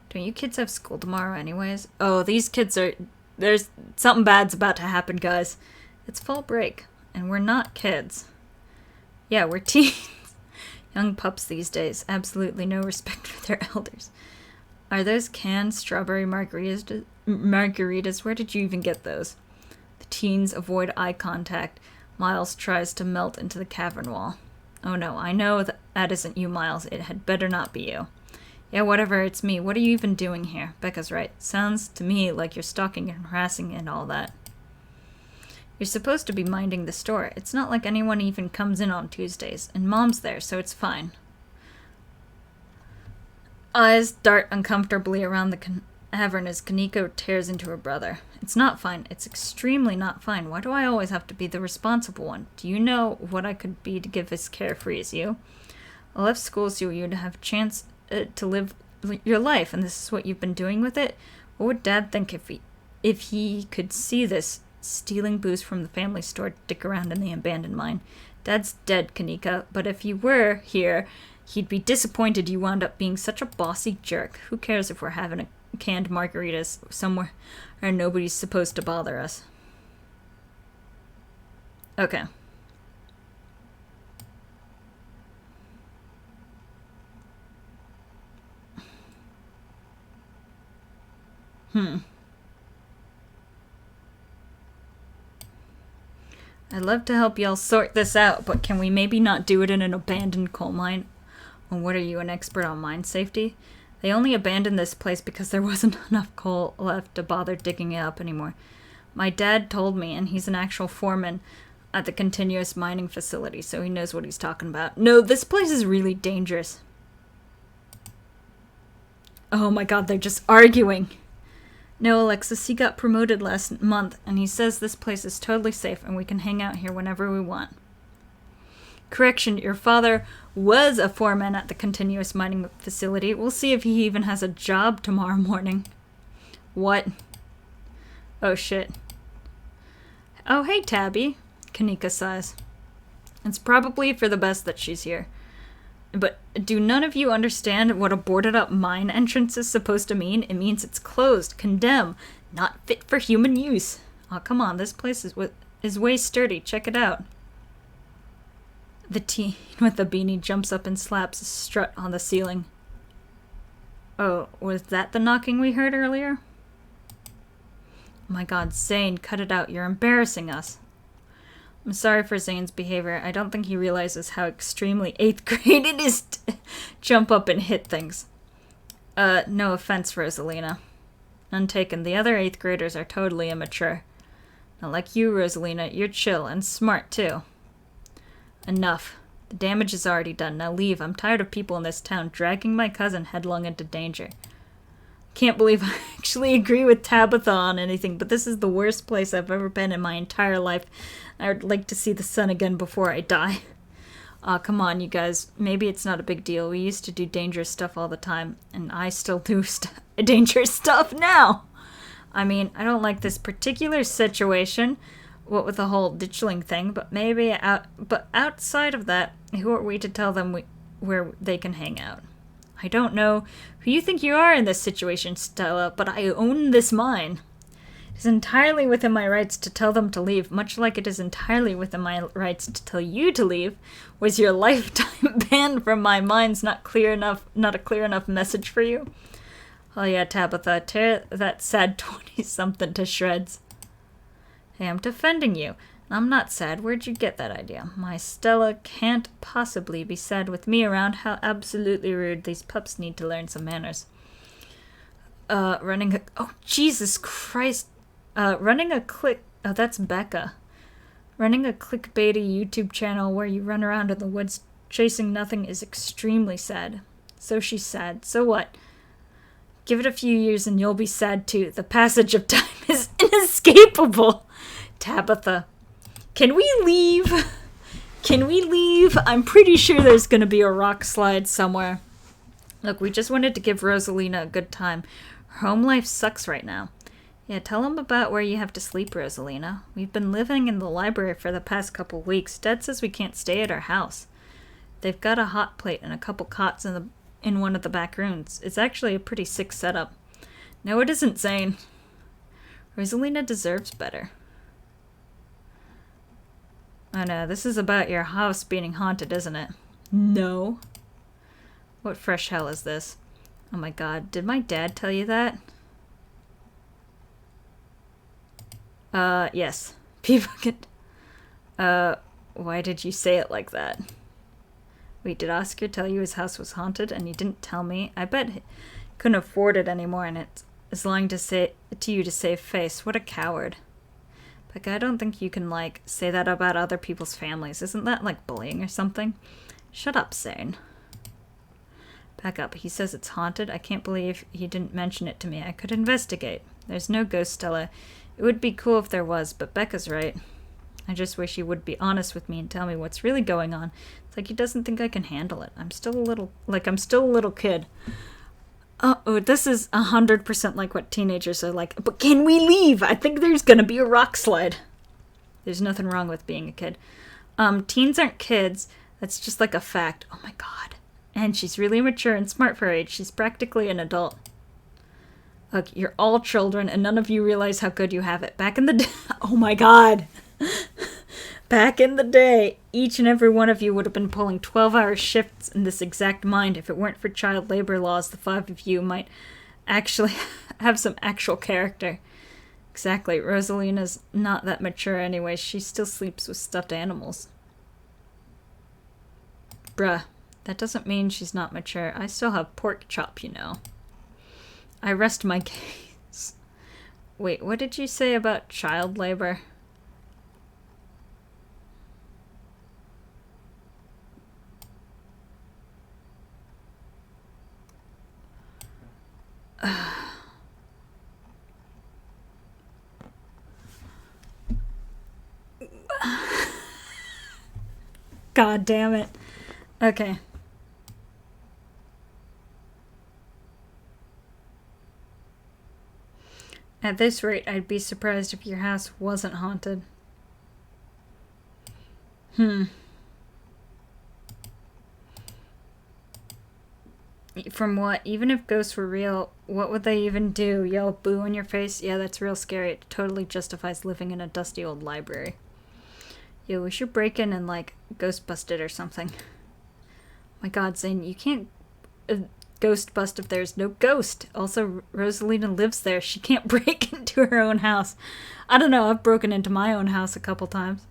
Don't you kids have school tomorrow anyways? Oh, these kids are... There's something bad's about to happen, guys. It's fall break, and we're not kids. Yeah, we're teens. Young pups these days. Absolutely no respect for their elders. Are those canned strawberry margaritas? Where did you even get those? The teens avoid eye contact. Miles tries to melt into the cavern wall. Oh no, I know that isn't you, Miles. It had better not be you. Yeah, whatever, it's me. What are you even doing here? Becca's right. Sounds to me like you're stalking and harassing and all that. You're supposed to be minding the store. It's not like anyone even comes in on Tuesdays. And Mom's there, so it's fine. Eyes dart uncomfortably around the cavern as Kaneko tears into her brother. It's not fine. It's extremely not fine. Why do I always have to be the responsible one? Do you know what I could be to give as carefree as you? I left school so you'd have a chance to live your life, and this is what you've been doing with it? What would Dad think if he could see this? Stealing booze from the family store to dick around in the abandoned mine. Dad's dead, Kanika, but if you were here, he'd be disappointed you wound up being such a bossy jerk. Who cares if we're having a canned margaritas somewhere or nobody's supposed to bother us? Okay. I'd love to help y'all sort this out, but can we maybe not do it in an abandoned coal mine? Well, what are you, an expert on mine safety? They only abandoned this place because there wasn't enough coal left to bother digging it up anymore. My dad told me, and he's an actual foreman at the continuous mining facility, so he knows what he's talking about. No, this place is really dangerous. Oh my god, they're just arguing. No, Alexis, he got promoted last month, and he says this place is totally safe and we can hang out here whenever we want. Correction, your father was a foreman at the continuous mining facility. We'll see if he even has a job tomorrow morning. What? Oh, shit. Oh, hey, Tabby, Kanika sighs. It's probably for the best that she's here. But do none of you understand what a boarded-up mine entrance is supposed to mean? It means it's closed, condemned, not fit for human use. Oh, come on, this place is way sturdy. Check it out. The teen with the beanie jumps up and slaps a strut on the ceiling. Oh, was that the knocking we heard earlier? Oh my god, Zane, cut it out. You're embarrassing us. I'm sorry for Zane's behavior. I don't think he realizes how extremely 8th grade it is to jump up and hit things. No offense, Rosalina. None taken. The other 8th graders are totally immature. Not like you, Rosalina. You're chill and smart, too. Enough. The damage is already done. Now leave. I'm tired of people in this town dragging my cousin headlong into danger. Can't believe I actually agree with Tabitha on anything, but this is the worst place I've ever been in my entire life. I would like to see the sun again before I die. Aw, come on, you guys. Maybe it's not a big deal. We used to do dangerous stuff all the time, and I still do dangerous stuff now. I mean, I don't like this particular situation, what with the whole ditchling thing, but but outside of that, who are we to tell them where they can hang out? I don't know who you think you are in this situation, Stella, but I own this mine. It is entirely within my rights to tell them to leave, much like it is entirely within my rights to tell you to leave. Was your lifetime ban from my mines not a clear enough message for you? Oh yeah, Tabitha, tear that sad 20-something to shreds. Hey, I'm defending you. I'm not sad. Where'd you get that idea? My Stella can't possibly be sad with me around. How absolutely rude. These pups need to learn some manners. Oh, Jesus Christ. Oh, that's Becca. Running a clickbaity YouTube channel where you run around in the woods chasing nothing is extremely sad. So she's sad. So what? Give it a few years and you'll be sad too. The passage of time is inescapable. Tabitha. Can we leave? Can we leave? I'm pretty sure there's gonna be a rock slide somewhere. Look, we just wanted to give Rosalina a good time. Her home life sucks right now. Yeah, tell them about where you have to sleep, Rosalina. We've been living in the library for the past couple weeks. Dad says we can't stay at our house. They've got a hot plate and a couple cots in one of the back rooms. It's actually a pretty sick setup. No, it isn't, Zane. Rosalina deserves better. Oh no, this is about your house being haunted, isn't it? No. What fresh hell is this? Oh my god, did my dad tell you that? Yes. People get... why did you say it like that? Wait, did Oscar tell you his house was haunted and you didn't tell me? I bet he couldn't afford it anymore and it's lying to you to save face. What a coward. Becca, I don't think you can, like, say that about other people's families. Isn't that, like, bullying or something? Shut up, Zane. Back up. He says it's haunted. I can't believe he didn't mention it to me. I could investigate. There's no ghost, Stella. It would be cool if there was, but Becca's right. I just wish he would be honest with me and tell me what's really going on. It's like he doesn't think I can handle it. I'm still a little kid. Oh, this is 100% like what teenagers are like. But can we leave? I think there's gonna be a rock slide. There's nothing wrong with being a kid. Teens aren't kids. That's just like a fact. Oh my god. And she's really mature and smart for her age. She's practically an adult. Look, you're all children and none of you realize how good you have it. Back in the day... Oh my god. Back in the day, each and every one of you would have been pulling 12-hour shifts in this exact mine. If it weren't for child labor laws, the 5 of you might actually have some actual character. Exactly. Rosalina's not that mature anyway. She still sleeps with stuffed animals. Bruh, that doesn't mean she's not mature. I still have pork chop, you know. I rest my case. Wait, what did you say about child labor? God damn it. Okay. At this rate, I'd be surprised if your house wasn't haunted. From what? Even if ghosts were real, what would they even do? Yell boo in your face? Yeah, that's real scary. It totally justifies living in a dusty old library. Yo, we should break in and, like, ghost bust it or something. Oh my god, Zane, you can't ghost bust if there's no ghost. Also, Rosalina lives there. She can't break into her own house. I don't know, I've broken into my own house a couple times.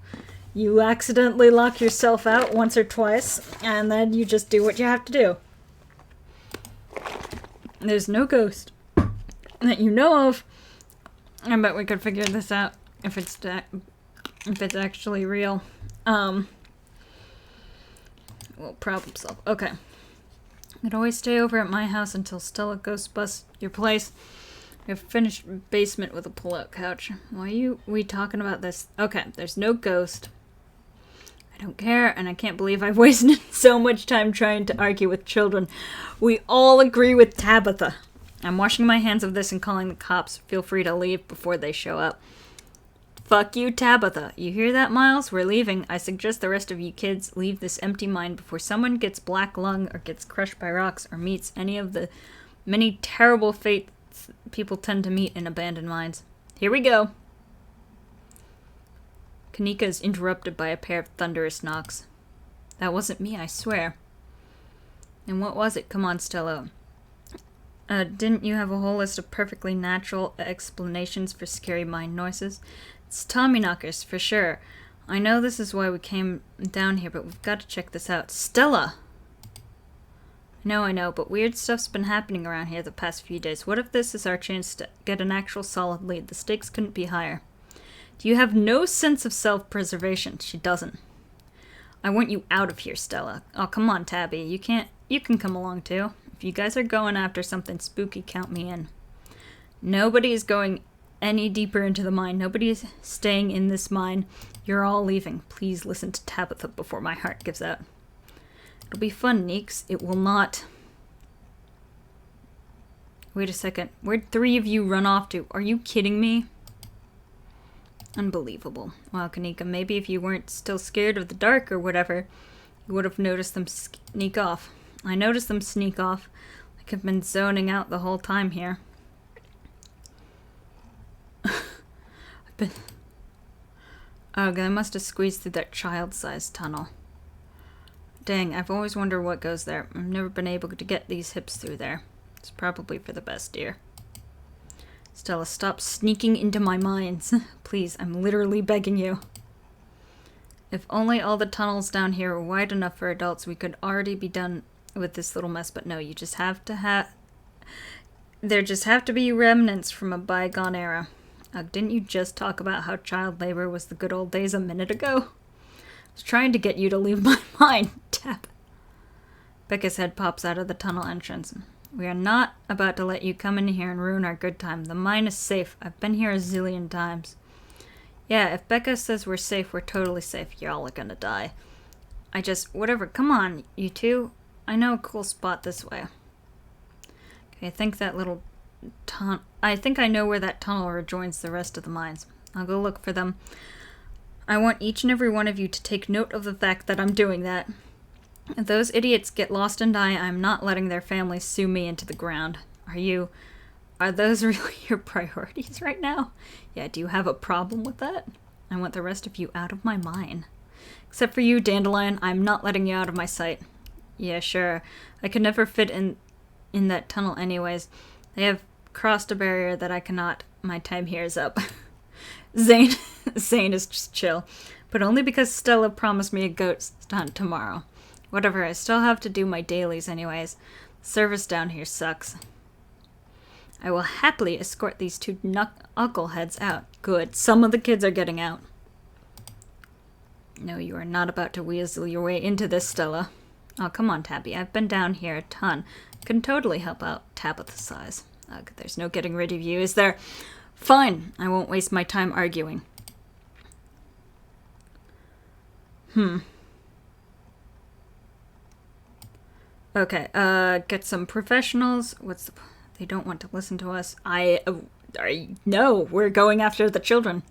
You accidentally lock yourself out once or twice, and then you just do what you have to do. There's no ghost that you know of. I bet we could figure this out if it's actually real. Well, problem solved. Okay. You'd always stay over at my house until Stella ghost busts your place. We have a finished basement with a pull-out couch. Why are we talking about this? Okay, there's no ghost. I don't care, and I can't believe I've wasted so much time trying to argue with children. We all agree with Tabitha. I'm washing my hands of this and calling the cops. Feel free to leave before they show up. Fuck you, Tabitha. You hear that, Miles? We're leaving. I suggest the rest of you kids leave this empty mine before someone gets black lung or gets crushed by rocks or meets any of the many terrible fates people tend to meet in abandoned mines. Here we go. Kanika is interrupted by a pair of thunderous knocks. That wasn't me, I swear. And what was it? Come on, Stella. Didn't you have a whole list of perfectly natural explanations for scary mine noises? It's Tommyknockers, for sure. I know this is why we came down here, but we've got to check this out. Stella! I know, but weird stuff's been happening around here the past few days. What if this is our chance to get an actual solid lead? The stakes couldn't be higher. You have no sense of self-preservation. She doesn't. I want you out of here, Stella. Oh, come on, Tabby. You can come along, too. If you guys are going after something spooky, count me in. Nobody is going any deeper into the mine. Nobody is staying in this mine. You're all leaving. Please listen to Tabitha before my heart gives out. It'll be fun, Neeks. It will not. Wait a second. Where'd 3 of you run off to? Are you kidding me? Unbelievable. Wow, Kanika, maybe if you weren't still scared of the dark or whatever, you would have noticed them sneak off. I noticed them sneak off. Like I've been zoning out the whole time here. Oh, I must have squeezed through that child-sized tunnel. Dang, I've always wondered what goes there. I've never been able to get these hips through there. It's probably for the best, dear. Stella, stop sneaking into my mines. Please, I'm literally begging you. If only all the tunnels down here were wide enough for adults, we could already be done with this little mess. But no, you just have to there just have to be remnants from a bygone era. Didn't you just talk about how child labor was the good old days a minute ago? I was trying to get you to leave my mind. Tap. Becca's head pops out of the tunnel entrance. We are not about to let you come in here and ruin our good time. The mine is safe. I've been here a zillion times. Yeah, if Becca says we're safe, we're totally safe. Y'all are gonna die. Whatever. Come on, you two. I know a cool spot this way. Okay, I think I know where that tunnel rejoins the rest of the mines. I'll go look for them. I want each and every one of you to take note of the fact that I'm doing that. If those idiots get lost and die, I'm not letting their families sue me into the ground. Are those really your priorities right now? Yeah, do you have a problem with that? I want the rest of you out of my mine. Except for you, Dandelion, I'm not letting you out of my sight. Yeah, sure. I could never fit in that tunnel anyways. They have crossed a barrier that I cannot. My time here is up. Zane is just chill. But only because Stella promised me a ghost hunt tomorrow. Whatever, I still have to do my dailies anyways. Service down here sucks. I will happily escort these two knuckleheads out. Good, some of the kids are getting out. No, you are not about to weasel your way into this, Stella. Oh, come on, Tabby. I've been down here a ton. Can totally help out Tabitha's size. Ugh, there's no getting rid of you, is there? Fine, I won't waste my time arguing. Okay, get some professionals. They don't want to listen to us. No, we're going after the children.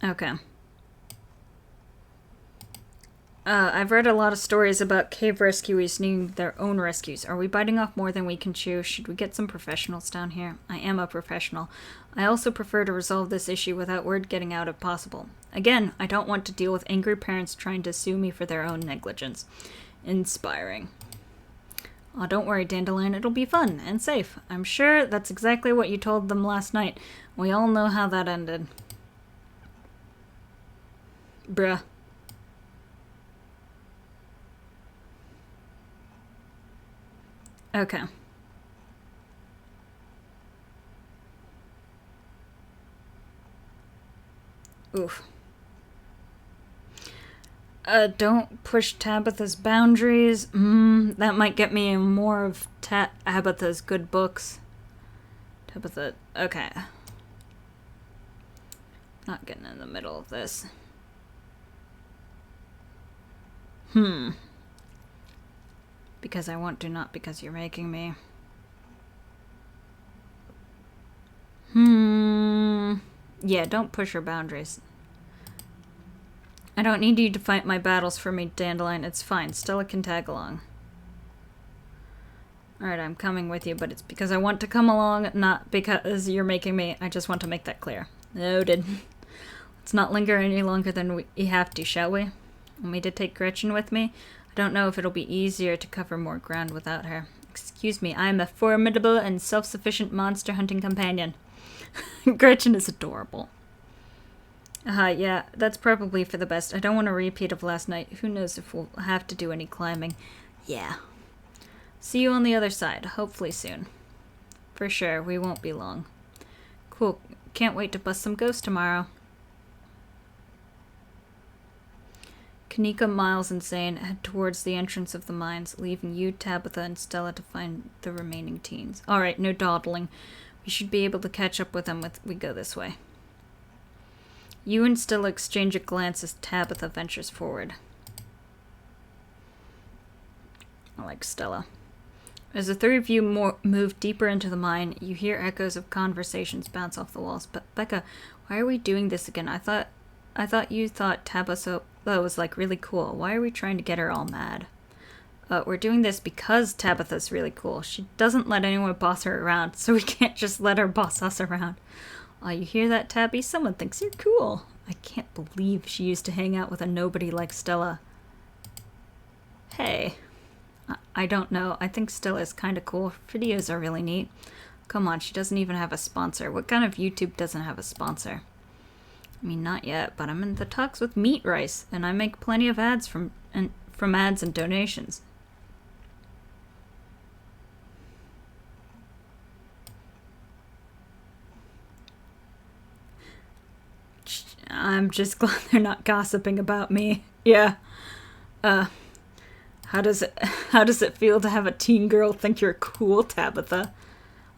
Okay. I've read a lot of stories about cave rescuers needing their own rescues. Are we biting off more than we can chew? Should we get some professionals down here? I am a professional. I also prefer to resolve this issue without word getting out if possible. Again, I don't want to deal with angry parents trying to sue me for their own negligence. Inspiring. Oh, don't worry, Dandelion. It'll be fun and safe. I'm sure that's exactly what you told them last night. We all know how that ended. Bruh. Okay. Oof. Don't push Tabitha's boundaries. That might get me more of Tabitha's good books. Tabitha, okay. Not getting in the middle of this. Because I want to, not because you're making me. Yeah, don't push her boundaries. I don't need you to fight my battles for me, Dandelion. It's fine. Stella can tag along. Alright, I'm coming with you, but it's because I want to come along, not because you're making me. I just want to make that clear. Noted. Let's not linger any longer than we have to, shall we? Want me to take Gretchen with me? I don't know if it'll be easier to cover more ground without her. Excuse me, I am a formidable and self-sufficient monster hunting companion. Gretchen is adorable. Yeah, that's probably for the best. I don't want a repeat of last night. Who knows if we'll have to do any climbing. Yeah. See you on the other side, hopefully soon. For sure, we won't be long. Cool, can't wait to bust some ghosts tomorrow. Kanika, Miles, and Zane head towards the entrance of the mines, leaving you, Tabitha, and Stella to find the remaining teens. Alright, no dawdling. We should be able to catch up with them if we go this way. You and Stella exchange a glance as Tabitha ventures forward. I like Stella. As the three of you move deeper into the mine, you hear echoes of conversations bounce off the walls. But Becca, why are we doing this again? I thought you thought Tabitha was like really cool. Why are we trying to get her all mad? We're doing this because Tabitha's really cool. She doesn't let anyone boss her around, so we can't just let her boss us around. Oh, you hear that, Tabby? Someone thinks you're cool. I can't believe she used to hang out with a nobody like Stella. Hey. I don't know. I think Stella's kind of cool. Her videos are really neat. Come on, she doesn't even have a sponsor. What kind of YouTube doesn't have a sponsor? I mean, not yet, but I'm in the talks with Meat Rice, and I make plenty of ads from ads and donations. I'm just glad they're not gossiping about me. Yeah. How does it feel to have a teen girl think you're cool, Tabitha?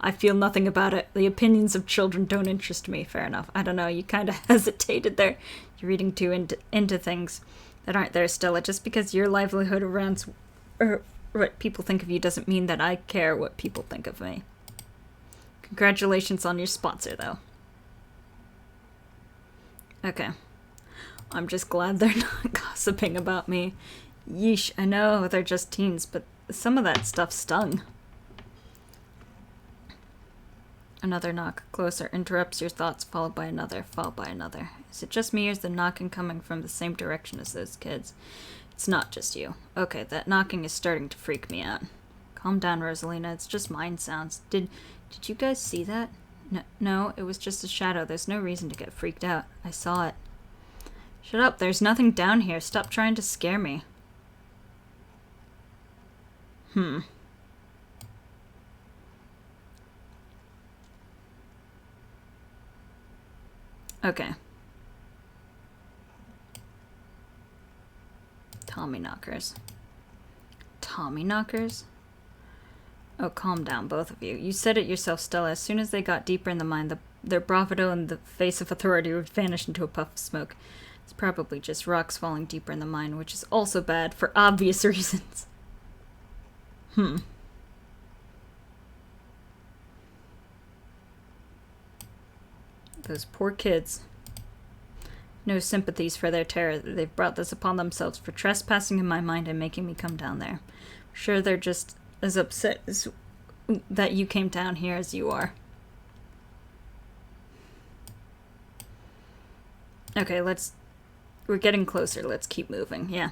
I feel nothing about it. The opinions of children don't interest me. Fair enough. I don't know. You kind of hesitated there. You're reading too into things that aren't there, Stella. Just because your livelihood around or what people think of you doesn't mean that I care what people think of me. Congratulations on your sponsor, though. Okay. I'm just glad they're not gossiping about me. Yeesh, I know they're just teens, but some of that stuff stung. Another knock, closer, interrupts your thoughts, followed by another, followed by another. Is it just me, or is the knocking coming from the same direction as those kids? It's not just you. Okay, that knocking is starting to freak me out. Calm down, Rosalina, it's just mind sounds. Did you guys see that? No, it was just a shadow. There's no reason to get freaked out. I saw it. Shut up, there's nothing down here. Stop trying to scare me. Okay. Tommy knockers. Tommy knockers? Oh, calm down, both of you. You said it yourself, Stella. As soon as they got deeper in the mine, their bravado in the face of authority would vanish into a puff of smoke. It's probably just rocks falling deeper in the mine, which is also bad for obvious reasons. Those poor kids. No sympathies for their terror. They've brought this upon themselves for trespassing in my mind and making me come down there. I'm sure they're just as upset as that you came down here as you are. Okay, we're getting closer. Let's keep moving. Yeah.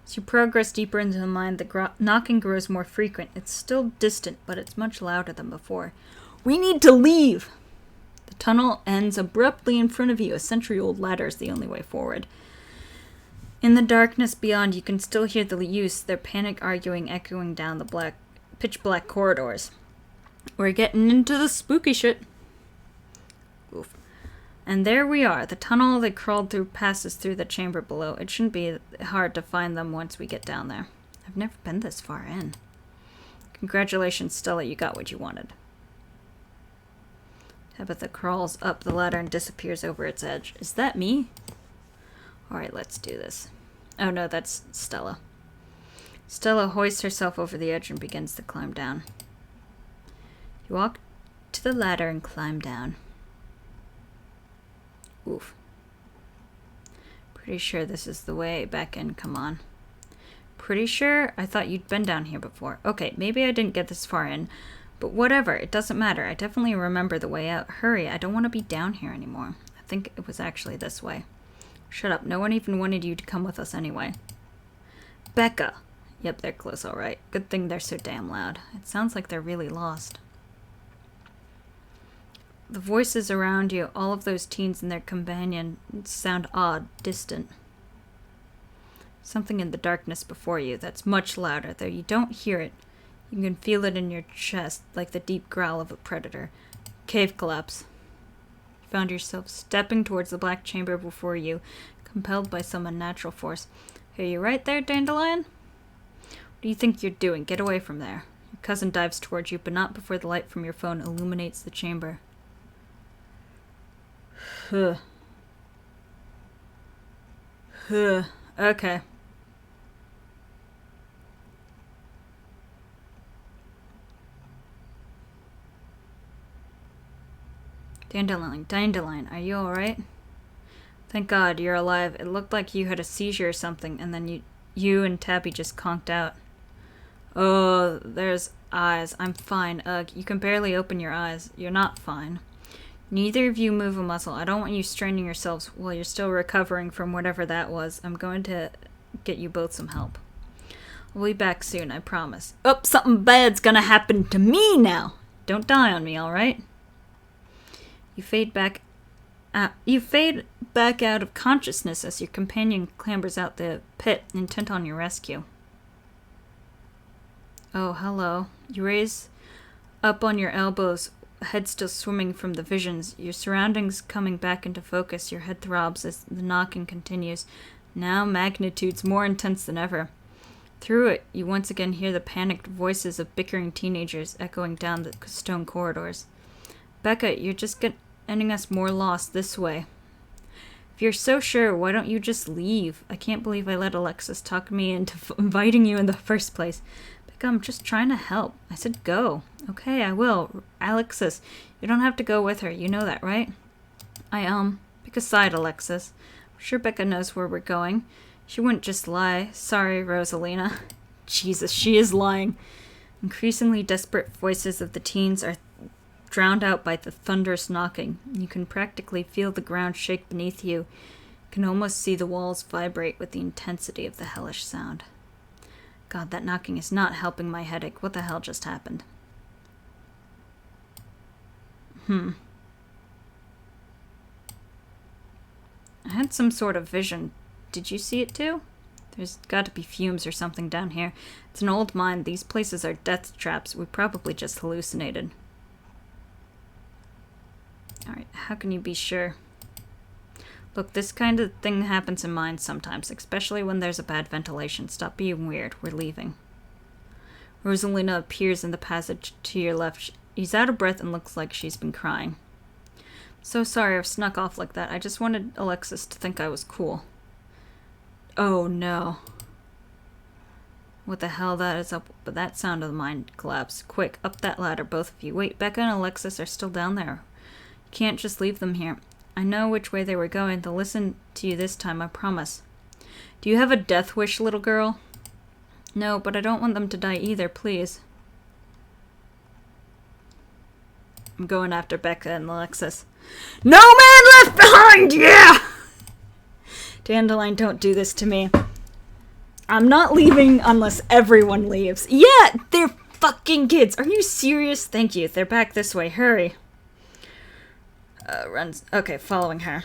As you progress deeper into the mine, the knocking grows more frequent. It's still distant, but it's much louder than before. We need to leave! The tunnel ends abruptly in front of you. A century-old ladder is the only way forward. In the darkness beyond, you can still hear the youths, their panic arguing echoing down the pitch-black corridors. We're getting into the spooky shit. Oof. And there we are. The tunnel they crawled through passes through the chamber below. It shouldn't be hard to find them once we get down there. I've never been this far in. Congratulations, Stella. You got what you wanted. Tabitha crawls up the ladder and disappears over its edge. Is that me? Alright, let's do this. Oh no, that's Stella. Stella hoists herself over the edge and begins to climb down. You walk to the ladder and climb down. Oof. Pretty sure this is the way back in. Come on. Pretty sure? I thought you'd been down here before. Okay, maybe I didn't get this far in. But whatever, it doesn't matter. I definitely remember the way out. Hurry, I don't want to be down here anymore. I think it was actually this way. Shut up, no one even wanted you to come with us anyway. Becca! Yep, they're close, alright. Good thing they're so damn loud. It sounds like they're really lost. The voices around you, all of those teens and their companion, sound odd, distant. Something in the darkness before you that's much louder, though you don't hear it. You can feel it in your chest, like the deep growl of a predator. Cave collapse. You found yourself stepping towards the black chamber before you, compelled by some unnatural force. Are you right there, Dandelion? What do you think you're doing? Get away from there. Your cousin dives towards you, but not before the light from your phone illuminates the chamber. Okay. Dandelion, are you alright? Thank God, you're alive. It looked like you had a seizure or something, and then You and Tabby just conked out. Oh, there's eyes. I'm fine. Ugh, you can barely open your eyes. You're not fine. Neither of you move a muscle. I don't want you straining yourselves while you're still recovering from whatever that was. I'm going to get you both some help. I'll be back soon, I promise. Oh, something bad's gonna happen to me now. Don't die on me, alright? You fade back out of consciousness as your companion clambers out the pit, intent on your rescue. Oh, hello. You raise up on your elbows, head still swimming from the visions, your surroundings coming back into focus. Your head throbs as the knocking continues, now magnitudes more intense than ever. Through it, you once again hear the panicked voices of bickering teenagers echoing down the stone corridors. Becca, you're just getting us more lost this way. If you're so sure, why don't you just leave? I can't believe I let Alexis talk me into inviting you in the first place. Becca, I'm just trying to help. I said go. Okay, I will. Alexis, you don't have to go with her. You know that, right? Pick a side, Alexis. I'm sure Becca knows where we're going. She wouldn't just lie. Sorry, Rosalina. Jesus, she is lying. Increasingly desperate voices of the teens are drowned out by the thunderous knocking. You can practically feel the ground shake beneath you. You can almost see the walls vibrate with the intensity of the hellish sound. God, that knocking is not helping my headache. What the hell just happened? I had some sort of vision. Did you see it too? There's got to be fumes or something down here. It's an old mine. These places are death traps. We probably just hallucinated. Alright, how can you be sure? Look, this kind of thing happens in mines sometimes, especially when there's a bad ventilation. Stop being weird. We're leaving. Rosalina appears in the passage to your left. She's out of breath and looks like she's been crying. So sorry I've snuck off like that. I just wanted Alexis to think I was cool. Oh no. What the hell that is up with that sound of the mine collapse? Quick, up that ladder, both of you. Wait, Becca and Alexis are still down there. You can't just leave them here. I know which way they were going. They'll listen to you this time, I promise. Do you have a death wish, little girl? No, but I don't want them to die either, please. I'm going after Becca and Alexis. No man left behind, yeah! Dandelion, don't do this to me. I'm not leaving unless everyone leaves. Yeah, they're fucking kids. Are you serious? Thank you. They're back this way. Hurry. Runs. Okay, following her.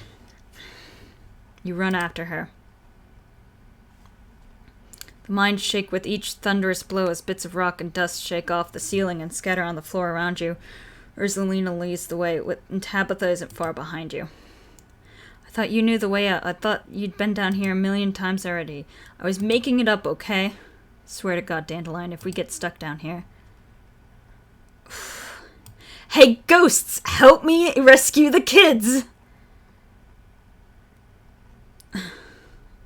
You run after her. The mines shake with each thunderous blow as bits of rock and dust shake off the ceiling and scatter on the floor around you. Ursulina leads the way, and Tabitha isn't far behind you. I thought you knew the way out. I thought you'd been down here a million times already. I was making it up, okay? Swear to God, Dandelion, if we get stuck down here. Hey, ghosts! Help me rescue the kids!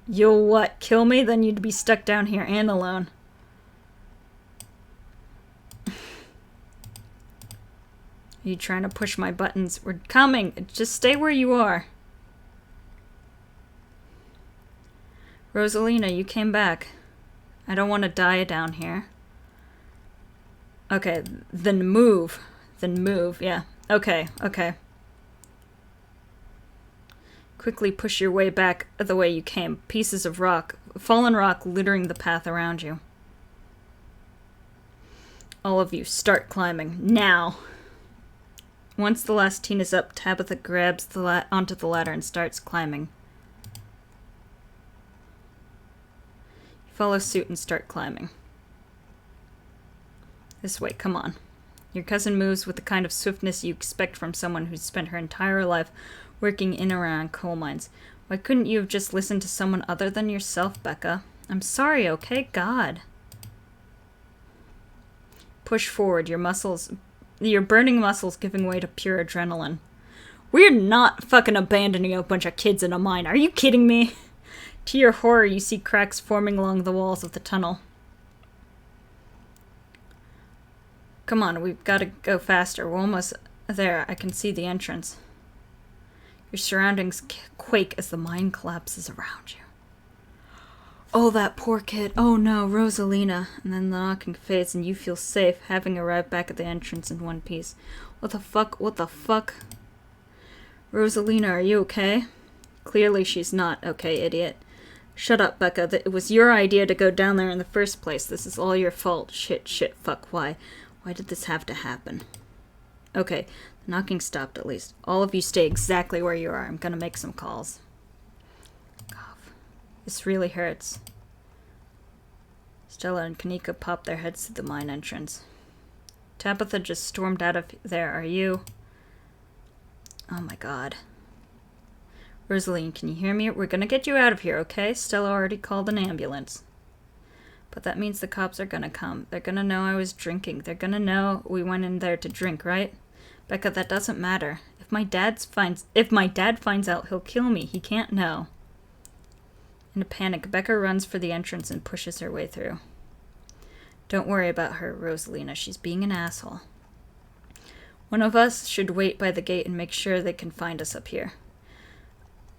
You'll what, kill me? Then you'd be stuck down here and alone. Are you trying to push my buttons? We're coming! Just stay where you are. Rosalina, you came back. I don't want to die down here. Okay, then move. Then move, yeah. Okay. Quickly push your way back the way you came. Pieces of rock, fallen rock littering the path around you. All of you, start climbing. Now! Once the last teen is up, Tabitha grabs onto the ladder and starts climbing. You follow suit and start climbing. This way, come on. Your cousin moves with the kind of swiftness you expect from someone who's spent her entire life working in and around coal mines. Why couldn't you have just listened to someone other than yourself, Becca? I'm sorry, okay? God. Push forward, your burning muscles giving way to pure adrenaline. We're not fucking abandoning a bunch of kids in a mine. Are you kidding me? To your horror, you see cracks forming along the walls of the tunnel. Come on, we've got to go faster. We're almost there. I can see the entrance. Your surroundings quake as the mine collapses around you. Oh, that poor kid. Oh no, Rosalina. And then the knocking fades and you feel safe, having arrived back at the entrance in one piece. What the fuck? What the fuck? Rosalina, are you okay? Clearly she's not okay, idiot. Shut up, Becca. It was your idea to go down there in the first place. This is all your fault. Shit, fuck, why? Why did this have to happen? Okay, the knocking stopped at least. All of you stay exactly where you are. I'm gonna make some calls. Cough. This really hurts. Stella and Kanika popped their heads through the mine entrance. Tabitha just stormed out of there. Are you... Oh my god. Rosaline, can you hear me? We're gonna get you out of here, okay? Stella already called an ambulance. But that means the cops are gonna come. They're gonna know I was drinking. They're gonna know we went in there to drink, right? Becca, that doesn't matter. If my dad finds out, he'll kill me. He can't know. In a panic, Becca runs for the entrance and pushes her way through. Don't worry about her, Rosalina. She's being an asshole. One of us should wait by the gate and make sure they can find us up here.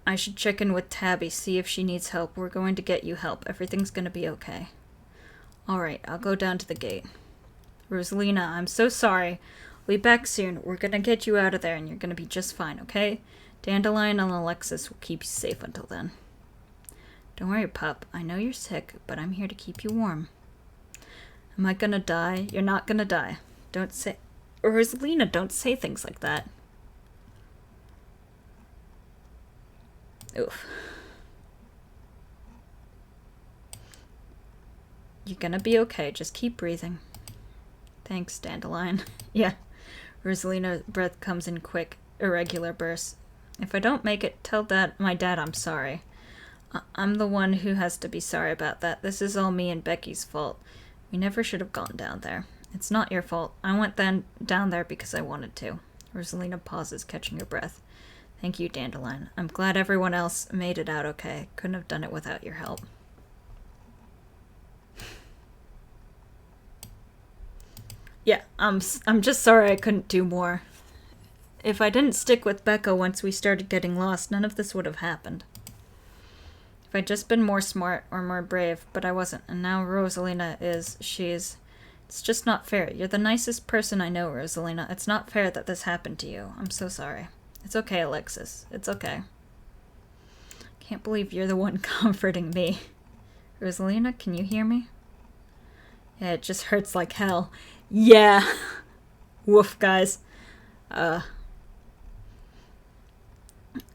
I should check in with Tabby, see if she needs help. We're going to get you help. Everything's going to be okay. Alright, I'll go down to the gate. Rosalina, I'm so sorry. We'll be back soon. We're going to get you out of there and you're going to be just fine, okay? Dandelion and Alexis will keep you safe until then. Don't worry, pup. I know you're sick, but I'm here to keep you warm. Am I going to die? You're not going to die. Don't say... Rosalina, don't say things like that. Oof. You're gonna be okay. Just keep breathing. Thanks, Dandelion. Yeah. Rosalina's breath comes in quick, irregular bursts. If I don't make it, tell my dad I'm sorry. I'm the one who has to be sorry about that. This is all me and Becky's fault. We never should have gone down there. It's not your fault. I went down there because I wanted to. Rosalina pauses, catching her breath. Thank you, Dandelion. I'm glad everyone else made it out okay. Couldn't have done it without your help. Yeah, I'm just sorry I couldn't do more. If I didn't stick with Becca once we started getting lost, none of this would have happened. If I'd just been more smart or more brave, but I wasn't, and now Rosalina is, it's just not fair. You're the nicest person I know, Rosalina. It's not fair that this happened to you. I'm so sorry. It's okay, Alexis. It's okay. Can't believe you're the one comforting me. Rosalina, can you hear me? Yeah, it just hurts like hell. Yeah. Woof, guys.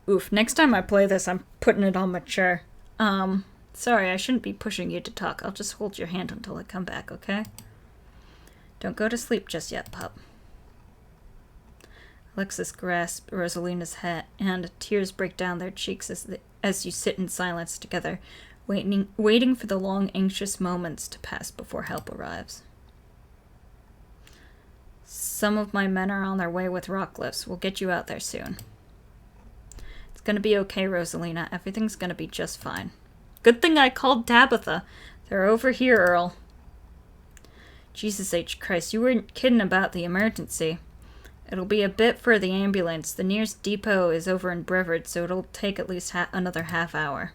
Oof. Next time I play this, I'm putting it on mature. Sorry, I shouldn't be pushing you to talk. I'll just hold your hand until I come back, okay? Don't go to sleep just yet, pup. Alexis grasps Rosalina's hand, and tears break down their cheeks as you sit in silence together, waiting for the long, anxious moments to pass before help arrives. Some of my men are on their way with rock lifts. We'll get you out there soon. It's gonna be okay, Rosalina. Everything's gonna be just fine. Good thing I called Tabitha. They're over here, Earl. Jesus H. Christ, you weren't kidding about the emergency. It'll be a bit for the ambulance. The nearest depot is over in Brevard, so it'll take at least another half hour.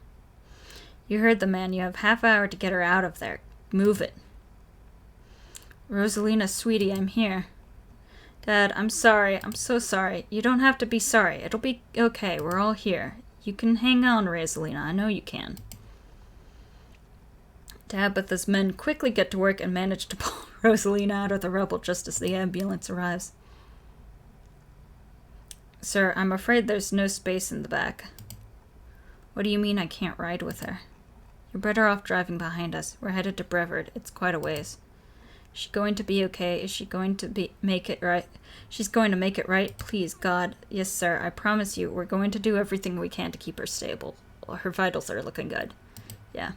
You heard the man. You have half hour to get her out of there. Move it. Rosalina, sweetie, I'm here. Dad, I'm sorry. I'm so sorry. You don't have to be sorry. It'll be okay. We're all here. You can hang on, Rosalina. I know you can. Tabitha's men quickly get to work and manage to pull Rosalina out of the rubble just as the ambulance arrives. Sir, I'm afraid there's no space in the back. What do you mean I can't ride with her? You're better off driving behind us. We're headed to Brevard. It's quite a ways. Is she going to be okay? Is she going to make it right? She's going to make it right? Please, God. Yes, sir. I promise you, we're going to do everything we can to keep her stable. Well, her vitals are looking good. Yeah.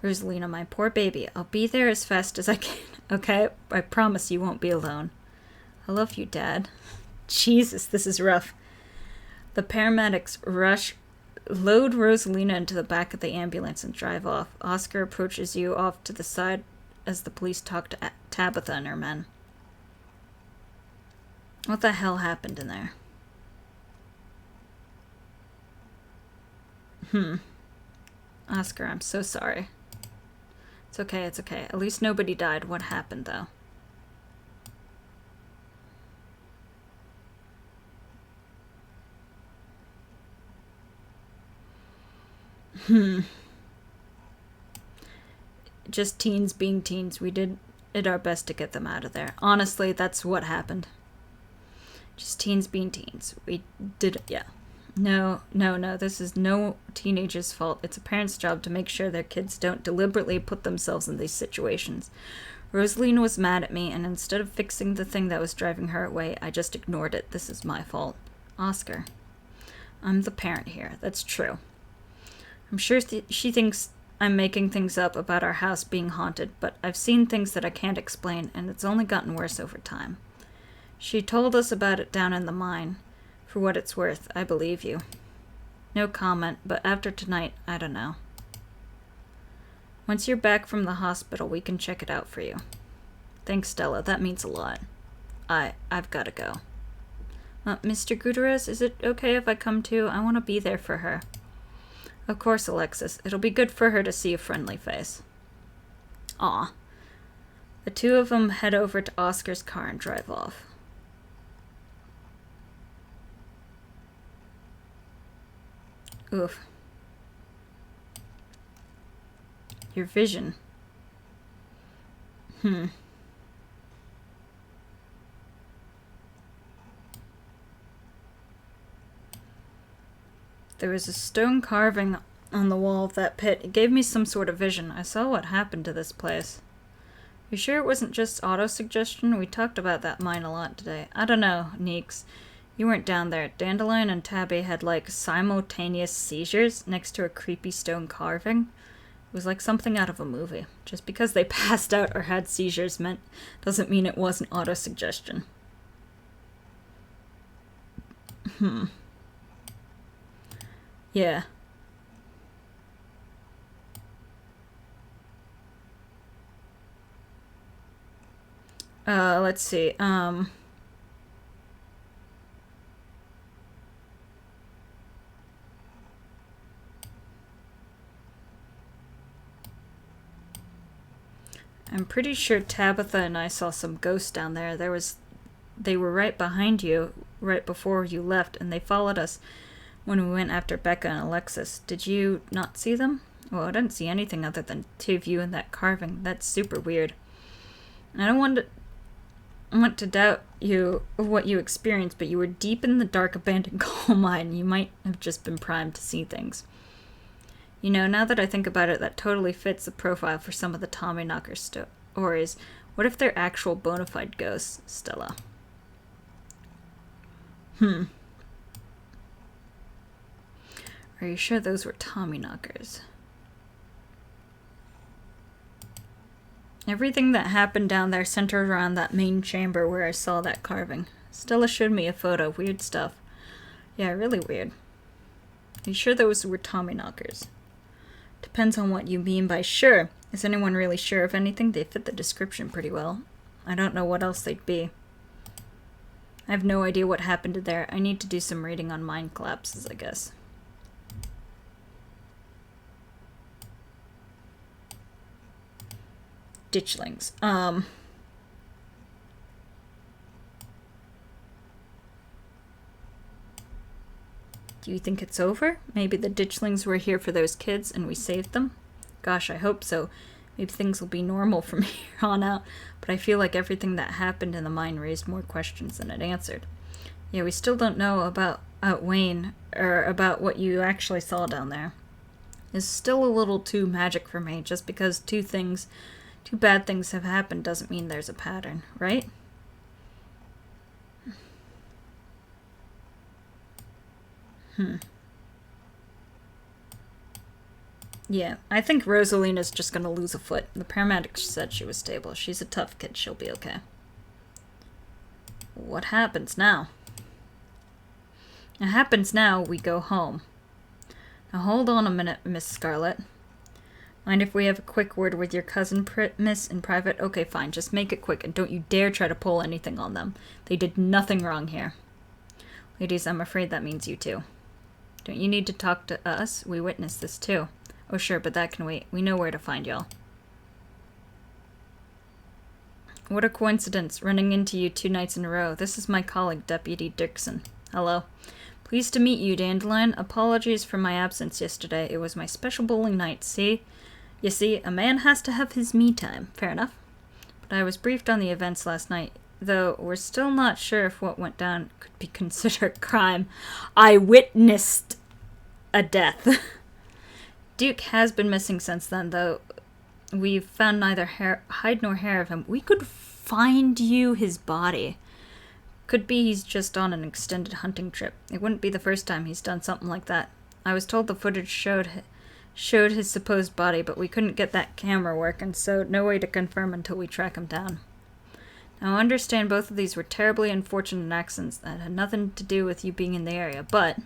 Rosalina, my poor baby. I'll be there as fast as I can, okay? I promise you won't be alone. I love you, Dad. Jesus, this is rough. The paramedics load Rosalina into the back of the ambulance and drive off. Oscar approaches you off to the side as the police talk to Tabitha and her men. What the hell happened in there? Oscar, I'm so sorry. It's okay, it's okay. At least nobody died. What happened, though? Just teens being teens. We did our best to get them out of there. Honestly, that's what happened. Just teens being teens. We did, yeah. No, this is no teenager's fault. It's a parent's job to make sure their kids don't deliberately put themselves in these situations. Rosaline was mad at me, and instead of fixing the thing that was driving her away, I just ignored it. This is my fault. Oscar, I'm the parent here. That's true. I'm sure she thinks I'm making things up about our house being haunted, but I've seen things that I can't explain, and it's only gotten worse over time. She told us about it down in the mine. For what it's worth, I believe you. No comment, but after tonight, I don't know. Once you're back from the hospital, we can check it out for you. Thanks, Stella. That means a lot. I've gotta go. Mr. Gutierrez, is it okay if I come too? I want to be there for her. Of course, Alexis. It'll be good for her to see a friendly face. Aw. The two of them head over to Oscar's car and drive off. Oof. Your vision. There was a stone carving on the wall of that pit. It gave me some sort of vision. I saw what happened to this place. You sure it wasn't just auto-suggestion? We talked about that mine a lot today. I don't know, Neeks. You weren't down there. Dandelion and Tabby had, like, simultaneous seizures next to a creepy stone carving. It was like something out of a movie. Just because they passed out or had seizures doesn't mean it wasn't auto-suggestion. Yeah. Let's see. I'm pretty sure Tabitha and I saw some ghosts down there. They were right behind you, right before you left, and they followed us when we went after Becca and Alexis. Did you not see them? Well, I didn't see anything other than two of you in that carving. That's super weird. I don't want to doubt you of what you experienced, but you were deep in the dark abandoned coal mine. You might have just been primed to see things. You know, now that I think about it, that totally fits the profile for some of the Tommyknocker stories. What if they're actual bona fide ghosts, Stella? Are you sure those were Tommyknockers? Everything that happened down there centered around that main chamber where I saw that carving. Stella showed me a photo. Weird stuff. Yeah, really weird. Are you sure those were Tommyknockers? Depends on what you mean by sure. Is anyone really sure of anything? They fit the description pretty well. I don't know what else they'd be. I have no idea what happened there. I need to do some reading on mine collapses, I guess. Ditchlings. Do you think it's over? Maybe the ditchlings were here for those kids and we saved them? Gosh, I hope so. Maybe things will be normal from here on out, but I feel like everything that happened in the mine raised more questions than it answered. Yeah, we still don't know about Wayne, or about what you actually saw down there. It's still a little too magic for me. Just because two bad things have happened doesn't mean there's a pattern, right? Yeah, I think Rosalina's just gonna lose a foot. The paramedics said she was stable. She's a tough kid. She'll be okay. What happens now? It happens now, we go home. Now hold on a minute, Miss Scarlet. Mind if we have a quick word with your cousin, Miss, in private? Okay, fine. Just make it quick, and don't you dare try to pull anything on them. They did nothing wrong here. Ladies, I'm afraid that means you too. Don't you need to talk to us? We witnessed this too. Oh sure, but that can wait. We know where to find y'all. What a coincidence, running into you 2 nights in a row. This is my colleague, Deputy Dixon. Hello. Pleased to meet you, Dandelion. Apologies for my absence yesterday. It was my special bowling night, see? You see, a man has to have his me time. Fair enough. But I was briefed on the events last night, though we're still not sure if what went down could be considered crime. I witnessed a death. Duke has been missing since then, though. We've found neither hide nor hair of him. We could find you his body. Could be he's just on an extended hunting trip. It wouldn't be the first time he's done something like that. I was told the footage showed his supposed body, but we couldn't get that camera working, so no way to confirm until we track him down. Now I understand both of these were terribly unfortunate accidents that had nothing to do with you being in the area, but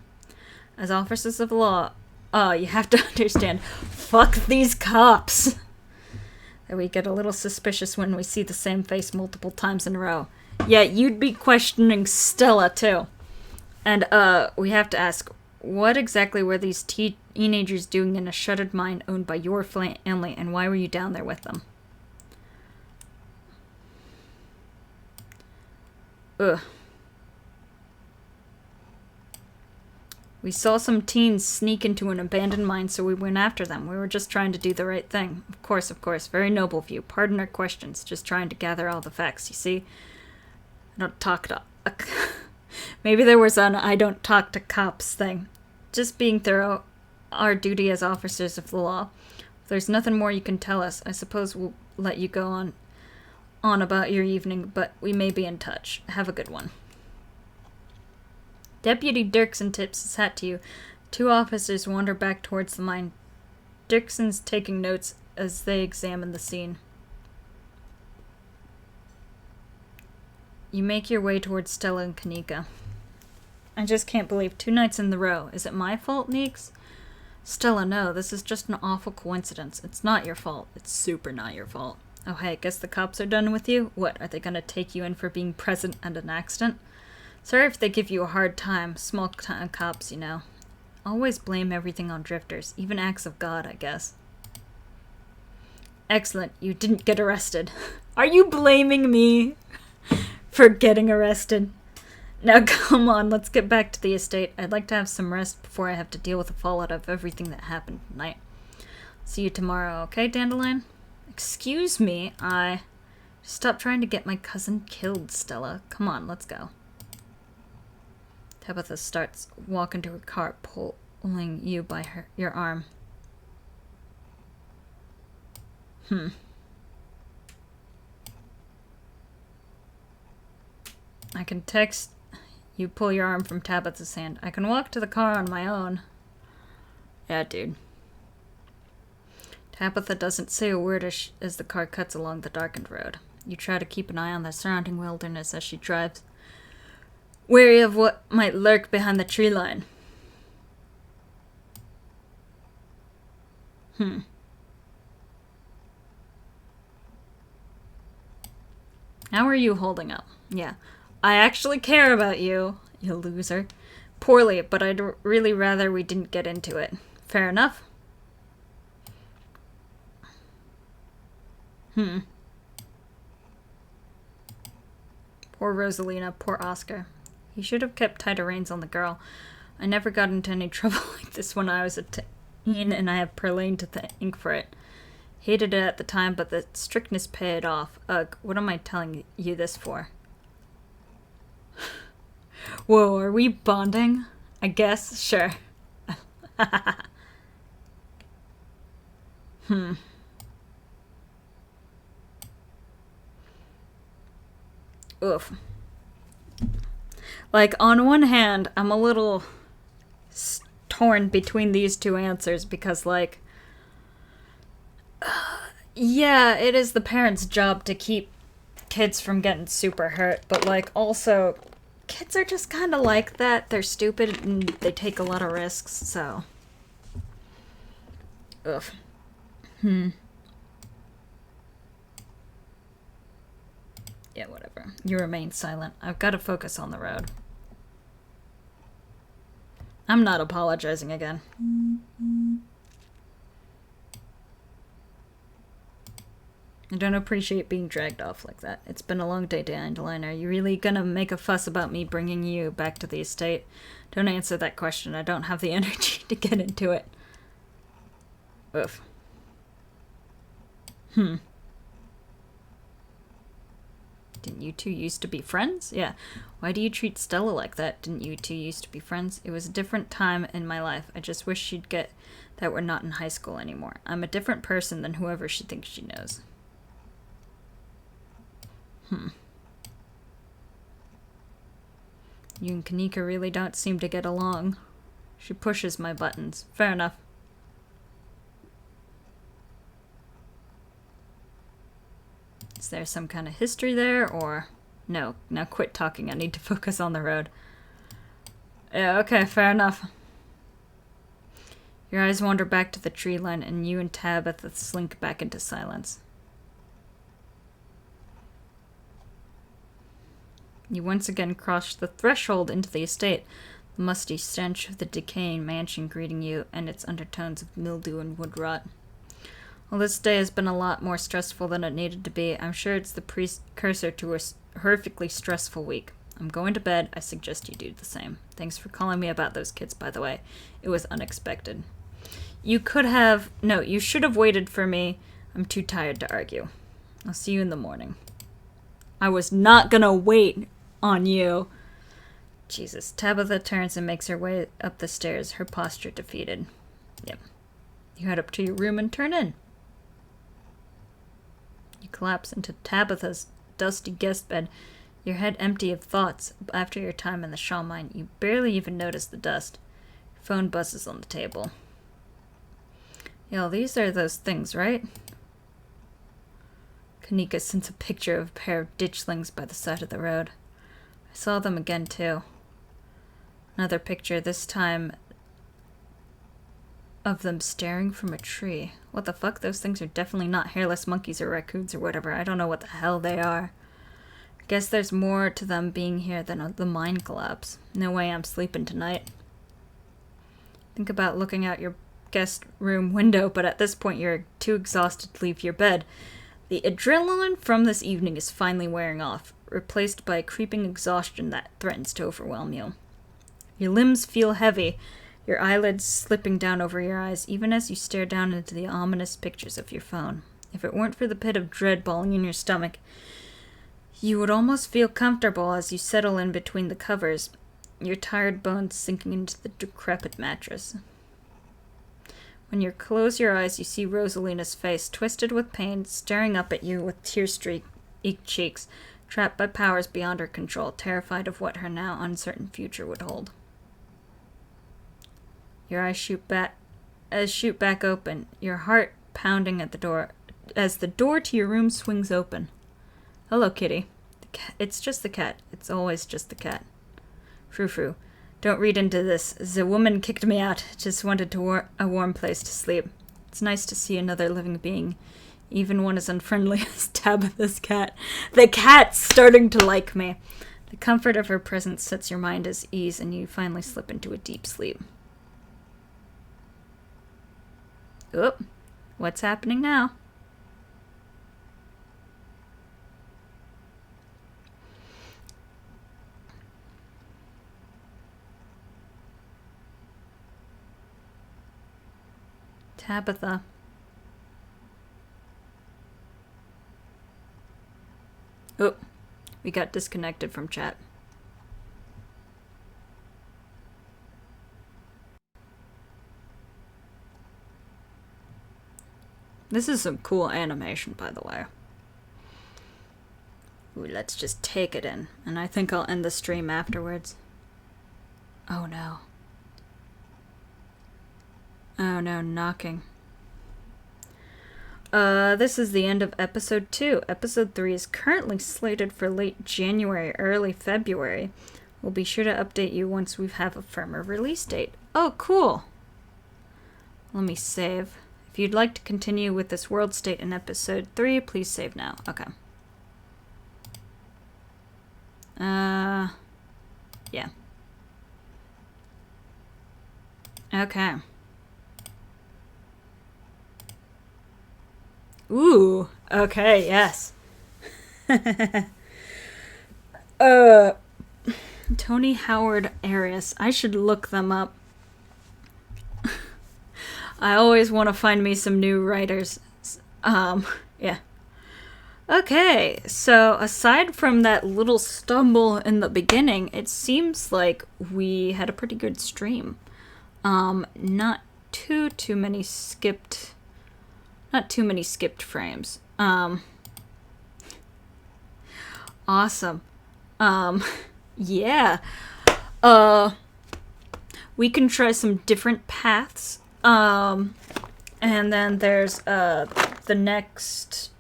as officers of the law, you have to understand, fuck these cops! That we get a little suspicious when we see the same face multiple times in a row. Yeah, you'd be questioning Stella, too. And, we have to ask, what exactly were these teenagers doing in a shuttered mine owned by your family, and why were you down there with them? Ugh. We saw some teens sneak into an abandoned mine, so we went after them. We were just trying to do the right thing. Of course. Very noble of you. Pardon our questions. Just trying to gather all the facts, you see? I don't talk to... Maybe there was an I don't talk to cops thing. Just being thorough. Our duty as officers of the law. If there's nothing more you can tell us, I suppose we'll let you go on about your evening, but we may be in touch. Have a good one. Deputy Dirksen tips his hat to you. 2 officers wander back towards the mine. Dirksen's taking notes as they examine the scene. You make your way towards Stella and Kanika. I just can't believe 2 nights in the row. Is it my fault, Neeks? Stella, no. This is just an awful coincidence. It's not your fault. It's super not your fault. Oh hey, guess the cops are done with you? What, are they gonna take you in for being present at an accident? Sorry if they give you a hard time. Small-time cops, you know. Always blame everything on drifters. Even acts of God, I guess. Excellent. You didn't get arrested. Are you blaming me for getting arrested? Now come on, let's get back to the estate. I'd like to have some rest before I have to deal with the fallout of everything that happened tonight. See you tomorrow, okay, Dandelion? Excuse me, Stop trying to get my cousin killed, Stella. Come on, let's go. Tabitha starts walking to her car, pulling you by your arm. I can text. You pull your arm from Tabitha's hand. I can walk to the car on my own. Yeah, dude. Tabitha doesn't say a word as the car cuts along the darkened road. You try to keep an eye on the surrounding wilderness as she drives, wary of what might lurk behind the tree line. How are you holding up? Yeah. I actually care about you, you loser. Poorly, but I'd really rather we didn't get into it. Fair enough? Poor Rosalina, poor Oscar. He should have kept tighter reins on the girl. I never got into any trouble like this when I was a teen, and I have Perlane to thank for it. Hated it at the time, but the strictness paid off. Ugh, what am I telling you this for? Whoa, are we bonding? I guess, sure. Oof. Like, on one hand, I'm a little torn between these 2 answers because, like, yeah, it is the parents' job to keep kids from getting super hurt, but, like, also, kids are just kind of like that. They're stupid and they take a lot of risks, so. Ugh. Yeah, whatever. You remain silent. I've got to focus on the road. I'm not apologizing again. I don't appreciate being dragged off like that. It's been a long day, Dandelion. Are you really gonna make a fuss about me bringing you back to the estate? Don't answer that question. I don't have the energy to get into it. Oof. Didn't you two used to be friends? Yeah. Why do you treat Stella like that? Didn't you two used to be friends? It was a different time in my life. I just wish she'd get that we're not in high school anymore. I'm a different person than whoever she thinks she knows. You and Kanika really don't seem to get along. She pushes my buttons. Fair enough. Is there some kind of history there, or... No, now quit talking. I need to focus on the road. Yeah, okay, fair enough. Your eyes wander back to the tree line, and you and Tabitha slink back into silence. You once again cross the threshold into the estate, the musty stench of the decaying mansion greeting you, and its undertones of mildew and wood rot. Well, this day has been a lot more stressful than it needed to be. I'm sure it's the precursor to a horrifically stressful week. I'm going to bed. I suggest you do the same. Thanks for calling me about those kids, by the way. It was unexpected. You could have... No, you should have waited for me. I'm too tired to argue. I'll see you in the morning. I was not gonna wait on you. Jesus. Tabitha turns and makes her way up the stairs, her posture defeated. Yep. You head up to your room and turn in. You collapse into Tabitha's dusty guest bed, your head empty of thoughts. After your time in the Shaw mine, you barely even notice the dust. Your phone buzzes on the table. Yo, these are those things, right? Kanika sends a picture of a pair of ditchlings by the side of the road. I saw them again, too. Another picture, this time of them staring from a tree. What the fuck? Those things are definitely not hairless monkeys or raccoons or whatever. I don't know what the hell they are. I guess there's more to them being here than the mine collapse. No way I'm sleeping tonight. Think about looking out your guest room window, but at this point you're too exhausted to leave your bed. The adrenaline from this evening is finally wearing off, replaced by a creeping exhaustion that threatens to overwhelm you. Your limbs feel heavy, your eyelids slipping down over your eyes, even as you stare down into the ominous pictures of your phone. If it weren't for the pit of dread balling in your stomach, you would almost feel comfortable as you settle in between the covers, your tired bones sinking into the decrepit mattress. When you close your eyes, you see Rosalina's face, twisted with pain, staring up at you with tear-streaked cheeks, trapped by powers beyond her control, terrified of what her now uncertain future would hold. Your eyes shoot back open, your heart pounding at the door, as the door to your room swings open. Hello, kitty. It's just the cat. It's always just the cat. Frou-frou. Don't read into this. The woman kicked me out. Just wanted a warm place to sleep. It's nice to see another living being, even one as unfriendly as Tabitha's cat. The cat's starting to like me. The comfort of her presence sets your mind at ease, and you finally slip into a deep sleep. Oop. What's happening now? Tabitha. Oh, we got disconnected from chat. This is some cool animation, by the way. Ooh, let's just take it in. And I think I'll end the stream afterwards. Oh no. Oh no, knocking. This is the end of episode 2. Episode 3 is currently slated for late January, early February. We'll be sure to update you once we have a firmer release date. Oh, cool. Let me save. If you'd like to continue with this world state in episode 3, please save now. Okay. Yeah. Okay. Ooh, okay, yes. uh, Tony Howard Arias. I should look them up. I always want to find me some new writers. Yeah. Okay, so aside from that little stumble in the beginning, it seems like we had a pretty good stream. Not too many skipped frames. Awesome. Yeah. We can try some different paths. And then there's the next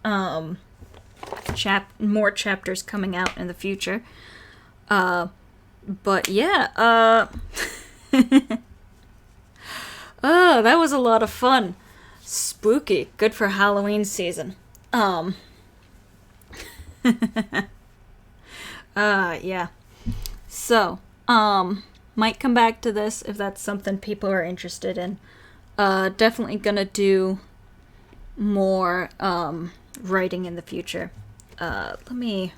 more chapters coming out in the future. But yeah, oh, that was a lot of fun. Spooky. Good for Halloween season. Yeah. So, might come back to this if that's something people are interested in. Definitely gonna do more, writing in the future. Let me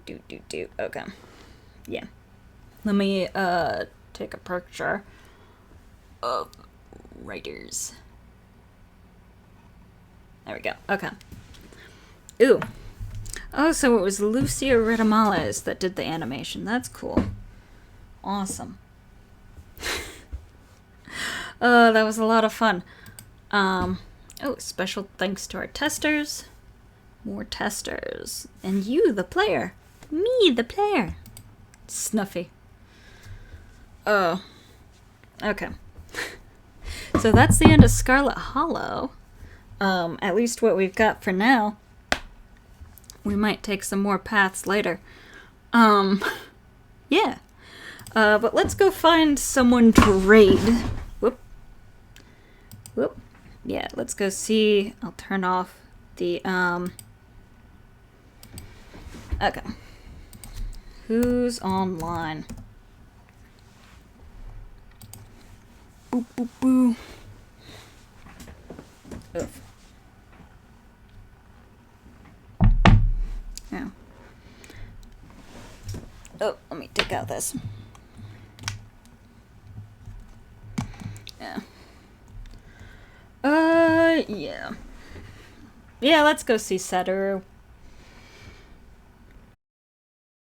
okay. Yeah. Let me, take a picture of writers. There we go. Okay. Ooh. Oh, so it was Lucia Redamales that did the animation. That's cool. Awesome. That was a lot of fun. Oh, special thanks to our testers. More testers. And you, the player. Me, the player. Snuffy. Oh. Okay. So that's the end of Scarlet Hollow. At least what we've got for now. We might take some more paths later. Yeah. But let's go find someone to raid. Whoop. Yeah, let's go see. I'll turn off the, okay. Who's online? Boop, boop, boo. Oof. Yeah. Oh, let me take out this. Yeah. Yeah. Yeah, let's go see Satoru.